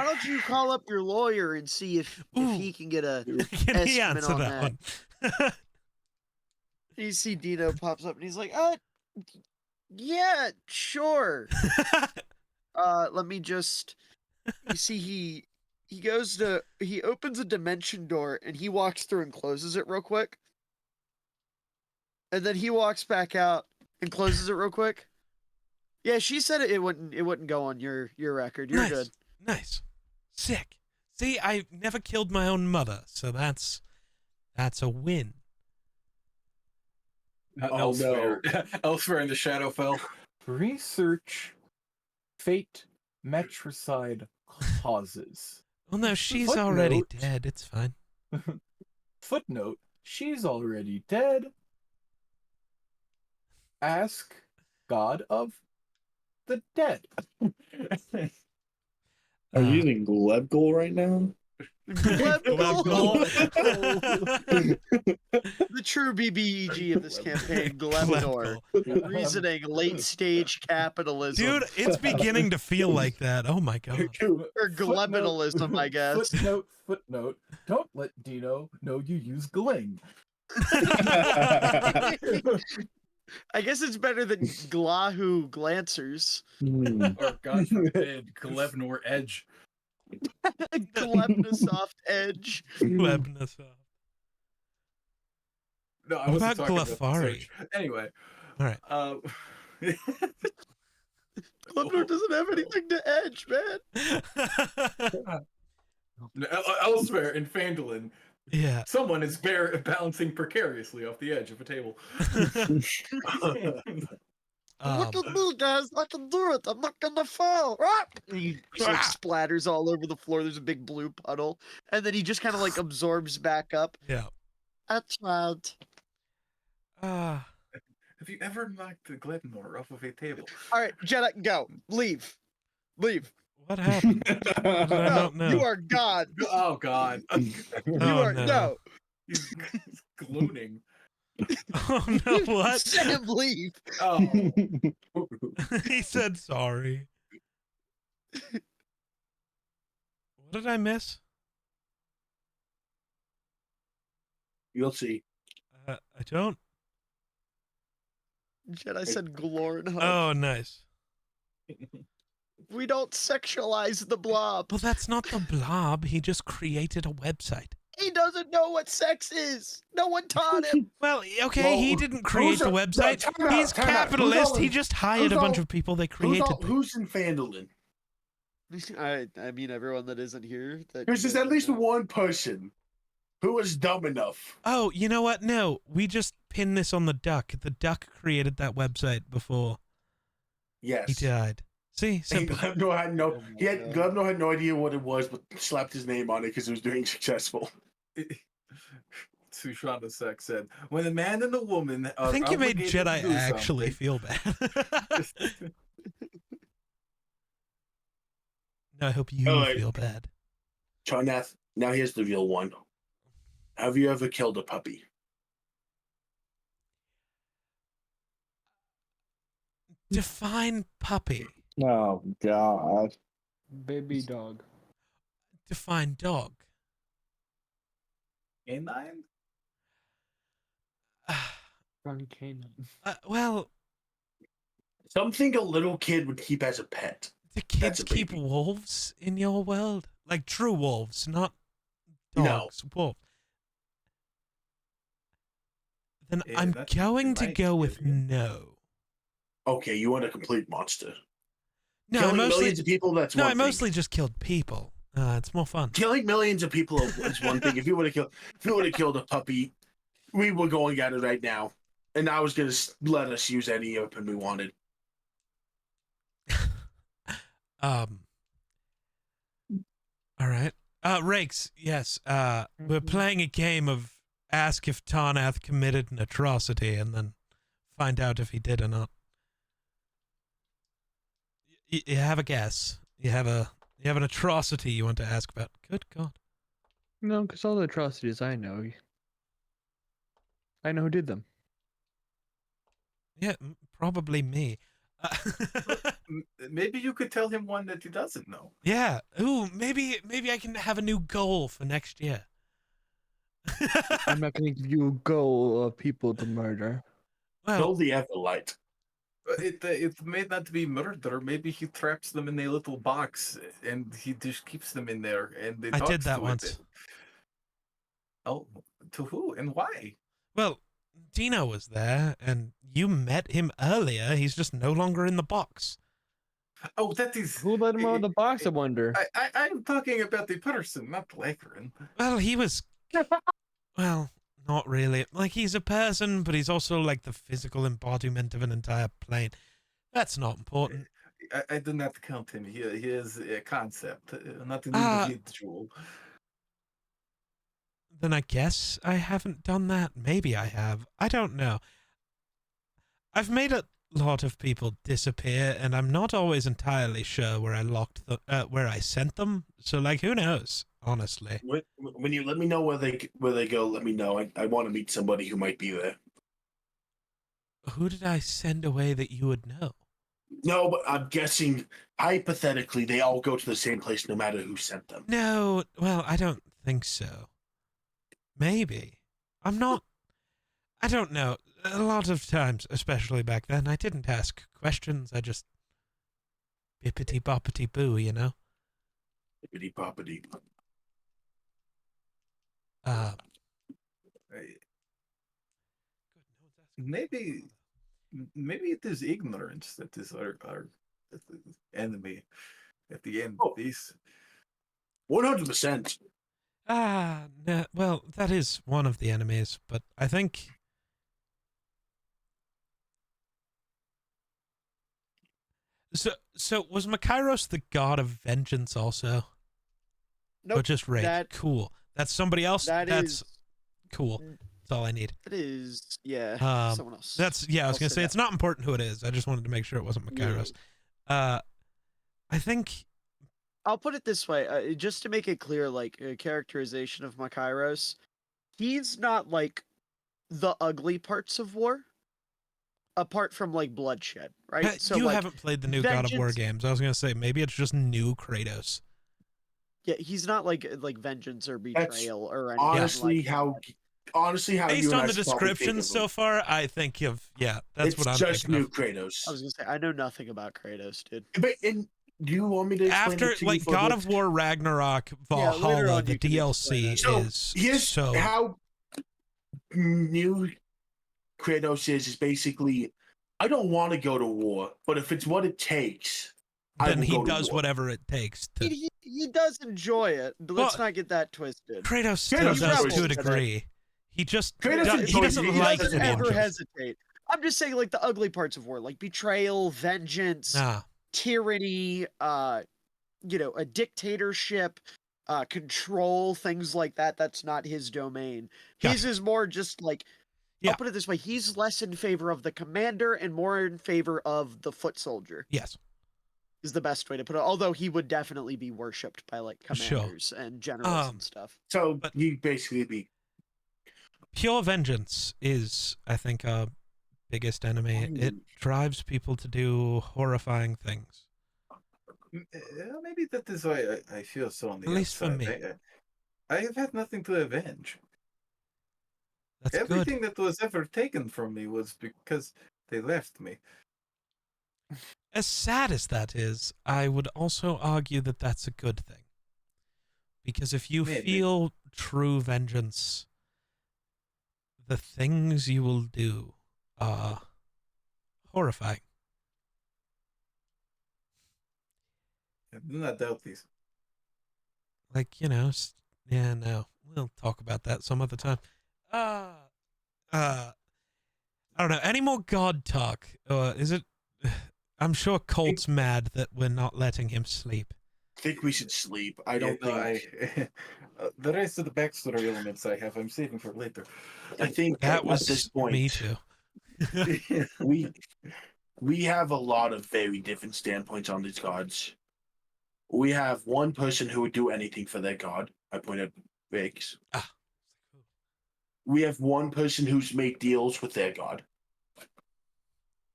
don't you call up your lawyer and see if Ooh. he can get a can he estimate answer on that one? You see Dino pops up and he's like, yeah, sure. Let me just you see he opens a dimension door and he walks through and closes it real quick. And then he walks back out and closes it real quick. Yeah, she said it wouldn't go on your record. You're Nice. good. Nice. Sick. See, I never killed my own mother, so that's a win. Elsewhere. Elsewhere in the Shadowfell. Research fate matricide causes. Well, no, she's Footnote. already dead. It's fine. Footnote, she's already dead. Ask God of the dead. Are you using Glebgol right now? Glebgol. The true BBEG of this campaign, Glebnor. Reasoning, late stage capitalism. Dude, it's beginning to feel like that. Oh my god. Or glebinalism, I guess. Footnote. Don't let Dino know you use Gling. I guess it's better than Glahu Glancers. Or God forbid, Glebnor Edge. Glebnisoft Edge. Lebnasoft. No, I What wasn't about talking about the Glafari? search. Anyway. All right. Glebnor doesn't have anything to edge, man. Elsewhere in Phandalin, Yeah. someone is bouncing precariously off the edge of a table. Look at me, guys. I can do it. I'm not gonna fall. Ah! And he just, like, splatters all over the floor. There's a big blue puddle. And then he just kind of like absorbs back up. Yeah. I tried. Ah. Have you ever knocked the Glebnor off of a table? All right, Jedi, go. Leave. Leave. What happened? What did I No, not know? you are God. Oh God! You Oh, are no. He's glooning. Oh no, what? Sam, leave. Oh. He said sorry. What did I miss? You'll see. I don't. Jedi said Glorn. Oh, nice. We don't sexualize the blob. Well, that's not the blob. He just created a website. He doesn't know what sex is. No one taught him. Well, okay, he Well, didn't create the no, website. time out, He's time out. capitalist. Who's He all- just hired a who's bunch all- of people. They created. Who's in Fandolin? I mean, everyone that isn't here. That There's just doesn't at least know. one person who is dumb enough. Oh, you know what? No, we just pinned this on the Duck. The Duck created that website before Yes. he died. See, And simple. Glebno had no. Oh my He had God. Glebno had no idea what it was, but slapped his name on it because it was doing successful. Sushana Sek said, "When a man and a woman are I think you made obligated to Jedi do actually something- feel bad. No, I hope you Alright. feel bad. Charnath, now here's the real one. Have you ever killed a puppy? Define puppy. Oh God. Baby dog. Define dog. Canine? Run canine. Well, Something a little kid would keep as a pet. do That's kids a keep baby. wolves in your world? Like true wolves, not No. dogs. Wolf. Then Yeah, I'm that's going to right, go with Julian. no. Okay, you want a complete monster. No, I Killing mostly millions of people, that's no, one I thing. mostly just killed people. It's more fun. Killing millions of people is one thing. If you would have killed a puppy, we were going at it right now. And I was gonna let us use any weapon we wanted. All right. Rakes, yes. We're playing a game of ask if Tarnath committed an atrocity and then find out if he did or not. You have a guess. You have an atrocity you want to ask about. Good God. No, because all the atrocities I know who did them. Yeah, probably me. Maybe you could tell him one that he doesn't know. Yeah. Ooh, maybe I can have a new goal for next year. I'm not going to give you a goal of people to murder. Well, Kill the Everlight. It may not be murder. Maybe he traps them in a little box and he just keeps them in there. And they I did talks that to once. It. Oh, to who and why? Well, Dino was there, and you met him earlier. He's just no longer in the box. Oh, that is. Who let him out of the box, I wonder? I'm talking about the person, not Lakerin. Well, he was. Well, not really. Like, he's a person, but he's also like the physical embodiment of an entire plane. That's not important. I do not count him. He is a concept, not an Ah. individual. Then I guess I haven't done that. Maybe I have. I don't know. I've made a lot of people disappear, and I'm not always entirely sure where I where I sent them. So, like, who knows? Honestly. When you let me know where they go, let me know. I want to meet somebody who might be there. Who did I send away that you would know? No, but I'm guessing hypothetically they all go to the same place no matter who sent them. No, well, I don't think so. Maybe. I'm not. I don't know. A lot of times, especially back then, I didn't ask questions. I just bippity boppity boo, you know? Bippity boppity. Maybe it is ignorance that is our enemy at the end of this. 100%. No, well, that is one of the enemies, but I think. So was Makairos the god of vengeance also? Or Nope. just rage? that- Cool. That's somebody else? That That's is. cool. That's all I need. That is. Yeah. Someone else. That's I was I'll gonna say say that. it's not important who it is. I just wanted to make sure it wasn't Makairos. I think I'll put it this way, just to make it clear, like a characterization of Makairos, he's not like the ugly parts of war, apart from like bloodshed, right? So you like, haven't played the new God of War vengeance- games. I was gonna say maybe it's just new Kratos. yeah, he's not like vengeance or betrayal or anything. Honestly, like that. honestly how Based you and on I the should probably think description of so him. far, I think of that's It's what I'm just thinking new of. Kratos. I was gonna say I know nothing about Kratos, dude. But Do you want me to explain After it to you like for God the- of War Ragnarok Yeah, later Valhalla, on the you can DLC explain So is here's so how new Kratos is basically, I don't want to go to war, but if it's what it takes, I then will he go to does war. whatever it takes to. He does enjoy it. But let's Well, not get that twisted. Kratos still Kratos does rebels to a in it. degree. He just Kratos do- he enjoys doesn't it. He like doesn't to be ever enjoyed. hesitate. I'm just saying, like the ugly parts of war, like betrayal, vengeance, Nah, tyranny, a dictatorship, control, things like that. That's not his domain. His is more just like, Yeah. I'll put it this way: he's less in favor of the commander and more in favor of the foot soldier. yes, Is the best way to put it. Although he would definitely be worshipped by like Sure. commanders and generals and stuff. So But- you basically be pure vengeance is, I think, our biggest enemy. It drives people to do horrifying things. Maybe that is why I feel so on the At least for outside. me. I have had nothing to avenge. That's Everything good. that was ever taken from me was because they left me. As sad as that is, I would also argue that that's a good thing. Because if you Maybe. feel true vengeance, the things you will do are horrifying. I do not doubt these. Like, yeah, no. We'll talk about that some other time. I don't know. Any more God talk? Or is it... I'm sure Colt's mad that we're not letting him sleep. think we should sleep. I don't think. The rest of the backstory elements I'm saving for later. I think That at was this point me too. we have a lot of very different standpoints on these gods. We have one person who would do anything for their god. I point at Riggs. Ah. We have one person who's made deals with their god.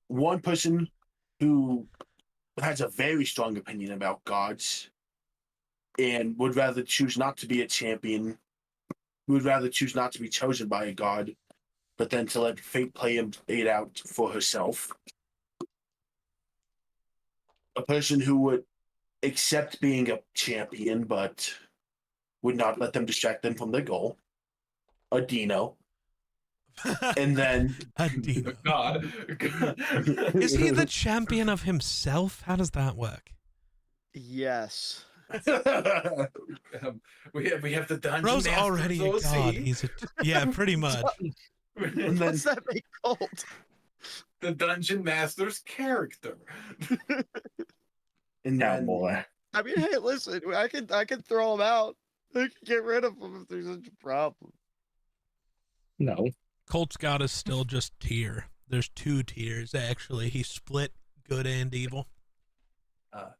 One person who has a very strong opinion about gods and would rather choose not to be a champion, would rather choose not to be chosen by a god, but then to let fate play it out for herself. A person who would accept being a champion, but would not let them distract them from their goal. A Dino. And then A Dino. God. Is he the champion of himself? How does that work? Yes. we have the dungeon Bro's Masters already a OC. god. He's a yeah, pretty much. and then What's that make called? The dungeon master's character. and Yeah, then boy. I mean, hey, listen, I can throw him out. I can get rid of him if there's such a problem. No. Colt's god is still just tier. There's 2 tiers actually. He split good and evil.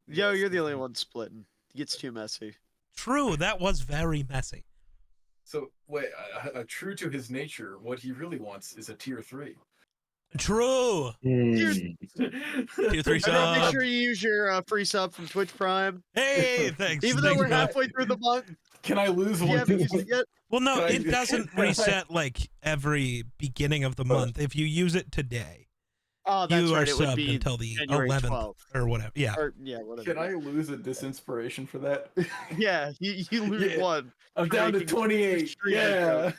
Yo, you're the only one splitting. It gets too messy. True, that was very messy. So wait, true to his nature, what he really wants is a tier 3. True. Tier 3 And then make sub. sure you use your free sub from Twitch Prime. Hey, thanks. Even though thanks, we're bro. halfway through the month, Can I lose if you one? haven't used it yet. Well, no, Can I- it doesn't can I- reset like every beginning of the month. If you use it today, Oh, that's you are right. It would subbed be until the January 11th 12th. or whatever. Yeah. Or yeah, whatever. Can I lose a disinspiration for that? Yeah, you lose Yeah. one. I'm down to Making 28. streamer Yeah.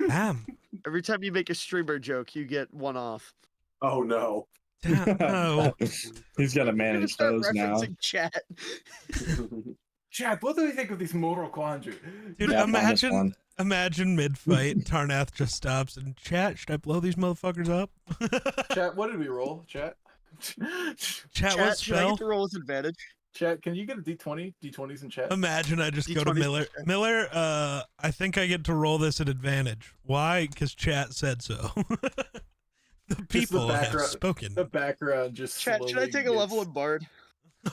Damn. Every time you make a streamer joke, you get one off. oh no. Damn. No. He's got to I'm gonna manage start those now. referencing chat. Chat, what do you think of these Mortal Quandary? Dude, Yeah, minus imagine one. imagine mid-fight, Tarnath just stops and chat, should I blow these motherfuckers up? Chat, what did we roll? Chat? Chat, what Chat, should I spell? get to roll with advantage? Chat, can you get a D20? D20s in chat? Imagine I just go to D20. Miller. Miller, I think I get to roll this at advantage. Why? Because chat said so. The people have background- spoken. The background just Chat, should I slowly take a level gets- in Bard?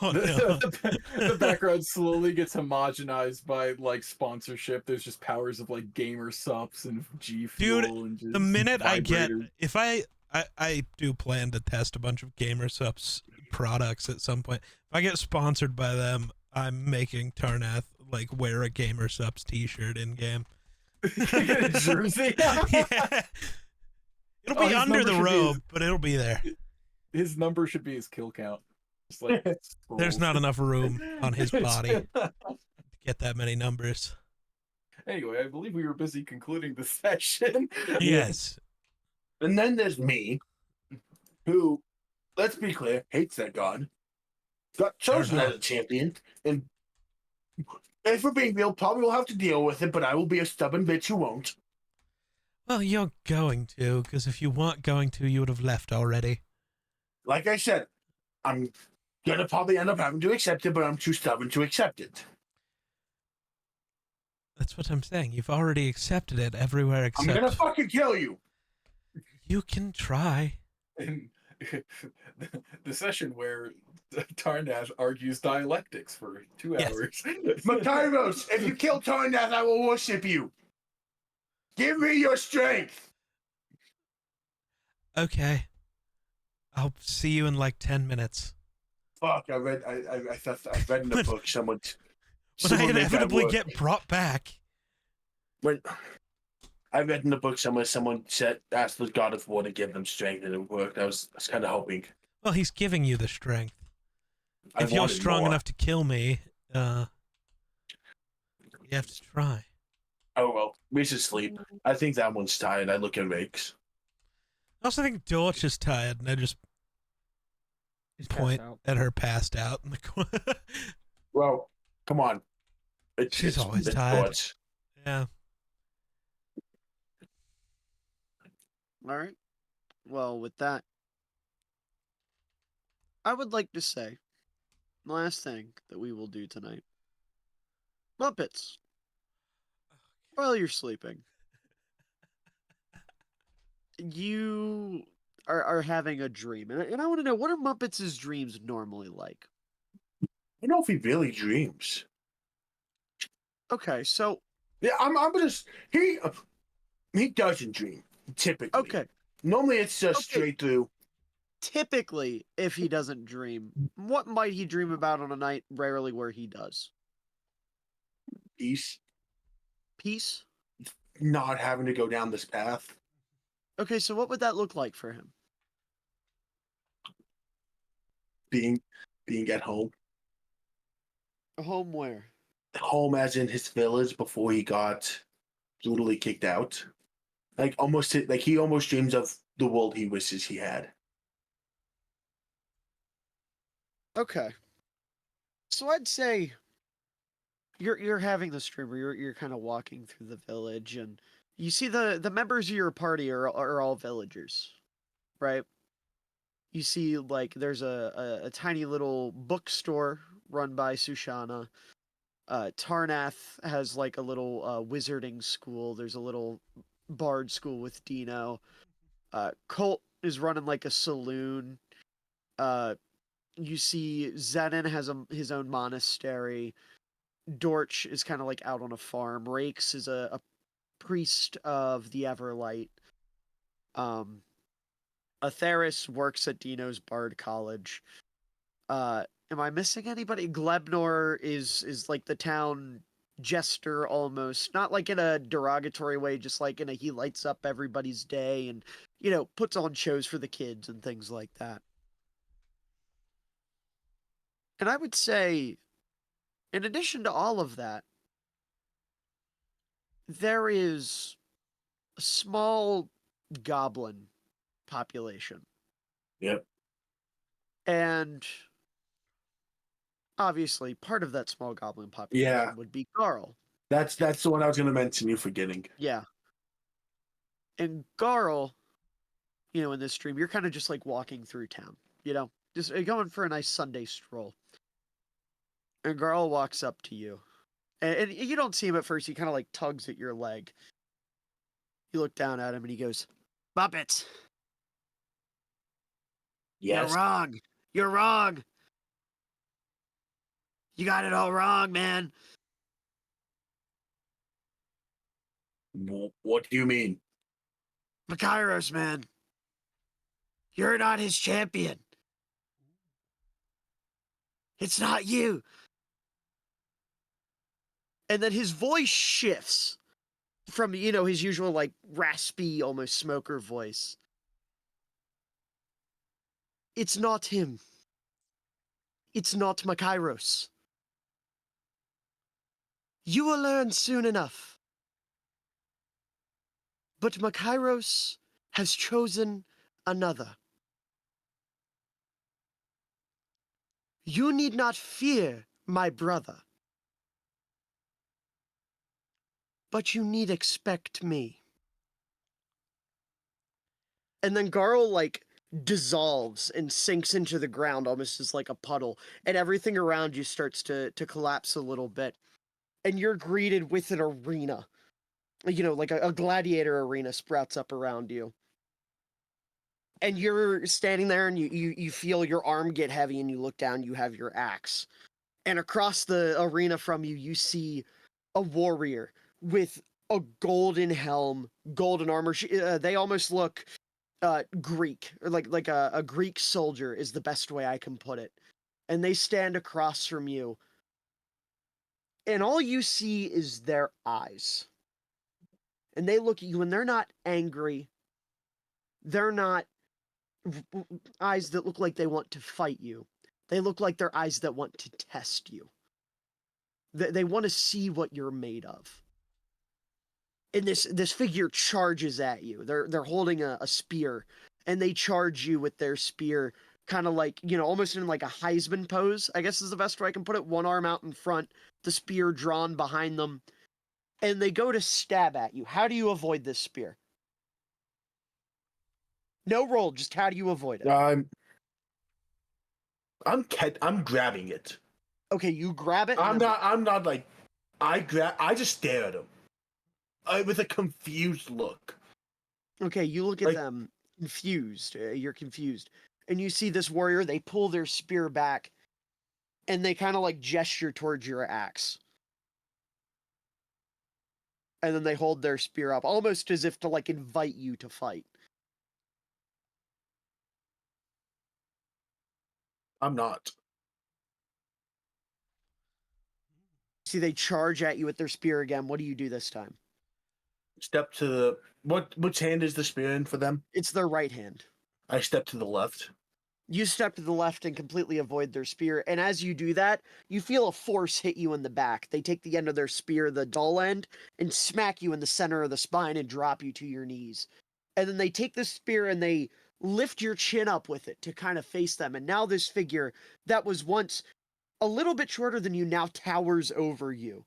Oh, no. the background slowly gets homogenized by like sponsorship. There's just powers of like gamer sups and G Fuel Dude, and just The minute I get, vibrators. if I do plan to test a bunch of GamerSups products at some point. If I get sponsored by them, I'm making Tarnath like wear a GamerSups t-shirt in game. Jersey. Yeah. It'll Oh, be his under number the should be robe, but it'll be there. His number should be his kill count. Just like There's scrolls. not enough room on his body to get that many numbers. Anyway, I believe we were busy concluding the session. Yes. And then there's me, who, let's be clear, hates that god. Got chosen as a champion, and if we're being real, probably will have to deal with it, but I will be a stubborn bitch who won't. Well, you're going to, because if you weren't going to, you would have left already. Like I said, I'm gonna probably end up having to accept it, but I'm too stubborn to accept it. That's what I'm saying. You've already accepted it everywhere I'm except... gonna fucking kill you. You can try. And the session where Tarnath argues dialectics for 2 Yes. hours. Makairos, if you kill Tarnath, I will worship you. Give me your strength. Okay. I'll see you in like 10 minutes. Fuck! I read in the book someone. When I made that inevitably work. get brought back. When I read in the book somewhere someone said asked the god of war to give them strength, and it worked. I was kind of hoping. Well, he's giving you the strength. I If you're wanted strong more. enough to kill me, you have to try. Oh well, we should sleep. I think that one's tired. I look at Rakes. I also think Dorch is tired, and I just He's passed point out. at her passed out in the corner. Well, come on. She's always it's tired. thoughts. Yeah. All right. Well, with that, I would like to say, last thing that we will do tonight, Muppets. While you're sleeping, you are having a dream, and I want to know, what are Muppets' dreams normally like? I don't know if he really dreams. Okay, so Yeah, I'm just he doesn't dream typically. okay, Normally it's just Okay. straight through. typically, if he doesn't dream, what might he dream about on a night rarely where he does? Peace, Peace? not having to go down this path. Okay, so what would that look like for him? Being at home. Home where? Home as in his village before he got brutally kicked out. Like he almost dreams of the world he wishes he had. Okay. So I'd say you're having this dream where you're kind of walking through the village, and you see the members of your party are all villagers, right? You see like there's a tiny little bookstore run by Sushana. Tarnath has like a little wizarding school. There's a little bard school with Dino. Colt is running like a saloon. You see Zenon has his own monastery. Dorch is kind of like out on a farm. Rakes is a priest of the Everlight. Atheris works at Dino's Bard College. Am I missing anybody? Glebnor is like the town jester almost. Not like in a derogatory way, just like in a he lights up everybody's day and, puts on shows for the kids and things like that. And I would say, in addition to all of that, there is a small goblin population. Yep. And obviously, part of that small goblin population Yeah. would be Garl. That's the one I was gonna mention, you're forgetting. Yeah. And Garl, in this stream, you're kind of just like walking through town, just going for a nice Sunday stroll. And Garl walks up to you. And you don't see him at first. He kind of like tugs at your leg. You look down at him and he goes, Muppets, Yes. you're wrong. You're wrong. You got it all wrong, man. What do you mean? Makairos, man. You're not his champion. It's not you. And then his voice shifts from, his usual, like, raspy, almost smoker voice. It's not him. it's not Makairos. You will learn soon enough. But Makairos has chosen another. You need not fear my brother. But you need expect me. And then Garl, like, dissolves and sinks into the ground almost as like a puddle, and everything around you starts to collapse a little bit. And you're greeted with an arena. You know, like a gladiator arena sprouts up around you. And you're standing there and you feel your arm get heavy and you look down, you have your axe. And across the arena from you, you see a warrior with a golden helm, golden armor. They almost look Greek, or like a Greek soldier is the best way I can put it. And they stand across from you. And all you see is their eyes. And they look at you and they're not angry. They're not eyes that look like they want to fight you. They look like they're eyes that want to test you. They want to see what you're made of. And this figure charges at you. They're holding a spear, and they charge you with their spear, kind of like, you know, almost in like a Heisman pose, I guess is the best way I can put it. One arm out in front, the spear drawn behind them, and they go to stab at you. How do you avoid this spear? No roll, just how do you avoid it? I'm grabbing it. Okay, you grab it. I'm not like, I just stare at him. With a confused look. Okay, you look at them confused. You're confused. And you see this warrior, they pull their spear back, and they kind of like gesture towards your axe. And then they hold their spear up, almost as if to like invite you to fight. I'm not. See, they charge at you with their spear again. What do you do this time? Step to the which hand is the spear in for them? It's their right hand. I step to the left. You step to the left and completely avoid their spear. And as you do that, you feel a force hit you in the back. They take the end of their spear, the dull end, and smack you in the center of the spine and drop you to your knees. And then they take the spear and they lift your chin up with it to kind of face them. And now this figure that was once a little bit shorter than you now towers over you.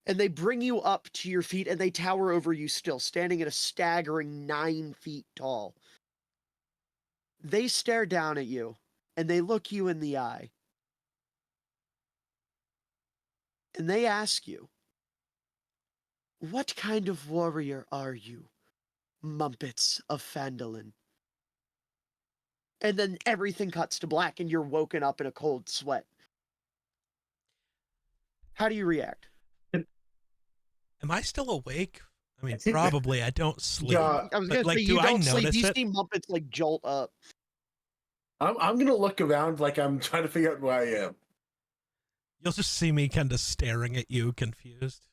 And they bring you up to your feet and they tower over you still, standing at a staggering 9 feet tall. They stare down at you and they look you in the eye. And they ask you, "What kind of warrior are you, Mumpets of Phandalin?" And then everything cuts to black and you're woken up in a cold sweat. How do you react? Am I still awake? I mean, probably. I don't sleep. Yeah, I was gonna like, say, do you I don't sleep. notice You it? see Mumpets like jolt up. I'm gonna look around like I'm trying to figure out where I am. You'll just see me kind of staring at you, confused.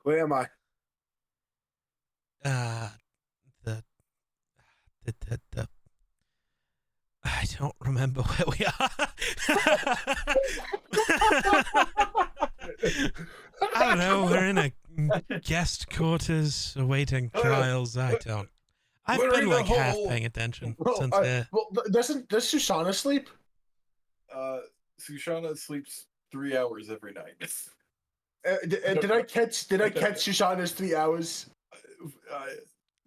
Where am I? The I don't remember where we are. I don't know. We're in a guest quarters awaiting trials. I don't. I've We're been in the like half hole. paying attention Well, since does Sushana sleep? Sushana sleeps 3 hours every night. Did I catch Sushana's 3 hours?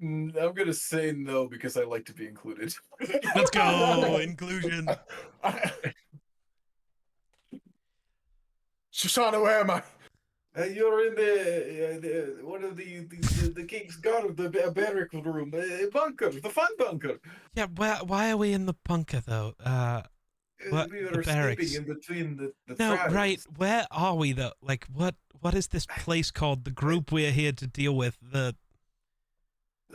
I'm gonna say no because I like to be included. Let's go inclusion. Sushana, where am I? You're in the one of the king's guard, the barrack room, bunker, the fun bunker. Yeah, why are we in the bunker though? What, We the were barracks? sleeping in between the No, trials. right. Where are we though? Like, what is this place called? The group we're here to deal with. The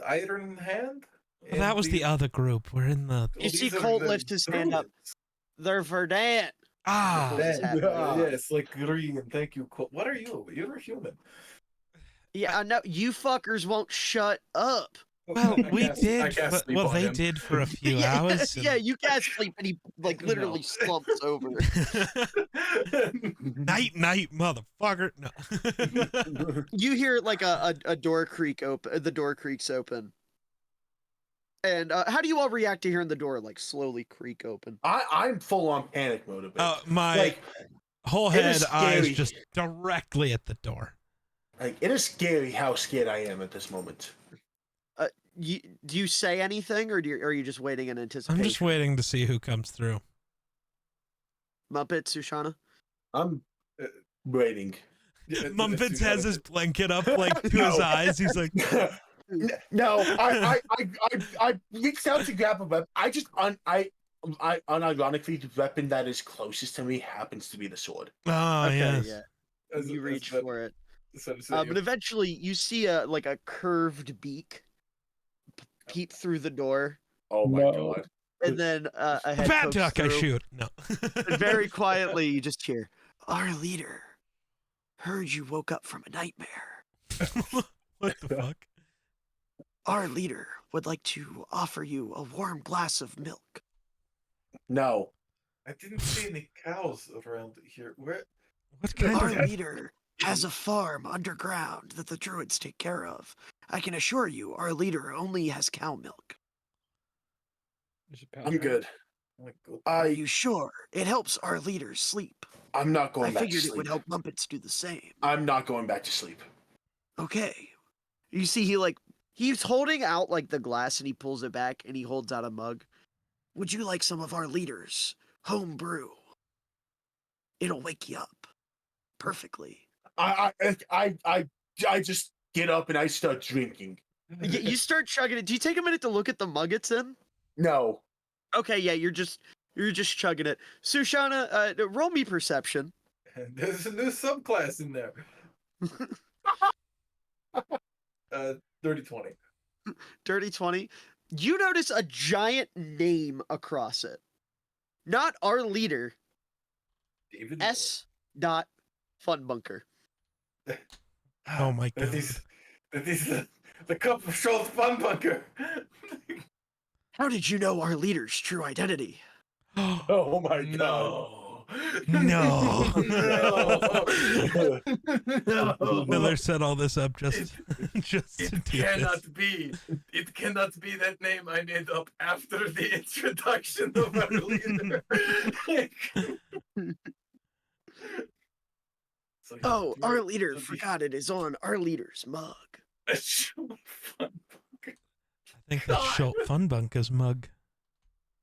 Iron Hand. well, that was the other group. We're in the You see these are Colt the lift his stand up. druids. They're Verdant. ah. What's happening? Yes, like green. Thank you. Colt. What are you? You're a human. Yeah, I know. You fuckers won't shut up. Well, I we cast- did. I cast sleep Well, on they him. did for a few yeah, hours. yeah, you cast sleep and he like literally No. slumps over. Night, night, motherfucker. No. You hear like a door creak open. The door creaks open. And how do you all react to hearing the door like slowly creak open? I'm full on panic mode a bit. My like, whole it is head, eyes scary. just directly at the door. like it is scary how scared I am at this moment. Do you say anything, or are you just waiting in anticipation? I'm just waiting to see who comes through. Muppet, Sushana. I'm waiting. Mumpets has his blanket up like to his eyes. He's like, No, I reached out to grab a weapon. I unironically the weapon that is closest to me happens to be the sword. oh yes. Yeah. You reach for it. So But eventually, you see a curved beak peep through the door, Oh my No. god. and then a A head bad pokes duck, I through, shoot. No. and very quietly, you just hear, "Our leader heard you woke up from a nightmare. What the fuck? Our leader would like to offer you a warm glass of milk." No. I didn't see any cows around here. Where? What kind Our of? leader has a farm underground that the druids take care of. I can assure you, our leader only has cow milk. I'm good. Are you sure? It helps our leaders sleep. I'm not I going back to figured it sleep. would help Muppets do the same. I'm not going back to sleep. Okay. You see, he's holding out like the glass, and he pulls it back, and he holds out a mug. Would you like some of our leaders' home brew? It'll wake you up perfectly. I just get up and I start drinking. You start chugging it. Do you take a minute to look at the mug it's in? No. Okay, yeah, you're just chugging it. Sushana, roll me perception. There's a new subclass in there. 30-20. Dirty 20. You notice a giant name across it. Not our leader. David. S. Dot Funbunker. Oh my That god. is the cup of Schultz Fun Bunker. How did you know our leader's true identity? Oh my god. No. No. No. No. Miller set all this up just to It do cannot this. be. It cannot be that name I made up after the introduction of our leader. So, yeah, Oh, do our it. leader So the- forgot it is on our leader's mug. a Schultz Fun Bunker. I think that's Schultz Funbunker's mug.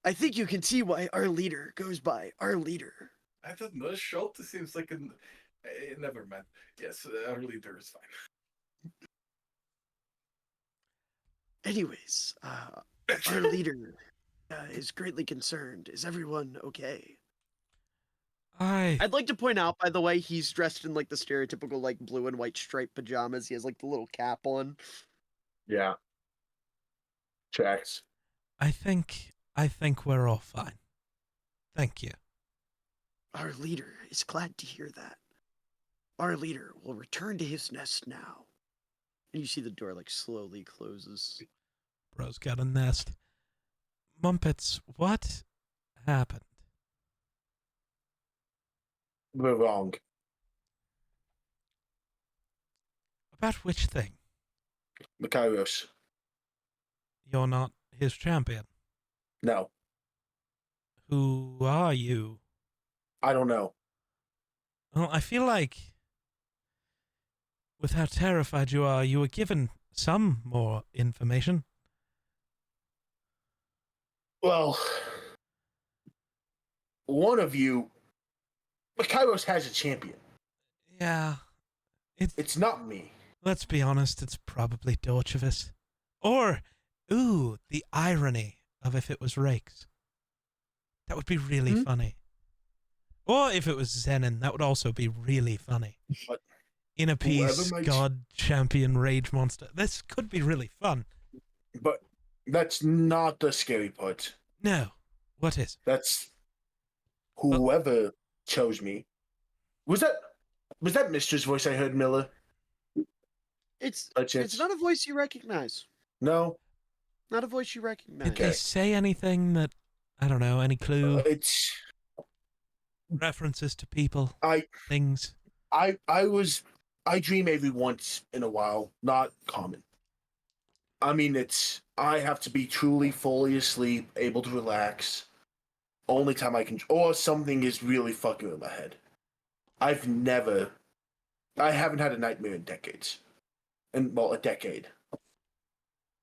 I think you can see why our leader goes by our leader. I don't know. Schultz seems like an. Never mind. Yes, our leader is fine. Anyways, our leader is greatly concerned. Is everyone okay? I'd like to point out, by the way, he's dressed in like the stereotypical like blue and white striped pajamas. He has like the little cap on. Yeah. Tracks. I think we're all fine. Thank you. Our leader is glad to hear that. Our leader will return to his nest now. And you see the door like slowly closes. Bro's got a nest. Mumpets, what happened? We're wrong. About which thing? Makairos. You're not his champion. No. Who are you? I don't know. Well, I feel like with how terrified you are, you were given some more information. Well, one of you. Makairos has a champion. Yeah. It's not me. Let's be honest, it's probably Dorchevus. Or, ooh, the irony of if it was Rakes. That would be really funny. Or if it was Zenon, that would also be really funny. But Inner Peace, makes- God, Champion, Rage Monster. This could be really fun. But that's not the scary part. No. What is? That's whoever chose me. Was that Mistress voice I heard, Miller? It's By chance? not a voice you recognize. No. Not a voice you recognize. Did they say anything that, I don't know, any clue, It's references to people, things? I dream every once in a while, not common. I mean, I have to be truly fully asleep, able to relax. Only time I can, or something is really fucking with my head. I haven't had a nightmare in decades. A decade.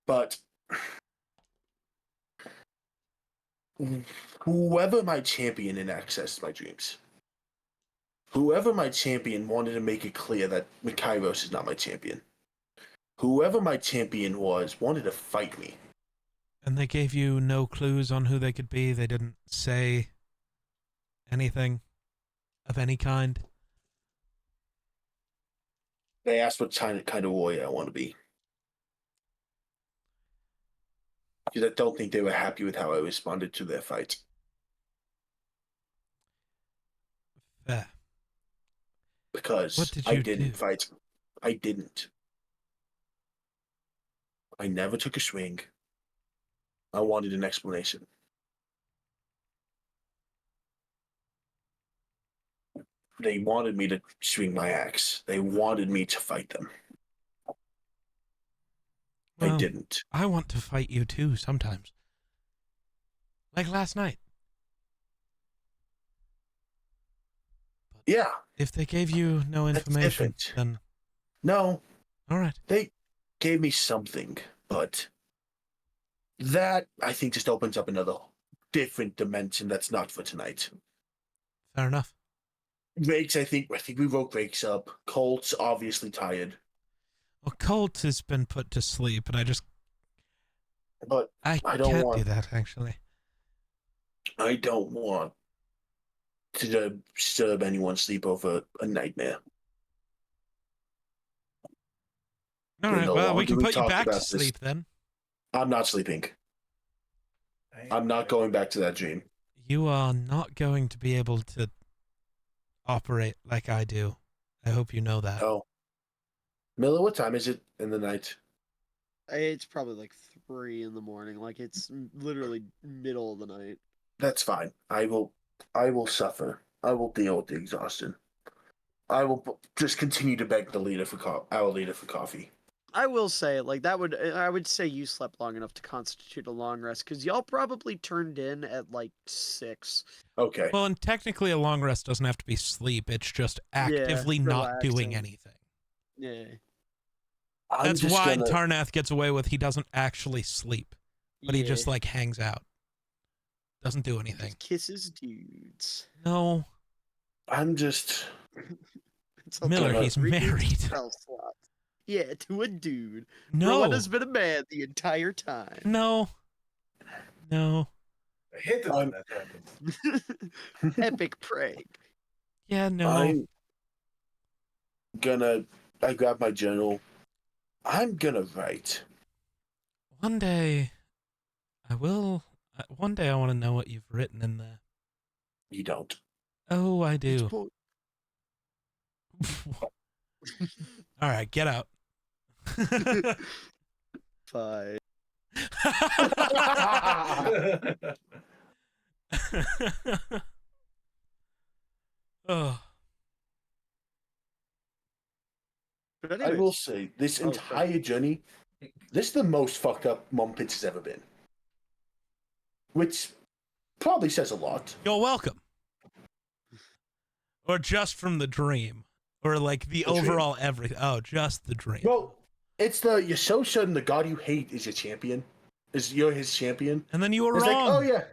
But whoever my champion in access my dreams, whoever my champion wanted to make it clear that Mikairos is not my champion. Whoever my champion was wanted to fight me. And they gave you no clues on who they could be? They didn't say anything of any kind? They asked what kind of warrior I want to be. Because I don't think they were happy with how I responded to their fight. Fair. Because What did I you didn't do? fight. I didn't. I never took a swing. I wanted an explanation. They wanted me to swing my axe. They wanted me to fight them. I Well, didn't. I want to fight you too sometimes. Like last night. Yeah. If they gave you no That's information, different. then No. all right. They gave me something, but that, I think, just opens up another different dimension that's not for tonight. Fair enough. Rakes, I think we woke Rakes up. Colt's obviously tired. Well, Colt has been put to sleep, and But I I don't can't want- do that, actually. I don't want to disturb anyone's sleep over a nightmare. All You right, know, well, we after can we put you talked back to about this- sleep then. I'm not sleeping. I'm not going back to that dream. You are not going to be able to operate like I do. I hope you know that. Oh. Miller, what time is it in the night? It's probably like 3 in the morning. Like it's literally middle of the night. That's fine. I will suffer. I will deal with the exhaustion. I will just continue to beg our leader for coffee. I will say, like I would say you slept long enough to constitute a long rest because y'all probably turned in at like 6. Okay. Well, and technically a long rest doesn't have to be sleep. It's just actively not doing relaxing. anything. Yeah. That's why Tarnath gets away with he doesn't actually sleep, but he just Yeah. like hangs out. Doesn't do anything. Just kisses dudes. No, I'm just It's all Miller, about he's 3 dudes married. spell slots. Yeah, to a dude. No. Rowan has been a man the entire time. no. I hate it when that happens. Epic prank. Yeah, no. I grab my journal. I'm gonna write. One day, I will. One day, I want to know what you've written in there. You don't. Oh, I do. All right, get out. Fine. Oh, But I anyways, will say, this Oh, entire journey, this is the most fucked up Mumpets has ever been. Which probably says a lot. you're welcome. Or just from the dream, or like the dream. overall everything. Oh, just the dream. Well, it's you're so certain the god you hate is your champion. You're his champion. And then you were It's wrong. like, oh yeah,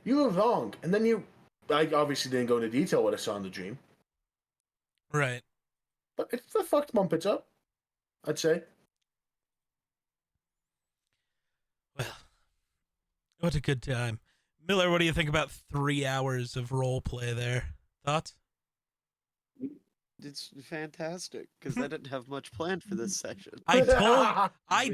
you were wrong. And then I obviously didn't go into detail what I saw in the dream. Right. But it's the fucked Mumpets up, I'd say. Well, what a good time. Miller, what do you think about 3 hours of role play there? Thoughts? it's fantastic because I didn't have much planned for this session. I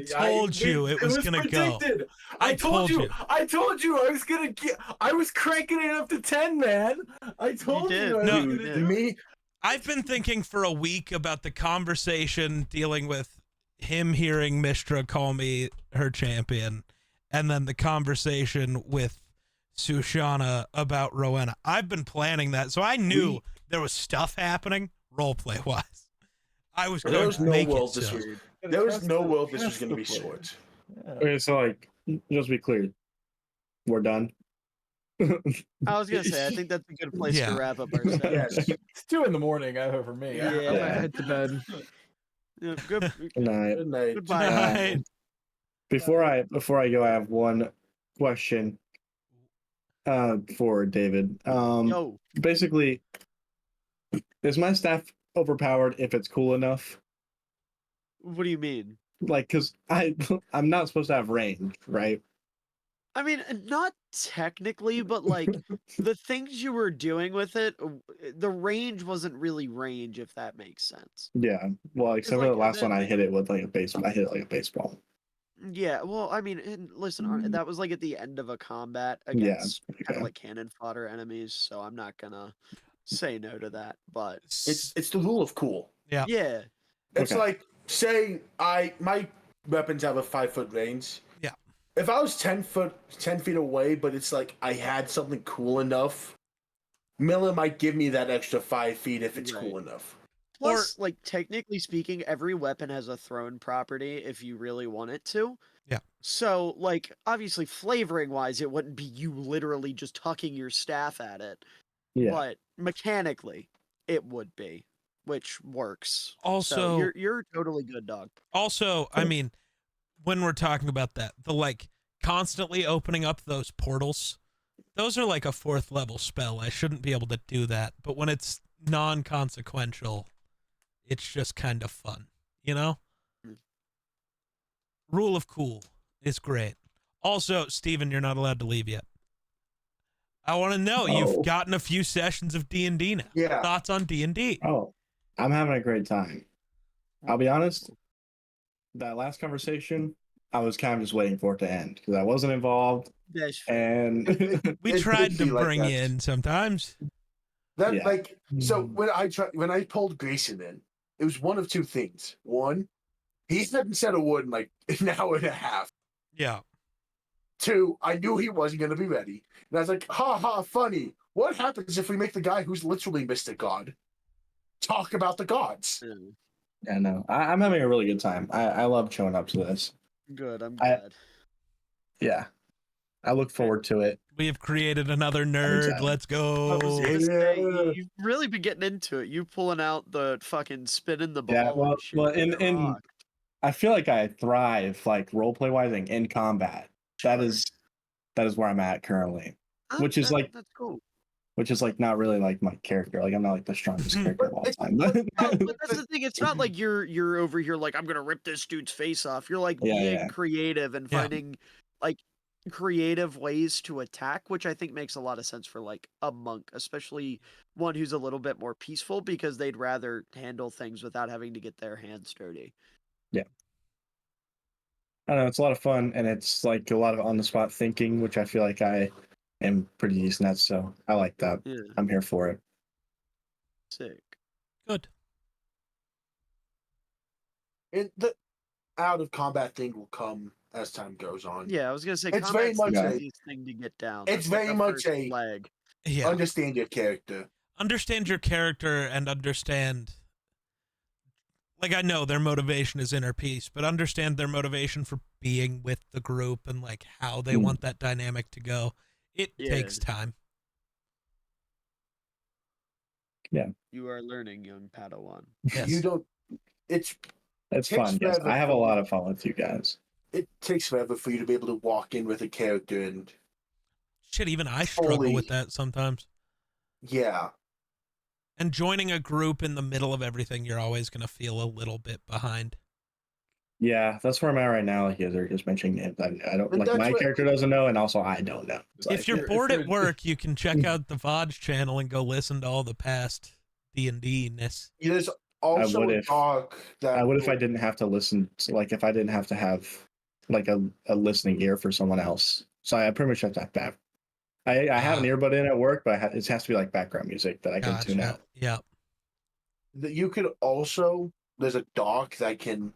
told you it was gonna go. predicted. I I told told you. you. I told you I was gonna get. I was cranking it up to 10, man. I told did. you. I No. was You gonna did. do it. Me, I've been thinking for a week about the conversation dealing with him hearing Mishtra call me her champion and then the conversation with Sushana about Rowena. I've been planning that, so I knew there was stuff happening roleplay wise. I was There going was to no make it world so. this was. There was no world this was going to be short. Okay, so like, just to be clear, we're done. I was gonna say, I think that's a good place Yeah. to wrap up our session. Yes, it's 2 in the morning for me. Yeah. I'm gonna head to bed. Yeah, good. Good night. Good night. Goodbye. Night. Before I go, I have one question for David. Yo, Basically, is my staff overpowered if it's cool enough? what do you mean? Like, cause I'm not supposed to have range, right? I mean, not technically, but like the things you were doing with it, the range wasn't really range, if that makes sense. Yeah. Well, except for like, the last one, the- I hit it with like a baseball. I hit it like a baseball. Yeah, well, I mean, and listen, that was like at the end of a combat against kind okay. of like cannon fodder enemies, so I'm not gonna say no to that. But It's the rule of cool. Yeah. yeah, It's Okay. like, say my weapons have a 5-foot range. Yeah. If I was 10 feet away, but it's like I had something cool enough, Miller might give me that extra 5 feet if it's cool Right. enough. plus, like technically speaking, every weapon has a thrown property if you really want it to. Yeah. So, like, obviously, flavoring wise, it wouldn't be you literally just tucking your staff at it. Yeah. But mechanically, it would be, which works. Also- so you're totally good, dog. Also, I mean, when we're talking about that, the like constantly opening up those portals, those are like a 4th level spell. I shouldn't be able to do that. But when it's non-consequential, it's just kind of fun, you know? Mm. Rule of cool is great. Also, Steven, you're not allowed to leave yet. I want to know, Oh. you've gotten a few sessions of D&D now. Yeah. Thoughts on D&D? Oh, I'm having a great time. I'll be honest. That last conversation, I was kind of just waiting for it to end because I wasn't involved, That's fair. and We It tried could to be like bring that. you in sometimes. That Yeah. like so when I pulled Grayson in, it was one of two things. One, he hadn't said a word in like an hour and a half. Yeah. 2, I knew he wasn't going to be ready, and I was like, "Ha ha, funny. What happens if we make the guy who's literally Mr. God talk about the gods?" Mm, yeah, no, I'm having a really good time. I love showing up to this. Good, I'm I- glad. Yeah, I look forward to it. We have created another nerd. Anytime. Let's I was go. gonna say, Yeah. you've really been getting into it. You pulling out the fucking spinning the ball. Yeah, well, and shit. well, It in rocked. I feel like I thrive like roleplay wise and in combat. That is where I'm at currently, which is like that's cool. which is like not really like my character. Like I'm not like the strongest character of all time. No, but that's the thing. It's not like you're over here like I'm gonna rip this dude's face off. You're like Yeah, being yeah. creative and Yeah. finding like creative ways to attack, which I think makes a lot of sense for like a monk, especially one who's a little bit more peaceful because they'd rather handle things without having to get their hands dirty. I don't know, it's a lot of fun and it's like a lot of on the spot thinking, which I feel like I am pretty decent at. So I like that. Yeah, I'm here for it. sick. Good. And the out of combat thing will come as time goes on. Yeah, I was gonna say It's very combat's the much a- easiest thing to get down. It's That's like very the much first a- leg. Yeah. Understand your character. Understand your character and understand. Like, I know their motivation is inner peace, but understand their motivation for being with the group and like how they Mm. want that dynamic to go. It Yeah. takes time. You are learning, young Padawan. Yes. You don't. It's It's Takes fun. Yes, forever I have a for lot me. of fun with you guys. it takes forever for you to be able to walk in with a character and Shit, even I struggle Holy- with that sometimes. yeah. And joining a group in the middle of everything, you're always going to feel a little bit behind. Yeah, that's where I'm at right now. Like you're just mentioning it. I don't But like that's my what- character doesn't know, and also I don't know. It's If like, you're if bored at you're- work, you can check out the VODs channel and go listen to all the past D&D-ness. There's also would a if- dog that I would if I will- didn't have to listen. Like if I didn't have to have like a listening ear for someone else. So I pretty much have to have back. I have an earbud in at work, but it has to be like background music that I can tune Gotcha. out. Yeah. that you could also there's a dog that can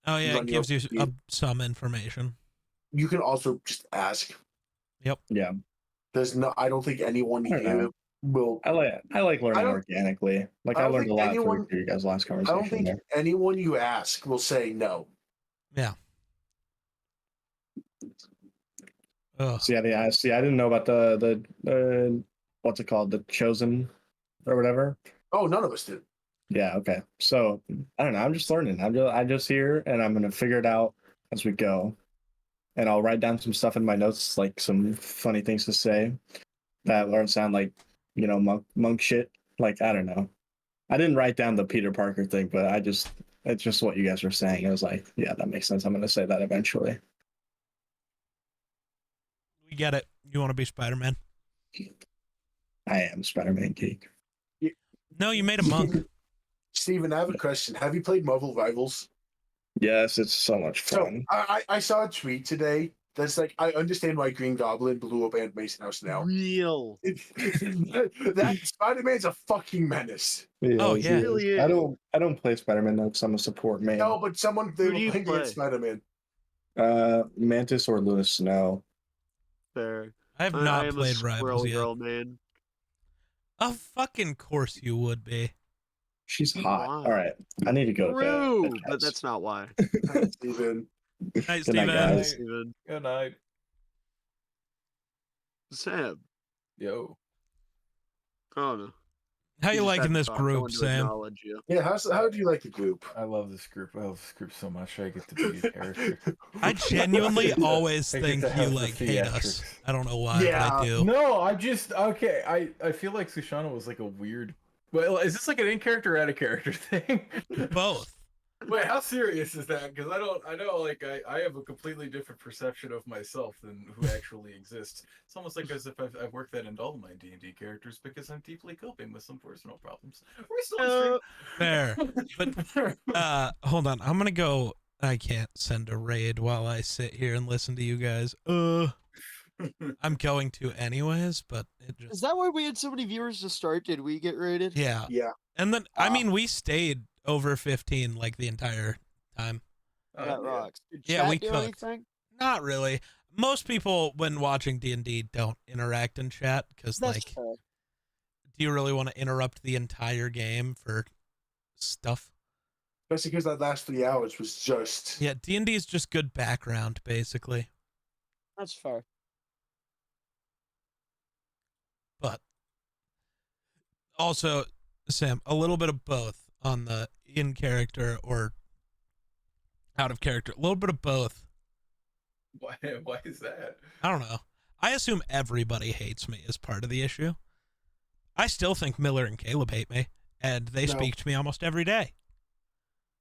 Oh, yeah, it Run your gives you speed. some information. you can also just ask. Yeah, I don't think anyone I don't here know. will. I like learning don't- organically. Like I I don't learned a think lot anyone- through your guys' last I conversation. don't think there. anyone you ask will say no. Yeah. Ugh. See, I didn't know about the what's it called, the chosen or whatever. Oh, none of us did. Yeah, okay. So I don't know. I'm just learning. I'm just here, and I'm gonna figure it out as we go. And I'll write down some stuff in my notes, like some funny things to say that won't sound like monk shit. Like I don't know. I didn't write down the Peter Parker thing, but it's just what you guys were saying. I was like, yeah, that makes sense. I'm gonna say that eventually. We get it. You want to be Spider-Man? I am Spider-Man geek. No, you made a monk. Steven, I have a question. Have you played Marvel Rivals? Yes, it's so much fun. So I saw a tweet today that's like, I understand why Green Goblin blew up Aunt Mason House now. Real. That Spider-Man's a fucking menace. Yeah, Oh, it's- yeah. Really is. I don't play Spider-Man though, because I'm a support man. No, but they Who were do you playing play? against Spider-Man. Mantis or Luna Snow. Fair. I have I not am played a Rivals squirrel yet. girl, man. Of fucking course you would be. She's hot. Why? All right, I need to go to True, bed. but that's not why. Steven. Night, Good night, Steven. guys. Steven. Good night. Sam. Yo. Oh no. How you just liking had to this talk. I group, wanted to Sam? acknowledge you. Yeah, how do you like the group? I love this group. I love this group so much. I get to be a character. I genuinely always I get think to you have the like hate us. theatrics. I don't know why, Yeah, but I do. No, I just okay. I feel like Sushana was like a weird. Well, is this like an in character or out of character thing? Both. Wait, how serious is that? Because I know like I have a completely different perception of myself than who actually exists. It's almost like as if I've worked that into all my D&D characters because I'm deeply coping with some personal problems. We're still on Fair. stream. Hold on. I'm gonna go. I can't send a raid while I sit here and listen to you guys. I'm going to anyways, but it Is just that why we had so many viewers to start? Did we get rated? yeah. Yeah. And then I mean we stayed over 15 like the entire time. That rocks. Did Yeah, chat we do cooked. anything? Not really. Most people when watching D&D don't interact in chat because That's like, fair. do you really want to interrupt the entire game for stuff? Especially because that last 3 hours was just. Yeah, D&D is just good background basically. That's fair. But also, Sam, a little bit of both on the in character or out of character. A little bit of both. Why is that? I don't know. I assume everybody hates me as part of the issue. I still think Miller and Caleb hate me, and they No. speak to me almost every day.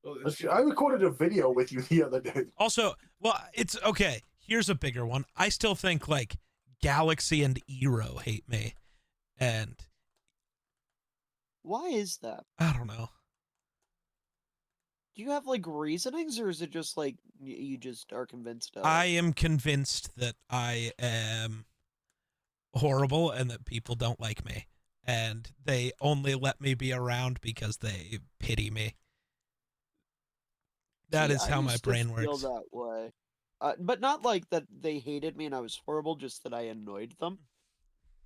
Well, I recorded a video with you the other day. Also, well, it's okay. Here's a bigger one. I still think like Galaxy and Eero hate me, and Why is that? I don't know. Do you have like reasonings, or is it just like you just are convinced of? I am convinced that I am horrible and that people don't like me, and they only let me be around because they pity me. That See, is I how my used to brain feel works. that way, but not like that they hated me and I was horrible. Just that I annoyed them.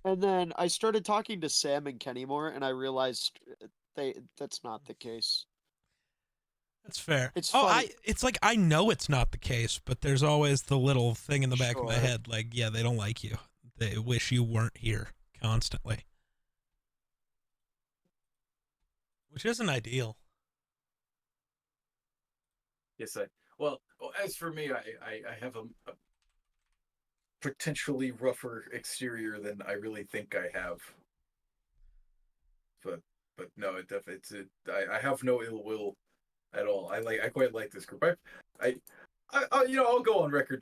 And then I started talking to Sam and Kenny more, and I realized that's not the case. That's fair. It's oh, funny. it's like I know it's not the case, but there's always the little thing in the back of my Sure. head, like, yeah, they don't like you. They wish you weren't here constantly, which isn't ideal. Yes, well, as for me, I have a potentially rougher exterior than I really think I have. But no, it definitely I have no ill will at all. I quite like this group. I'll go on record